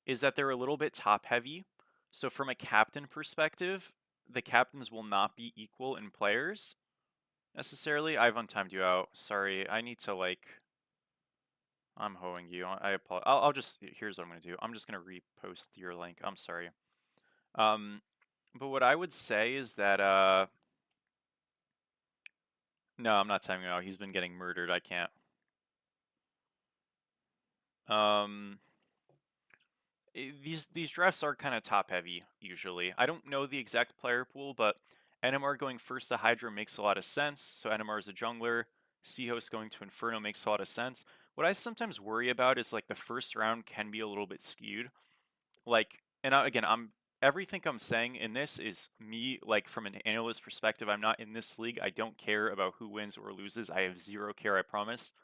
Is that they're a little bit top heavy. So from a captain perspective, the captains will not be equal in players necessarily. I've untimed you out. Sorry. I need to like. I'm hoeing you. I apologize. I'll just. Here's what I'm gonna do. I'm just gonna repost your link. I'm sorry. But what I would say is that no, I'm not timing out. He's been getting murdered. I can't. These drafts are kind of top heavy usually. I don't know the exact player pool, but NMR going first to Hydra makes a lot of sense. So NMR is a jungler. Seahos going to Inferno makes a lot of sense. What I sometimes worry about is like the first round can be a little bit skewed. Like, and again, everything I'm saying in this is me, like from an analyst perspective. I'm not in this league. I don't care about who wins or loses. I have zero care, I promise.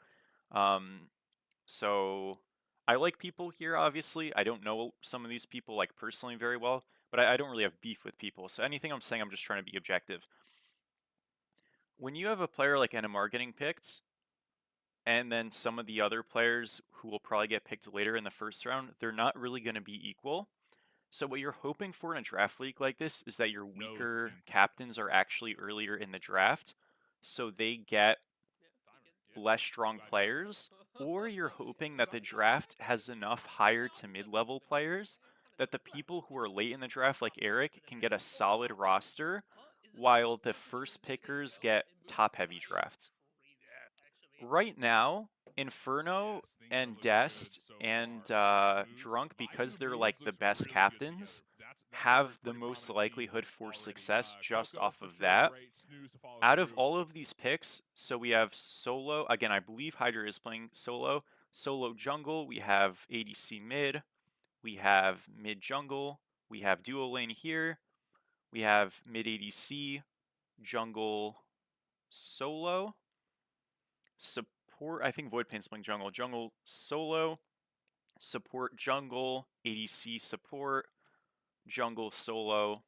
So I like people here, obviously. I don't know some of these people like personally very well, but I don't really have beef with people. So anything I'm saying, I'm just trying to be objective. When you have a player like NMR getting picked, and then some of the other players who will probably get picked later in the first round, they're not really going to be equal. So what you're hoping for in a draft league like this is that your weaker captains are actually earlier in the draft, so they get less strong players, or you're hoping that the draft has enough higher to mid-level players that the people who are late in the draft, like Eric, can get a solid roster, while the first pickers get top-heavy drafts. Right now, Inferno and Dest and Drunk, because they're like the best captains, have the most likelihood for success just off of that. Out of all of these picks, so we have solo. Again, I believe Hydra is playing solo. Solo jungle. We have ADC mid. We have mid jungle. We have duo lane here. We have mid ADC, jungle, solo. Support. I think Voidpain's playing jungle. Jungle solo. Support jungle. ADC support. jungle, solo,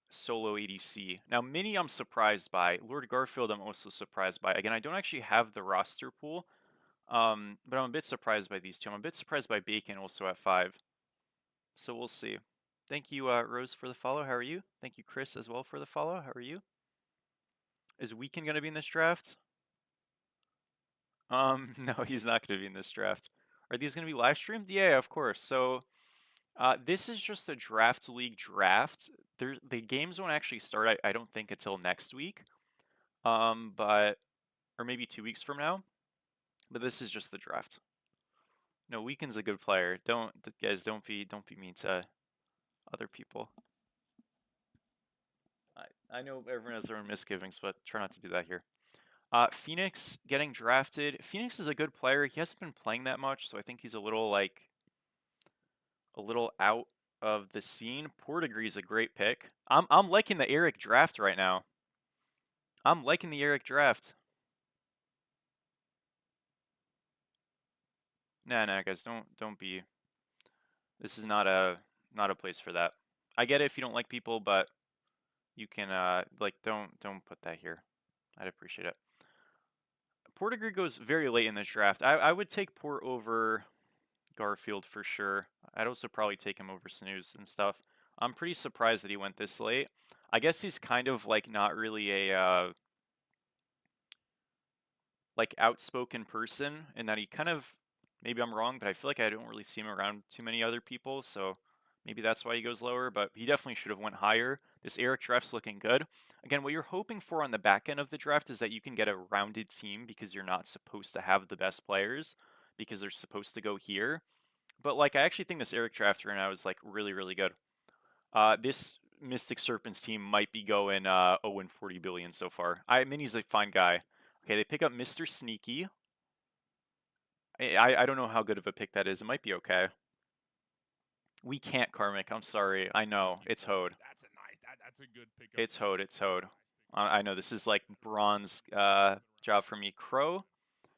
solo ADC. Now, Mini I'm surprised by. Lord Garfield I'm also surprised by. Again, I don't actually have the roster pool, but I'm a bit surprised by these two. I'm a bit surprised by Bacon also at 5. So we'll see. Thank you, Rose, for the follow. How are you? Thank you, Chris, as well, for the follow. How are you? Is Weekend going to be in this draft? No, he's not going to be in this draft. Are these going to be live streamed? Yeah, of course. So, this is just a draft league draft. The games won't actually start, I don't think, until next week. But or maybe 2 weeks from now. But this is just the draft. No, Weekend's a good player. Guys, don't be mean to other people. I know everyone has their own misgivings, but try not to do that here. Phoenix getting drafted. Phoenix is a good player. He hasn't been playing that much, so I think he's a little out of the scene. Portigree is a great pick. I'm liking the Eric draft right now. I'm liking the Eric draft. Nah, guys, don't be. This is not a place for that. I get it if you don't like people, but you can don't put that here. I'd appreciate it. Portigree goes very late in this draft. I would take Port over Garfield for sure. I'd also probably take him over Snooze and stuff. I'm pretty surprised that he went this late. I guess he's kind of like not really a like outspoken person, and that he kind of, maybe I'm wrong, but I feel like I don't really see him around too many other people, so maybe that's why he goes lower, but he definitely should have went higher. This Eric draft's looking good. Again, what you're hoping for on the back end of the draft is that you can get a rounded team because you're not supposed to have the best players because they're supposed to go here. But like, I actually think this Eric draft right now is like really, really good. This Mystic Serpents team might be going 0-40 billion so far. Minnie's a fine guy. Okay, they pick up Mr. Sneaky. I don't know how good of a pick that is. It might be okay. We can't Karmic. I'm sorry. I know. It's Hode. That's a nice. That's a good pickup. It's Hode. It's Hode. I know this is like bronze job for me. Crow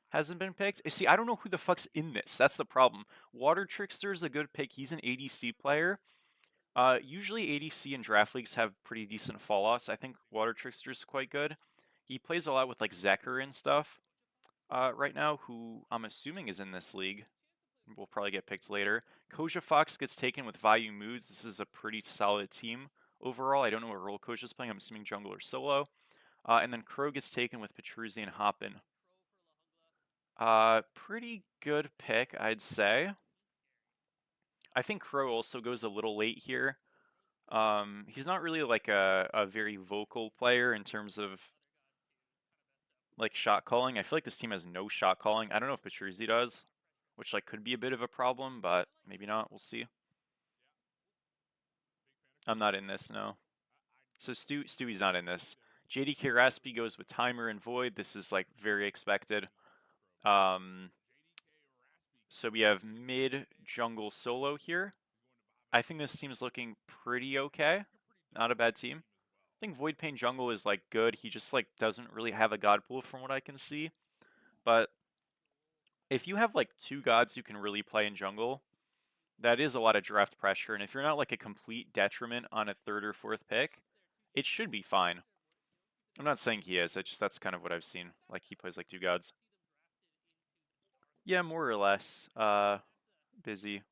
hasn't been picked. See, I don't know who the fuck's in this. That's the problem. Water Trickster is a good pick. He's an ADC player. Usually ADC and draft leagues have pretty decent fall-offs. I think Water Trickster is quite good. He plays a lot with like Zeker and stuff right now, who I'm assuming is in this league. Will probably get picked later. Koja Fox gets taken with Vayu Moods. This is a pretty solid team overall. I don't know what role Koja's playing. I'm assuming jungle or solo. And then Crow gets taken with Petruzzi and Hoppin. Pretty good pick, I'd say. I think Crow also goes a little late here. He's not really like a very vocal player in terms of like shot calling. I feel like this team has no shot calling. I don't know if Petruzzi does, which like could be a bit of a problem, but maybe not. We'll see. I'm not in this, no. So Stewie's not in this. JDK Raspi goes with Timer and Void. This is like very expected. So we have mid jungle solo here. I think this team is looking pretty okay. Not a bad team. I think Void Pain jungle is like good. He just like doesn't really have a god pool from what I can see. But if you have like 2 gods you can really play in jungle, that is a lot of draft pressure. And if you're not like a complete detriment on a 3rd or 4th pick, it should be fine. I'm not saying he is. That's kind of what I've seen. Like he plays like 2 gods. Yeah, more or less. Busy.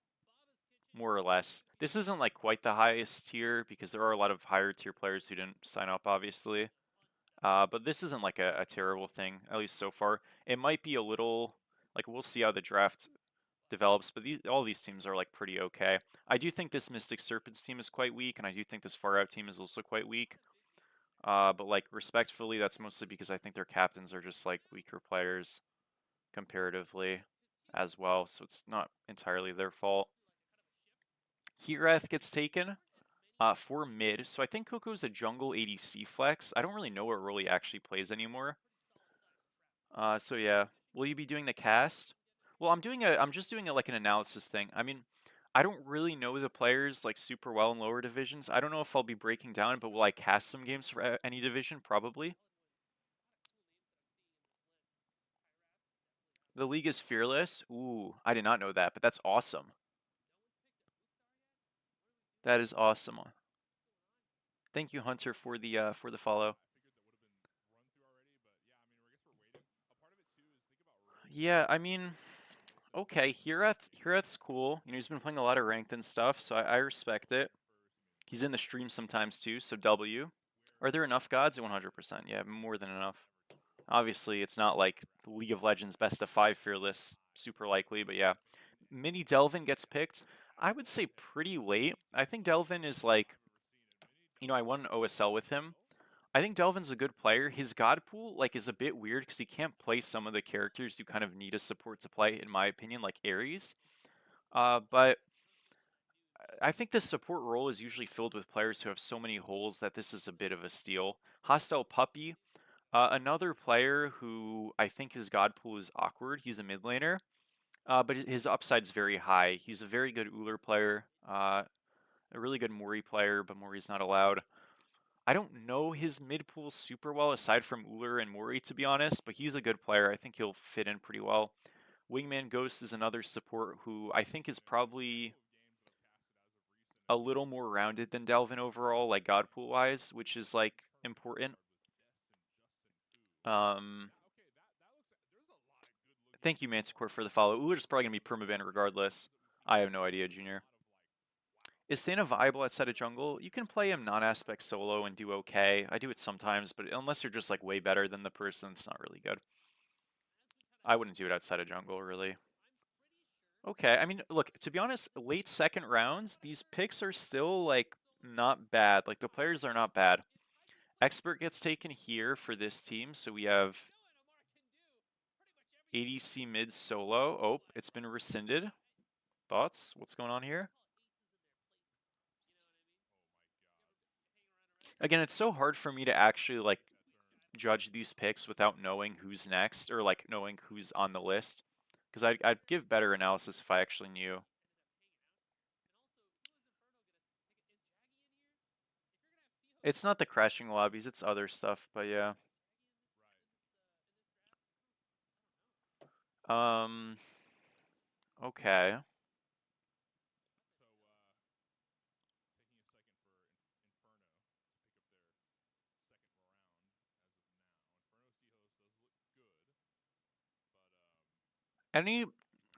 More or less. This isn't like quite the highest tier because there are a lot of higher tier players who didn't sign up, obviously. But this isn't like a terrible thing, at least so far. It might be a little, like we'll see how the draft develops, but all these teams are like pretty okay. I do think this Mystic Serpents team is quite weak, and I do think this Far Out team is also quite weak. But like respectfully, that's mostly because I think their captains are just like weaker players comparatively as well, so it's not entirely their fault. Heerath gets taken for mid, so I think Coco's a jungle ADC flex. I don't really know what role he actually plays anymore. So yeah, will you be doing the cast? Well, I'm just doing like an analysis thing. I mean, I don't really know the players like super well in lower divisions. I don't know if I'll be breaking down, but will I cast some games for any division? Probably. The league is fearless. Ooh, I did not know that, but that's awesome. That is awesome. Thank you, Hunter, for the follow. Yeah, I mean, okay, Hirath's cool. You know, he's been playing a lot of ranked and stuff, so I respect it. He's in the stream sometimes too, so W. Are there enough gods? 100%. Yeah, more than enough. Obviously, it's not like the League of Legends best of 5 fearless, super likely, but yeah. Mini Delvin gets picked. I would say pretty late. I think Delvin is like, you know, I won OSL with him. I think Delvin's a good player. His god pool like is a bit weird because he can't play some of the characters you kind of need a support to play, in my opinion, like Ares. But I think the support role is usually filled with players who have so many holes that this is a bit of a steal. Hostile Puppy, another player who I think his god pool is awkward. He's a mid laner, but his upside's very high. He's a very good Uller player, a really good Mori player, but Mori's not allowed. I don't know his mid pool super well, aside from Uller and Mori, to be honest, but he's a good player. I think he'll fit in pretty well. Wingman Ghost is another support who I think is probably a little more rounded than Delvin overall, like god pool wise, which is like important. Um, Thank you, Manticore, for the follow. Uller's probably gonna be permaban regardless. I have no idea, Junior. Is Thana viable outside of jungle? You can play him non-aspect solo and do okay. I do it sometimes, but unless you're just like way better than the person, it's not really good. I wouldn't do it outside of jungle, really. Okay, I mean, look, to be honest, late second rounds, these picks are still like not bad. Like the players are not bad. Expert gets taken here for this team, so we have ADC mid solo. Oh, it's been rescinded. Thoughts? What's going on here? Again, it's so hard for me to actually like judge these picks without knowing who's next or like knowing who's on the list, because I'd give better analysis if I actually knew. It's not the crashing lobbies, it's other stuff, but yeah. Um, okay. Any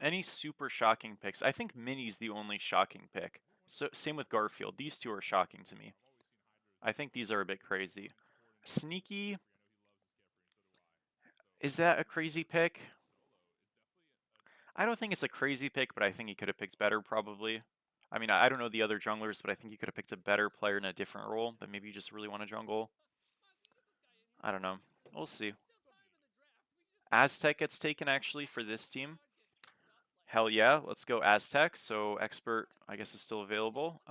any super shocking picks? I think Minnie's the only shocking pick. So same with Garfield. These two are shocking to me. I think these are a bit crazy. Sneaky, is that a crazy pick? I don't think it's a crazy pick, but I think he could have picked better probably. I mean, I don't know the other junglers, but I think he could have picked a better player in a different role, but maybe you just really want to jungle. I don't know. We'll see. Aztec gets taken actually for this team. Hell yeah, let's go Aztec. So Expert, I guess, is still available.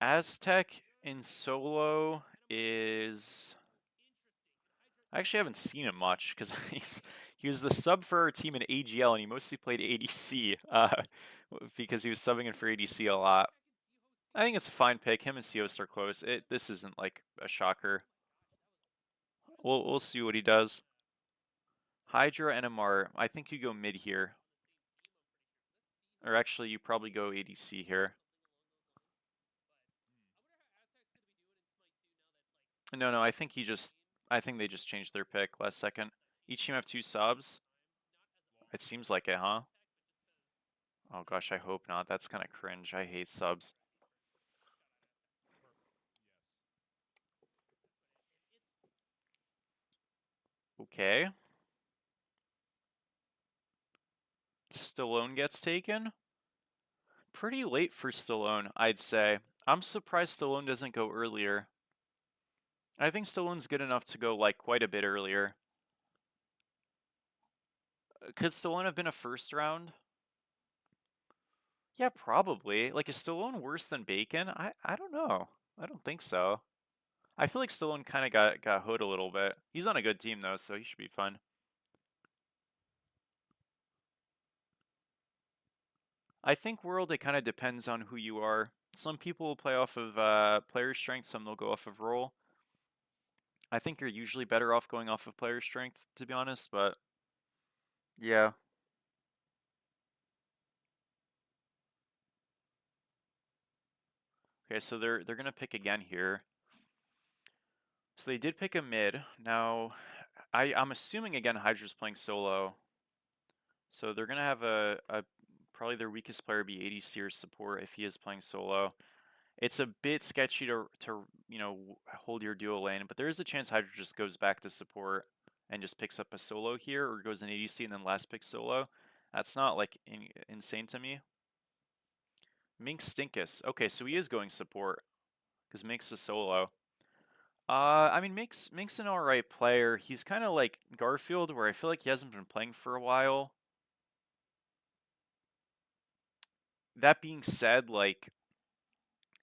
Aztec in solo is... I actually haven't seen him much because he was the sub for our team in AGL and he mostly played ADC because he was subbing in for ADC a lot. I think it's a fine pick. Him and Seost are close. This isn't like a shocker. We'll see what he does. Hydra NMR. I think you go mid here. Or actually, you probably go ADC here. No, I think I think they just changed their pick last second. Each team have 2 subs. It seems like it, huh? Oh gosh, I hope not. That's kind of cringe. I hate subs. Okay. Stallone gets taken. Pretty late for Stallone, I'd say. I'm surprised Stallone doesn't go earlier. I think Stallone's good enough to go like quite a bit earlier. Could Stallone have been a first round? Yeah, probably. Like, is Stallone worse than Bacon? I don't know. I don't think so. I feel like Stallone kind of got hood a little bit. He's on a good team though, so he should be fun. I think World, it kind of depends on who you are. Some people will play off of player strength, some they'll go off of role. I think you're usually better off going off of player strength, to be honest, but yeah. Okay, so they're gonna pick again here. So they did pick a mid. Now, I'm assuming again Hydra's playing solo. So they're gonna have a probably their weakest player be ADC or support if he is playing solo. It's a bit sketchy to hold your duo lane, but there is a chance Hydra just goes back to support and just picks up a solo here, or goes an ADC and then last picks solo. That's not like insane to me. Mink Stinkus. Okay, so he is going support because Mink's a solo. I mean, Mink's an alright player. He's kind of like Garfield, where I feel like he hasn't been playing for a while. That being said, like,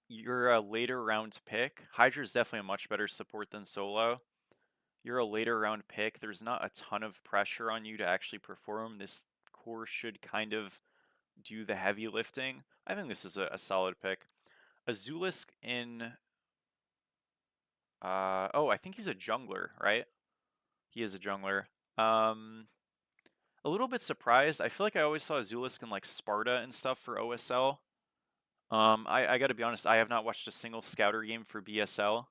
you're a later round pick. Hydra's definitely a much better support than solo. You're a later round pick. There's not a ton of pressure on you to actually perform. This core should kind of do the heavy lifting. I think this is a solid pick. Azulisk in oh, I think he's a jungler, right? He is a jungler. A little bit surprised. I feel like I always saw Azulisk in like Sparta and stuff for OSL. I gotta be honest, I have not watched a single scouter game for BSL.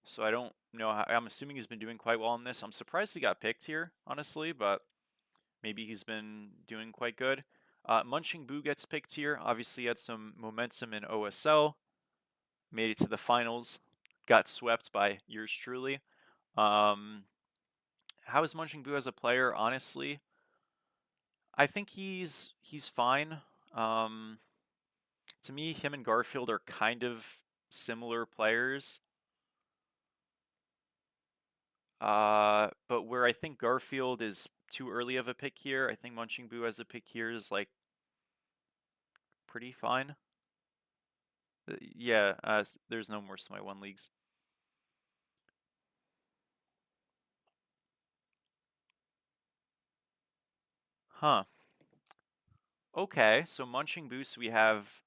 So I don't know how, I'm assuming he's been doing quite well in this. I'm surprised he got picked here, honestly, but maybe he's been doing quite good. Munching Boo gets picked here. Obviously had some momentum in OSL. Made it to the finals. Got swept by yours truly. How is Munching Boo as a player? Honestly, I think he's fine. To me, him and Garfield are kind of similar players. But where I think Garfield is too early of a pick here, I think Munching Boo as a pick here is like pretty fine. Yeah, there's no more Smite 1 leagues. Huh. Okay, so Munching Boost, we have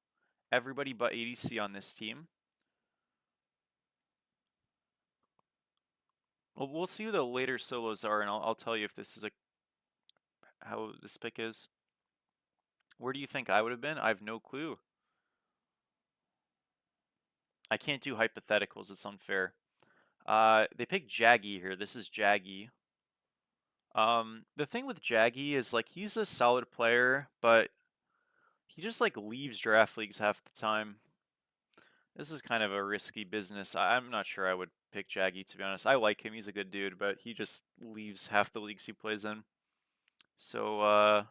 everybody but ADC on this team. Well, we'll see who the later solos are, and I'll tell you if this is how this pick is. Where do you think I would have been? I have no clue. I can't do hypotheticals, it's unfair. They picked Jaggy here. This is Jaggy. The thing with Jaggy is like he's a solid player, but he just like leaves draft leagues half the time. This is kind of a risky business. I'm not sure I would pick Jaggy, to be honest. I like him, he's a good dude, but he just leaves half the leagues he plays in. So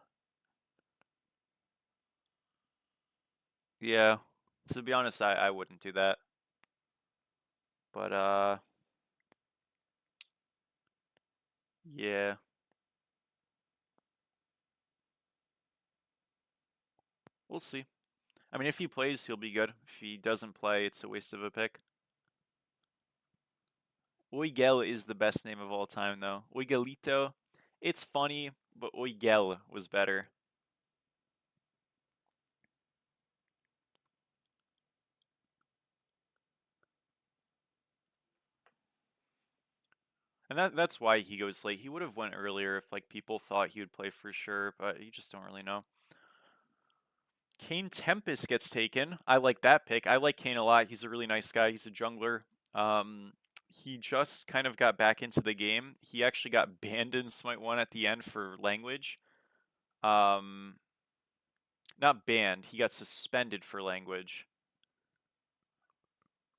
yeah. To be honest, I wouldn't do that. But yeah. We'll see. I mean, if he plays, he'll be good. If he doesn't play, it's a waste of a pick. Oigel is the best name of all time, though. Oigelito. It's funny, but Oigel was better. And that's why he goes late. He would have went earlier if like people thought he would play for sure, but you just don't really know. Kane Tempest gets taken. I like that pick. I like Kane a lot. He's a really nice guy. He's a jungler. He just kind of got back into the game. He actually got banned in Smite 1 at the end for language. Not banned. He got suspended for language.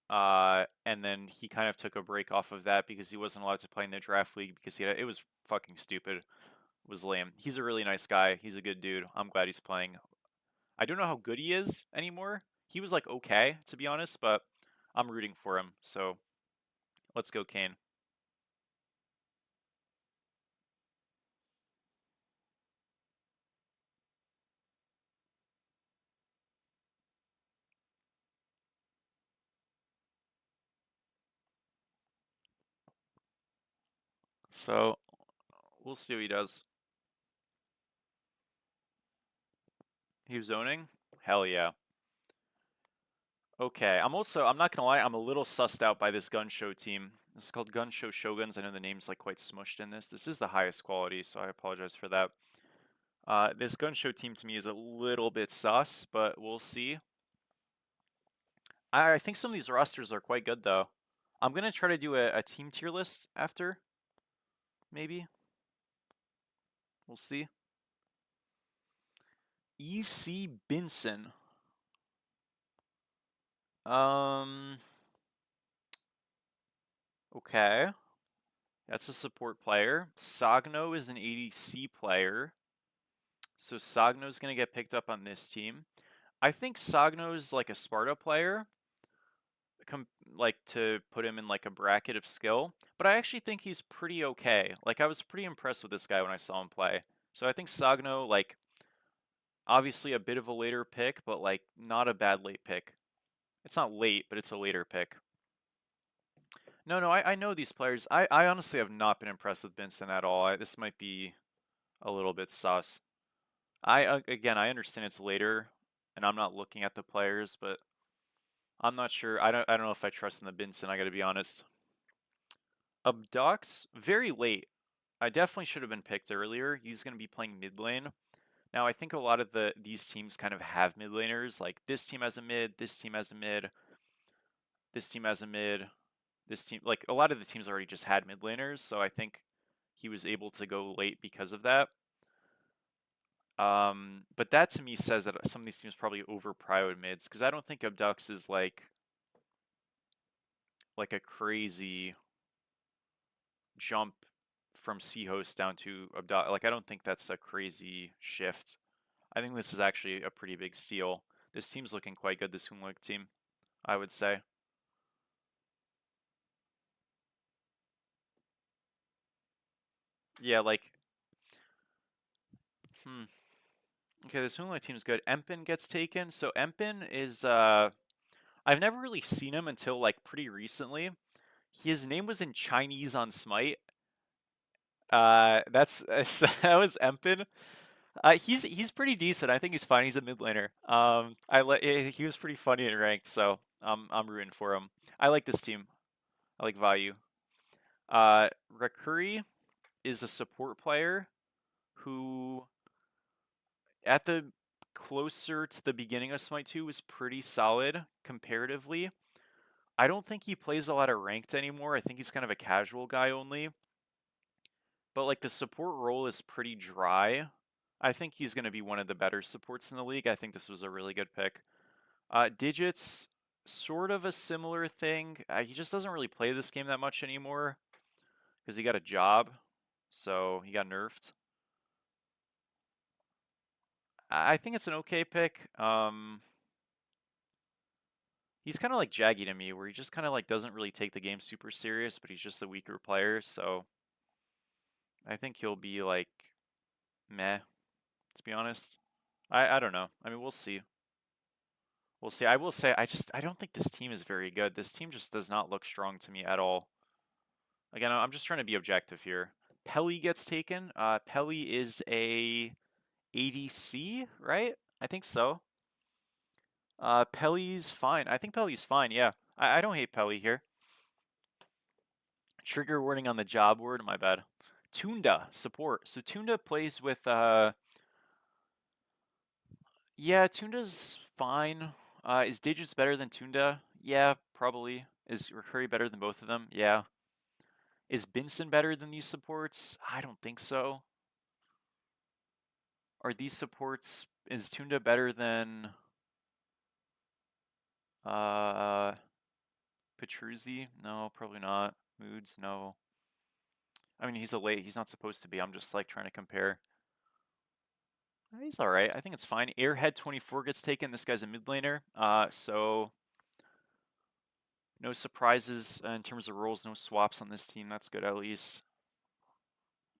And then he kind of took a break off of that because he wasn't allowed to play in the draft league because it was fucking stupid. It was lame. He's a really nice guy. He's a good dude. I'm glad he's playing. I don't know how good he is anymore. He was like okay, to be honest, but I'm rooting for him. So let's go, Kane. So we'll see what he does. He was zoning? Hell yeah. Okay, I'm not gonna lie, I'm a little sussed out by this gun show team. This is called Gun Show Shoguns. I know the name's like quite smushed in this. This is the highest quality, so I apologize for that. This gun show team to me is a little bit sus, but we'll see. I think some of these rosters are quite good though. I'm gonna try to do a team tier list after. Maybe. We'll see. EC Binson. Okay. That's a support player. Sagno is an ADC player. So Sagno's going to get picked up on this team. I think Sagno's like a Sparta player, like to put him in like a bracket of skill, but I actually think he's pretty okay. Like I was pretty impressed with this guy when I saw him play. So I think Sagno, like obviously a bit of a later pick, but like not a bad late pick. It's not late, but it's a later pick. No, I know these players. I honestly have not been impressed with Benson at all. This might be a little bit sus. Again, I understand it's later, and I'm not looking at the players, but I'm not sure. I don't know if I trust in the Benson. I got to be honest. Abdux, very late. I definitely should have been picked earlier. He's going to be playing mid lane. Now I think a lot of these teams kind of have mid laners. Like this team has a mid, this team has a mid, this team has a mid, this team, like a lot of the teams already just had mid laners, so I think he was able to go late because of that. But that to me says that some of these teams probably overprioritized mids, because I don't think Abdux is like a crazy jump from C host down to Abdux. Like I don't think that's a crazy shift. I think this is actually a pretty big steal. This team's looking quite good, this Hoonlick team, I would say. Yeah, like, okay, this Hoonlight team's good. Empin gets taken. So Empin is, I've never really seen him until like pretty recently. His name was in Chinese on Smite. That's that was Empin. He's pretty decent. I think he's fine. He's a mid laner. He was pretty funny in ranked, so I'm rooting for him. I like this team. I like Vayu. Rakuri is a support player who, at the closer to the beginning of Smite 2, was pretty solid comparatively. I don't think he plays a lot of ranked anymore. I think he's kind of a casual guy only. But like the support role is pretty dry. I think he's going to be one of the better supports in the league. I think this was a really good pick. Digits, sort of a similar thing. He just doesn't really play this game that much anymore because he got a job, so he got nerfed. I think it's an okay pick. He's kind of like Jaggy to me, where he just kind of like doesn't really take the game super serious, but he's just a weaker player, so I think he'll be like meh, to be honest. I don't know. I mean, we'll see. We'll see. I will say I don't think this team is very good. This team just does not look strong to me at all. Again, I'm just trying to be objective here. Pelly gets taken. Pelly is a ADC, right? I think so. Pelly's fine. I think Pelly's fine, yeah. I don't hate Pelly here. Trigger warning on the job word, my bad. Tunda, support. So Tunda plays with, yeah, Tunda's fine. Is Digits better than Tunda? Yeah, probably. Is Recurry better than both of them? Yeah. Is Binson better than these supports? I don't think so. Are these supports, is Tunda better than, Petruzzi? No, probably not. Moods? No. I mean, he's not supposed to be. I'm just like trying to compare. He's all right. I think it's fine. Airhead 24 gets taken. This guy's a mid laner. So no surprises in terms of roles. No swaps on this team. That's good at least.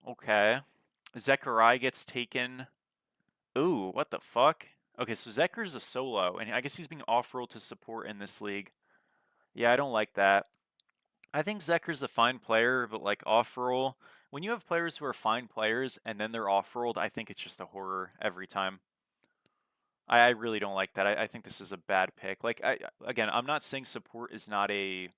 Okay. Zechariah gets taken. Ooh, what the fuck? Okay, so Zeker's a solo, and I guess he's being off-rolled to support in this league. Yeah, I don't like that. I think Zeker's a fine player, but like off-roll, when you have players who are fine players and then they're off-rolled, I think it's just a horror every time. I really don't like that. I think this is a bad pick. Like, again, I'm not saying support is not a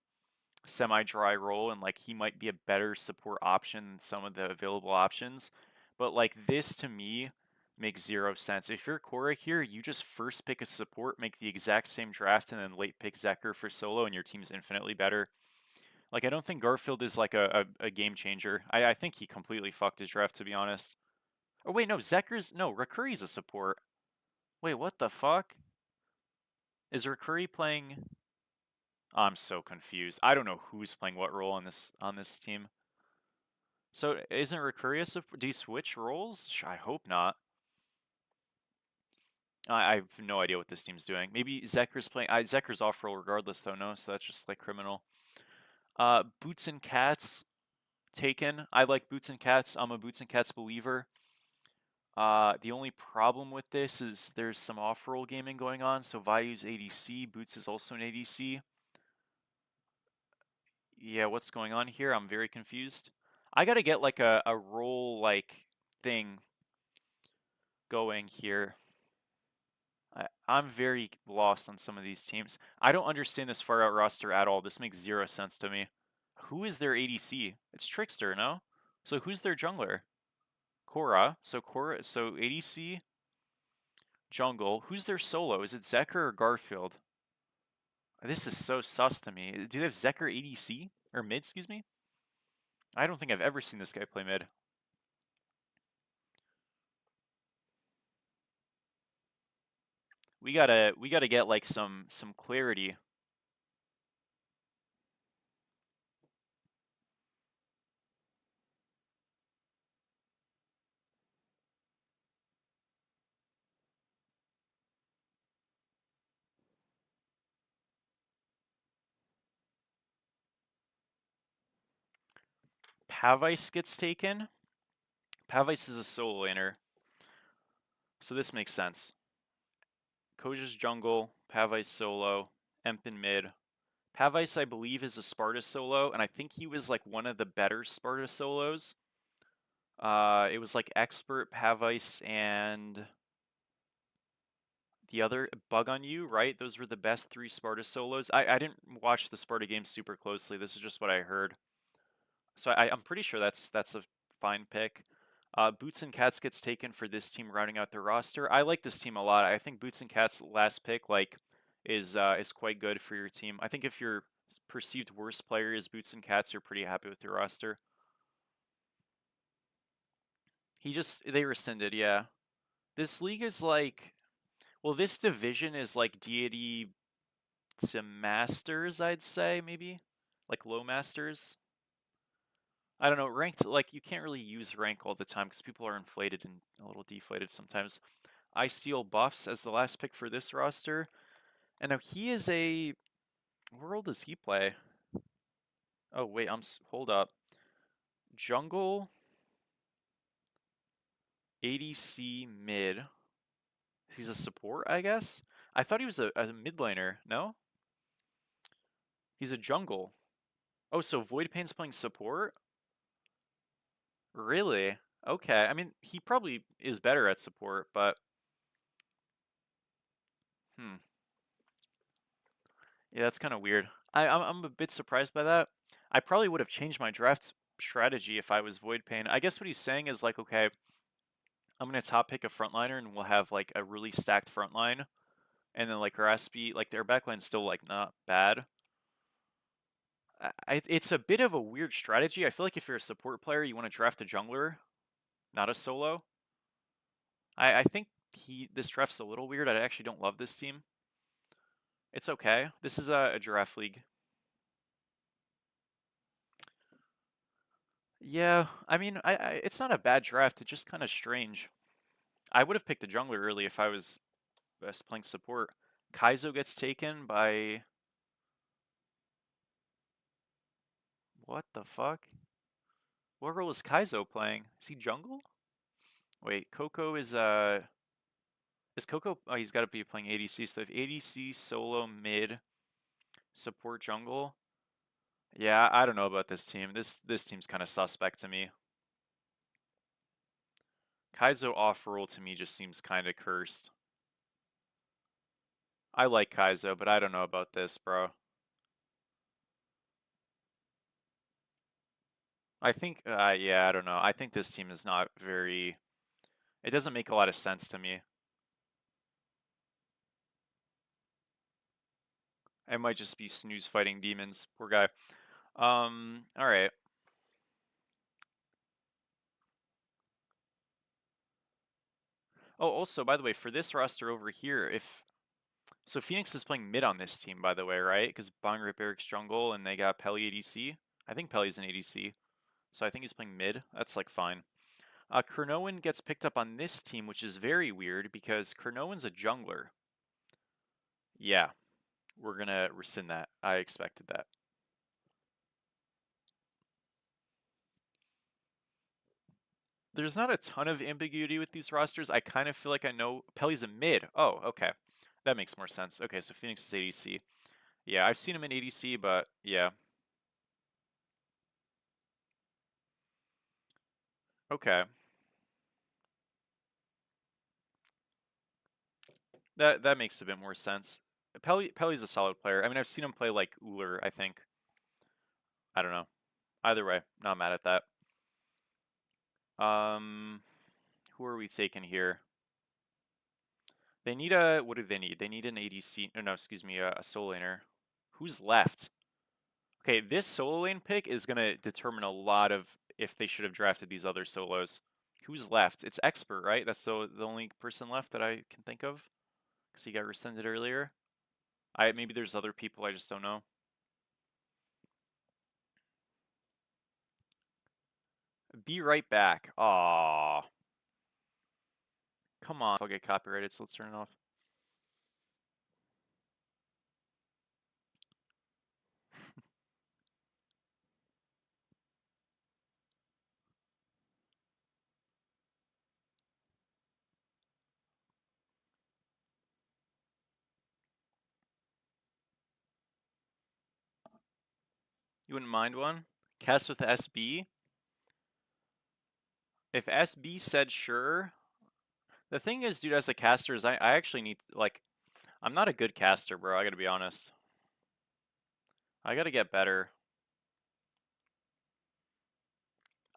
semi-dry role, and like he might be a better support option than some of the available options, but like this to me Makes zero sense. If you're Korra here, you just first pick a support, make the exact same draft, and then late pick Zekker for solo, and your team's infinitely better. Like, I don't think Garfield is like a game changer. I think he completely fucked his draft, to be honest. Oh, wait, no, no, Rakuri's a support. Wait, what the fuck? Is Rakuri playing... Oh, I'm so confused. I don't know who's playing what role on this team. So, isn't Rakuri a support? Do you switch roles? I hope not. I have no idea what this team's doing. Maybe Zekker's playing... Zekker's off role regardless, though, no? So that's just, like, criminal. Boots and Cats taken. I like Boots and Cats. I'm a Boots and Cats believer. The only problem with this is there's some off-roll gaming going on, so Vayu's ADC, Boots is also an ADC. Yeah, what's going on here? I'm very confused. I gotta get like a role like thing going here. I'm very lost on some of these teams. I don't understand this far out roster at all. This makes zero sense to me. Who is their ADC? It's Trickster, no? So who's their jungler? Korra. So ADC, jungle. Who's their solo? Is it Zekker or Garfield? This is so sus to me. Do they have Zekker ADC? Or mid, excuse me? I don't think I've ever seen this guy play mid. We gotta get like some clarity. Pavice gets taken. Pavice is a solo laner. So this makes sense. Koja's jungle, Pavice solo, Empen mid. Pavice, I believe, is a Sparta solo, and I think he was like one of the better Sparta solos. It was like Expert, Pavice, and the other Bug on You, right? Those were the best 3 Sparta solos. I didn't watch the Sparta games super closely. This is just what I heard. So I'm pretty sure that's a fine pick. Boots and Cats gets taken for this team rounding out their roster. I like this team a lot. I think Boots and Cats last pick like is quite good for your team. I think if your perceived worst player is Boots and Cats, you're pretty happy with your roster. They rescinded, yeah. This league is like, well, this division is like Deity to Masters, I'd say, maybe? Like low Masters? I don't know, ranked, like, you can't really use rank all the time because people are inflated and a little deflated sometimes. I steal buffs as the last pick for this roster. And now he is a... What role does he play? Oh, wait, hold up. Jungle, ADC, mid. He's a support, I guess? I thought he was a mid laner, no? He's a jungle. Oh, so Void Pain's playing support? Really? Okay, I mean, he probably is better at support, but... Yeah, that's kind of weird. I'm a bit surprised by that. I probably would have changed my draft strategy if I was Void Pain. I guess what he's saying is like, okay, I'm gonna top pick a frontliner and we'll have like a really stacked frontline, and then like our SP, like their backline's still like not bad. It's a bit of a weird strategy. I feel like if you're a support player, you want to draft a jungler, not a solo. I think this draft's a little weird. I actually don't love this team. It's okay. This is a giraffe league. Yeah, I mean, it's not a bad draft. It's just kind of strange. I would have picked the jungler early if I was best playing support. Kaizo gets taken by... What the fuck? What role is Kaizo playing? Is he jungle? Wait, Coco is Coco... Oh, he's got to be playing ADC. So if ADC, solo, mid, support, jungle... Yeah, I don't know about this team. This team's kind of suspect to me. Kaizo off-roll to me just seems kind of cursed. I like Kaizo, but I don't know about this, bro. I think, yeah, I don't know. I think this team is not very It doesn't make a lot of sense to me. It might just be snooze fighting demons. Poor guy. All right. Oh, also, by the way, for this roster over here, if so, Phoenix is playing mid on this team, by the way, right? Because Bong Rip Eric's jungle, and they got Peli ADC. I think Peli's an ADC, so I think he's playing mid. That's like fine. Kernoan gets picked up on this team, which is very weird because Kernoan's a jungler. Yeah, we're gonna rescind that. I expected that. There's not a ton of ambiguity with these rosters. I kind of feel like I know Peli's a mid. Oh, okay. That makes more sense. Okay, so Phoenix is ADC. Yeah, I've seen him in ADC, but yeah. Okay. That makes a bit more sense. Peli's a solid player. I mean, I've seen him play like Uller, I think. I don't know. Either way, not mad at that. Who are we taking here? They need a, what do they need? They need an ADC, no, excuse me, a solo laner. Who's left? Okay, this solo lane pick is going to determine a lot of if they should have drafted these other solos. Who's left? It's Expert, right? That's the only person left that I can think of. Because he got rescinded earlier. Maybe there's other people, I just don't know. Be right back. Aww. Come on. I'll get copyrighted, so let's turn it off. You wouldn't mind one? Cast with SB? If SB said sure. The thing is, dude, as a caster, is I actually need, like, I'm not a good caster, bro. I gotta be honest. I gotta get better.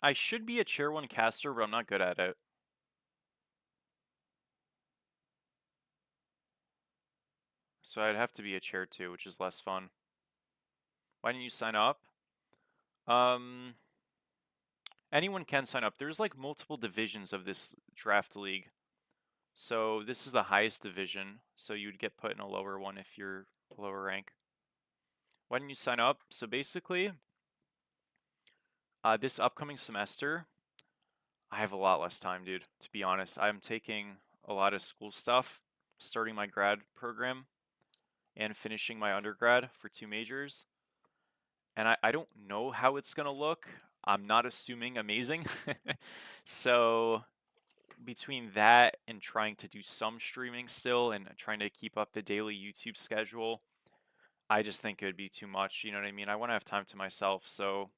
I should be a chair 1 caster, but I'm not good at it. So I'd have to be a chair 2, which is less fun. Why didn't you sign up? Anyone can sign up. There's like multiple divisions of this draft league. So this is the highest division. So you'd get put in a lower one if you're lower rank. Why didn't you sign up? So basically, this upcoming semester, I have a lot less time, dude. To be honest, I'm taking a lot of school stuff, starting my grad program, and finishing my undergrad for 2 majors. And I don't know how it's gonna look. I'm not assuming amazing. So between that and trying to do some streaming still and trying to keep up the daily YouTube schedule, I just think it would be too much. You know what I mean? I want to have time to myself. So,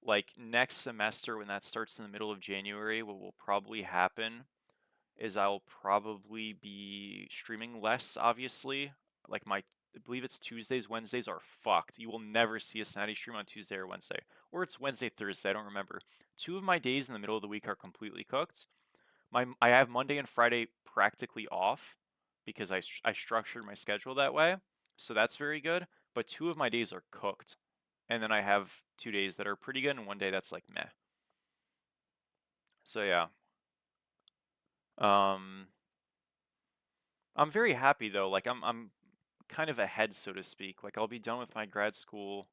like next semester, when that starts in the middle of January, what will probably happen is I'll probably be streaming less, obviously. Like I believe it's Tuesdays, Wednesdays are fucked. You will never see a Snatty stream on Tuesday or Wednesday. Or it's Wednesday, Thursday, I don't remember. 2 of my days in the middle of the week are completely cooked. I have Monday and Friday practically off because I structured my schedule that way. So that's very good. But 2 of my days are cooked. And then I have 2 days that are pretty good and 1 day that's like meh. So yeah. Um I'm very happy though. Like I'm kind of ahead, so to speak. Like I'll be done with my grad school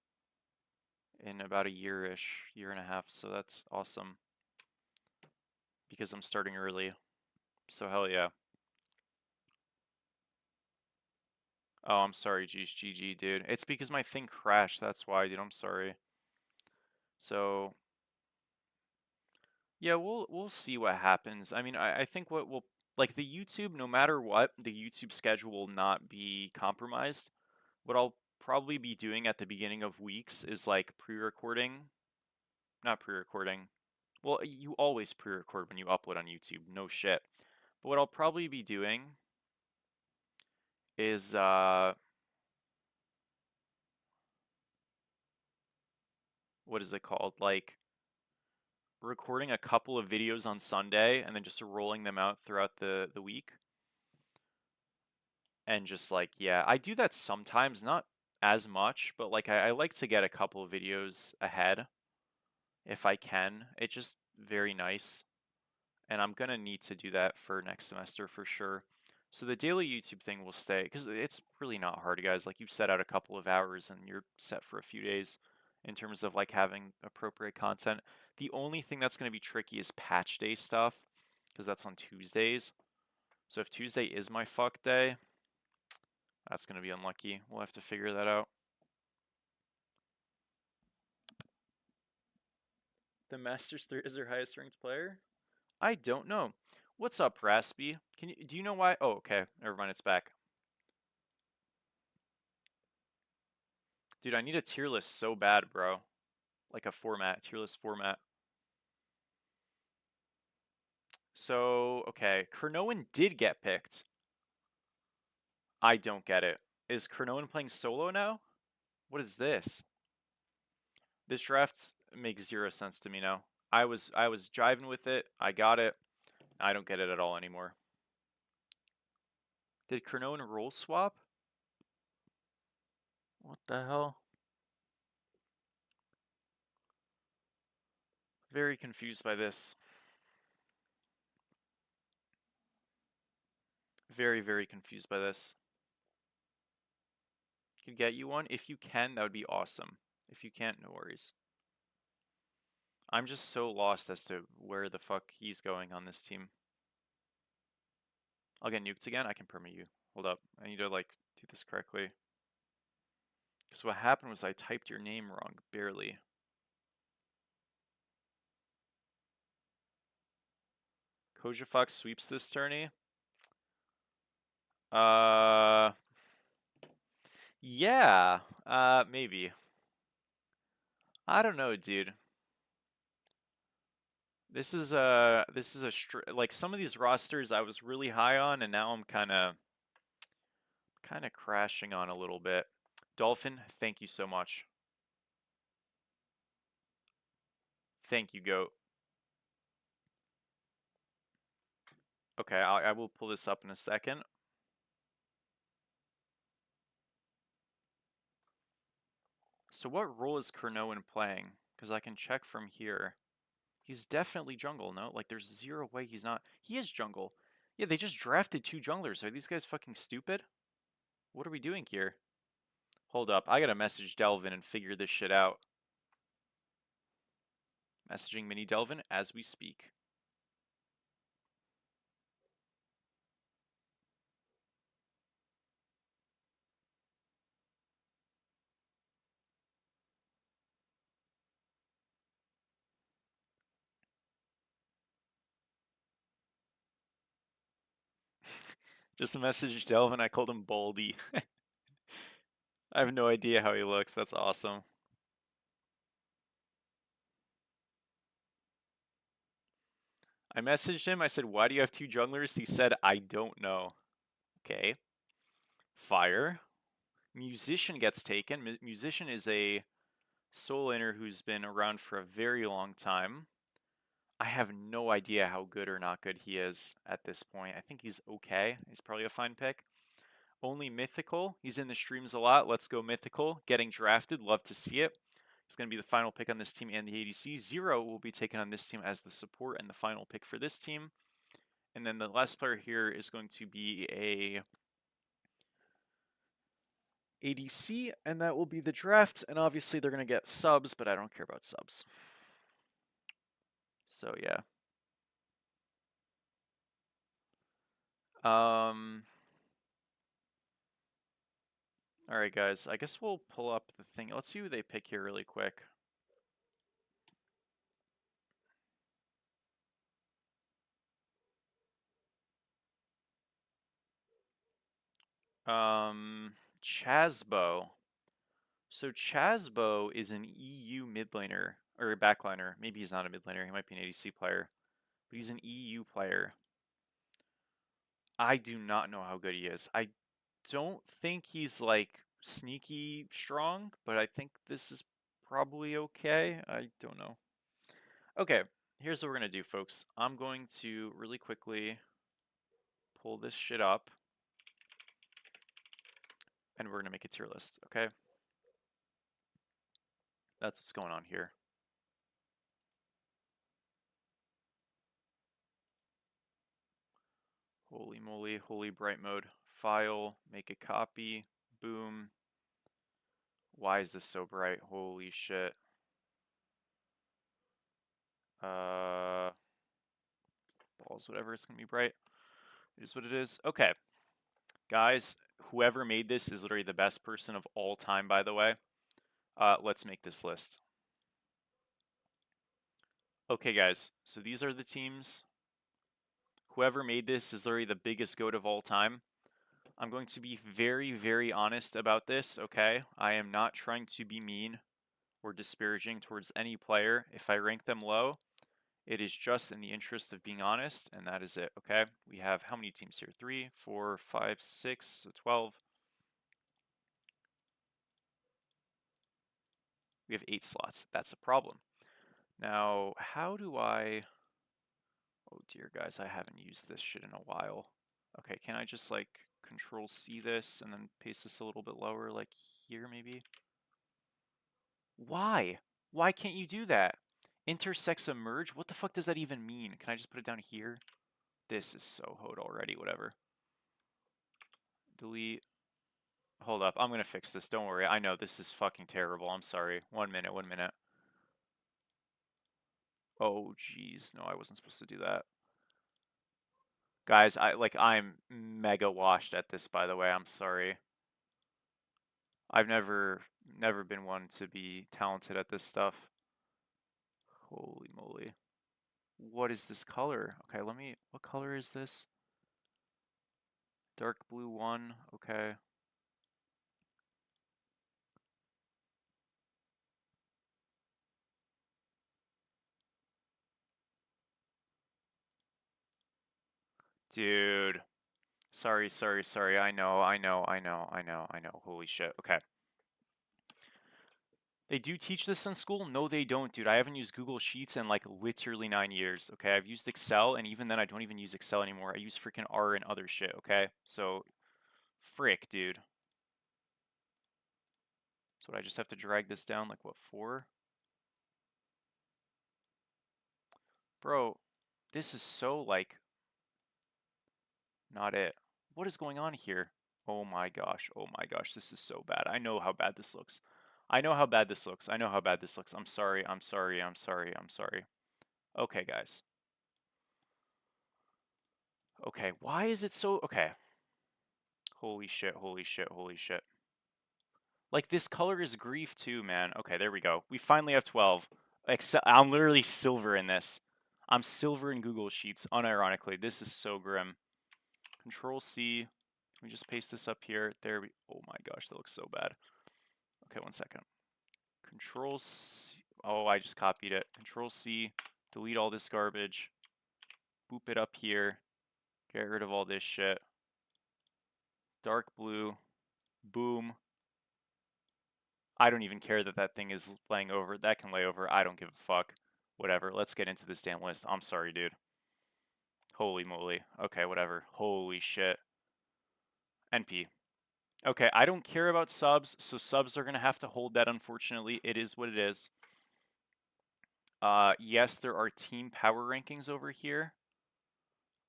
in about a year-ish, year and a half. So that's awesome because I'm starting early. So hell yeah. Oh, I'm sorry, GG, dude. It's because my thing crashed. That's why, dude. I'm sorry. So yeah, we'll see what happens. I mean, I think what will like the YouTube, no matter what, the YouTube schedule will not be compromised. What I'll probably be doing at the beginning of weeks is like pre-recording, not pre-recording. Well, you always pre-record when you upload on YouTube, no shit. But what I'll probably be doing is what is it called? Like recording a couple of videos on Sunday and then just rolling them out throughout the week. And just like, yeah, I do that sometimes, not as much, but like I like to get a couple of videos ahead if I can. It's just very nice. And I'm gonna need to do that for next semester for sure. So the daily YouTube thing will stay because it's really not hard, guys. Like you set out a couple of hours and you're set for a few days in terms of like having appropriate content. The only thing that's gonna be tricky is patch day stuff because that's on Tuesdays. So if Tuesday is my fuck day, that's gonna be unlucky. We'll have to figure that out. The Masters 3 is their highest ranked player? I don't know. What's up, Raspy? Do you know why? Oh, okay. Never mind, it's back. Dude, I need a tier list so bad, bro. Like a format, tier list format. So, okay, Kernoan did get picked. I don't get it. Is Kernoan playing solo now? What is this? This draft makes zero sense to me now. I was jiving with it. I got it. I don't get it at all anymore. Did Kernoan role swap? What the hell? Very confused by this. Very, very confused by this. Could get you one. If you can, that would be awesome. If you can't, no worries. I'm just so lost as to where the fuck he's going on this team. I'll get nuked again. I can permit you. Hold up. I need to like do this correctly. Because what happened was I typed your name wrong, barely. Koja Fox sweeps this tourney. Yeah. Maybe. I don't know, dude. This is a like some of these rosters I was really high on, and now I'm kind of crashing on a little bit. Dolphin, thank you so much. Thank you, Goat. Okay, I will pull this up in a second. So what role is Kernoan playing? Because I can check from here. He's definitely jungle, no? Like, there's zero way he's not. He is jungle. Yeah, they just drafted 2 junglers. Are these guys fucking stupid? What are we doing here? Hold up. I gotta message Delvin and figure this shit out. Messaging Mini Delvin as we speak. Just messaged Delvin. I called him Baldy. I have no idea how he looks. That's awesome. I messaged him. I said, why do you have 2 junglers? He said, I don't know. Okay. Fire. Musician gets taken. Musician is a soul laner who's been around for a very long time. I have no idea how good or not good he is at this point. I think he's okay. He's probably a fine pick. Only Mythical. He's in the streams a lot. Let's go Mythical. Getting drafted. Love to see it. He's going to be the final pick on this team and the ADC. Zero will be taken on this team as the support and the final pick for this team. And then the last player here is going to be a ADC, and that will be the draft. And obviously they're going to get subs, but I don't care about subs. So yeah. All right, guys. I guess we'll pull up the thing. Let's see who they pick here really quick. Chasbo. So Chasbo is an EU mid laner or a backliner. Maybe he's not a mid laner. He might be an ADC player, but he's an EU player. I do not know how good he is. I don't think he's like sneaky strong, but I think this is probably okay. I don't know. Okay, here's what we're gonna do, folks. I'm going to really quickly pull this shit up, and we're gonna make a tier list, okay? That's what's going on here. Holy moly, holy bright mode. File, make a copy, boom. Why is this so bright? Holy shit. Balls, whatever, it's gonna be bright. It is what it is. Okay. Guys, whoever made this is literally the best person of all time, by the way. Let's make this list. Okay, guys, so these are the teams. Whoever made this is literally the biggest GOAT of all time. I'm going to be very, very honest about this, okay? I am not trying to be mean or disparaging towards any player. If I rank them low, it is just in the interest of being honest, and that is it, okay? We have how many teams here? 3, 4, 5, 6, so 12. We have 8 slots. That's a problem. Now, how do I... Oh dear, guys, I haven't used this shit in a while. Okay, can I just, like, Control C this and then paste this a little bit lower, like here, maybe? Why? Why can't you do that? Intersex merge? What the fuck does that even mean? Can I just put it down here? This is so hoed already, whatever. Delete. Hold up, I'm gonna fix this, don't worry. I know, this is fucking terrible, I'm sorry. 1 minute, 1 minute. Oh, jeez, no, I wasn't supposed to do that. Guys, I'm mega washed at this, by the way, I'm sorry. I've never been one to be talented at this stuff. Holy moly. What is this color? Okay, what color is this? Dark blue 1, okay. Dude. Sorry. I know. Holy shit. Okay. They do teach this in school? No, they don't, dude. I haven't used Google Sheets in like literally 9 years, okay? I've used Excel, and even then I don't even use Excel anymore. I use freaking R and other shit, okay? So, frick, dude. So I just have to drag this down, like what, 4? Bro, this is so, like, not it. What is going on here? Oh my gosh, this is so bad. I know how bad this looks. I know how bad this looks. I'm sorry. Okay, guys. Okay, why is it so... Okay. Holy shit. Like, this color is grief too, man. Okay, there we go. We finally have 12. I'm literally silver in this. I'm silver in Google Sheets, unironically. This is so grim. Control C. Let me just paste this up here. There we... Oh my gosh, that looks so bad. Okay, 1 second. Control C. Oh, I just copied it. Control C. Delete all this garbage. Boop it up here. Get rid of all this shit. Dark blue. Boom. I don't even care that that thing is laying over. That can lay over. I don't give a fuck. Whatever. Let's get into this damn list. I'm sorry, dude. Holy moly. Okay, whatever. Holy shit. NP. Okay, I don't care about subs, so subs are going to have to hold that, unfortunately. It is what it is. Yes, there are team power rankings over here.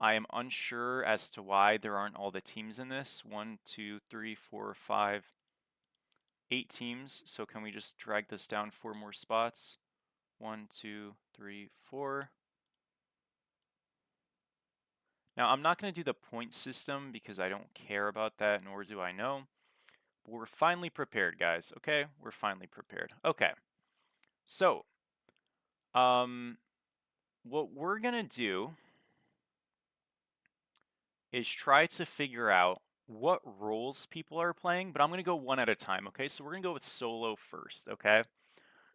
I am unsure as to why there aren't all the teams in this. 1, 2, 3, 4, 5, 8 teams. So can we just drag this down 4 more spots? 1, 2, 3, 4. Now, I'm not going to do the point system because I don't care about that, nor do I know. But we're finally prepared, guys, okay? We're finally prepared. Okay. So, what we're going to do is try to figure out what roles people are playing, but I'm going to go one at a time, okay? So we're going to go with solo first, okay?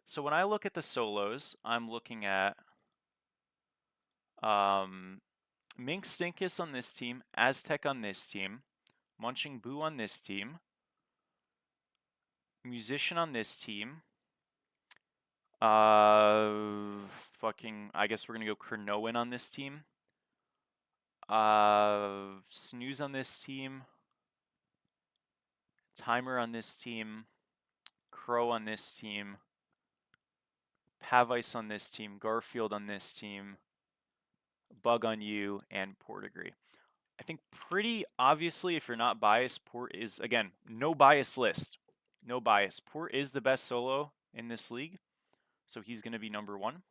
So when I look at the solos, I'm looking at Mink Stinkus on this team, Aztec on this team, Munching Boo on this team, Musician on this team, Fucking, I guess we're gonna go Kernoan on this team. Snooze on this team. Timer on this team. Crow on this team. Pavice on this team. Garfield on this team. Bug on you, and Portigree. I think pretty obviously, if you're not biased, Port is, again, no bias list. No bias. Port is the best solo in this league, so he's going to be number 1.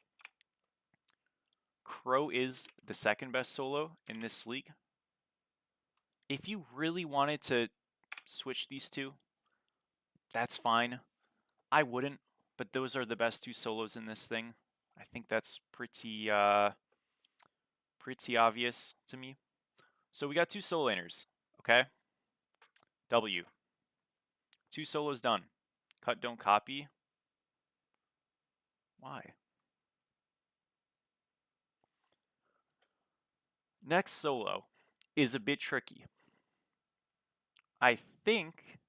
Crow is the second best solo in this league. If you really wanted to switch these two, that's fine. I wouldn't, but those are the best 2 solos in this thing. I think that's pretty obvious to me. So we got 2 solo laners, okay? W. 2 solos done. Cut, don't copy. Why? Next solo is a bit tricky. I think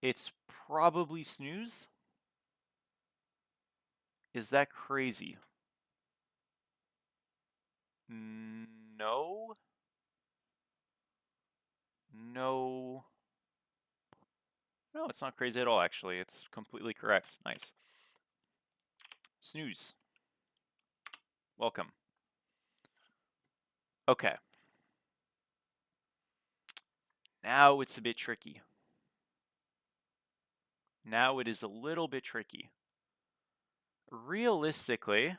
it's probably Snooze. Is that crazy? No. No. No, it's not crazy at all, actually. It's completely correct. Nice. Snooze. Welcome. Okay. Now it's a bit tricky. Now it is a little bit tricky. Realistically,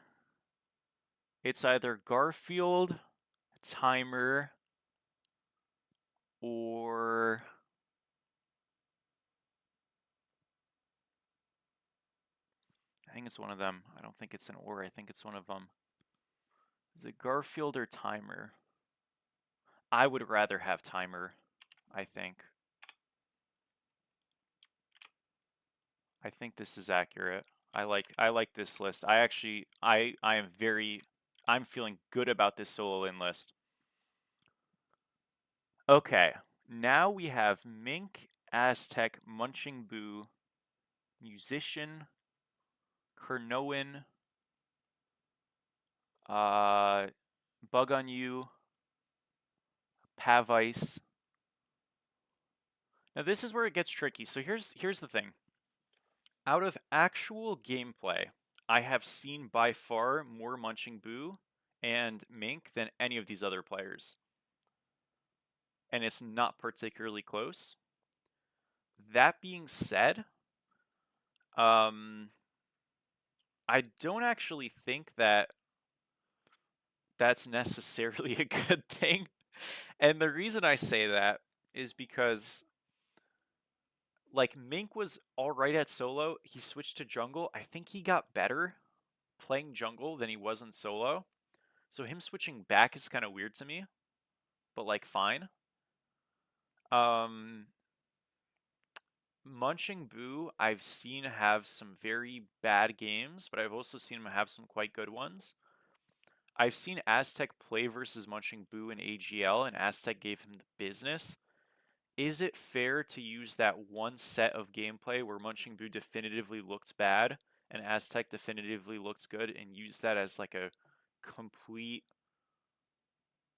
it's either Garfield, Timer, or I think it's one of them. I don't think it's an or. I think it's one of them. Is it Garfield or Timer? I would rather have Timer, I think. I think this is accurate. I like this list. I'm feeling good about this solo in list. Okay. Now we have Mink, Aztec, Munching Boo, Musician, Kernoan, Bug on You, Pavice. Now this is where it gets tricky. So here's the thing. Out of actual gameplay, I have seen by far more Munching Boo and Mink than any of these other players. And it's not particularly close. That being said, I don't actually think that that's necessarily a good thing. And the reason I say that is because like Mink was alright at solo, he switched to jungle. I think he got better playing jungle than he was in solo. So him switching back is kind of weird to me, but like fine. Munching Boo, I've seen have some very bad games, but I've also seen him have some quite good ones. I've seen Aztec play versus Munching Boo in AGL, and Aztec gave him the business. Is it fair to use that one set of gameplay where Munching Boo definitively looks bad and Aztec definitively looks good and use that as like a complete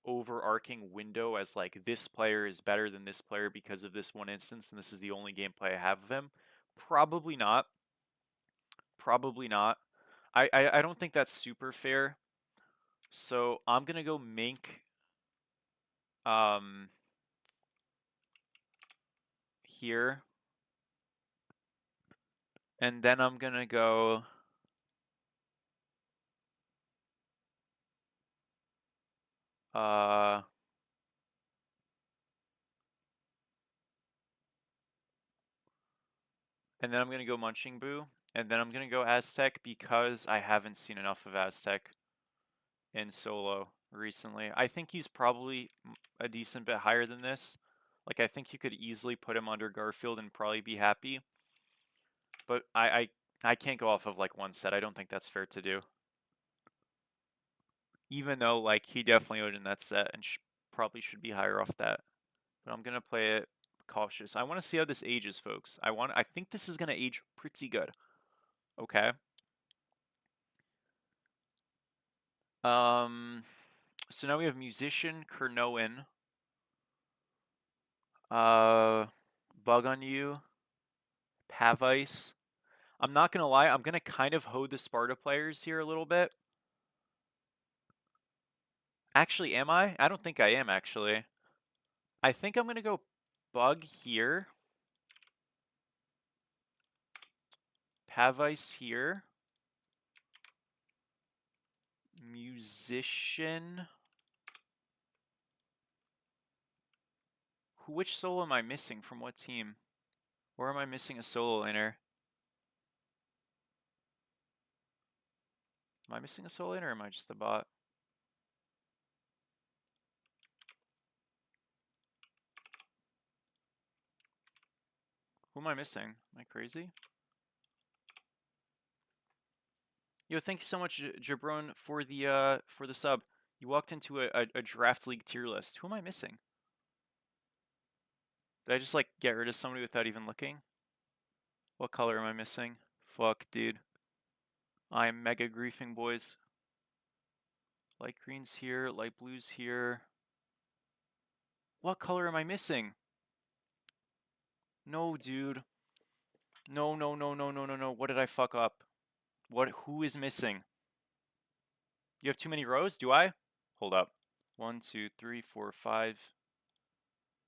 overarching window as like this player is better than this player because of this one instance and this is the only gameplay I have of him? Probably not. Probably not. I don't think that's super fair. So I'm gonna go Mink here. And then I'm gonna go and then I'm gonna go Munching Boo, and then I'm gonna go Aztec because I haven't seen enough of Aztec in solo recently. I think he's probably a decent bit higher than this. Like I think you could easily put him under Garfield and probably be happy. But I can't go off of like one set. I don't think that's fair to do. Even though like he definitely owed in that set and probably should be higher off that. But I'm gonna play it cautious. I want to see how this ages, folks. I think this is gonna age pretty good. Okay. So now we have Musician, Kernoan, Bug on You, Pavice. I'm not gonna lie, I'm gonna kind of hoe the Sparta players here a little bit. Actually, am I? I don't think I am, actually. I think I'm gonna go Bug here. Pavice here. Musician. Which solo am I missing from what team? Or am I missing a solo laner? Am I missing a solo laner or am I just a bot? Who am I missing? Am I crazy? Yo, thank you so much, Jabron, for the sub. You walked into a draft league tier list. Who am I missing? Did I just like get rid of somebody without even looking? What color am I missing? Fuck, dude. I'm mega griefing, boys. Light green's here, light blue's here. What color am I missing? No, dude. No, no, no, no, no, no, no. What did I fuck up? Who is missing? You have too many rows? Do I? Hold up. 1, 2, 3, 4, 5.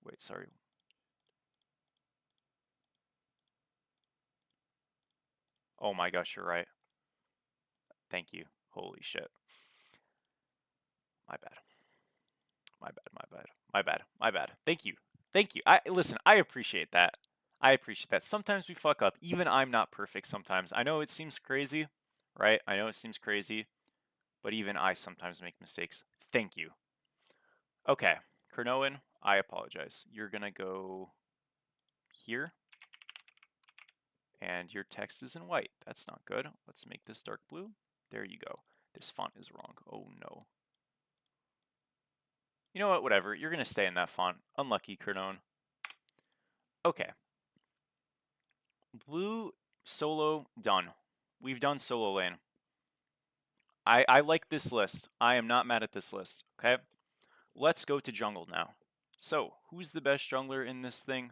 Wait, sorry. Oh my gosh, you're right. Thank you. Holy shit. My bad. My bad, my bad. My bad. My bad. Thank you. Thank you. Listen, I appreciate that. I appreciate that. Sometimes we fuck up. Even I'm not perfect sometimes. I know it seems crazy, right? I know it seems crazy, but even I sometimes make mistakes. Thank you. Okay, Kernoan, I apologize. You're gonna go here. And your text is in white. That's not good. Let's make this dark blue. There you go. This font is wrong. Oh no. You know what? Whatever. You're going to stay in that font. Unlucky, Cardone. Okay. Blue solo done. We've done solo lane. I like this list. I am not mad at this list. Okay. Let's go to jungle now. So, who's the best jungler in this thing?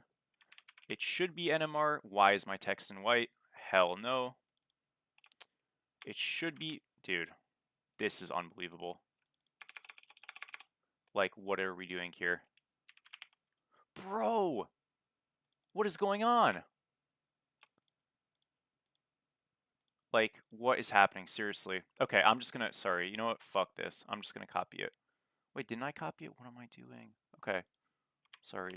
It should be NMR. Why is my text in white? Hell no. It should be... Dude, this is unbelievable. Like, what are we doing here? Bro! What is going on? Like, what is happening? Seriously. Okay, I'm just gonna... Sorry, you know what? Fuck this. I'm just gonna copy it. Wait, didn't I copy it? What am I doing? Okay. Sorry.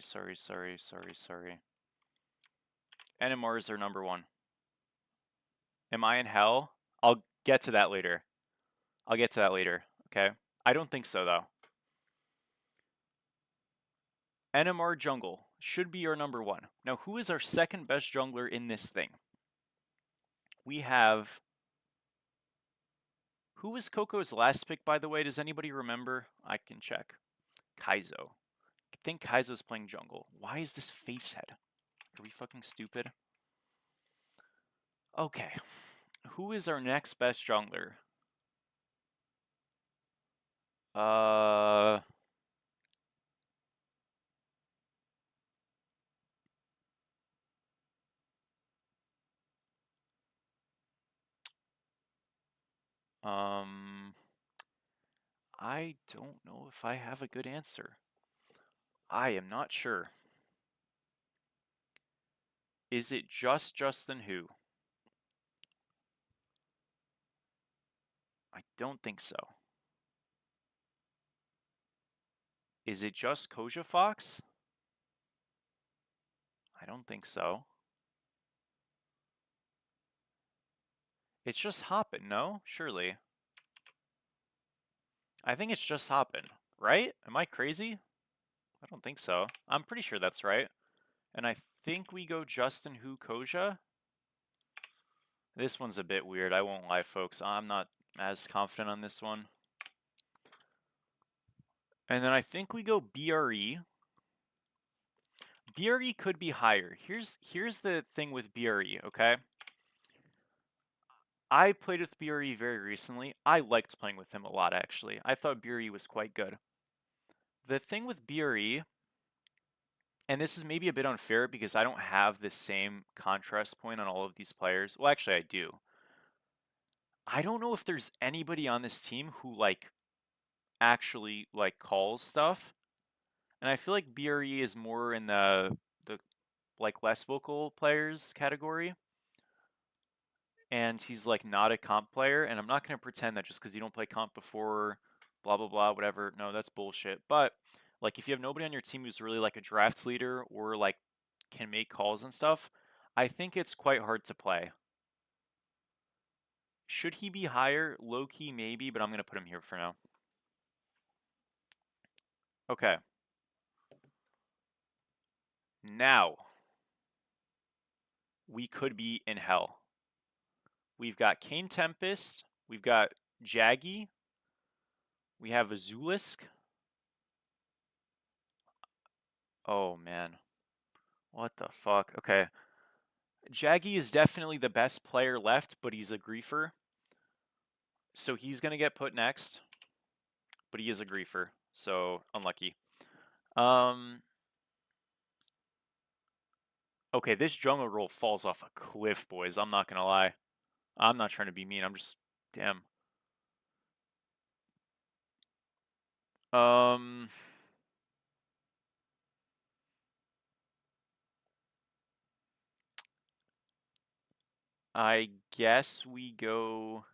NMRs are number one. Am I in hell? I'll get to that later. Okay? I don't think so, though. NMR jungle should be our number one. Now, who is our second best jungler in this thing? We have... Who was Coco's last pick, by the way? Does anybody remember? I can check. Kaizo. I think Kaizo's playing jungle. Why is this face head? Are we fucking stupid? Okay. Who is our next best jungler? I don't know if I have a good answer. I am not sure. Is it just Justin Who? I don't think so. Is it just Koja Fox? I don't think so. It's just Hoppin', no? Surely. I think it's just Hoppin', right? Am I crazy? I don't think so. I'm pretty sure that's right. And I think we go Justin Who Koja. This one's a bit weird, I won't lie, folks. I'm not as confident on this one. And then I think we go BRE. BRE could be higher. Here's the thing with BRE, okay? I played with BRE very recently. I liked playing with him a lot, actually. I thought BRE was quite good. The thing with BRE, and this is maybe a bit unfair because I don't have the same contrast point on all of these players. Well, actually, I do. I don't know if there's anybody on this team who, like, actually, like, calls stuff. And I feel like BRE is more in the like, less vocal players category. And he's like not a comp player, and I'm not going to pretend that just because you don't play comp before, blah blah blah, whatever. No, that's bullshit. But like, if you have nobody on your team who's really like a draft leader or like can make calls and stuff, I think it's quite hard to play. Should he be higher? Low key, maybe, but I'm going to put him here for now. Okay. Now, we could be in hell. We've got Kane Tempest. We've got Jaggy. We have Azulisk. Oh, man. What the fuck? Okay. Jaggy is definitely the best player left, but he's a griefer. So he's going to get put next. But he is a griefer. So unlucky. Okay, this jungle roll falls off a cliff, boys. I'm not going to lie. I'm not trying to be mean. I'm just... Damn. I guess we go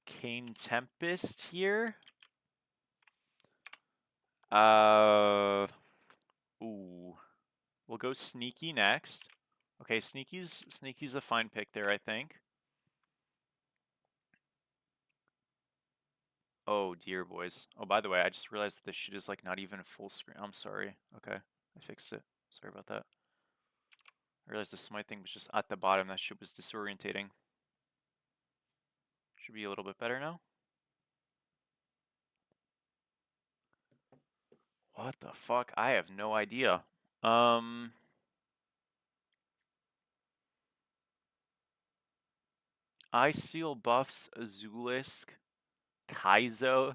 Kane Tempest here. Ooh. We'll go Sneaky next. Okay, Sneaky's a fine pick there, I think. Oh dear, boys. Oh, by the way, I just realized that this shit is like not even full screen. I'm sorry. Okay, I fixed it. Sorry about that. I realized the smite thing was just at the bottom. That shit was disorientating. Should be a little bit better now. What the fuck? I have no idea. Ice Seal buffs Azulisk, Kaizo,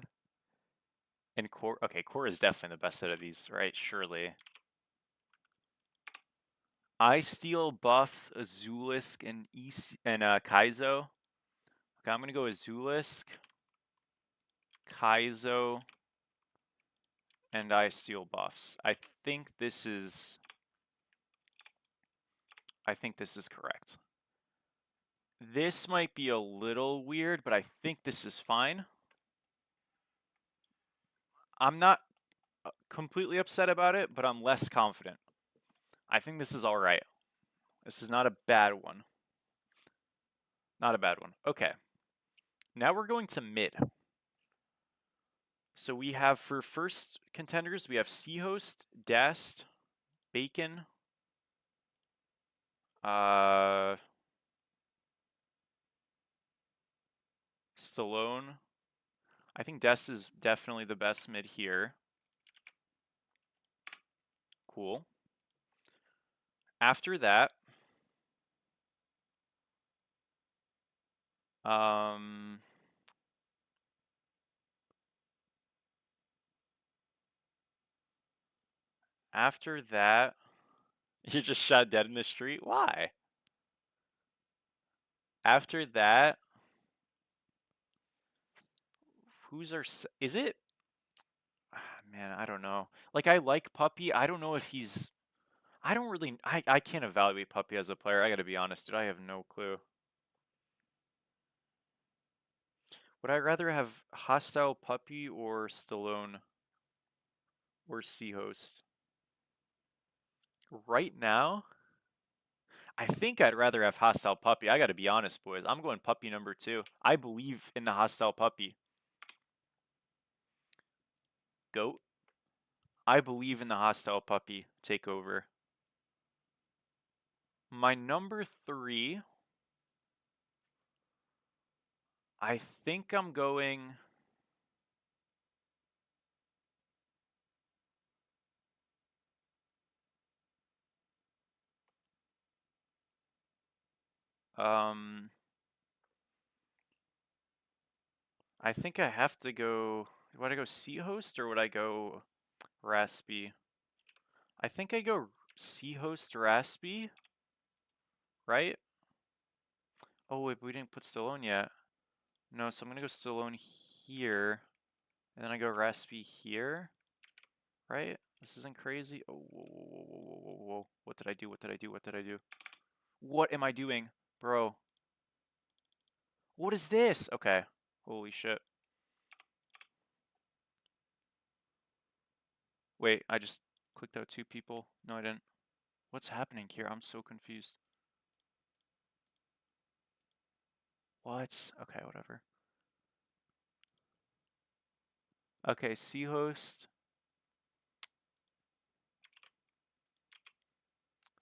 and Core. Okay, Core is definitely the best out of these, right? Surely. Ice Steel buffs Azulisk and Kaizo. Okay, I'm gonna go Azulisk, Kaizo, and Ice Steel buffs. I think this is correct. This might be a little weird, but I think this is fine. I'm not completely upset about it, but I'm less confident. I think this is all right. This is not a bad one. Not a bad one. Okay. Now we're going to mid. So we have, for first contenders, we have Seahost, Dest, Bacon, Stallone. I think Dest is definitely the best mid here. Cool. After that, after that, you're just shot dead in the street? Why? After that, who's our... Is it... Man, I don't know. Like, I like Puppy. I don't know if he's... I don't really... I can't evaluate Puppy as a player. I gotta be honest, dude. I have no clue. Would I rather have Hostile Puppy or Stallone or Seahost? Right now, I think I'd rather have Hostile Puppy. I gotta be honest, boys. I'm going Puppy number 2. I believe in the Hostile Puppy. Goat. I believe in the Hostile Puppy takeover. My number 3, I think I'm going... I think I have to go. Would I go Sea Host or would I go Raspy? I think I go Sea Host Raspy, right? Oh wait, but we didn't put Stallone yet. No, so I'm gonna go Stallone here, and then I go Raspy here, right? This isn't crazy. Oh, whoa, whoa, whoa, whoa, whoa, whoa, whoa. What did I do? What did I do? What did I do? What am I doing, bro? What is this? Okay. Holy shit. Wait, I just clicked out 2 people. No, I didn't. What's happening here? I'm so confused. What? Okay, whatever. Okay, C host.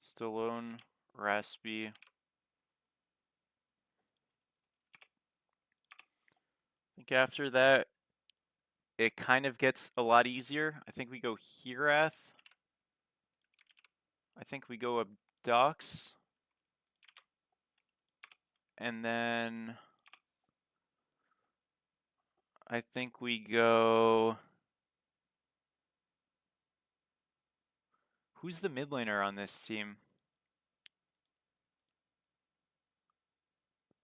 Stallone, Raspy. I think after that, it kind of gets a lot easier. I think we go Herath. I think we go Abdux. And then I think we go. Who's the mid laner on this team?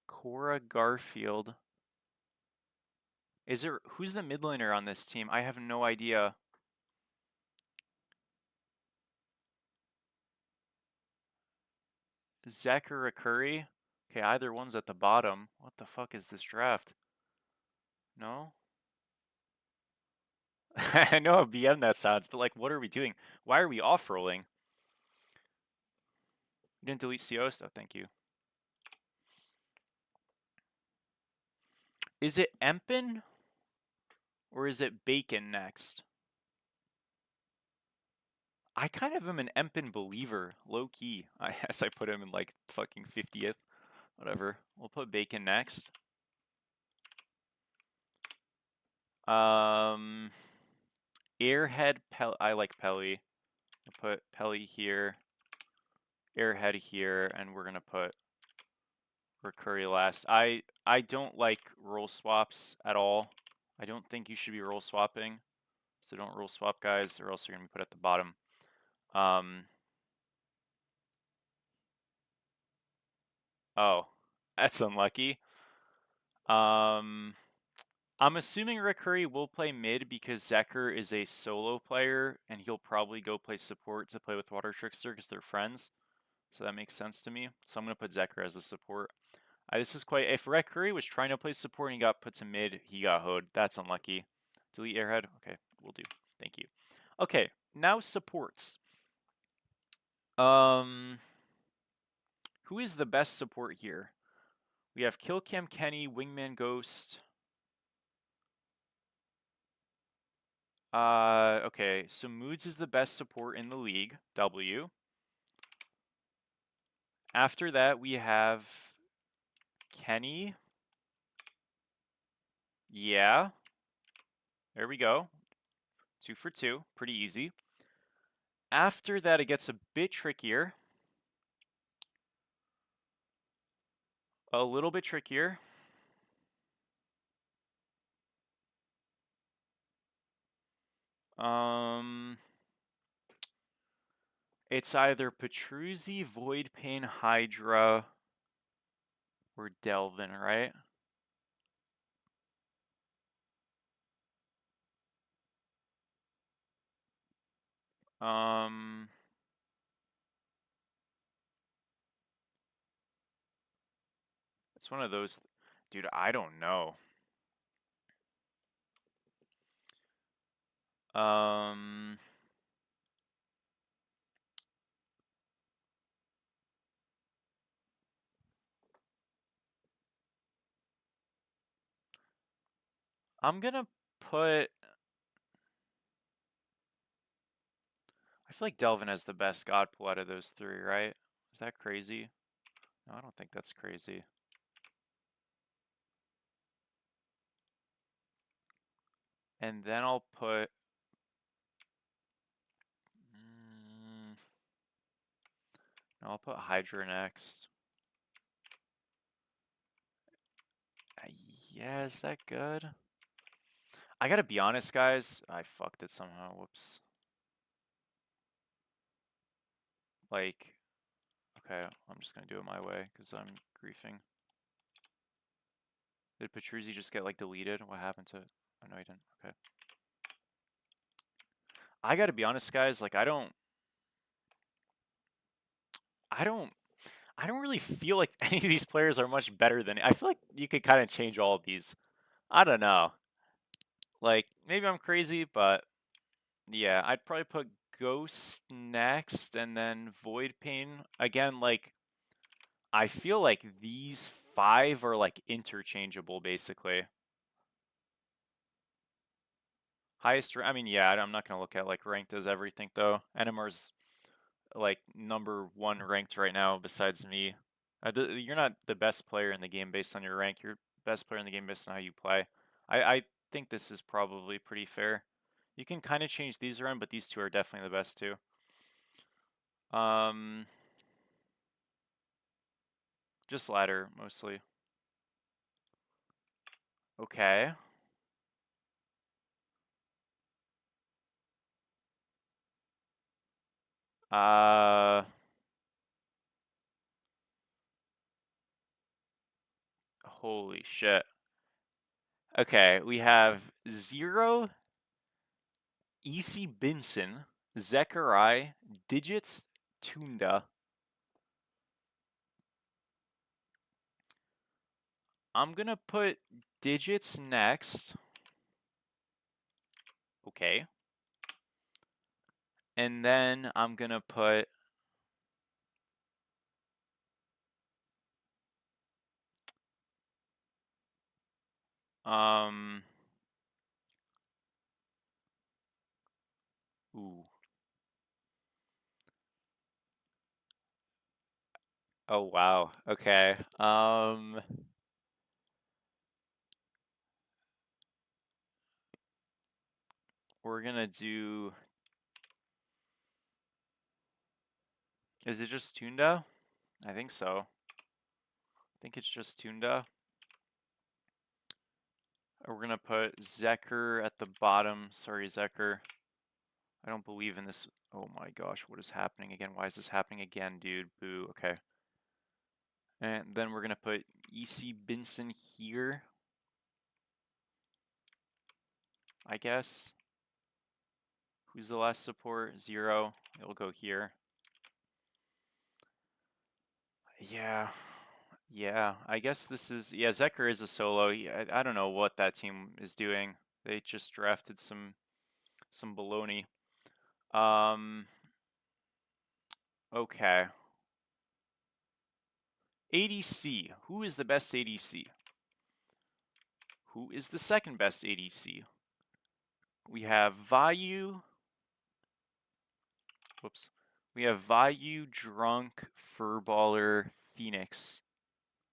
Cora Garfield. Who's the mid laner on this team? I have no idea. Zachary Curry? Okay, either one's at the bottom. What the fuck is this draft? No? I know how BM that sounds, but like, what are we doing? Why are we off-rolling? You didn't delete CO stuff, thank you. Is it Empin? Or is it Bacon next? I kind of am an Empin believer, low-key. I guess I put him in like fucking 50th. Whatever. We'll put Bacon next. Airhead, I like Pelly. I'll put Pelly here. Airhead here, and we're gonna put Recurry last. I don't like role swaps at all. I don't think you should be role swapping. So don't role swap, guys, or else you're gonna be put at the bottom. Oh, that's unlucky. I'm assuming Recurry will play mid because Zekker is a solo player, and he'll probably go play support to play with Water Trickster because they're friends. So that makes sense to me. So I'm gonna put Zekker as a support. This is quite. If Recurry was trying to play support and he got put to mid, he got hoed. That's unlucky. Delete Airhead. Okay, we'll do. Thank you. Okay, now supports. Who is the best support here? We have Killcam Kenny, Wingman Ghost. Okay, so Moods is the best support in the league. W. After that, we have Kenny. Yeah. There we go. 2 for 2. Pretty easy. After that, it gets a bit trickier. A little bit trickier. It's either Petruzzi, Voidpain, Hydra, or Delvin, right? It's one of those, dude, I don't know. I'm gonna put. I feel like Delvin has the best God pull out of those 3, right? Is that crazy? No, I don't think that's crazy. And then I'll put. No, I'll put Hydra next. Yeah, is that good? I gotta be honest, guys. I fucked it somehow. Whoops. Like, okay, I'm just gonna do it my way because I'm griefing. Did Petruzzi just get like deleted? What happened to it? Oh no, he didn't. Okay. I gotta be honest, guys. Like, I don't really feel like any of these players are much better than. I feel like you could kind of change all of these. I don't know. Like, maybe I'm crazy, but yeah, I'd probably put Ghost next and then Void Pain. Again, like, I feel like these 5 are like interchangeable, basically. Highest, I mean, yeah, I'm not gonna look at like ranked as everything though. NMR's like #1 ranked right now besides me. You're not the best player in the game based on your rank. You're best player in the game based on how you play. I think this is probably pretty fair. You can kind of change these around, but these two are definitely the best two. Just ladder mostly. Okay. Uh, Holy shit. Okay, we have 0, EC Binson, Zechariah, Digits, Tunda. I'm gonna put Digits next. Okay. And then I'm gonna put um ooh. Oh wow. Okay. We're gonna do, is it just Tunda? I think so. I think it's just Tunda. We're gonna put Zeker at the bottom. Sorry, Zeker. I don't believe in this. Oh my gosh, what is happening again? Why is this happening again, dude? Boo. Okay. And then we're gonna put EC Binson here, I guess. Who's the last support? 0. It'll go here. Yeah. Yeah, I guess this is, yeah, Zeker is a solo. I don't know what that team is doing. They just drafted some baloney. Okay. ADC. Who is the best ADC? Who is the second best ADC? We have Vayu. Whoops. We have Vayu, Drunk, Furballer, Phoenix,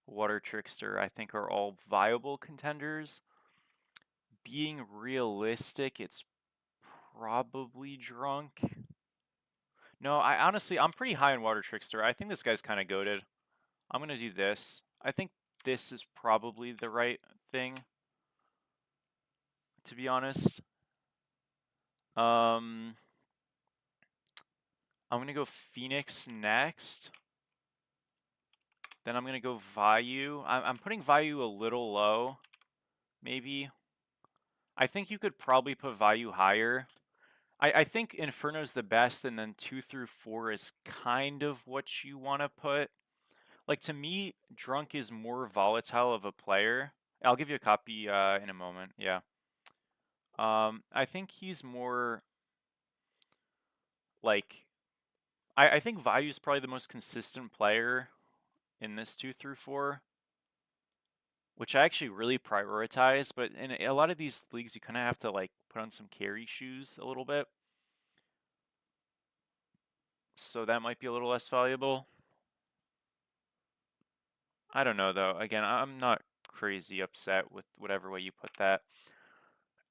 Water Trickster, I think are all viable contenders. Being realistic, it's probably Drunk. No, I'm pretty high on Water Trickster. I think this guy's kind of goated. I'm gonna do this. I think this is probably the right thing, to be honest. I'm gonna go Phoenix next. Then I'm gonna go Vayu. I'm putting Vayu a little low, maybe. I think you could probably put Vayu higher. I think Inferno's the best, and then 2 through 4 is kind of what you want to put. Like, to me, Drunk is more volatile of a player. I'll give you a copy in a moment, yeah. I think he's more, like, I think Vayu's probably the most consistent player in this 2 through 4, which I actually really prioritize, but in a lot of these leagues, you kind of have to, like, put on some carry shoes a little bit. So that might be a little less valuable. I don't know, though. Again, I'm not crazy upset with whatever way you put that.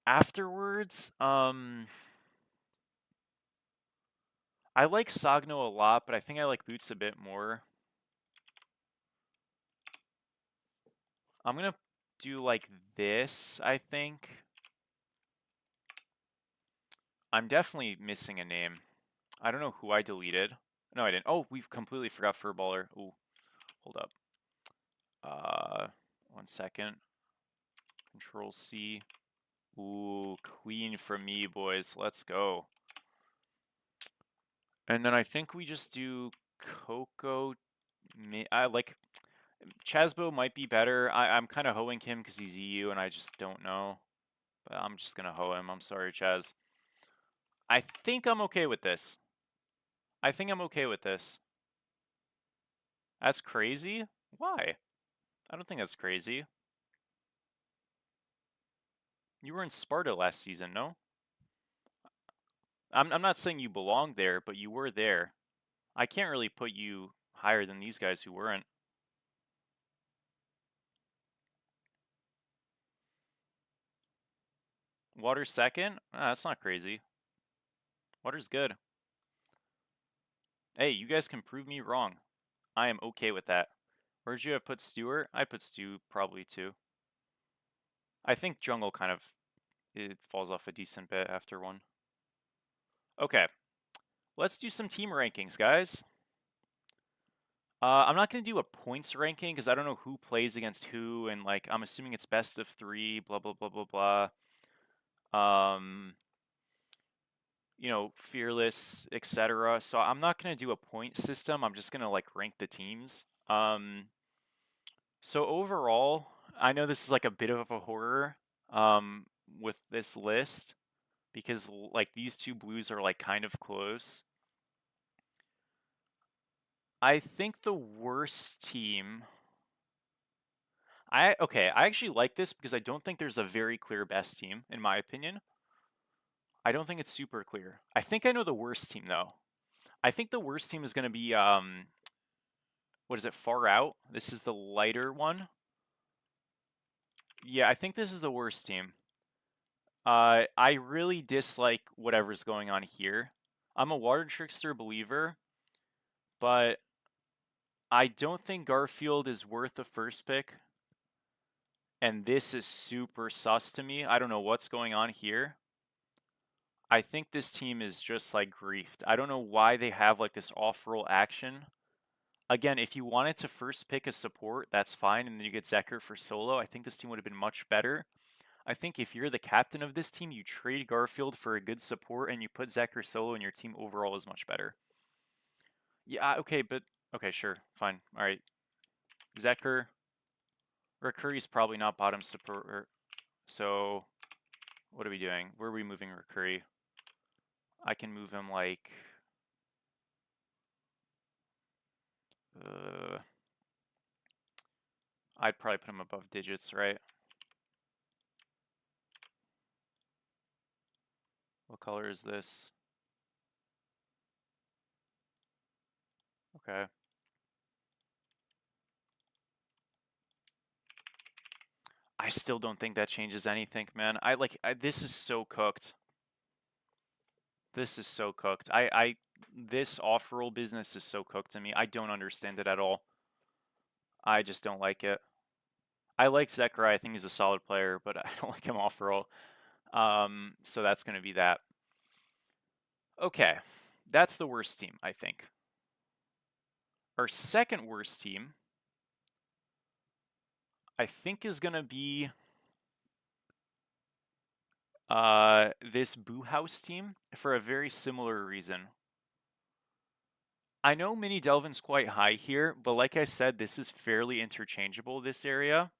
Afterwards, I like Sagno a lot, but I think I like Boots a bit more. I'm gonna do like this, I think. I'm definitely missing a name. I don't know who I deleted. No, I didn't. Oh, we completely forgot Furballer. Ooh, hold up. 1 second. Control C. Ooh, clean from me, boys. Let's go. And then I think we just do Coco. I like Chasbo might be better. I'm kind of hoeing him because he's EU and I just don't know. But I'm just gonna hoe him. I'm sorry, Chaz. I think I'm okay with this. I think I'm okay with this. That's crazy? Why? I don't think that's crazy. You were in Sparta last season, no? I'm not saying you belong there, but you were there. I can't really put you higher than these guys who weren't. Water's second? Ah, that's not crazy. Water's good. Hey, you guys can prove me wrong. I am okay with that. Where'd you have put Stewart? I put Stu probably too. I think jungle kind of it falls off a decent bit after one. Okay, let's do some team rankings, guys. I'm not gonna do a points ranking because I don't know who plays against who, and like I'm assuming it's best of 3, blah blah blah blah blah. You know, fearless, etc. So I'm not gonna do a point system. I'm just gonna like rank the teams. So overall, I know this is like a bit of a horror with this list because like these two blues are like kind of close. I think the worst team I actually like this because I don't think there's a very clear best team in my opinion. I don't think it's super clear. I think I know the worst team though. I think the worst team is going to be what is it? Far Out. This is the lighter one. Yeah, I think this is the worst team. I really dislike whatever's going on here. I'm a Water Trickster believer, but I don't think Garfield is worth the first pick. And this is super sus to me. I don't know what's going on here. I think this team is just like griefed. I don't know why they have like this off-roll action. Again, if you wanted to first pick a support, that's fine, and then you get Zeker for solo. I think this team would have been much better. I think if you're the captain of this team, you trade Garfield for a good support and you put Zeker solo and your team overall is much better. Yeah, okay, but okay, sure, fine. All right. Zeker. Recurry's probably not bottom support. So what are we doing? Where are we moving Recurry? I can move him like I'd probably put him above digits, right? What color is this? Okay. I still don't think that changes anything, man. This is so cooked. This is so cooked. This off-roll business is so cooked to me. I don't understand it at all. I just don't like it. I like Zekrai. I think he's a solid player, but I don't like him off-roll. So that's going to be that. Okay. That's the worst team, I think. Our second worst team, I think, is going to be this Boo House team for a very similar reason. I know Mini Delvin's quite high here, but like I said, this is fairly interchangeable, this area.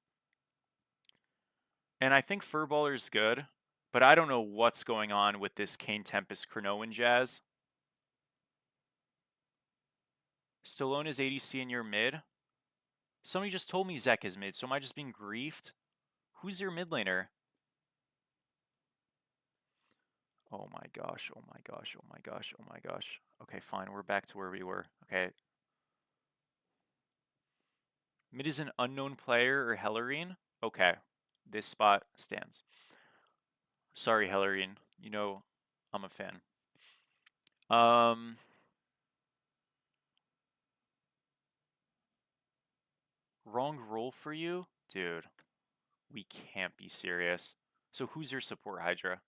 And I think Furballer's good, but I don't know what's going on with this Kane Tempest Cronoan Jazz. Stallone is ADC in your mid? Somebody just told me Zek is mid, so am I just being griefed? Who's your mid laner? Oh my gosh, oh my gosh, oh my gosh, oh my gosh. Okay, fine, we're back to where we were. Okay. Mid is an unknown player or Hellerine? Okay, this spot stands. Sorry, Hellerine. You know, I'm a fan. Wrong role for you? Dude, we can't be serious. So who's your support, Hydra?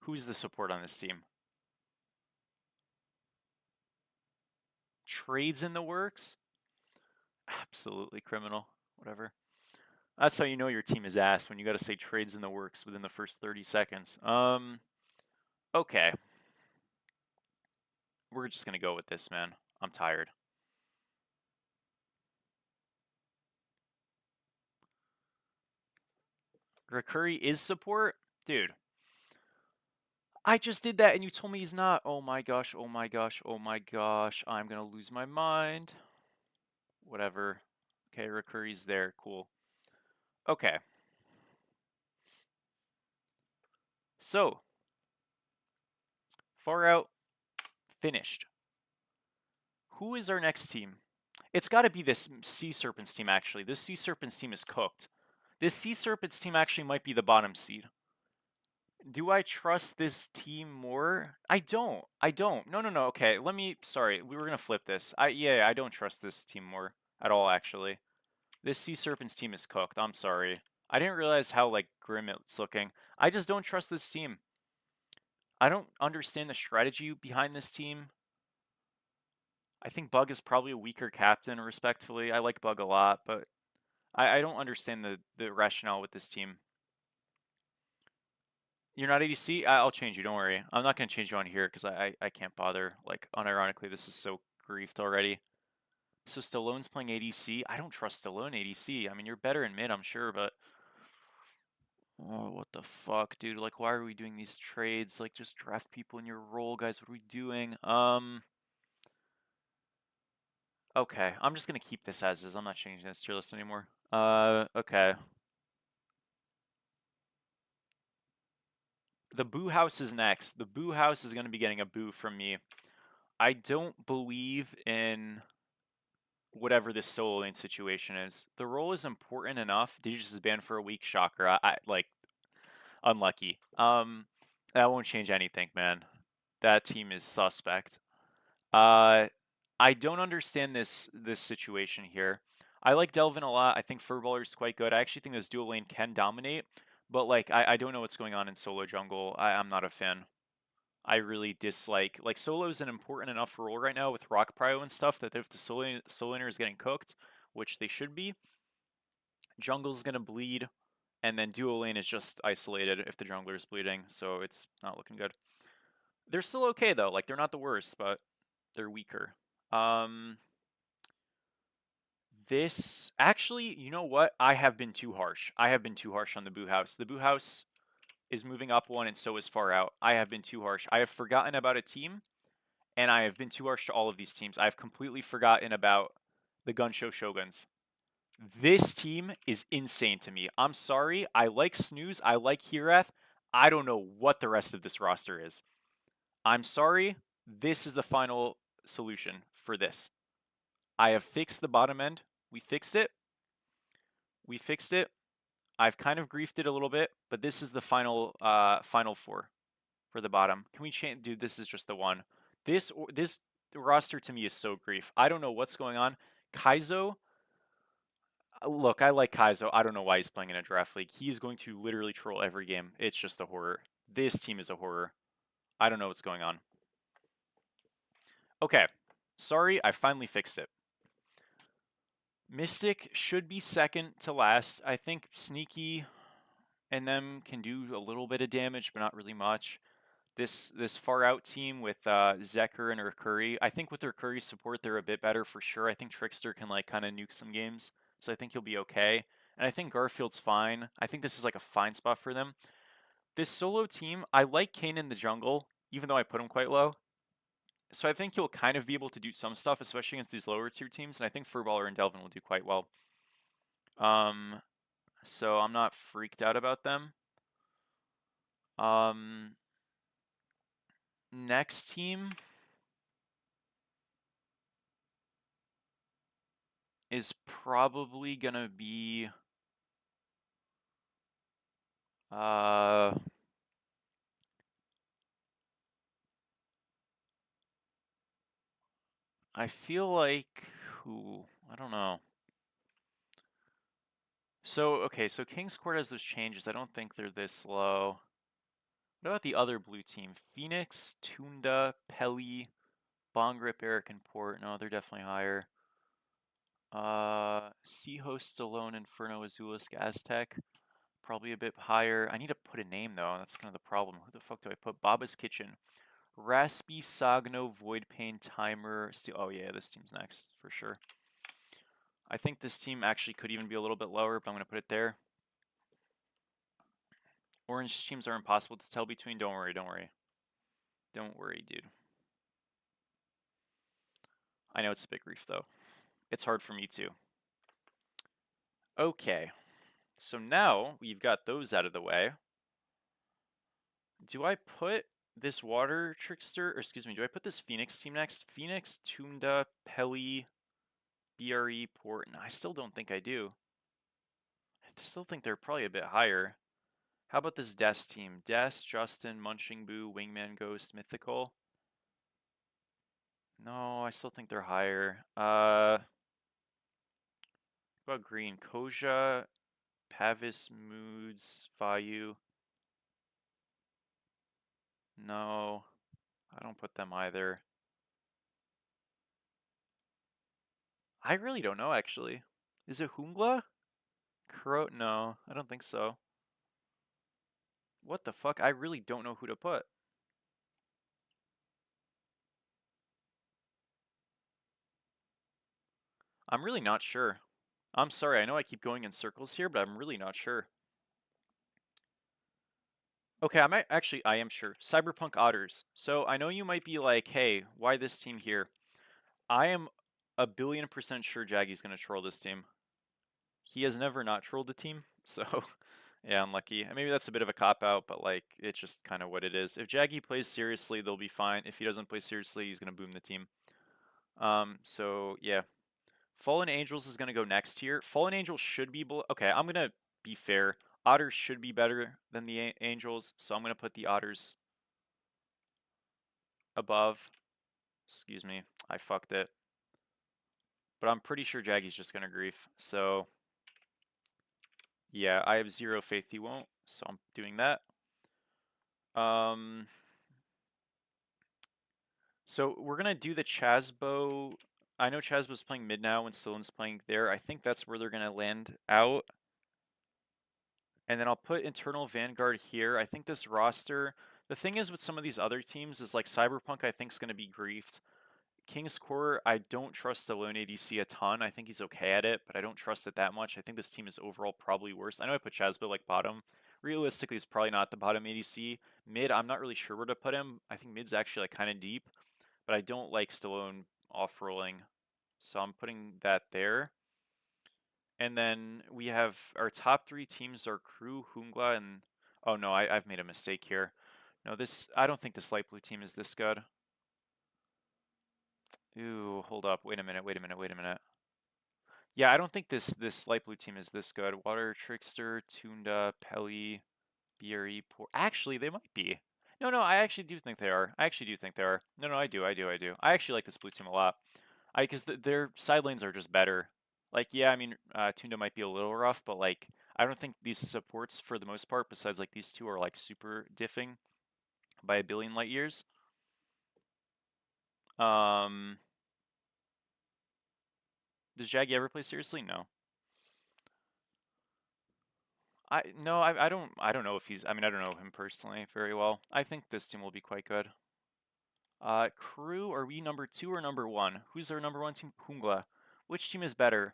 Who's the support on this team? Trades in the works? Absolutely criminal. Whatever. That's how you know your team is ass, when you got to say trades in the works within the first 30 seconds. Okay. We're just going to go with this, man. I'm tired. Rakuri is support? Dude. I just did that and you told me he's not. Oh my gosh, oh my gosh, oh my gosh. I'm going to lose my mind. Whatever. Okay, Rakuri's there. Cool. Okay. So, far out, finished. Who is our next team? It's got to be this Sea Serpents team, actually. This Sea Serpents team is cooked. This Sea Serpents team actually might be the bottom seed. Do I trust this team more? I don't. I don't. No, no, no. Okay, let me... Sorry, we were going to flip this. Yeah, I don't trust this team more at all, actually. This Sea Serpents team is cooked. I'm sorry. I didn't realize how, like, grim it's looking. I just don't trust this team. I don't understand the strategy behind this team. I think Bug is probably a weaker captain, respectfully. I like Bug a lot, but I don't understand the rationale with this team. You're not ADC? I'll change you, don't worry. I'm not going to change you on here because I can't bother. Like, unironically, this is so griefed already. So Stallone's playing ADC? I don't trust Stallone ADC. I mean, you're better in mid, I'm sure, but... Oh, what the fuck, dude? Like, why are we doing these trades? Like, just draft people in your role, guys. What are we doing? Okay, I'm just going to keep this as is. I'm not changing this tier list anymore. Okay. The Boo House is next. The Boo House is going to be getting a boo from me. I don't believe in whatever this solo lane situation is. The role is important enough. Digis is banned for a week. Shocker. I like unlucky. That won't change anything, man. That team is suspect. I don't understand this situation here. I like Delvin a lot. I think Furballer is quite good. I actually think this dual lane can dominate, but like I don't know what's going on in solo jungle. I'm not a fan. I really dislike, like, solo is an important enough role right now with rock prio and stuff that if the solo laner is getting cooked, which they should be, jungle's gonna bleed, and then duo lane is just isolated if the jungler is bleeding, so it's not looking good. They're still okay though, like they're not the worst, but they're weaker. This actually, you know what? I have been too harsh. I have been too harsh on the Boo House. The Boo House is moving up one, and so is Far Out. I have been too harsh. I have forgotten about a team, and I have been too harsh to all of these teams. I have completely forgotten about the Gunshow Shoguns. This team is insane to me. I'm sorry. I like Snooze. I like Hirath. I don't know what the rest of this roster is. I'm sorry. This is the final solution for this. I have fixed the bottom end. We fixed it. We fixed it. I've kind of griefed it a little bit, but this is the final final four for the bottom. Can we change? Dude, this is just the one. This roster to me is so grief. I don't know what's going on. Kaizo. Look, I like Kaizo. I don't know why he's playing in a draft league. He is going to literally troll every game. It's just a horror. This team is a horror. I don't know what's going on. Okay. Sorry, I finally fixed it. Mystic should be second to last. I think Sneaky and them can do a little bit of damage, but not really much. This far out team with Zeker and Urkuri, I think with Urkuri's support, they're a bit better for sure. I think Trickster can like kind of nuke some games, so I think he'll be okay. And I think Garfield's fine. I think this is like a fine spot for them. This solo team, I like Kane in the jungle, even though I put him quite low. So I think he'll kind of be able to do some stuff, especially against these lower tier teams, and I think Furballer and Delvin will do quite well. So I'm not freaked out about them. Next team is probably gonna be I feel like who? I don't know. So, okay, so King's Court has those changes. I don't think they're this low. What about the other blue team? Phoenix, Tunda, Peli, Bongrip, Eric, and Port. No, they're definitely higher. Sea Host, Stallone, Inferno, Azulisk, Aztec. Probably a bit higher. I need to put a name though. That's kind of the problem. Who the fuck do I put? Baba's Kitchen. Raspy, Sagno, Void Pain, Timer, Steel. Oh yeah, this team's next for sure. I think this team actually could even be a little bit lower, but I'm going to put it there. Orange teams are impossible to tell between. Don't worry, don't worry. Don't worry, dude. I know it's a big grief, though. It's hard for me, too. Okay. So now we've got those out of the way. Do I put this Water Trickster, or excuse me, do I put this Phoenix team next? Phoenix, Tunda, Peli, BRE, Port. No, I still don't think I do. I still think they're probably a bit higher. How about this Des team? Des, Justin, Munching Boo, Wingman Ghost, Mythical. No, I still think they're higher. What about green? Koja, Pavis, Moods, Vayu. No, I don't put them either. I really don't know, actually. Is it Hungla? Crow? No, I don't think so. What the fuck? I really don't know who to put. I'm really not sure. I'm sorry, I know I keep going in circles here, but I'm really not sure. Okay, I am sure. Cyberpunk Otters. So I know you might be like, hey, why this team here? I am a billion% sure Jaggy's gonna troll this team. He has never not trolled the team, so yeah, unlucky. And maybe that's a bit of a cop-out, but like, it's just kind of what it is. If Jaggy plays seriously, they'll be fine. If he doesn't play seriously, he's gonna boom the team. So yeah. Fallen Angels is gonna go next here. Fallen Angels should be below. Okay, I'm gonna be fair. Otters should be better than the Angels, so I'm gonna put the Otters above. Excuse me, I fucked it. But I'm pretty sure Jaggy's just gonna grief. So yeah, I have zero faith he won't, so I'm doing that. So we're gonna do the Chasbo. I know Chasbo's playing mid now and Stallone's playing there. I think that's where they're gonna land out. And then I'll put Internal Vanguard here. I think this roster, the thing is with some of these other teams is like Cyberpunk I think is going to be griefed. King's Core, I don't trust the lone ADC a ton. I think he's okay at it, but I don't trust it that much. I think this team is overall probably worse. I know I put Chasbo like bottom. Realistically, he's probably not the bottom ADC. Mid, I'm not really sure where to put him. I think mid's actually like kind of deep, but I don't like Stallone off-rolling. So I'm putting that there. And then we have our top three teams are Crew, Hungla, and oh no, I've made a mistake here. No, I don't think this light blue team is this good. Ooh, hold up. Wait a minute. Yeah, I don't think this light blue team is this good. Water Trickster, Tunda, Peli, BRE, Actually, they might be. No, I actually do think they are. No, I do. I actually like this blue team a lot. Because their side lanes are just better. Like, yeah, I mean, Tunda might be a little rough, but like, I don't think these supports for the most part, besides like these two, are like super diffing by a billion light years. Does Jaggy ever play seriously? No. I don't know if he's. I mean, I don't know him personally very well. I think this team will be quite good. Crew, are we number 2 or number 1? Who's our number 1 team? Hungla. Which team is better?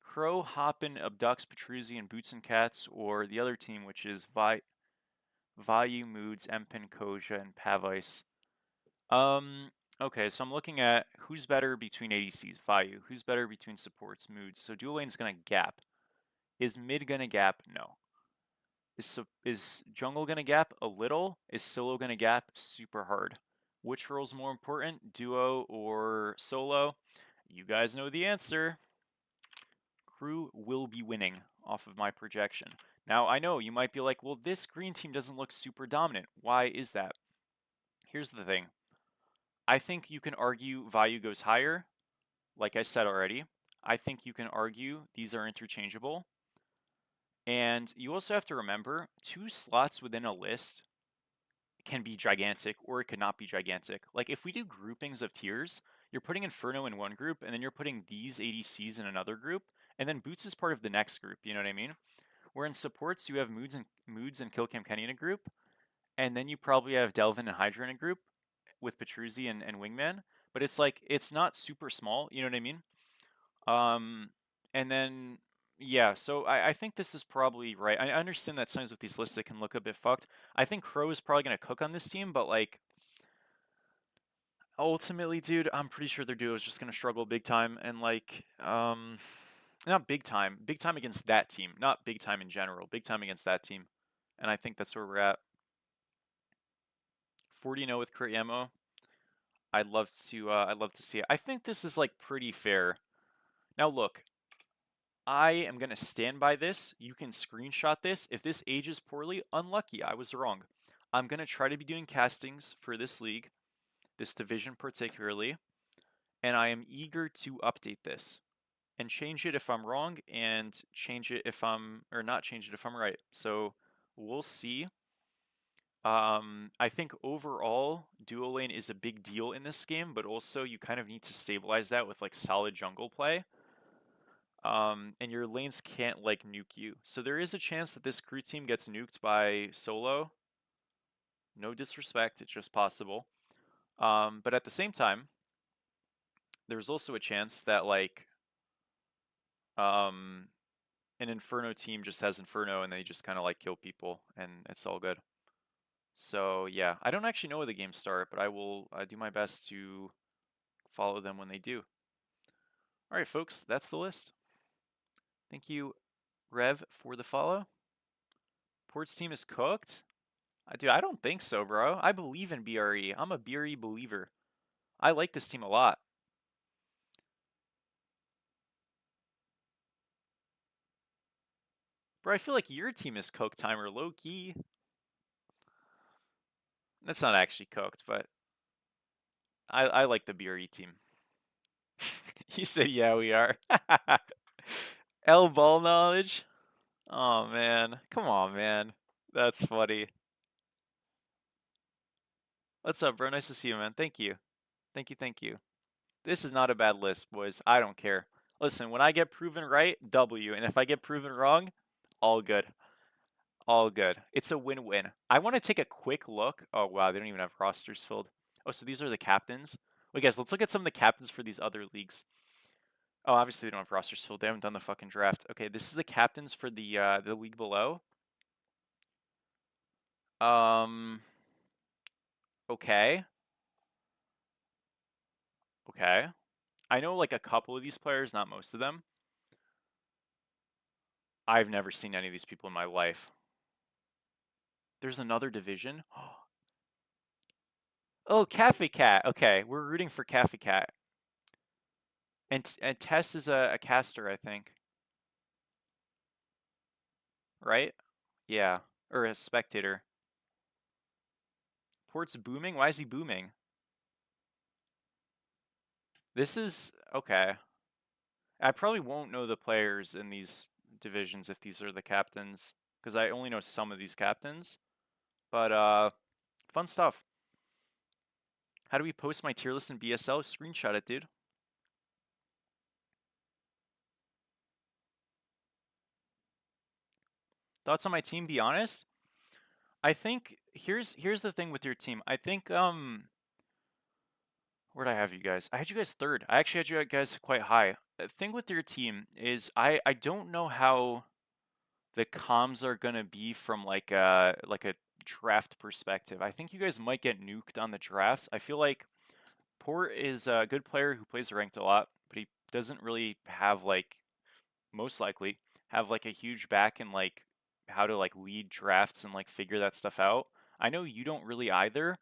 Crow, Hoppin, Abducts, Petruzzi, and Boots and Cats, or the other team, which is Vayu, Moods, Empin, Koja, and Pavice? Okay, so I'm looking at who's better between ADCs, Vayu. Who's better between supports, Moods. So dual lane's gonna gap. Is mid gonna gap? No. Is jungle gonna gap? A little. Is solo gonna gap? Super hard. Which role's more important, duo or solo? You guys know the answer. Crew will be winning off of my projection. Now, I know you might be like, well, this green team doesn't look super dominant. Why is that? Here's the thing. I think you can argue Vayu goes higher, like I said already. I think you can argue these are interchangeable. And you also have to remember, 2 slots within a list can be gigantic or it could not be gigantic. Like if we do groupings of tiers, you're putting Inferno in one group and then you're putting these ADCs in another group, and then Boots is part of the next group, you know what I mean? Where in supports you have Moods and Killcam Kenny in a group, and then you probably have Delvin and Hydra in a group with Petruzzi and Wingman, but it's like it's not super small, you know what I mean? And then yeah, so I think this is probably right. I understand that sometimes with these lists it can look a bit fucked. I think Crow is probably gonna cook on this team, but like ultimately, dude, I'm pretty sure their duo is just gonna struggle big time, and like not big time against that team, not big time in general, big time against that team, and I think that's where we're at. 40-0 with crit ammo. I'd love to see it. I think this is like pretty fair. Now look, I am going to stand by this. You can screenshot this. If this ages poorly, unlucky, I was wrong. I'm going to try to be doing castings for this league, this division particularly, and I am eager to update this and change it if I'm wrong and change it if I'm, or not change it if I'm right. So we'll see. I think overall, duo lane is a big deal in this game, but also you kind of need to stabilize that with like solid jungle play. And your lanes can't like nuke you. So there is a chance that this crew team gets nuked by solo. No disrespect, it's just possible. But at the same time, there's also a chance that like an Inferno team just has Inferno and they just kind of like kill people and it's all good. So yeah, I don't actually know where the games start, but I will do my best to follow them when they do. All right, folks, that's the list. Thank you, Rev, for the follow. Port's team is cooked. Dude, I don't think so, bro. I believe in BRE. I'm a BRE believer. I like this team a lot. Bro, I feel like your team is coke timer, low key. That's not actually cooked, but I like the BRE team. He said, yeah, we are. L ball knowledge. Oh, man. Come on, man. That's funny. What's up, bro? Nice to see you, man. Thank you. Thank you, thank you. This is not a bad list, boys. I don't care. Listen, when I get proven right, W. And if I get proven wrong, all good. All good. It's a win-win. I want to take a quick look. Oh, wow. They don't even have rosters filled. Oh, so these are the captains. Wait, guys, let's look at some of the captains for these other leagues. Oh, obviously they don't have rosters filled. They haven't done the fucking draft. Okay, this is the captains for the league below. Okay. Okay. I know like a couple of these players, not most of them. I've never seen any of these people in my life. There's another division. Oh, Cafe Cat. Okay, we're rooting for Cafe Cat. And Tess is a caster, I think. Right? Yeah. Or a spectator. Port's booming? Why is he booming? This is okay. I probably won't know the players in these divisions if these are the captains, because I only know some of these captains. But fun stuff. How do we post my tier list in BSL? Screenshot it, dude. Thoughts on my team? Be honest. I think here's the thing with your team. I think where'd I have you guys? I had you guys third. I actually had you guys quite high. The thing with your team is I don't know how the comms are gonna be from like a draft perspective. I think you guys might get nuked on the drafts. I feel like Port is a good player who plays ranked a lot, but he doesn't really have like most likely have like a huge back in like how to like lead drafts and like figure that stuff out. I know you don't really either.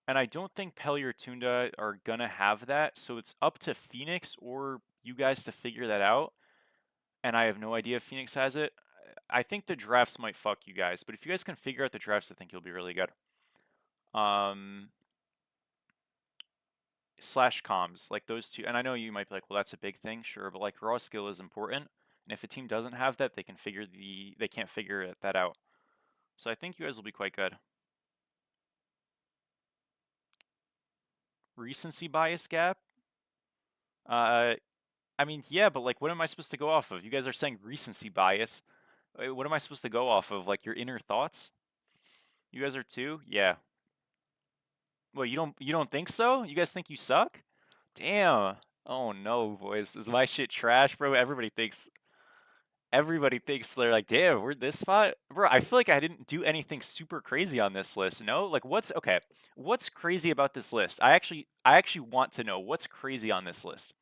And I don't think Pelly or Tunda are gonna have that, so it's up to Phoenix or you guys to figure that out. And I have no idea if Phoenix has it. I think the drafts might fuck you guys, but if you guys can figure out the drafts, I think you'll be really good. Slash comms, like those two. And I know you might be like, well, that's a big thing, sure, but like raw skill is important. And if a team doesn't have that, they can't figure that out. So I think you guys will be quite good. Recency bias gap? Uh, I mean, yeah, but like, what am I supposed to go off of? You guys are saying recency bias. What am I supposed to go off of? Like your inner thoughts? You guys are too? Yeah. Well, you don't think so? You guys think you suck? Damn. Oh no, boys. Is my shit trash, bro? Everybody thinks they're like, damn, we're this spot? Bro, I feel like I didn't do anything super crazy on this list, no? Like what's okay, what's crazy about this list? I actually want to know what's crazy on this list.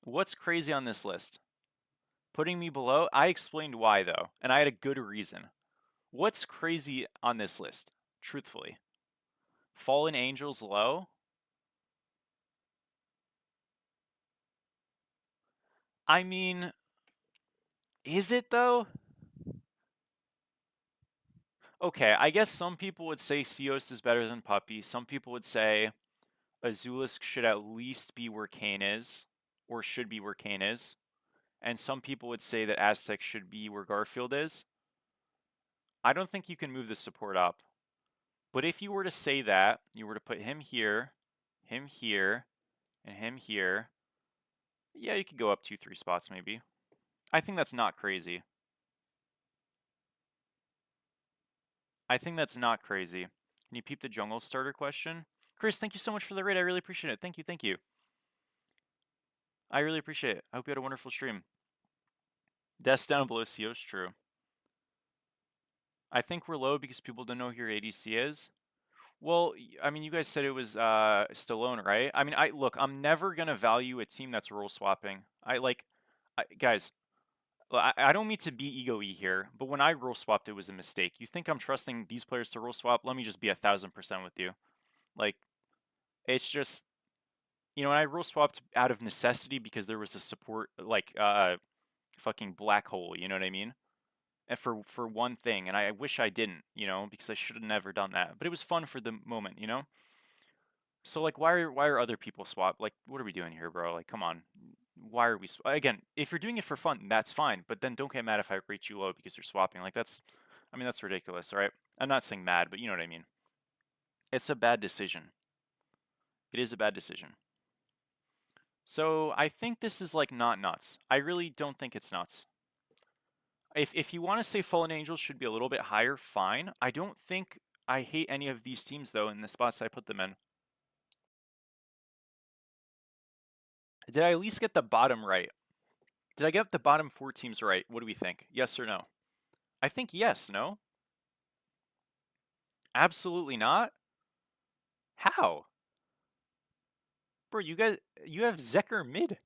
What's crazy on this list? Putting me below? I explained why though, and I had a good reason. What's crazy on this list? Truthfully. Fallen Angels low? I mean, is it though? Okay, I guess some people would say Seos is better than Puppy. Some people would say Azulus should at least be where Kane is, or should be where Kane is. And some people would say that Aztec should be where Garfield is. I don't think you can move the support up. But if you were to say that, you were to put him here, and him here, yeah, you could go up 2-3 spots maybe. I think that's not crazy. I think that's not crazy. Can you peep the jungle starter question? Chris, thank you so much for the raid. I really appreciate it. Thank you, thank you. I really appreciate it. I hope you had a wonderful stream. Deaths down below CO's true. I think we're low because people don't know who your ADC is. Well, I mean, you guys said it was Stallone, right? I mean, look, I'm never gonna value a team that's role swapping. Guys, I don't mean to be ego-y here, but when I role swapped, it was a mistake. You think I'm trusting these players to role swap? Let me just be 1000% with you. Like, it's just, when I role swapped out of necessity because there was a support, like, fucking black hole, you know what I mean? And for one thing, and I wish I didn't, because I should have never done that. But it was fun for the moment, So like, why are other people swap? Like, what are we doing here, bro? Like, come on, why are we? Again, if you're doing it for fun, that's fine. But then don't get mad if I rate you low because you're swapping. Like I mean, that's ridiculous, all right? I'm not saying mad, but you know what I mean. It's a bad decision. It is a bad decision. So I think this is like not nuts. I really don't think it's nuts. If you want to say Fallen Angels should be a little bit higher, fine. I don't think I hate any of these teams though in the spots I put them in. Did I at least get the bottom right? Did I get the bottom 4 teams right? What do we think? Yes or no? I think yes, no? Absolutely not? How? Bro, you have Zeker mid.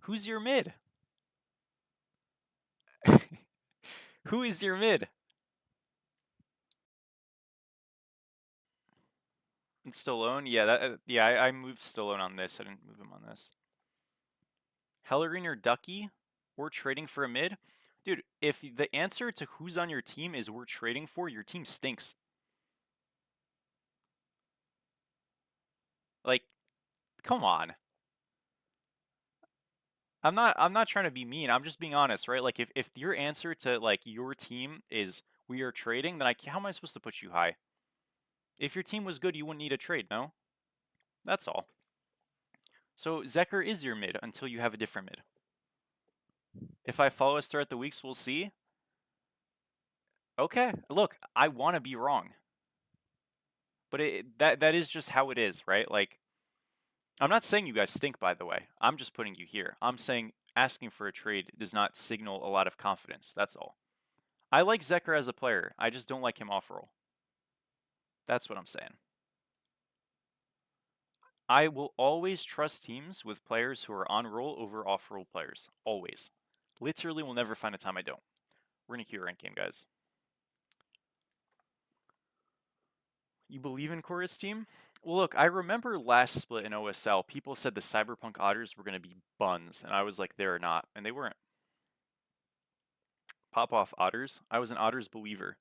Who's your mid? Who is your mid? It's Stallone? Yeah, I moved Stallone on this. I didn't move him on this. Hellerine or Ducky? We're trading for a mid? Dude, if the answer to who's on your team is we're trading for, your team stinks. Like, come on. I'm not trying to be mean. I'm just being honest, right? Like if your answer to like your team is we are trading, then how am I supposed to put you high? If your team was good, you wouldn't need a trade, no? That's all. So Zeker is your mid until you have a different mid. If I follow us throughout the weeks, we'll see. Okay, look, I want to be wrong. But that is just how it is, right? Like, I'm not saying you guys stink, by the way. I'm just putting you here. I'm saying asking for a trade does not signal a lot of confidence. That's all. I like Zeker as a player. I just don't like him off roll. That's what I'm saying. I will always trust teams with players who are on roll over off roll players. Always. Literally will never find a time I don't. We're going to queue a rank game, guys. You believe in Chorus team? Well, look, I remember last split in OSL, people said the Cyberpunk Otters were going to be buns, and I was like, they're not, and they weren't. Pop off Otters. I was an Otters believer.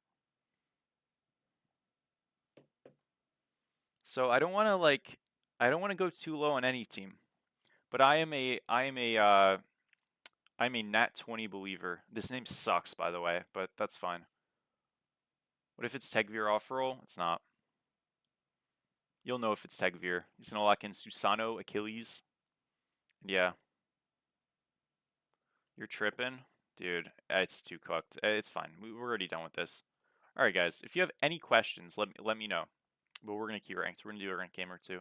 So I don't want to go too low on any team, but I am a I'm a Nat 20 believer. This name sucks, by the way, but that's fine. What if it's Tegvir off roll? It's not. You'll know if it's Tegvir. He's gonna lock in Susano, Achilles. Yeah. You're tripping? Dude, it's too cooked. It's fine. We're already done with this. Alright, guys. If you have any questions, let me know. But we're gonna keep ranked. We're gonna do a ranked game or two.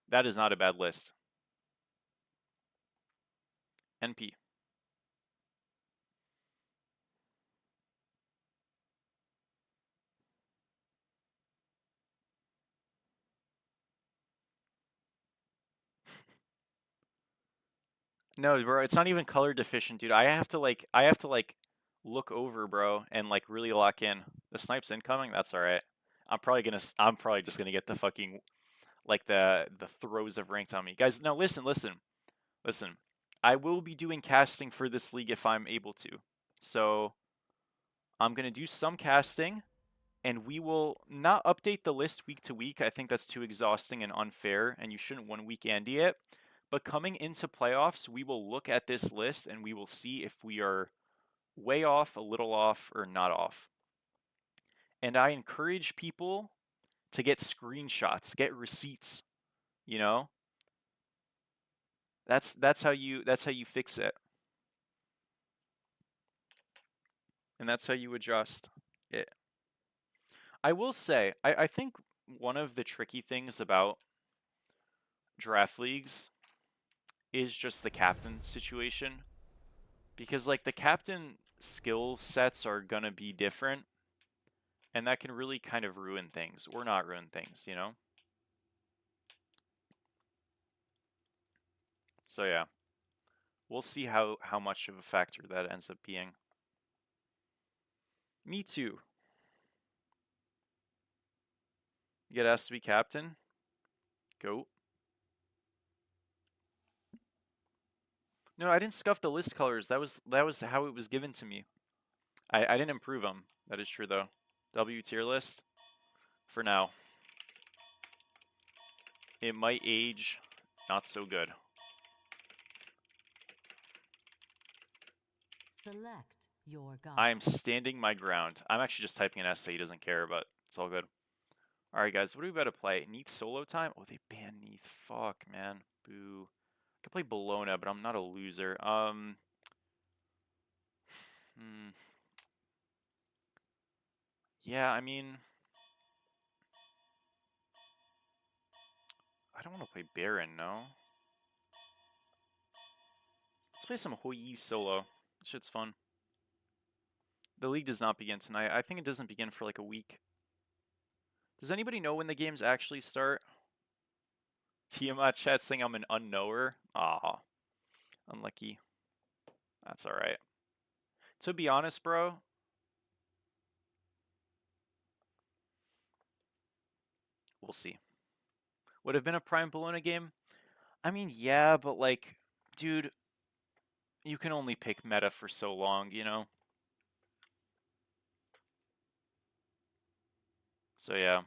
That is not a bad list. NP. No, bro, it's not even color deficient, dude. I have to like look over, bro, and like really lock in. The snipe's incoming. That's all right. I'm probably just gonna get the fucking like the throes of ranked on me, guys. Now listen. I will be doing casting for this league if I'm able to. So I'm gonna do some casting, and we will not update the list week to week. I think that's too exhausting and unfair, and you shouldn't 1 week Andy it. But coming into playoffs, we will look at this list and we will see if we are way off, a little off, or not off. And I encourage people to get screenshots, get receipts, you know? That's how you fix it. And that's how you adjust it. I will say, I think one of the tricky things about draft leagues is just the captain situation. Because like the captain skill sets are gonna be different, and that can really kind of ruin things or not ruin things, you know? So yeah, we'll see how much of a factor that ends up being. Me too. You get asked to be captain? Go. No, I didn't scuff the list colors. That was how it was given to me. I didn't improve them. That is true though. W tier list for now. It might age not so good. Select your god. I'm standing my ground. I'm actually just typing an essay. He doesn't care, but it's all good. All right, guys, what are we about to play? Neath solo time? Oh, they banned Neath. Fuck, man. Boo. I could play Bologna, but I'm not a loser. Yeah, I mean, I don't want to play Baron, no. Let's play some Hoi solo. This shit's fun. The league does not begin tonight. I think it doesn't begin for like a week. Does anybody know when the games actually start? Tiamat chat saying I'm an unknower. Aw, unlucky. That's alright. To be honest, bro, we'll see. Would have been a Prime Bologna game? I mean, yeah, but like, dude, you can only pick meta for so long, you know? So yeah.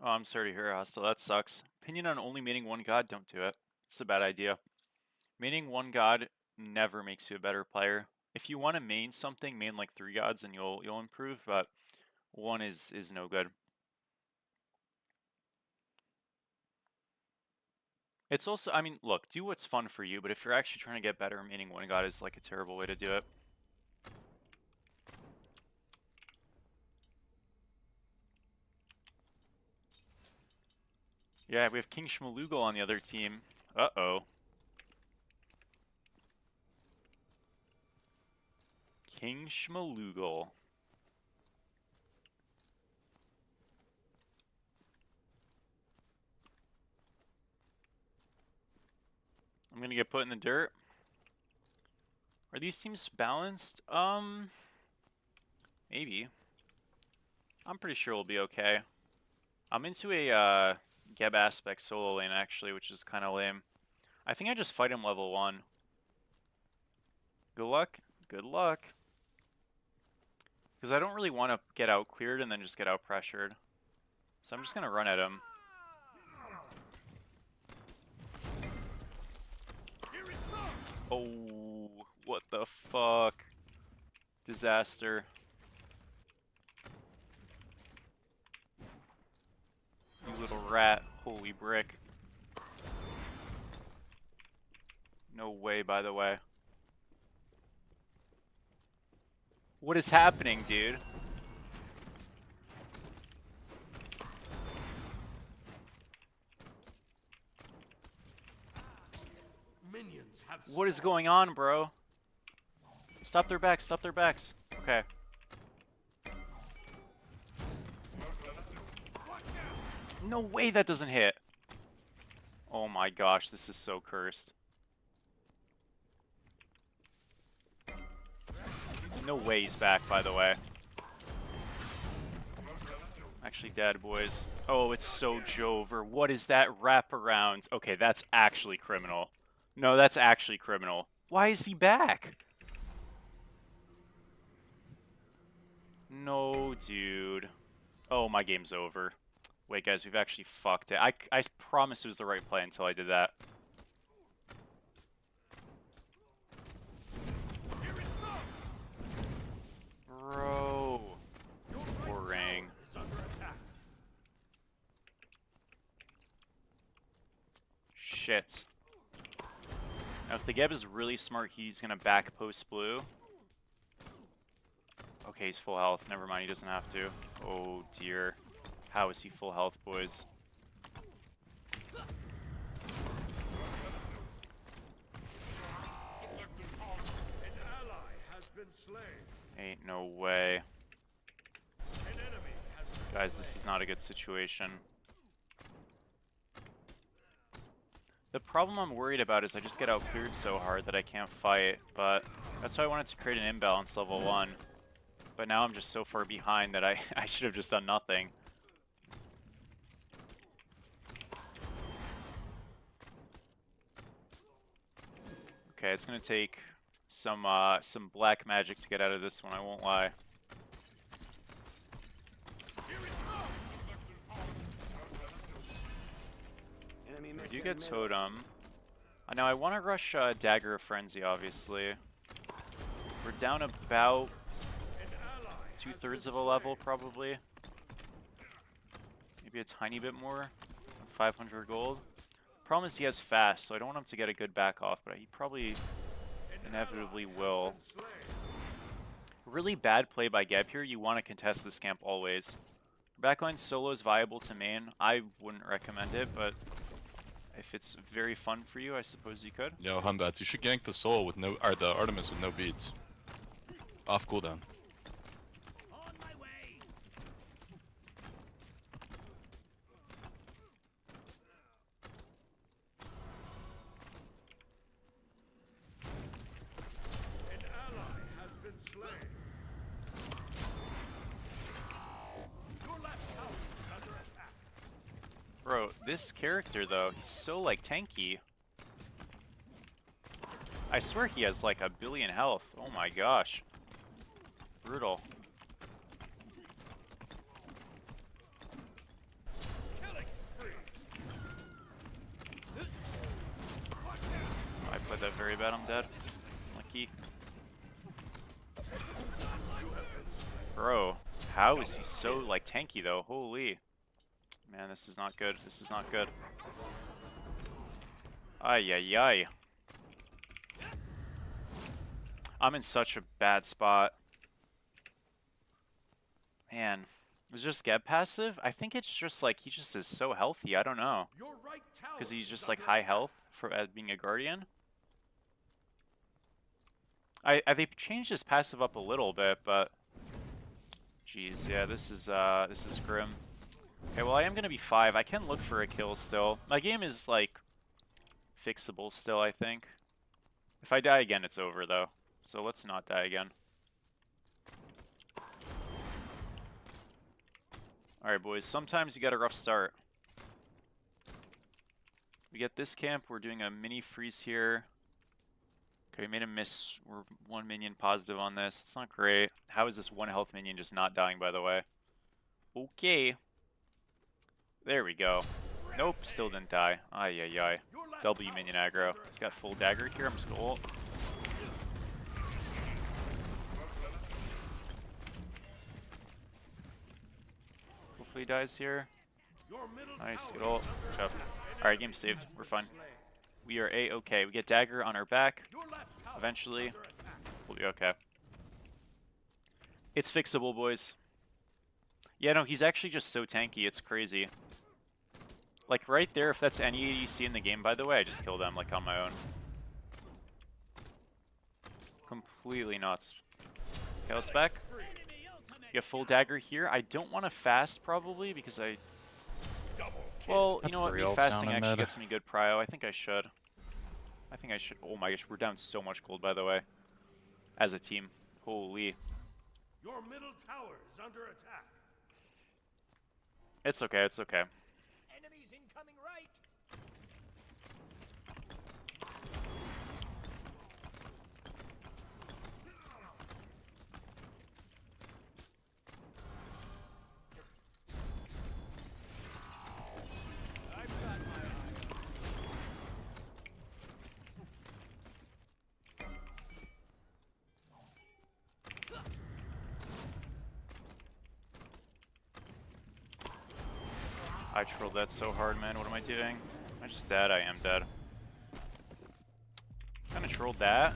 Oh, I'm sorry to hear, Hostile. That sucks. Opinion on only maining one god? Don't do it. It's a bad idea. Maining one god never makes you a better player. If you want to main something, main like 3 gods and you'll improve, but one is no good. It's also, I mean, look, do what's fun for you, but if you're actually trying to get better, maining one god is like a terrible way to do it. Yeah, we have King Shmalugal on the other team. Uh-oh. King Shmalugal. I'm gonna get put in the dirt. Are these teams balanced? Maybe. I'm pretty sure we'll be okay. I'm into a Geb aspect solo lane actually, which is kind of lame. I think I just fight him level 1. Good luck. Good luck. Because I don't really want to get out cleared and then just get out pressured. So I'm just gonna run at him. Oh, what the fuck? Disaster. You little rat. Holy brick. No way, by the way. What is happening, dude? Minions have What is going on, bro? Stop their backs, stop their backs. Okay. No way that doesn't hit. Oh my gosh, this is so cursed. No way he's back, by the way. Actually dead, boys. Oh, it's so Jover. What is that wraparound? Okay, that's actually criminal. No, that's actually criminal. Why is he back? No, dude. Oh, my game's over. Wait, guys, we've actually fucked it. I promised it was the right play until I did that. Bro. Boring. is under attack. Shit. Now, if the Geb is really smart, he's gonna back post blue. Okay, he's full health. Never mind, he doesn't have to. Oh, dear. How is he full health, boys? An ally has been slain. Ain't no way. An enemy has been Guys, this is not a good situation. The problem I'm worried about is I just get out-cleared so hard that I can't fight, but that's why I wanted to create an imbalance level 1. But now I'm just so far behind that I should have just done nothing. Okay, it's gonna take some black magic to get out of this one, I won't lie. We do get Totem. Now I want to rush Dagger of Frenzy, obviously. We're down about 2/3 of a level, probably. Maybe a tiny bit more. 500 gold. Problem is he has fast, so I don't want him to get a good back off, but he probably inevitably will. Really bad play by Geb here. You want to contest this camp always. Backline solo is viable to main. I wouldn't recommend it, but if it's very fun for you, I suppose you could. Yo, Humbats, you should gank the soul with no, or the Artemis with no beads. Off cooldown. on my way. An ally has been slain. Your left tower is under attack. Bro, this character though, he's so like tanky. I swear he has like 1 billion health. Oh my gosh. Brutal. Played that very bad, I'm dead. Lucky. Bro, how is he so, like, tanky, though? Holy. Man, this is not good. This is not good. Ay, ay, ay. I'm in such a bad spot. Man. Was just get passive? I think it's just, like, he just is so healthy. I don't know. Your right tower Because he's is just, like, under high attack. health for as being a guardian. They've changed his passive up a little bit, but... Jeez, yeah, this is grim. Okay, well, I am going to be 5. I can look for a kill still. My game is, like, fixable still, I think. If I die again, it's over, though. So let's not die again. Alright, boys. Sometimes you got a rough start. We get this camp. We're doing a mini freeze here. Okay, we made a miss. We're 1 minion positive on this. It's not great. How is this 1 health minion just not dying, by the way? Okay. There we go. Nope, still didn't die. Ay, ay, ay. W minion aggro. He's got full dagger here. I'm just gonna ult. Hopefully he dies here. Your middle Nice, tower good ult. is under Good job. attack. Alright, game saved. We're fine. We are A-okay. We get dagger on our back. Your left tower Eventually, is under attack. we'll be okay. It's fixable, boys. Yeah, no, he's actually just so tanky. It's crazy. Like, right there, if that's any ADC in the game, by the way, I just kill them, like, on my own. Completely nuts. Okay, let's back. Get full dagger here. I don't want to fast, probably, because I... Well, you That's know the what? Me real fasting down in actually mid. gets me good prio. I think I should. Oh my gosh, we're down so much gold, by the way. As a team. Holy. Your middle tower is under attack. It's okay, it's okay. Enemies incoming right. I've got my eye. I trolled that so hard, man. What am I doing? Am I just dead? I am dead. Kinda trolled that.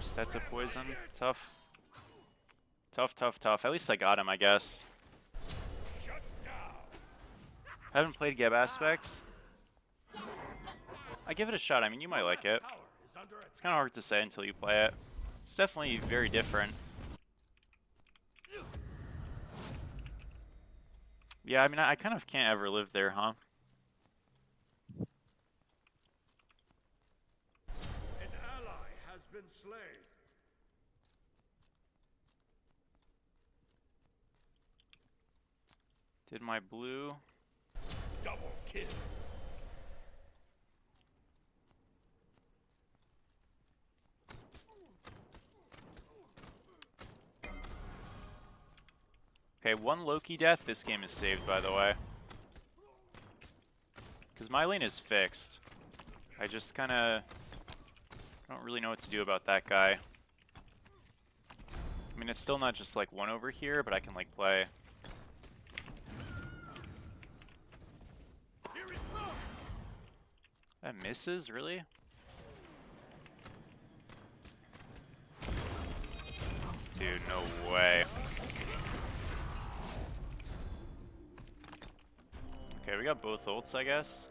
Just had to poison. Tough. Tough, tough, tough. At least I got him, I guess. Haven't played Geb Aspects. I give it a shot. I mean, you might like it. Tower is under attack. It's kind of hard to say until you play it. It's definitely very different. Yeah, I mean, I kind of can't ever live there, huh? An ally has been slain. Did my blue... Double kill. Okay, 1 Loki death. This game is saved, by the way. Because my lane is fixed. I just kind of don't really know what to do about that guy. I mean, it's still not just like 1 over here, but I can like play. Here it comes. That misses, really? Dude, no way. Okay, we got both ults, I guess.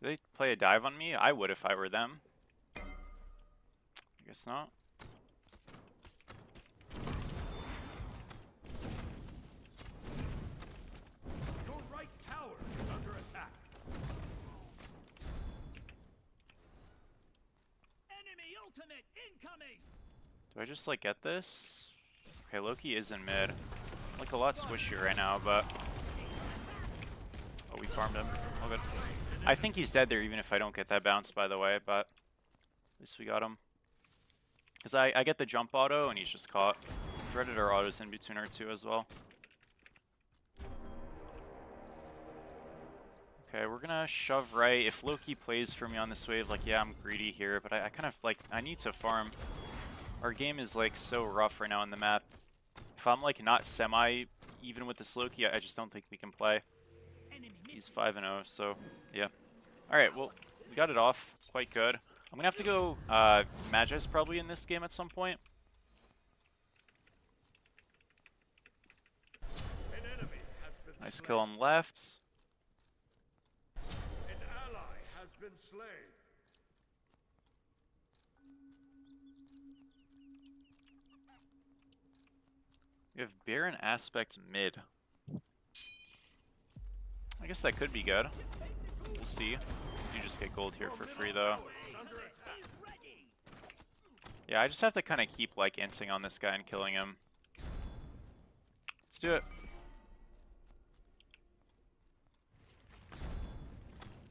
Do they play a dive on me? I would if I were them. I guess not. Your right tower is under attack. Enemy ultimate incoming. Do I just like get this? Okay, Loki is in mid. Like a lot squishier right now, but oh, we farmed him. All good. I think he's dead there, even if I don't get that bounce, by the way. But at least we got him. Cause I get the jump auto and he's just caught. threaded our autos in between our two as well. Okay, we're gonna shove right. If Loki plays for me on this wave, like, yeah, I'm greedy here, but I kind of, like, I need to farm. Our game is, like, so rough right now on the map. If I'm, like, not semi-even with this Loki, I just don't think we can play. He's 5-0, so, yeah. Alright, well, we got it off quite good. I'm gonna have to go Magi's probably in this game at some point. An enemy has been Nice slain. kill on left. An ally has been slain. We have Baron Aspect mid. I guess that could be good. We'll see. You just get gold here for free though. Yeah, I just have to kind of keep like inting on this guy and killing him. Let's do it.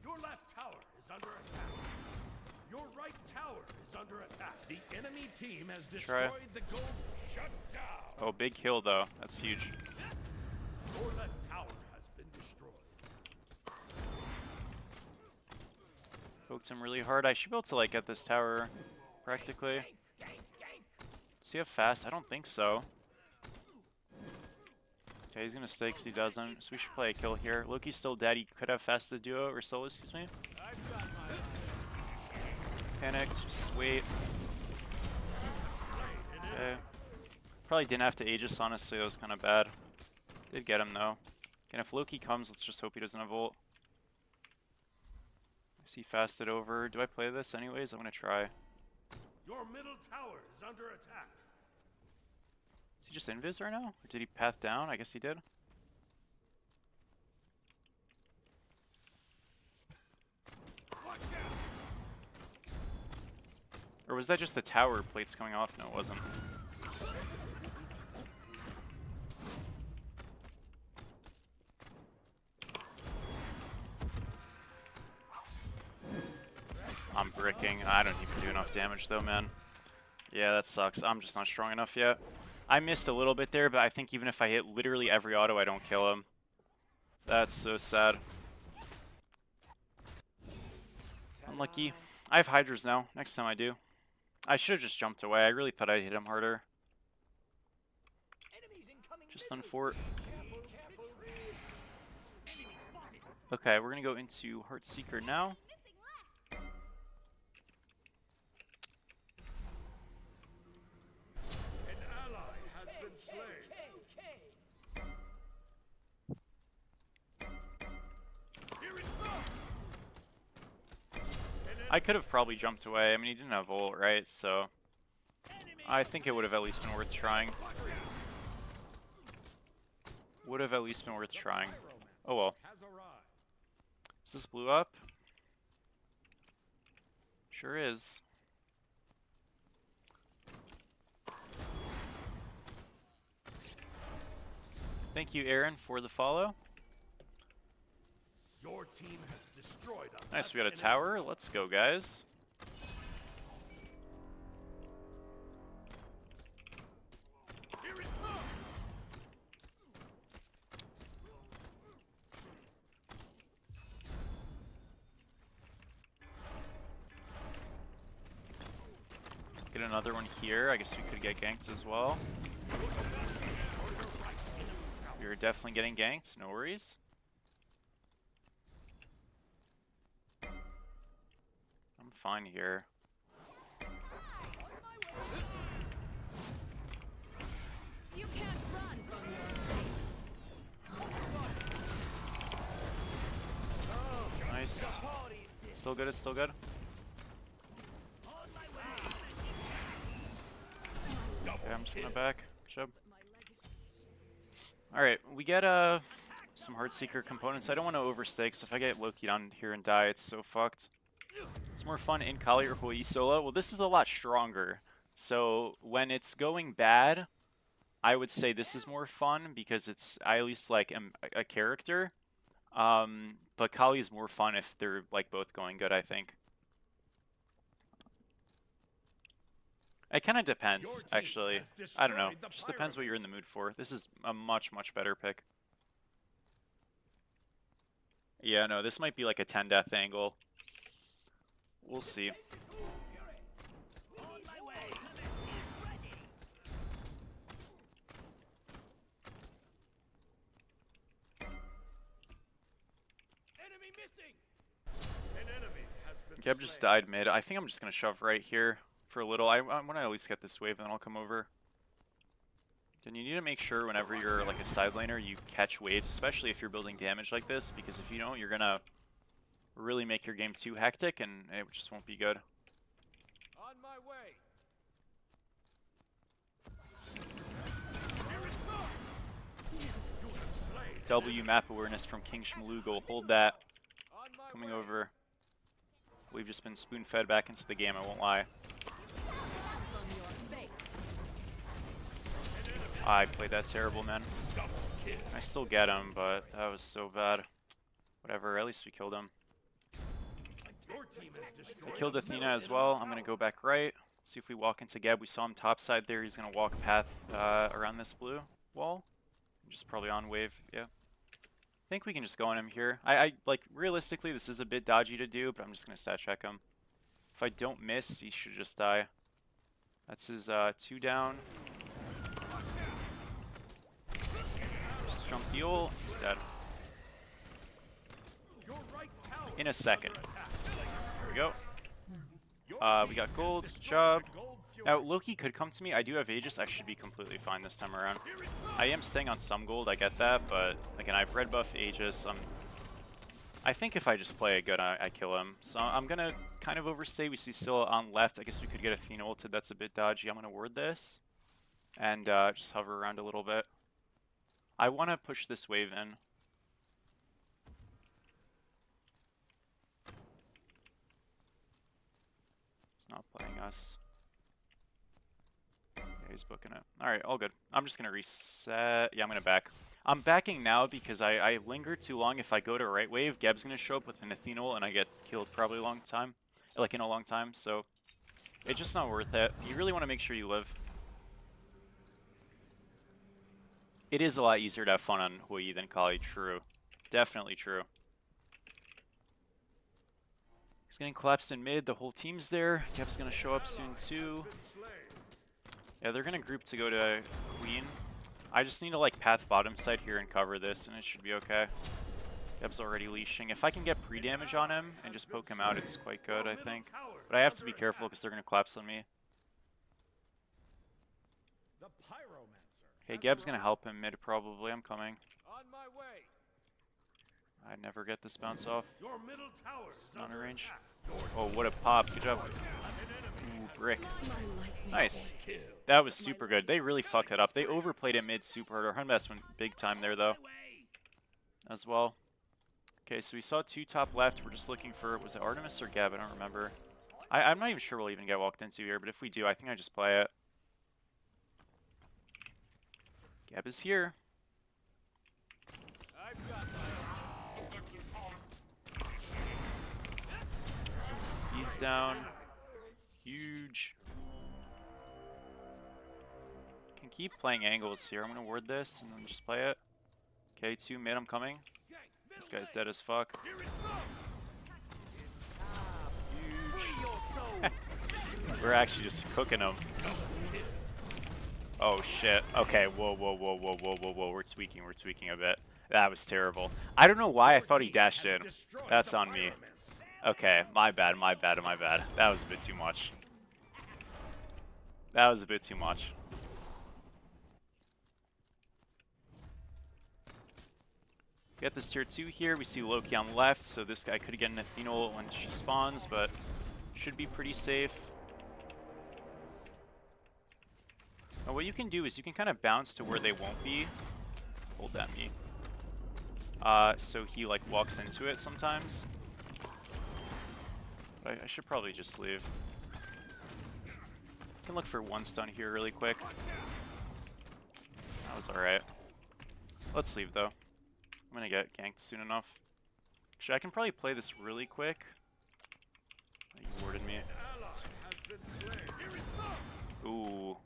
Your left tower is under attack. Your right tower is under attack. The enemy team has Try. destroyed the gold. Shut down. Oh, big kill though. That's huge. Your left tower has been destroyed. Poked him really hard. I should be able to like get this tower practically. Does he have fast? I don't think so. Okay, he's gonna stay because he doesn't. So we should play a kill here. Loki's still dead. He could have fasted duo or solo, excuse me. Panicked, just wait. Okay. Probably didn't have to Aegis, honestly. That was kind of bad. Did get him though. And if Loki comes, let's just hope he doesn't have ult. Is he fasted over? Do I play this anyways? I'm gonna try. Your middle tower is under attack. Is he just invis right now? Or did he path down? I guess he did. Watch out. Or was that just the tower plates coming off? No, it wasn't. I'm bricking. I don't even do enough damage though, man. Yeah, that sucks. I'm just not strong enough yet. I missed a little bit there, but I think even if I hit literally every auto, I don't kill him. That's so sad. Unlucky. I have Hydras now. Next time I do. I should have just jumped away. I really thought I'd hit him harder. Just unfort. Okay, we're gonna go into Heartseeker now. An ally has been slain. Here it comes. I could have probably jumped away. I mean, he didn't have ult, right? So I think it would have at least been worth trying. Would have at least been worth trying. Oh well. Has arrived. Is this blue up? Sure is. Thank you, Aaron, for the follow. Your team has destroyed us. Nice, we got a tower. Let's go, guys. Here it comes. Get another one here. I guess we could get ganked as well. You're definitely getting ganked. No worries. I'm fine here. You can't run from your fate. Nice. Still good, it's still good. Okay, I'm just gonna back. Good job. Alright, we get some Heartseeker components. I don't want to overstay, because if I get Loki down here and die, it's so fucked. It's more fun in Kali or Hawaii solo. Well, this is a lot stronger. So when it's going bad, I would say this is more fun because it's I at least like am a character. But Kali is more fun if they're like both going good, I think. It kind of depends, Your team actually. has I don't know. destroyed the Just depends what you're in the pyramids. mood for. This is a much, much better pick. Yeah, no, this might be like a 10 death angle. We'll see. Enemy missing. An enemy has been Geb just slain. died mid. I think I'm just going to shove right here for a little. I want to at least get this wave, and then I'll come over. Then you need to make sure whenever you're like a side laner, you catch waves, especially if you're building damage like this, because if you don't, you're going to really make your game too hectic, and it just won't be good. On my way. Here it comes. You have slain. W map awareness from King Shmalugo. Hold that. On my Coming way. over. We've just been spoon-fed back into the game, I won't lie. I played that terrible, man. I still get him, but that was so bad. Whatever, at least we killed him. Your team has I destroyed killed the Athena middle as well. I'm tower. going to go back right. See if we walk into Geb. We saw him top side there. He's going to walk a path around this blue wall. Just probably on wave, yeah. I think we can just go on him here. I like, realistically, this is a bit dodgy to do, but I'm just going to stat check him. If I don't miss, he should just die. That's his 2 down. Just jump the ult. He's dead. Your right tower In a second. under attack. There we go. Your We team got gold. Good destroyed job. the gold fury. Now, Loki could come to me. I do have Aegis. I should be completely fine this time around. Here it comes. I am staying on some gold. I get that, but again, I've red buff Aegis. I think if I just play it good, I kill him. So I'm going to kind of overstay. We see still on left. I guess we could get Athena ulted. That's a bit dodgy. I'm going to ward this and just hover around a little bit. I want to push this wave in. It's not playing us. Yeah, he's booking it. Alright, all good. I'm just going to reset. Yeah, I'm going to back. I'm backing now because I linger too long. If I go to right wave, Geb's going to show up with an Athena ult and I get killed probably a long time. Like in a long time, so it's just not worth it. You really want to make sure you live. It is a lot easier to have fun on Hui than Kali, true. Definitely true. He's getting collapsed in mid, the whole team's there. Geb's gonna show up soon too. Yeah, they're gonna group to go to Queen. I just need to like path bottom side here and cover this and it should be okay. Geb's already leashing. If I can get pre-damage on him and just poke him out, it's quite good, I think. But I have to be careful because they're gonna collapse on me. The pyromancer. Okay, Geb's gonna help him mid probably. I'm coming. On my way. I never get this bounce off. Your middle tower is It's not under a range. attack. Oh, what a pop. Good job. Ooh, brick. Nice. That was super good. They really fucked it up. They overplayed it mid super hard. Our Hunbats went big time there, though, as well. Okay, so we saw 2 top left. We're just looking for, was it Artemis or Gab? I don't remember. I'm not even sure we'll even get walked into here, but if we do, I think I just play it. Gab is here. I've got He's down. Huge. Can keep playing angles here. I'm gonna ward this and then just play it. Okay, 2 mid, I'm coming. This guy's dead as fuck. Huge. We're actually just cooking him. Oh shit. Okay, whoa, whoa, whoa, whoa, whoa, whoa, whoa. We're tweaking a bit. That was terrible. I don't know why I thought he dashed in. That's on me. Okay, my bad, my bad, my bad. That was a bit too much. That was a bit too much. We got this tier 2 here. We see Loki on left, so this guy could get an Athena ult when she spawns, but should be pretty safe. Now what you can do is you can kind of bounce to where they won't be. Hold that me. So he like walks into it sometimes. But I should probably just leave. I can look for 1 stun here really quick. That was alright. Let's leave though. I'm gonna get ganked soon enough. Actually, I can probably play this really quick. He warded me. Ooh.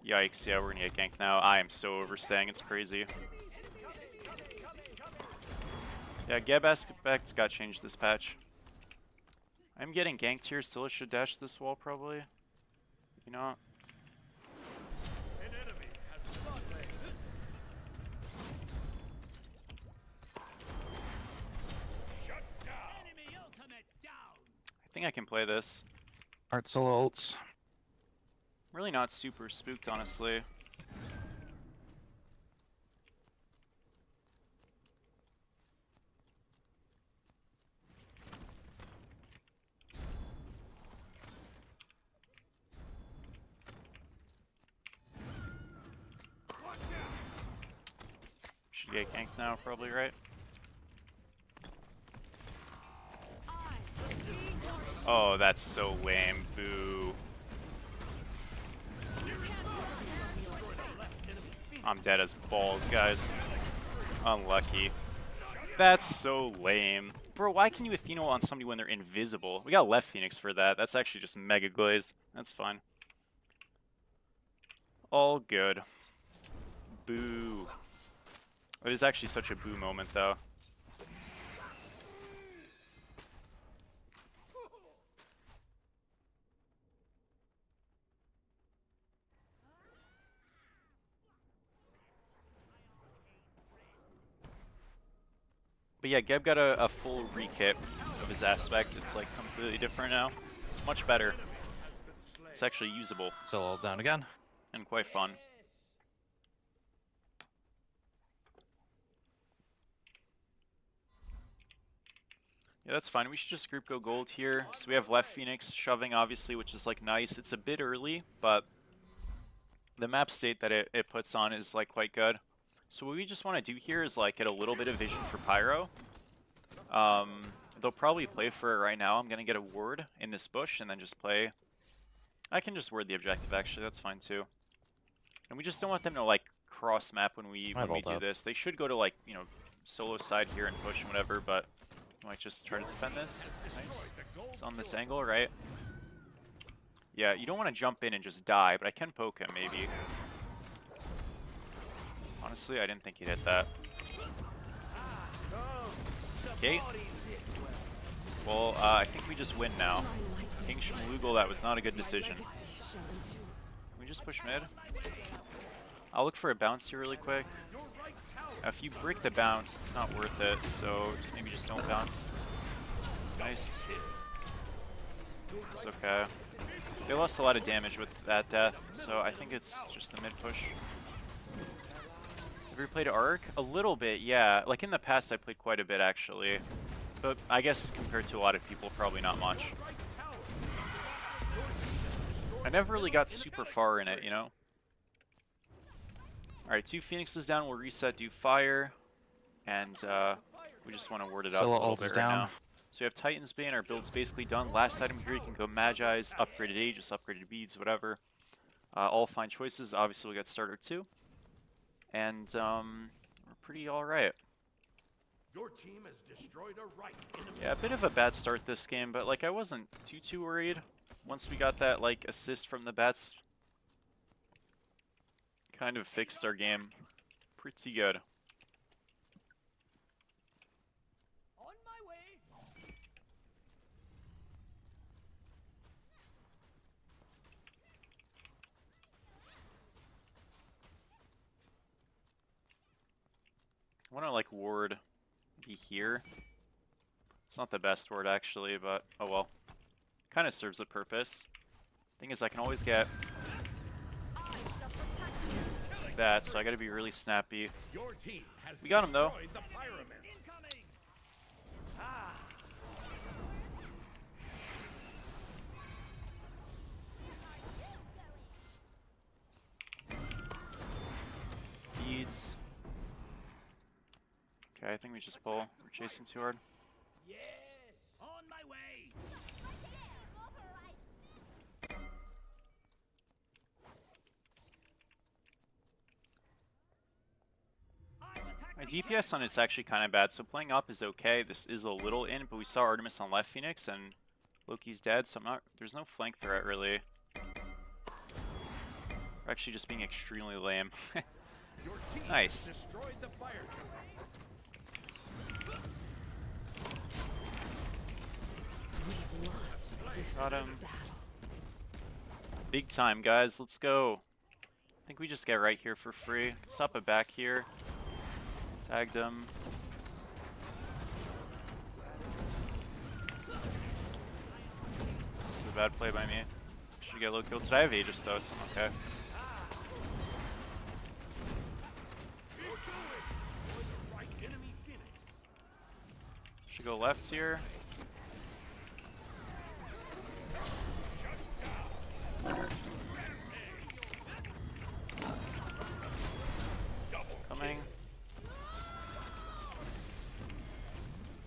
Yikes, yeah, we're gonna get ganked now. I am so overstaying, it's crazy. Yeah, Geb aspects got changed this patch. I'm getting ganked here, Scylla should dash this wall probably. You know. An enemy has been slain. Shut down. Enemy ultimate down. I think I can play this. Art solo ults. Really not super spooked, honestly. Should get ganked now, probably, right? Oh, that's so lame. Boo. I'm dead as balls, guys. Unlucky. That's so lame. Bro, why can you Athena on somebody when they're invisible? We got left Phoenix for that. That's actually just mega glaze. That's fine. All good. Boo. It is actually such a boo moment, though. But yeah, Geb got a full rekit of his aspect. It's like completely different now. Much better. It's actually usable Solo ult down again. and quite fun. Yeah, that's fine. We should just group go gold here. So we have left Phoenix shoving, obviously, which is like nice. It's a bit early, but the map state that it puts on is like quite good. So what we just want to do here is like get a little bit of vision for Pyro. They'll probably play for it right now. I'm going to get a ward in this bush and then just play. I can just ward the objective, actually. That's fine, too. And we just don't want them to, like, cross-map when we do this. They should go to, like, you know, solo side here and push and whatever, but I might just try to defend this. Nice. It's on this angle, right? Yeah, you don't want to jump in and just die, but I can poke him, maybe. Honestly, I didn't think he'd hit that. Okay. Well, I think we just win now. King Shmoogle, that was not a good decision. Can we just push mid? I'll look for a bounce here really quick. If you break the bounce, it's not worth it, so maybe just don't bounce. Nice. It's okay. They lost a lot of damage with that death, so I think it's just the mid push. Have you played Arc? A little bit, yeah. Like in the past I played quite a bit actually. But I guess compared to a lot of people, probably not much. I never really got super far in it, you know? Alright, 2 Phoenixes down, we'll reset, do fire. And we just want to ward it up a little bit right now. So we have Titan's Bane, our build's basically done. Last item here, you can go Magi's, upgraded Aegis, upgraded Beads, whatever. All fine choices. Obviously we got starter 2. And we're pretty alright. Your team has destroyed a right enemy. Yeah, a bit of a bad start this game, but like I wasn't too worried once we got that like assist from the bats. Kind of fixed our game pretty good. On my way. I want to like ward be here. It's not the best ward actually, but oh well. Kind of serves a purpose. Thing is I can always get that, so I gotta be really snappy. Your team has We got him though. destroyed the pyramid. Incoming. Ah. Beads. Okay, I think we just pull. We're chasing too hard. Yes. On my way. My DPS on it's actually kind of bad, so playing up is okay. This is a little in, but we saw Artemis on left Phoenix, and Loki's dead, so there's no flank threat really. We're actually just being extremely lame. Your team Nice. destroyed the fire turret. Got him. Big time, guys. Let's go. I think we just get right here for free. Stop it back here. Tagged him. This is a bad play by me. Should get low kill. Today I have Aegis though, so I'm okay. Right enemy Phoenix. Should go left here. Coming.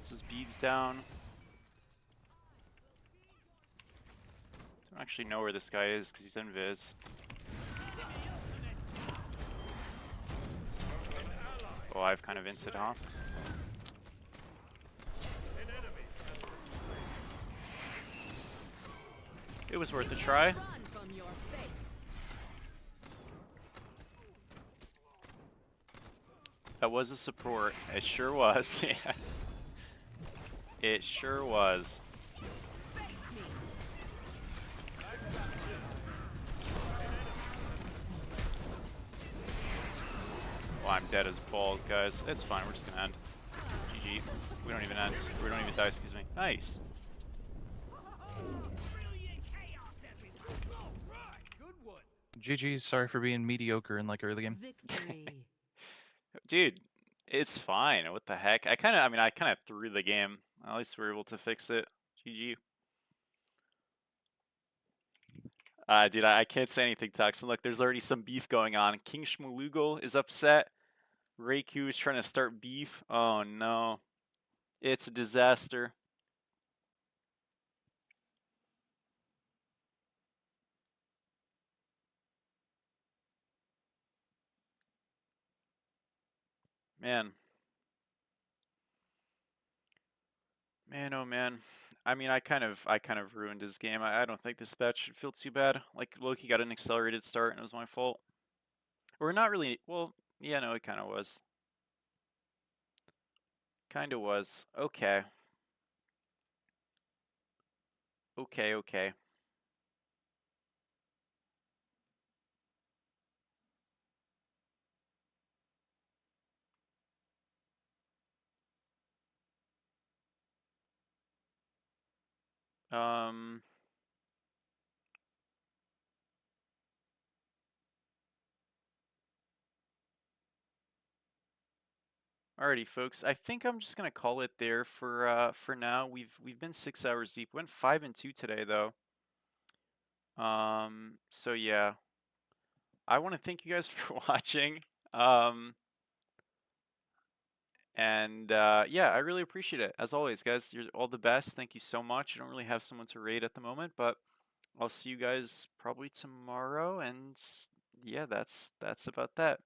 This is beads down. Don't actually know where this guy is because he's invis. Oh, I've kind of insid, huh? It was worth a try. Run from your fate. That was a support. It sure was. Yeah. It sure was. Well, I'm dead as balls, guys. It's fine. We're just gonna end. GG. We don't even end. We don't even die, excuse me. Nice. GG, sorry for being mediocre in like early game. Victory. Dude, it's fine. What the heck? I kind of threw the game. At least we were able to fix it. GG. Dude, I can't say anything, Tuxin. Look, there's already some beef going on. King Shmulugal is upset. Reiku is trying to start beef. Oh no. It's a disaster. Man. Man, oh man. I mean, I kind of ruined his game. I don't think this match should feel too bad. Like, Loki got an accelerated start and it was my fault. Or not really. Well, yeah, no, it kind of was. Kind of was. Okay. Okay. Um... Alrighty, folks. I think I'm just gonna call it there for now. We've been 6 hours deep. Went 5 and 2 today though. So yeah. I want to thank you guys for watching. Yeah, I really appreciate it. As always, guys, you're all the best. Thank you so much. I don't really have someone to raid at the moment, but I'll see you guys probably tomorrow. And yeah, that's about that.